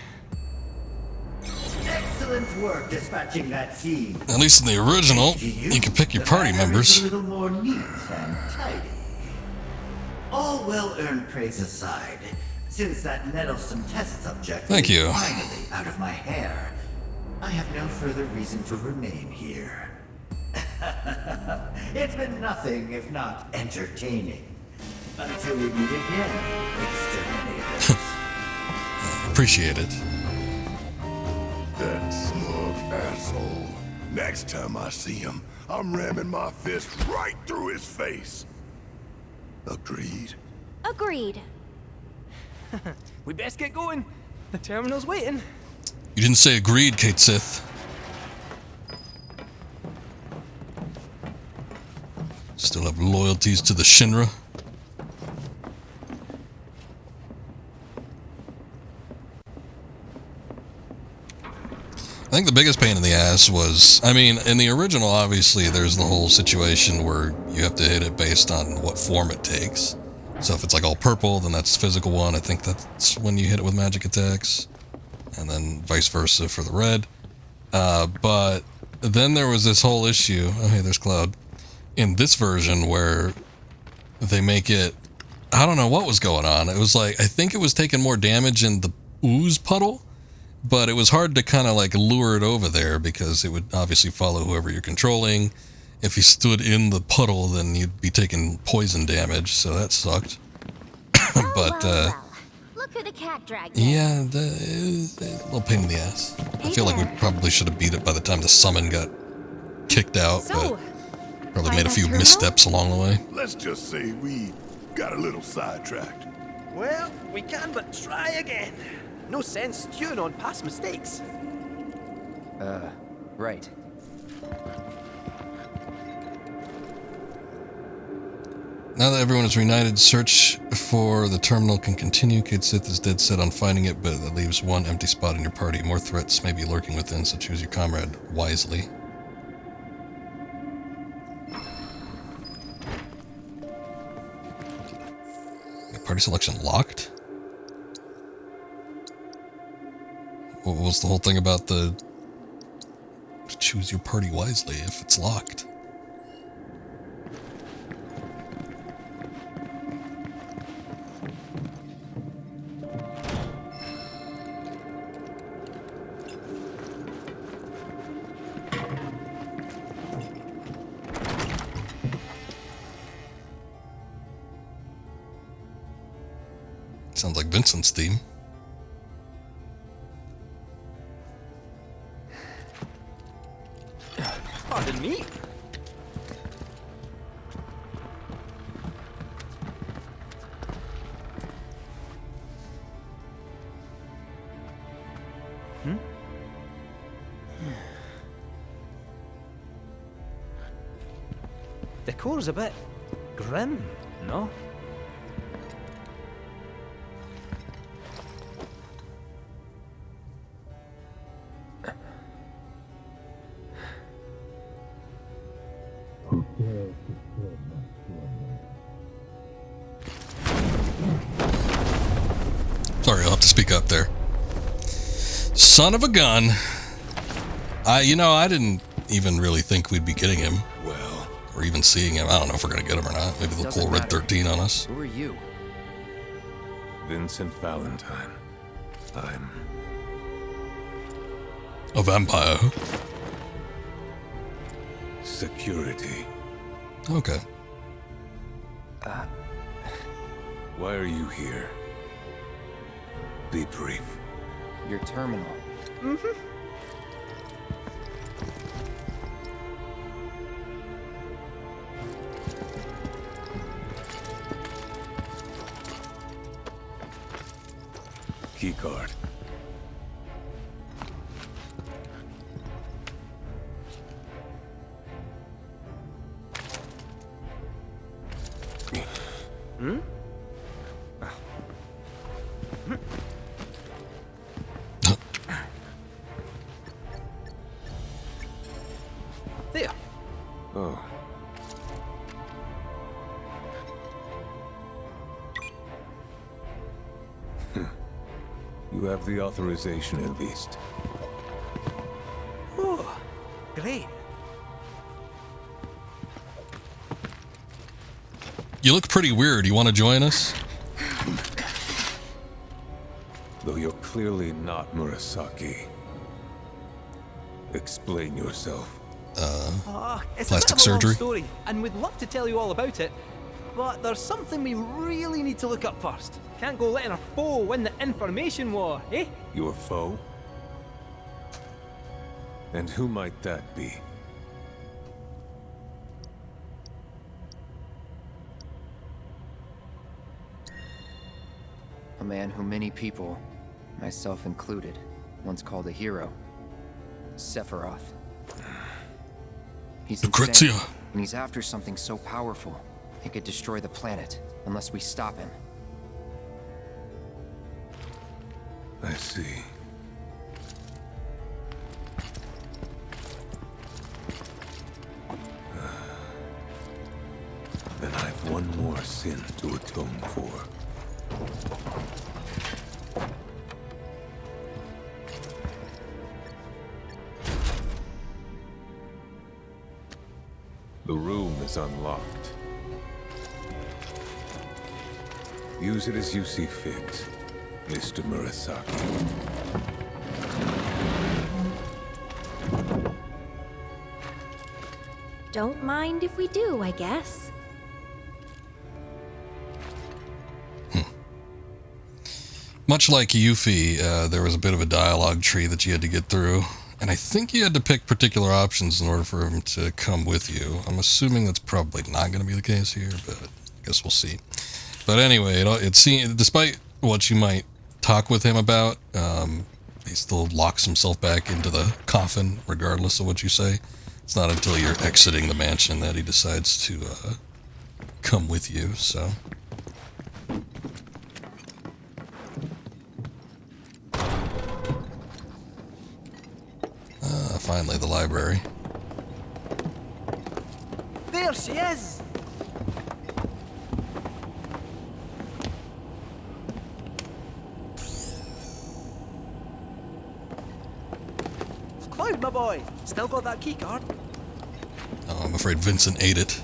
Excellent work dispatching that fiend. At least in the original, you could pick your party members. A little more neat and tidy. All well-earned praise aside, since that meddlesome test subject Thank is you. finally out of my hair, I have no further reason to remain here. It's been nothing if not entertaining. Until we meet again, exterminators. Appreciate it. That smug asshole. Next time I see him, I'm ramming my fist right through his face. Agreed? Agreed. We best get going. The terminal's waiting. You didn't say agreed, Kate Sith. Still have loyalties to the Shinra. I think the biggest pain in the ass was, I mean, in the original, obviously, there's the whole situation where you have to hit it based on what form it takes. So if it's like all purple, then that's the physical one. I think that's when you hit it with magic attacks. And then vice versa for the red. But then there was this whole issue. Oh, hey, there's Cloud. In this version where they make it, I don't know what was going on. It was like, I think it was taking more damage in the ooze puddle. But it was hard to kind of like lure it over there because it would obviously follow whoever you're controlling. If you stood in the puddle, then you'd be taking poison damage, so that sucked. But, Look who the cat dragged. yeah, it was a little pain in the ass. I feel like we probably should have beat it by the time the summon got kicked out, but probably made a few missteps along the way. Let's just say we got a little sidetracked. Well, we can but try again. No sense stewing on past mistakes. Right. Now that everyone is reunited, search for the terminal can continue. Kate Sith is dead set on finding it, but that leaves one empty spot in your party. More threats may be lurking within, so choose your comrade wisely. Party selection locked? What was the whole thing about the choose your party wisely if it's locked? Sounds like Vincent's theme. Pardon me. Decor's a bit grim, no? Sorry, I'll have to speak up there. Son of a gun. I didn't even really think we'd be getting him. Well, or even seeing him. I don't know if we're gonna get him or not. Maybe they'll pull Red 13 on us. Who are you? Vincent Valentine. I'm A vampire. security. Okay. Why are you here? Be brief. Your terminal. Mm-hmm. Keycard. Hmm? There. Oh. You have the authorization at least. Oh, great. You look pretty weird. You want to join us? Though you're clearly not Murasaki. Explain yourself. It's Plastic a bit of a long surgery? story, and we'd love to tell you all about it, but there's something we really need to look up first. Can't go letting our foe win the information war, eh? Your foe? And who might that be? A man who many people, myself included, once called a hero. Sephiroth. He's insane, and he's after something so powerful, it could destroy the planet, unless we stop him. I see. Then I've one more sin to atone for. The room is unlocked. Use it as you see fit, Mr. Murasaki. Don't mind if we do, I guess. Much like Yuffie, there was a bit of a dialogue tree that you had to get through. And I think you had to pick particular options in order for him to come with you. I'm assuming that's probably not going to be the case here, but I guess we'll see. But anyway, it seems, despite what you might talk with him about, he still locks himself back into the coffin, regardless of what you say. It's not until you're exiting the mansion that he decides to come with you, so... finally, the library. There she is! Cloud, my boy! Still got that keycard? Oh, I'm afraid Vincent ate it.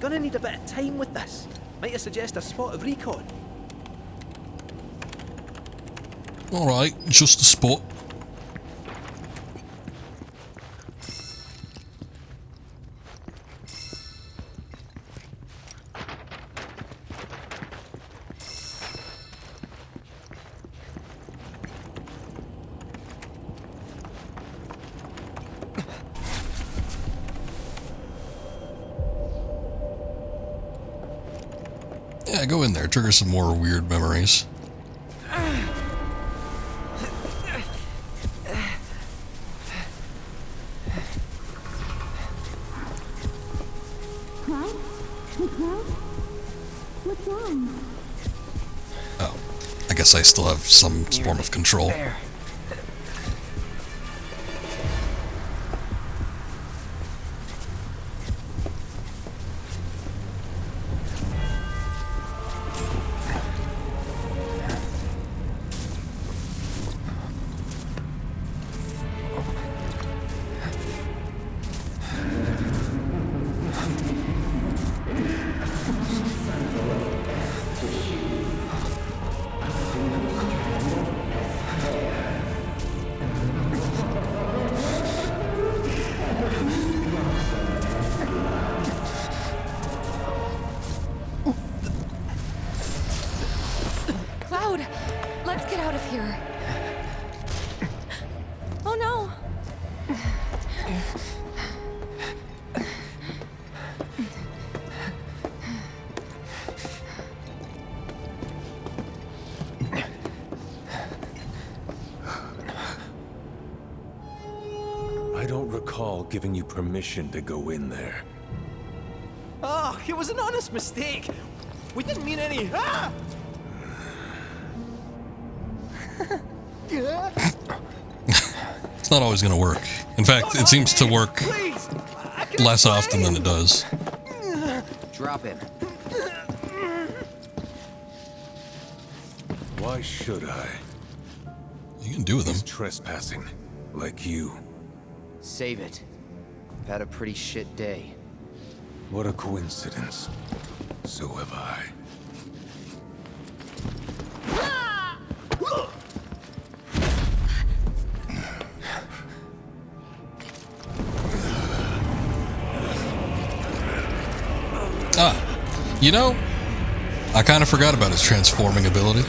Gonna need a bit of time with this. Might I suggest a spot of recon? Alright, just a spot. Yeah, go in there. Trigger some more weird memories. What's wrong? Oh, I guess I still have some form of control. There. Cloud, let's get out of here. Oh no! I don't recall giving you permission to go in there. Ah, it was an honest mistake. We didn't mean any. Ah! It's not always going to work. In fact, it seems to work less often than it does. Drop him. Why should I? You can do with him. He's trespassing, like you. Save it. I've had a pretty shit day. What a coincidence. So have I. You know, I kind of forgot about his transforming ability.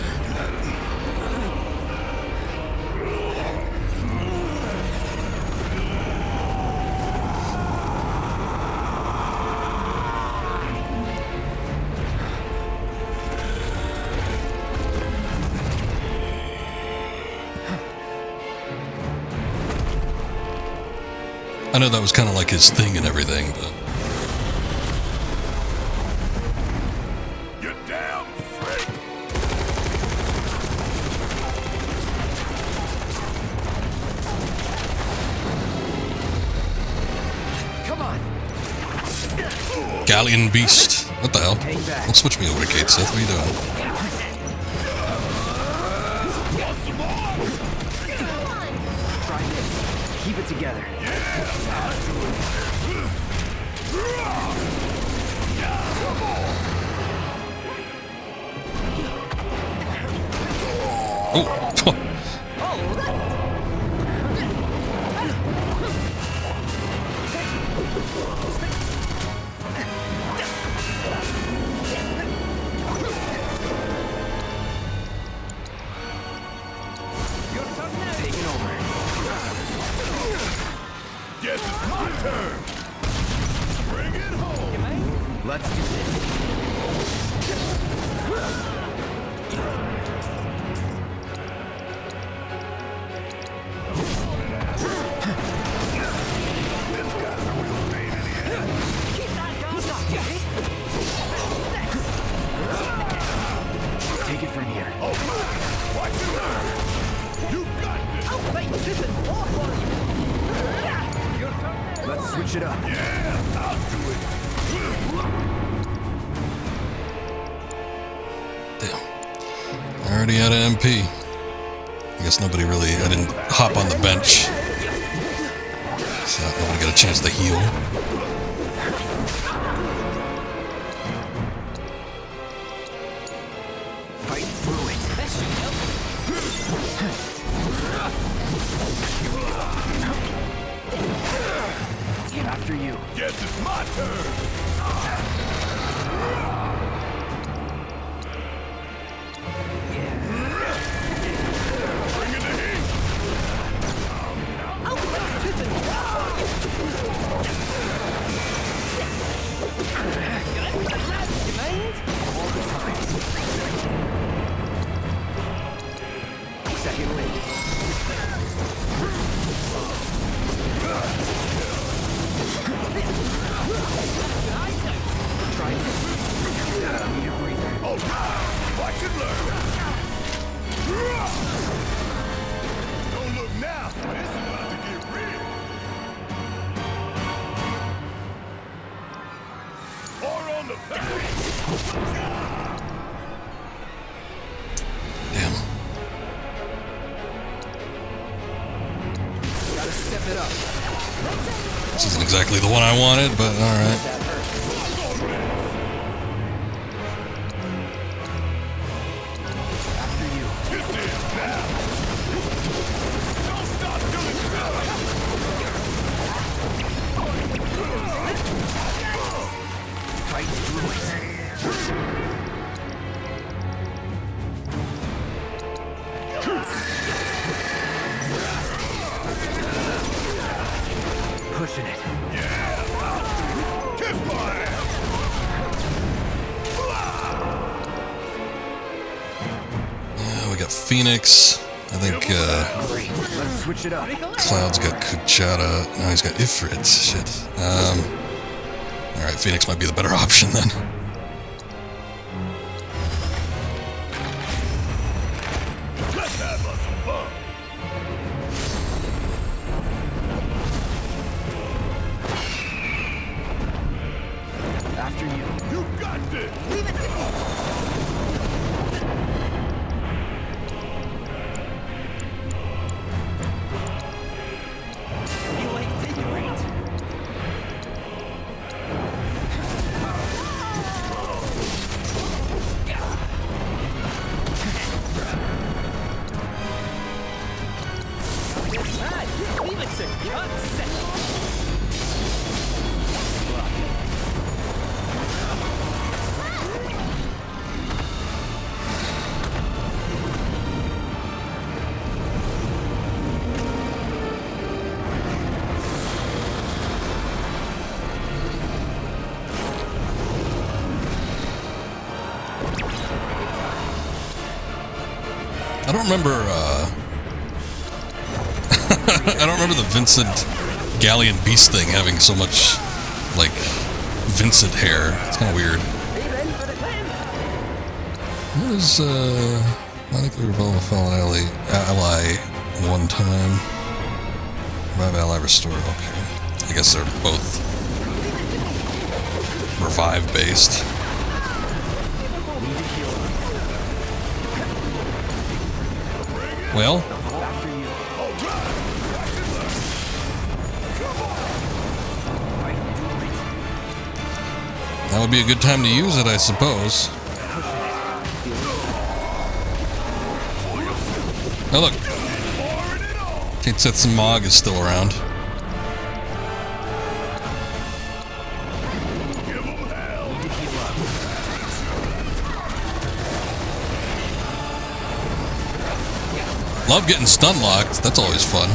I know that was kind of like his thing and everything, but... Galleon Beast. What the hell? Don't switch me over to Kate Sith. What are you doing? Try this. Keep it together. Oh. Guess it's my turn. Bring it home. Let's do this. Take it from here. Oh, watch and learn. You got this. Oh, wait, this is awful. Let's switch it up. Yeah, I'll do it. Damn. I already had an MP. I guess nobody really... I didn't hop on the bench. So nobody got a chance to heal. Fight through it. After you. Guess it's my turn. Bring in the heat. Second wind. Try it. Need a breather. Oh, watch and learn. Don't look now. This is about to get real. Or on the back. Gotta step it up. This isn't exactly the one I wanted, but alright. Fight through it. Pushing it. Kiss my ass. We got Phoenix. I think Great. Let's switch it up. Cloud's got Kuchata. No, he's got Ifrit. Shit. Alright, Phoenix might be the better option then. Let's have us some fun. I don't remember, I don't remember the Vincent Galleon Beast thing having so much, like, Vincent hair. It's kind of weird. What is, I think we revolve a fallen ally one time. Revive ally restore, okay. I guess they're both revive based. Well, that would be a good time to use it, I suppose. Oh look, Kate Sith's Mog is still around. Love getting stun locked, that's always fun.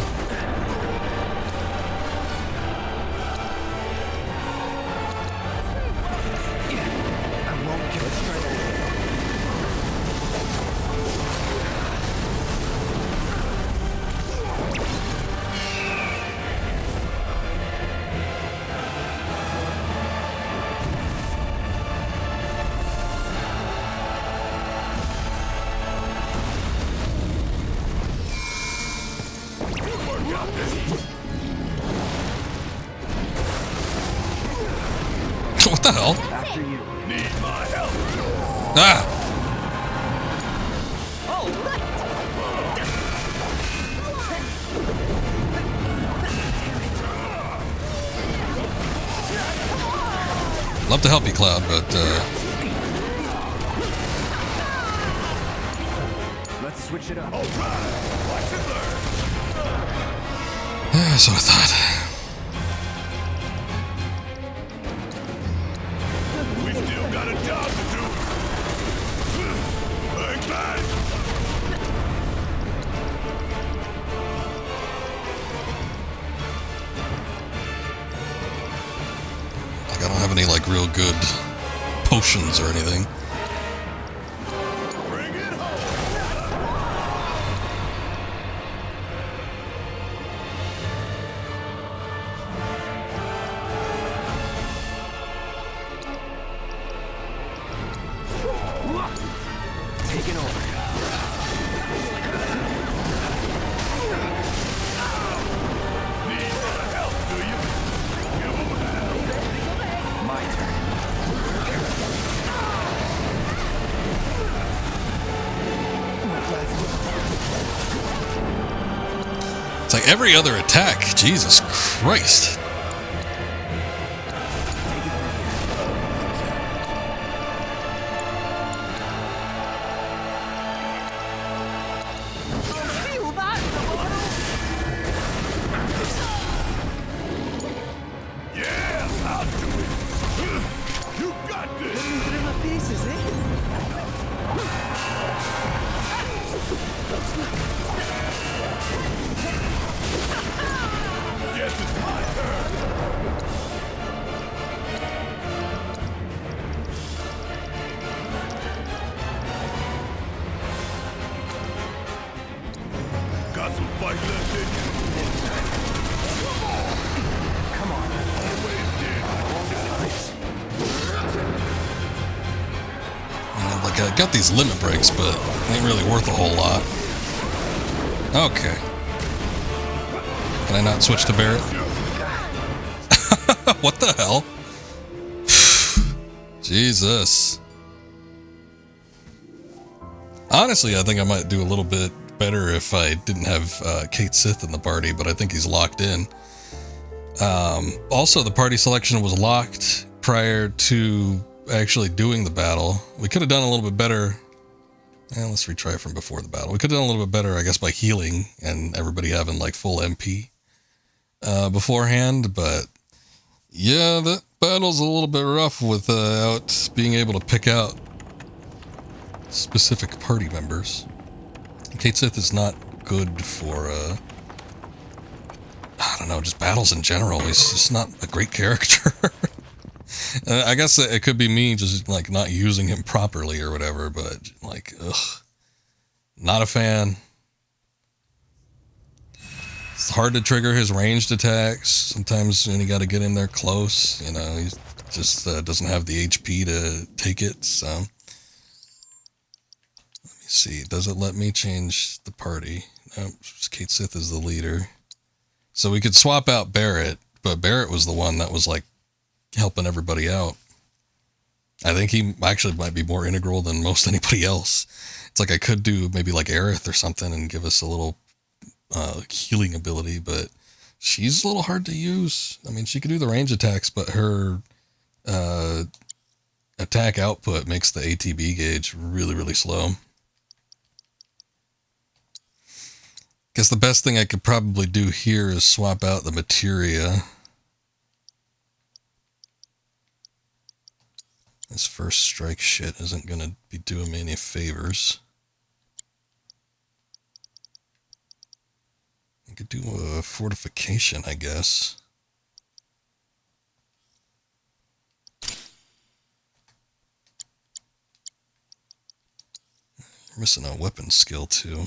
What the hell? Ah! Love to help you, Cloud, but Let's switch it up. yeah, so I thought. We still got a job to do. Bang, bang. Like, I don't have any, like, real good potions or anything. Taking over. My turn. It's like every other attack. Jesus Christ. Got some fight left in you. Come on. Like, I got these limit breaks, but they ain't really worth a whole lot. Okay. Can I not switch to Barret? What the hell? Jesus. Honestly, I think I might do a little bit better if I didn't have Kate Sith in the party, but I think he's locked in. Also, the party selection was locked prior to actually doing the battle. We could have done a little bit better. Let's retry from before the battle. We could have done a little bit better, I guess, by healing and everybody having like full MP. beforehand, but yeah, that battle's a little bit rough without being able to pick out specific party members. Kate Sith is not good for, I don't know, just battles in general. He's just not a great character. I guess it could be me just, like, not using him properly or whatever, but, like, ugh. Not a fan. It's hard to trigger his ranged attacks. Sometimes when you got to get in there close, you know, he just doesn't have the HP to take it, so. Let me see. Does it let me change the party? Nope. Kate Sith is the leader. So we could swap out Barrett, but Barrett was the one that was, like, helping everybody out. I think he actually might be more integral than most anybody else. It's like I could do maybe like Aerith or something and give us a little healing ability, but she's a little hard to use. I mean, she could do the range attacks, but her attack output makes the ATB gauge really, really slow. Guess the best thing I could probably do here is swap out the materia. This first strike shit isn't going to be doing me any favors. I could do a fortification, I guess. You're missing a weapon skill, too.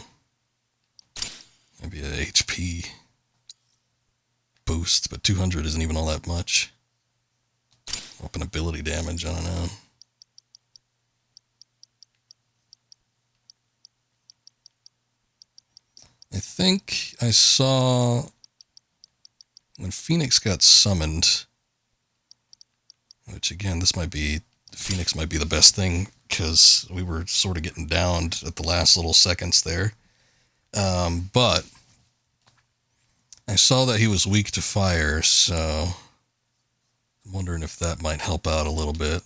Maybe a HP boost, but 200 isn't even all that much. Weapon ability damage, I don't know. I think I saw when Phoenix got summoned, which again, Phoenix might be the best thing because we were sort of getting downed at the last little seconds there. But I saw that he was weak to fire, so I'm wondering if that might help out a little bit.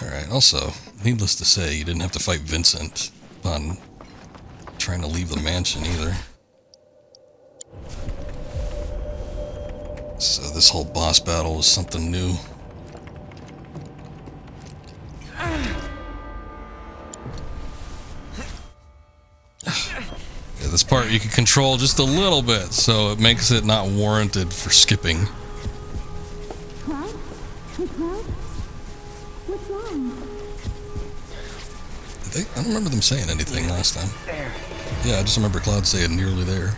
Alright, also, needless to say, you didn't have to fight Vincent upon trying to leave the mansion either. So this whole boss battle was something new. Yeah, this part you can control just a little bit, so it makes it not warranted for skipping. I don't remember them saying anything last time. Yeah, I just remember Cloud saying nearly there.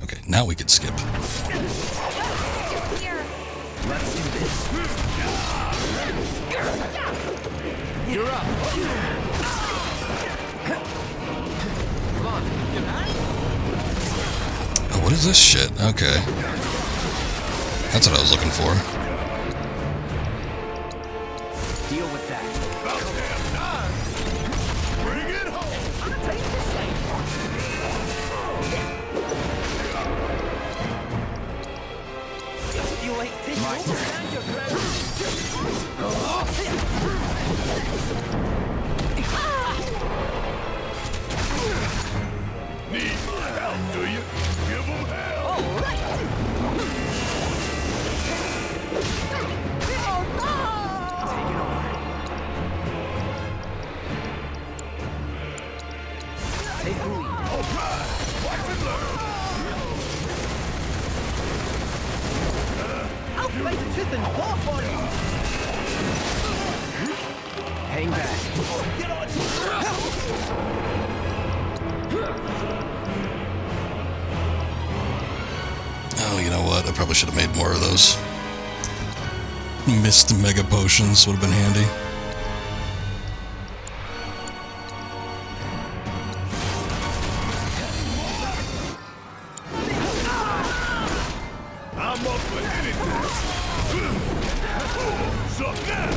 Okay, now we can skip. Let's do this. You're up. Come on. Oh, what is this shit? Okay. That's what I was looking for. Deal with that. Bring it home. You like this? Stand your ground. Need my help, do you? Give them hell. All right. Take it over. Take the lead. All right. Watch and learn. I'll fight the tooth and claw for you. Hang back. Get on. Oh, you know what? I probably should have made more of those. Mist mega potions would have been handy. I'm up for anything. Suck now.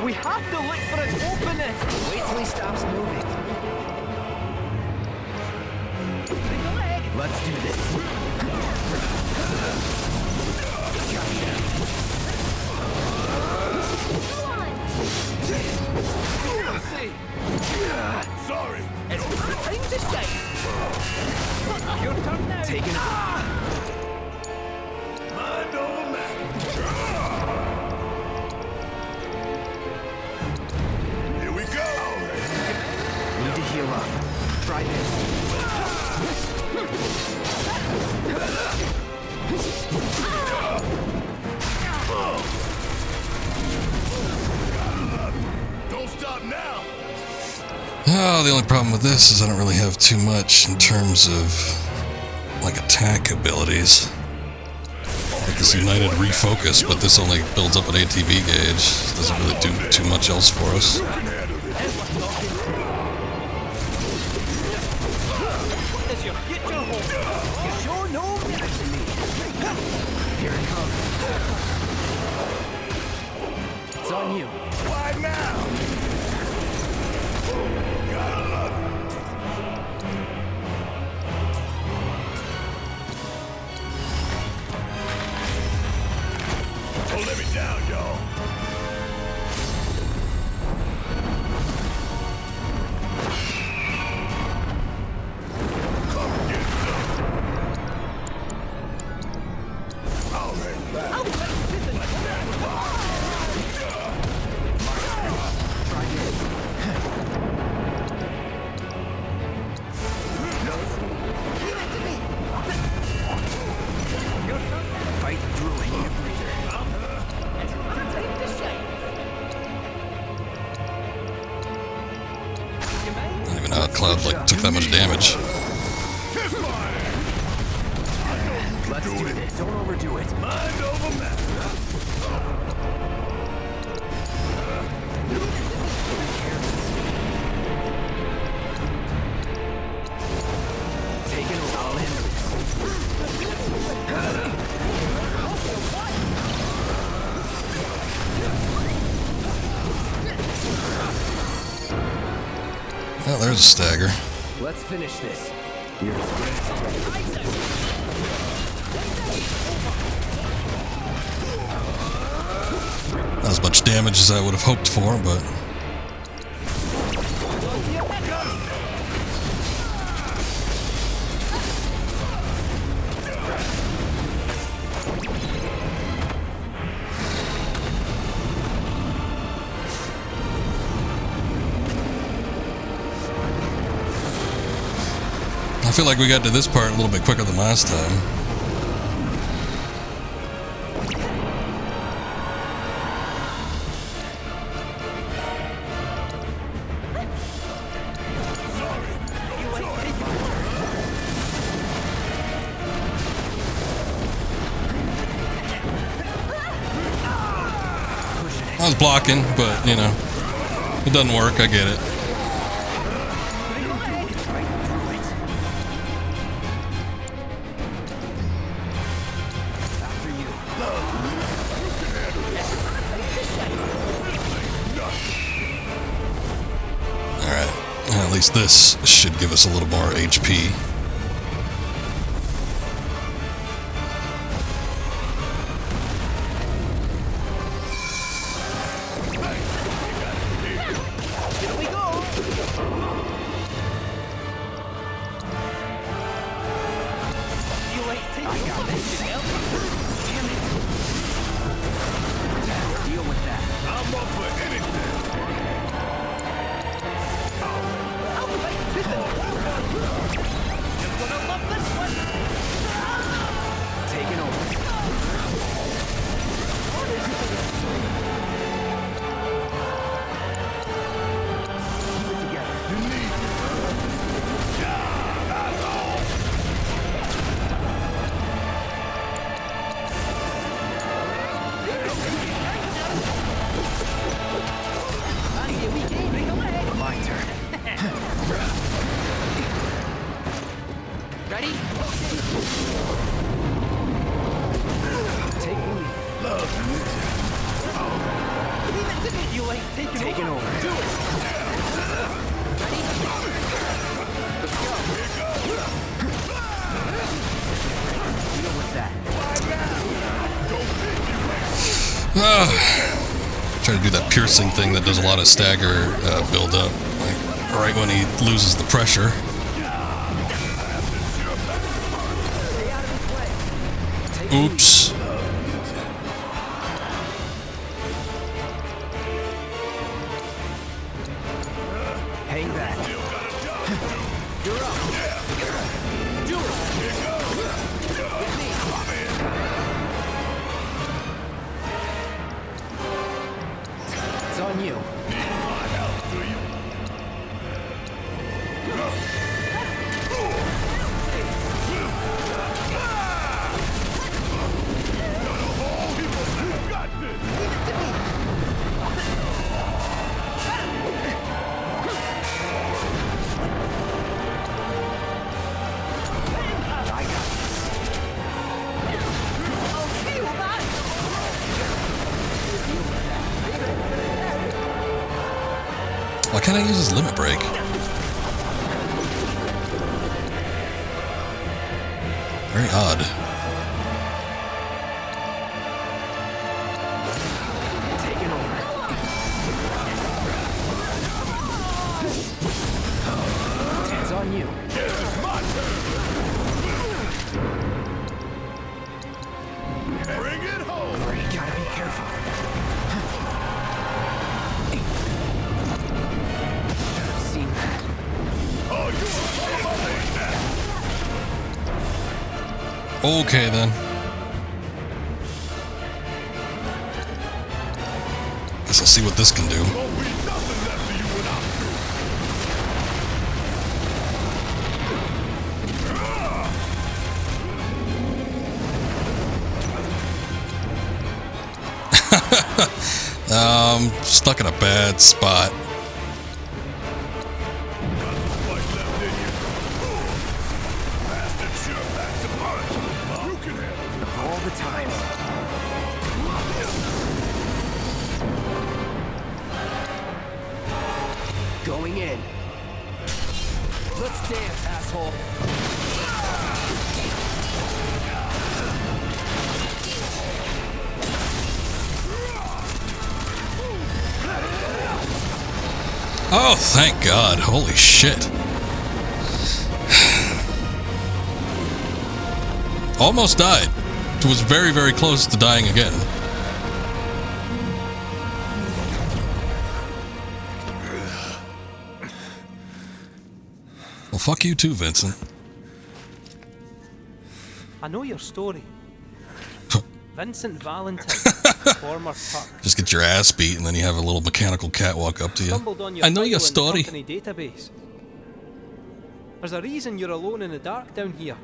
We have to look for an opening. Wait till he stops moving. Let's do this. Sorry. It's time to shine. Your turn now. Take it. Mind over matter. Here we go. Need to heal up. Try this. Don't stop now. Oh, the only problem with this is I don't really have too much in terms of like attack abilities. Like this United Refocus, but this only builds up an ATB gauge. Doesn't really do too much else for us. Is your future home? You sure know mercy me. Here it comes. It's on you. Why now? Gotta love it. Don't let me down, y'all. Come get some. I'll hang back. Fight through it, you breather. I don't even know how Cloud like took that much damage. Let's do this. Don't overdo it. Mind over matter. Take it all in. Well, there's a stagger. Let's finish this. You're as good as Not as much damage as I would have hoped for, but I feel like we got to this part a little bit quicker than last time. I was blocking, but, you know, it doesn't work, I get it. Alright, at least this should give us a little more HP. Taking over. Do it. Try to do that piercing thing that does a lot of stagger build up, like right when he loses the pressure. Oops. Hang back. You're up. Do it. It's on you. Why can't I use his limit break? Very odd. It's on you. Bring it home. You gotta be careful. Okay then. Guess I'll see what this can do. Stuck in a bad spot. All the time. Going in. Let's dance, asshole. Oh, thank God. Holy shit. Almost died. Was very, very close to dying again. Well, fuck you too, Vincent. I know your story. Vincent Valentine, former Puck. Just get your ass beat and then you have a little mechanical cat walk up to you. I know your story. Database. There's a reason you're alone in the dark down here.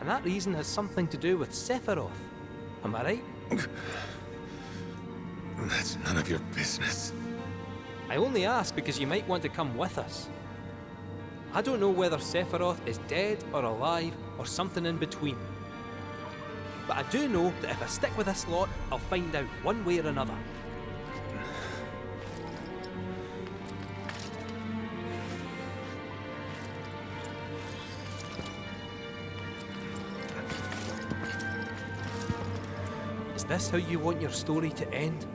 And that reason has something to do with Sephiroth. Am I right? That's none of your business. I only ask because you might want to come with us. I don't know whether Sephiroth is dead or alive or something in between. But I do know that if I stick with this lot, I'll find out one way or another. Is this how you want your story to end?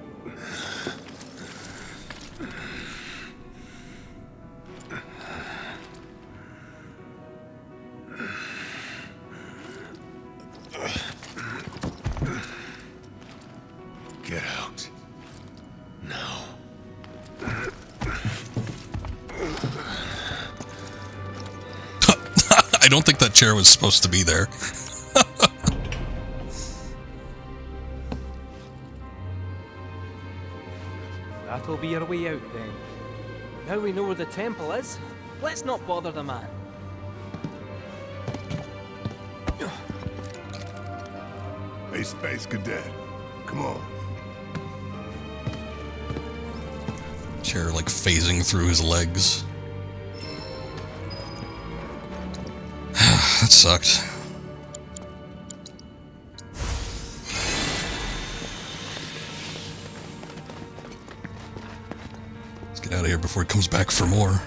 Get out. Now. I don't think that chair was supposed to be there. That'll be our way out then. Now we know where the temple is, let's not bother the man. Hey, Space Cadet. Come on. Chair like phasing through his legs. That sucked. Let's get out of here before he comes back for more.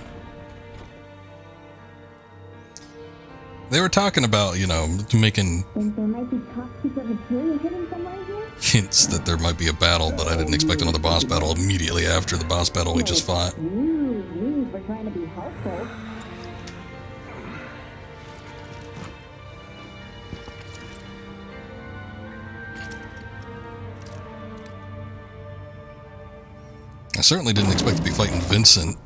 They were talking about, you know, making... Think there might be toxic materia hidden somewhere here? hints that there might be a battle, but I didn't expect another boss battle immediately after the boss battle we just fought. You for trying to be helpful. I certainly didn't expect to be fighting Vincent.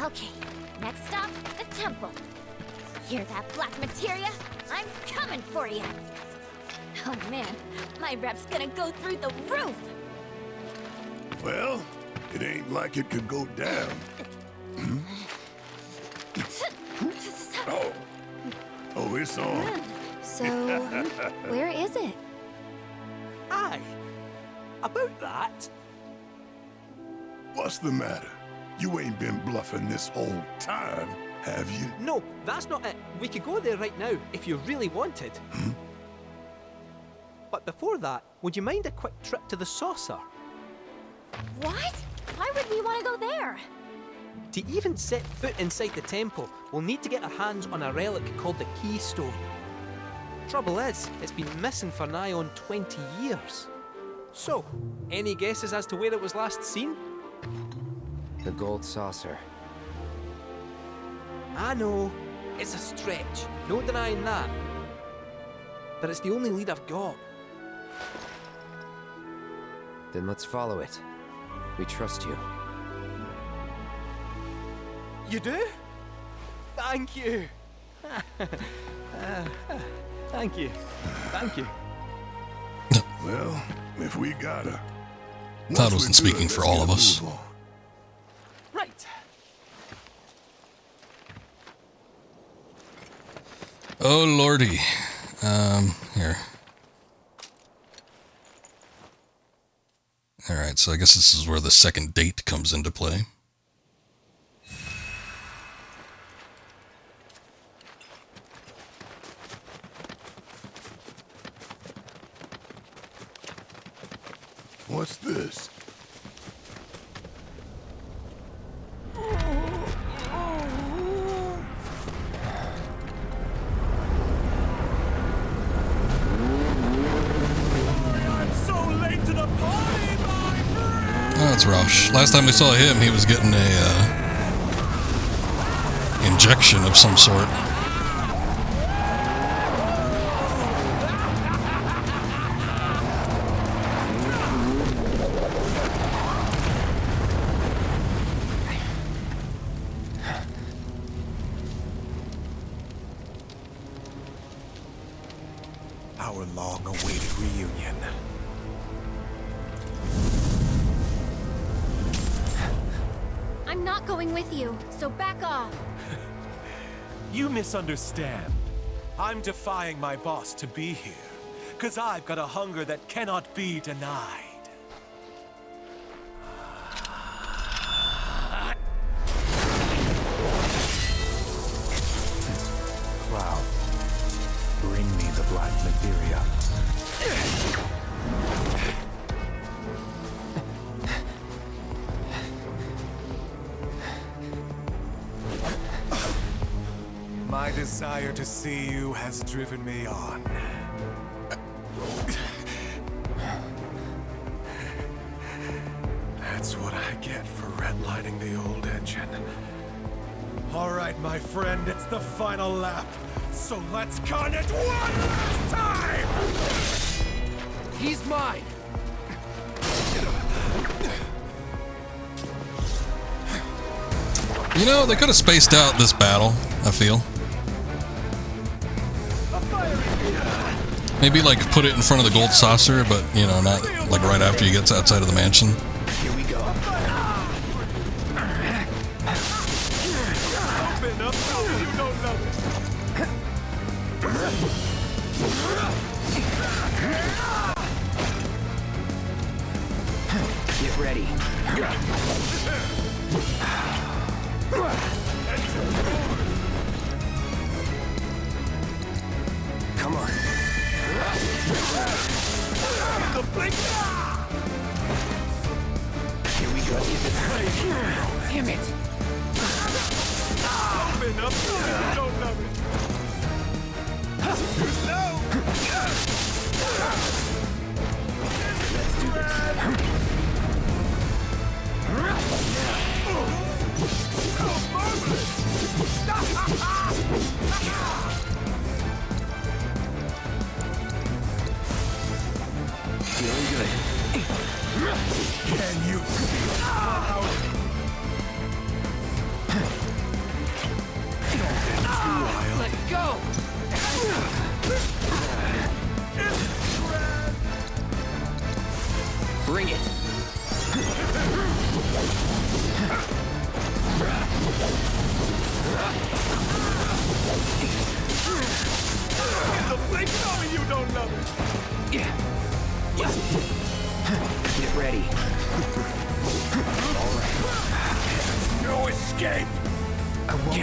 Okay, next stop, the temple. Hear that, Black Materia? I'm coming for you. Oh man, my rep's gonna go through the roof. Well, it ain't like it could go down. Oh, it's on. So, where is it? Aye. About that. What's the matter? You ain't been bluffing this whole time, have you? No, that's not it. We could go there right now if you really wanted. But before that, would you mind a quick trip to the saucer? What? Why would we want to go there? To even set foot inside the temple, we'll need to get our hands on a relic called the Keystone. Trouble is, it's been missing for nigh on 20 years. So, any guesses as to where it was last seen? The gold saucer. I know, it's a stretch, no denying that. But it's the only lead I've got. Then let's follow it. We trust you. You do? Thank you. Thank you. Thank you. Well, if we gotta. Todd wasn't speaking for all of us. Right. Oh lordy. Here. Alright, so I guess this is where the second date comes into play. What's this? Oh, it's Roush. Last time we saw him, he was getting a injection of some sort. Our long-awaited reunion. I'm not going with you, so back off. You misunderstand. I'm defying my boss to be here, 'cause I've got a hunger that cannot be denied. Cloud, bring me the Black Materia. My desire to see you has driven me on. That's what I get for redlining the old engine. All right, my friend, it's the final lap. So let's con it one last time! He's mine! You know, they could have spaced out this battle, I feel. Maybe, like, put it in front of the gold saucer, but, you know, not, like, right after you get outside of the mansion. Here we go. Open up, you don't know Get ready. ready. Come on. The blink! Here we go. Damn it. Open up! You don't love it! Too slow! Let's do this. Oh, marvelous! Feeling good. Can you feel proud? Let go! Bring it! The blink of you don't love it! Get ready. All right. No escape! I won't.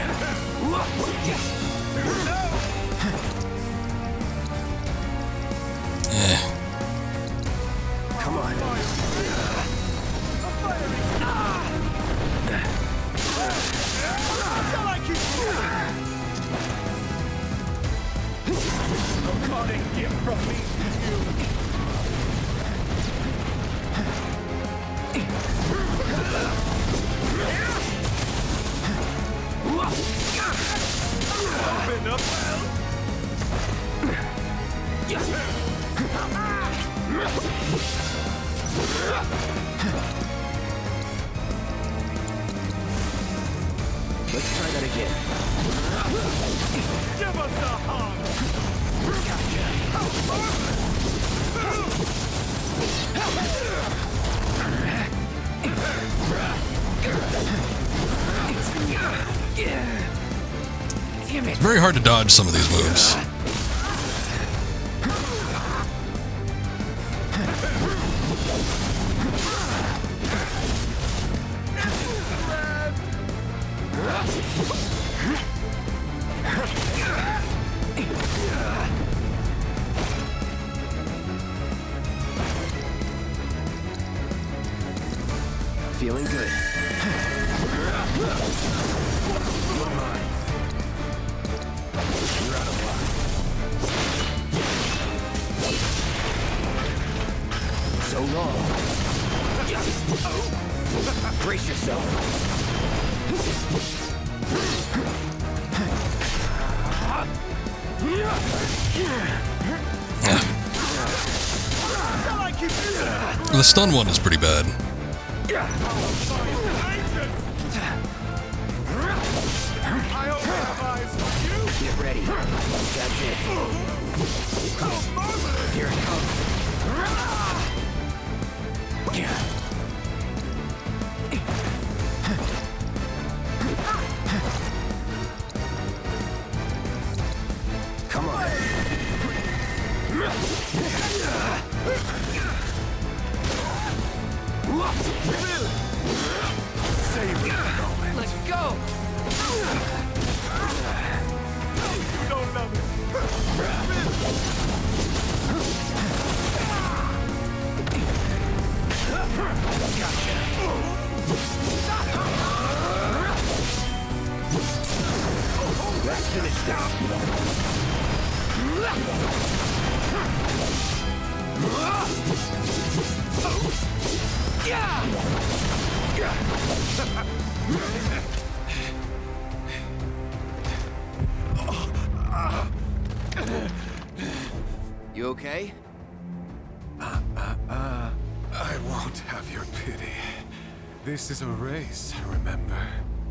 Come on. A parting gift from me to you. Open up, well. Let's try that again. Give us a hug. Damn it. It's very hard to dodge some of these moves. Feeling good. So long. Brace yourself. The stun one is pretty bad. Get ready. That's it. Here it comes. Come on. Let's go. You don't love it. Let's finish You okay? I won't have your pity. This is a race, remember?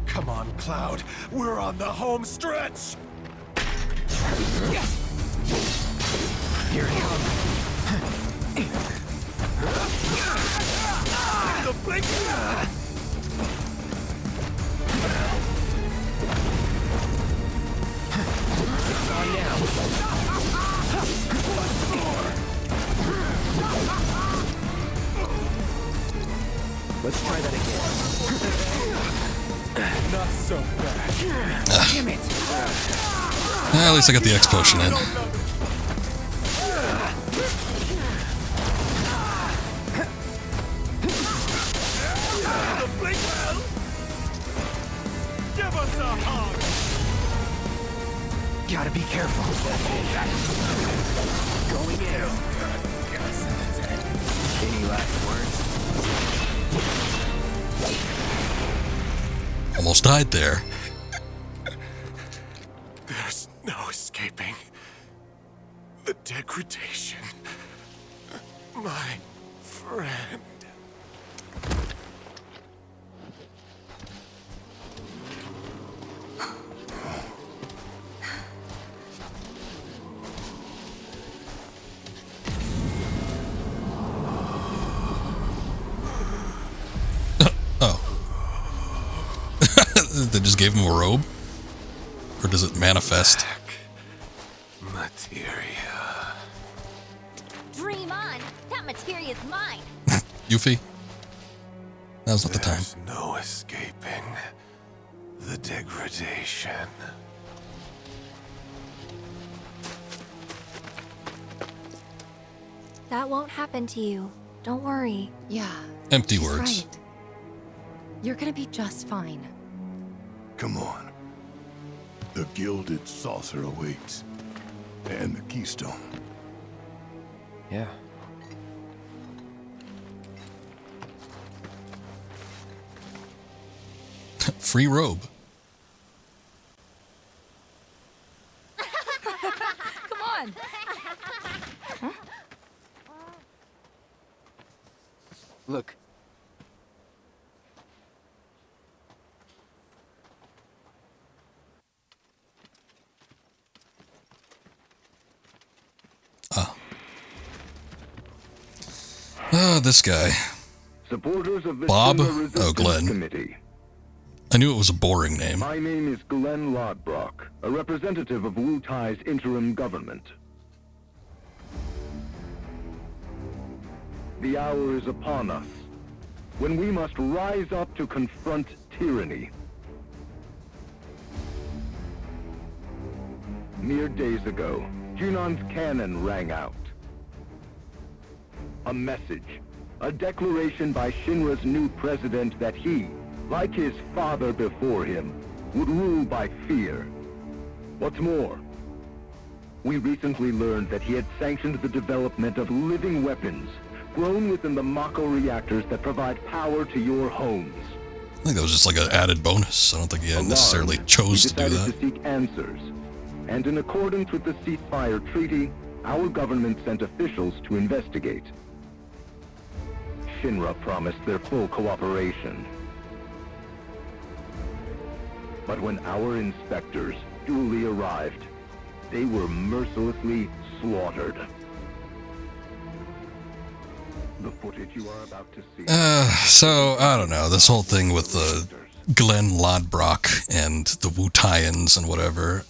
Come on, Cloud. We're on the home stretch! Here it comes. The blink! It's on now. Let's try that again. Not so bad. Damn it. At least I got the X potion in. Give us a hug. Gotta be careful. Going in. Any last words? Almost died there. There's no escaping the degradation. My friend. They just gave him a robe? Or does it manifest? Black Materia. Dream on! That materia's mine! Yuffie? Now's not the time. There's no escaping the degradation. That won't happen to you. Don't worry. Yeah. Empty she's words. Right. You're gonna be just fine. Come on. The gilded saucer awaits. And the keystone. Yeah. Free robe. Come on! Huh? Look. Oh, this guy. Supporters of the Bob? Silver Oh, Resistance Glenn. Committee. I knew it was a boring name. My name is Glenn Lodbrok, a representative of Wu Tai's interim government. The hour is upon us, when we must rise up to confront tyranny. Mere days ago, Junon's cannon rang out. A message, a declaration by Shinra's new president that he, like his father before him, would rule by fear. What's more, we recently learned that he had sanctioned the development of living weapons grown within the Mako reactors that provide power to your homes. I think that was just like an added bonus. I don't think he necessarily chose to do We that. decided to seek answers, and in accordance with the ceasefire treaty, our government sent officials to investigate. Shinra promised their full cooperation. But when our inspectors duly arrived, they were mercilessly slaughtered. The footage you are about to see... So, I don't know. This whole thing with the Glenn Lodbrok and the Wu-Taians and whatever.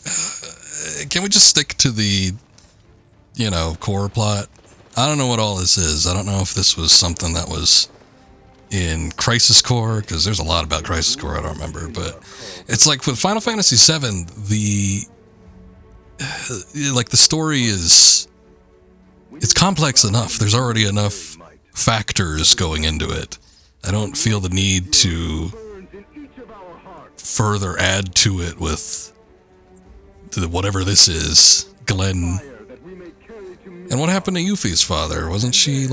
Can we just stick to the, core plot? I don't know what all this is. I don't know if this was something that was in Crisis Core, because there's a lot about Crisis Core I don't remember, but it's like with Final Fantasy VII, the story is, it's complex enough. There's already enough factors going into it. I don't feel the need to further add to it with whatever this is, Glenn. And what happened to Yuffie's father? Wasn't she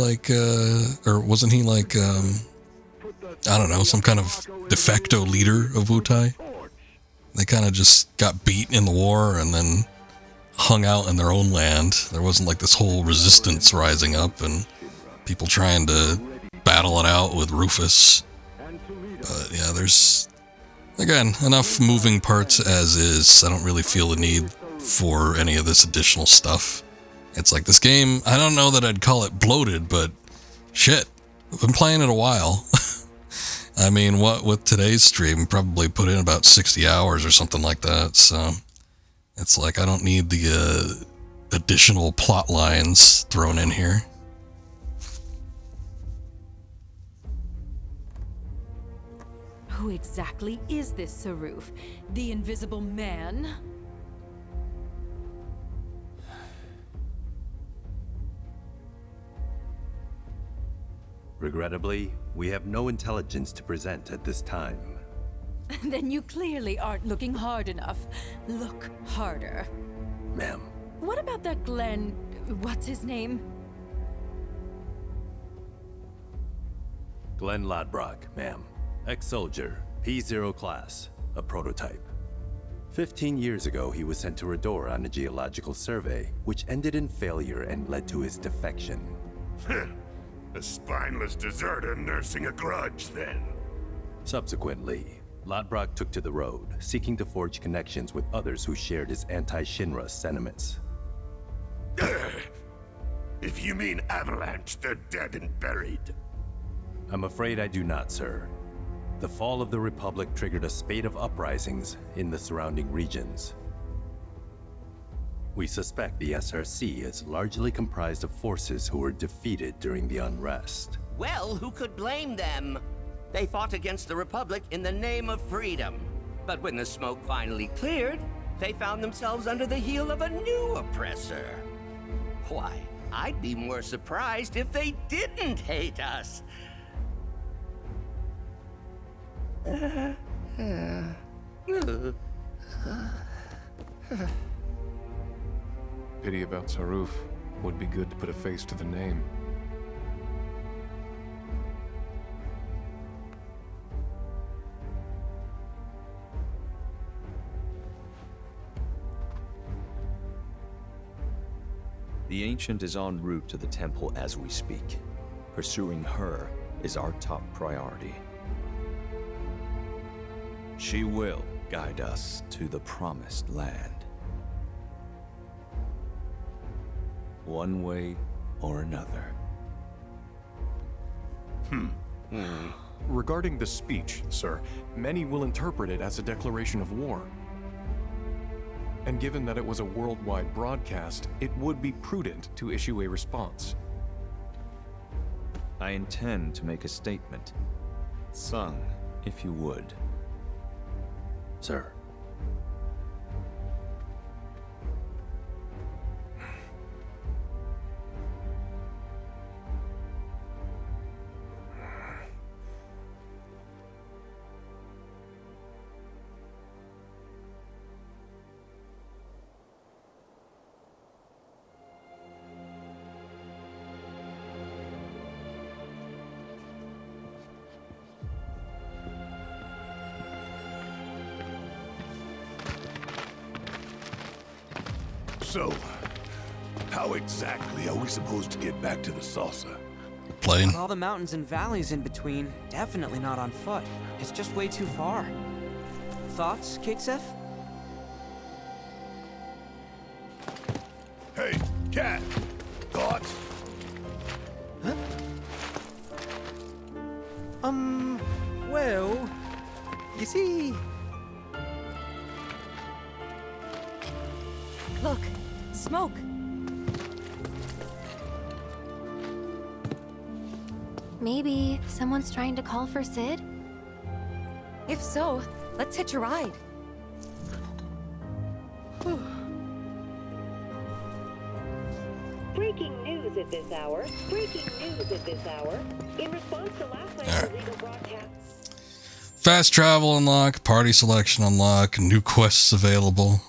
or wasn't he I don't know, some kind of de facto leader of Wu Tai? They kind of just got beat in the war and then hung out in their own land. There wasn't like this whole resistance rising up and people trying to battle it out with Rufus. But yeah, there's, again, enough moving parts as is. I don't really feel the need for any of this additional stuff. It's like this game, I don't know that I'd call it bloated, but shit, I've been playing it a while. I mean, what with today's stream, probably put in about 60 hours or something like that, so it's like I don't need the additional plot lines thrown in here. Who exactly is this Saruf? The Invisible Man? Regrettably, we have no intelligence to present at this time. Then you clearly aren't looking hard enough. Look harder. Ma'am. What about that Glenn... what's his name? Glenn Lodbrok, ma'am. Ex-soldier, P0 class, a prototype. 15 years ago, he was sent to Rador on a geological survey, which ended in failure and led to his defection. A spineless deserter nursing a grudge, then. Subsequently, Lodbrok took to the road, seeking to forge connections with others who shared his anti-Shinra sentiments. If you mean Avalanche, they're dead and buried. I'm afraid I do not, sir. The fall of the Republic triggered a spate of uprisings in the surrounding regions. We suspect the SRC is largely comprised of forces who were defeated during the unrest. Well, who could blame them? They fought against the Republic in the name of freedom. But when the smoke finally cleared, they found themselves under the heel of a new oppressor. Why, I'd be more surprised if they didn't hate us. Pity about Saruf. Would be good to put a face to the name. The Ancient is en route to the temple as we speak. Pursuing her is our top priority. She will guide us to the Promised Land. One way or another. Regarding the speech, sir, many will interpret it as a declaration of war. And given that it was a worldwide broadcast, it would be prudent to issue a response. I intend to make a statement. Sung, if you would. Sir. So, how exactly are we supposed to get back to the saucer? Plane. With all the mountains and valleys in between, definitely not on foot. It's just way too far. Thoughts, Kate-Seth? Hey, Cat! Thoughts? Huh? Well, you see... Look, smoke. Maybe someone's trying to call for Sid? If so, let's hitch a ride. Breaking news at this hour. Breaking news at this hour. In response to last night's illegal broadcast. Fast travel unlock, party selection unlock, new quests available.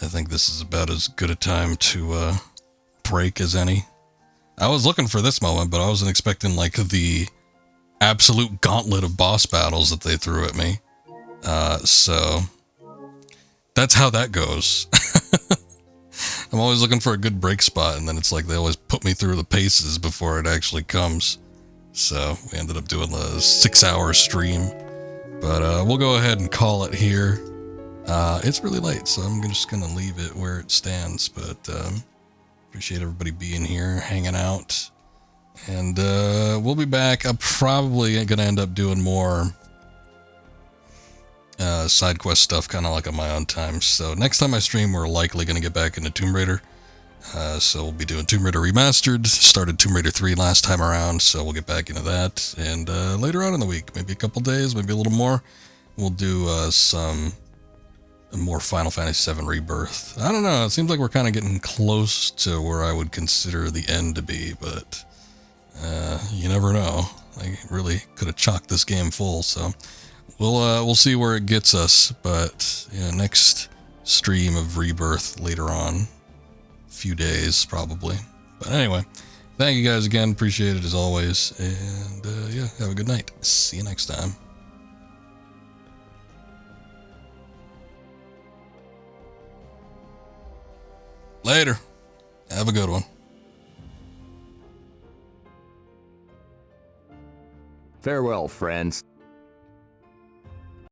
I think this is about as good a time to break as any. I was looking for this moment, but I wasn't expecting like the absolute gauntlet of boss battles that they threw at me. So that's how that goes. I'm always looking for a good break spot, and then it's like they always put me through the paces before it actually comes. So we ended up doing the 6-hour stream. But we'll go ahead and call it here. It's really late, so I'm just going to leave it where it stands. But appreciate everybody being here, hanging out. And we'll be back. I'm probably going to end up doing more side quest stuff, kind of like on my own time. So next time I stream, we're likely going to get back into Tomb Raider. So we'll be doing Tomb Raider Remastered. Started Tomb Raider 3 last time around, so we'll get back into that. And later on in the week, maybe a couple days, maybe a little more, we'll do some more Final Fantasy VII Rebirth. I don't know, it seems like we're kind of getting close to where I would consider the end to be, but you never know. I really could have chocked this game full, so we'll see where it gets us. But yeah, next stream of Rebirth later on. Few days probably, but anyway, thank you guys again, appreciate it as always, and yeah, have a good night. See you next time. Later. Have a good one. Farewell, friends.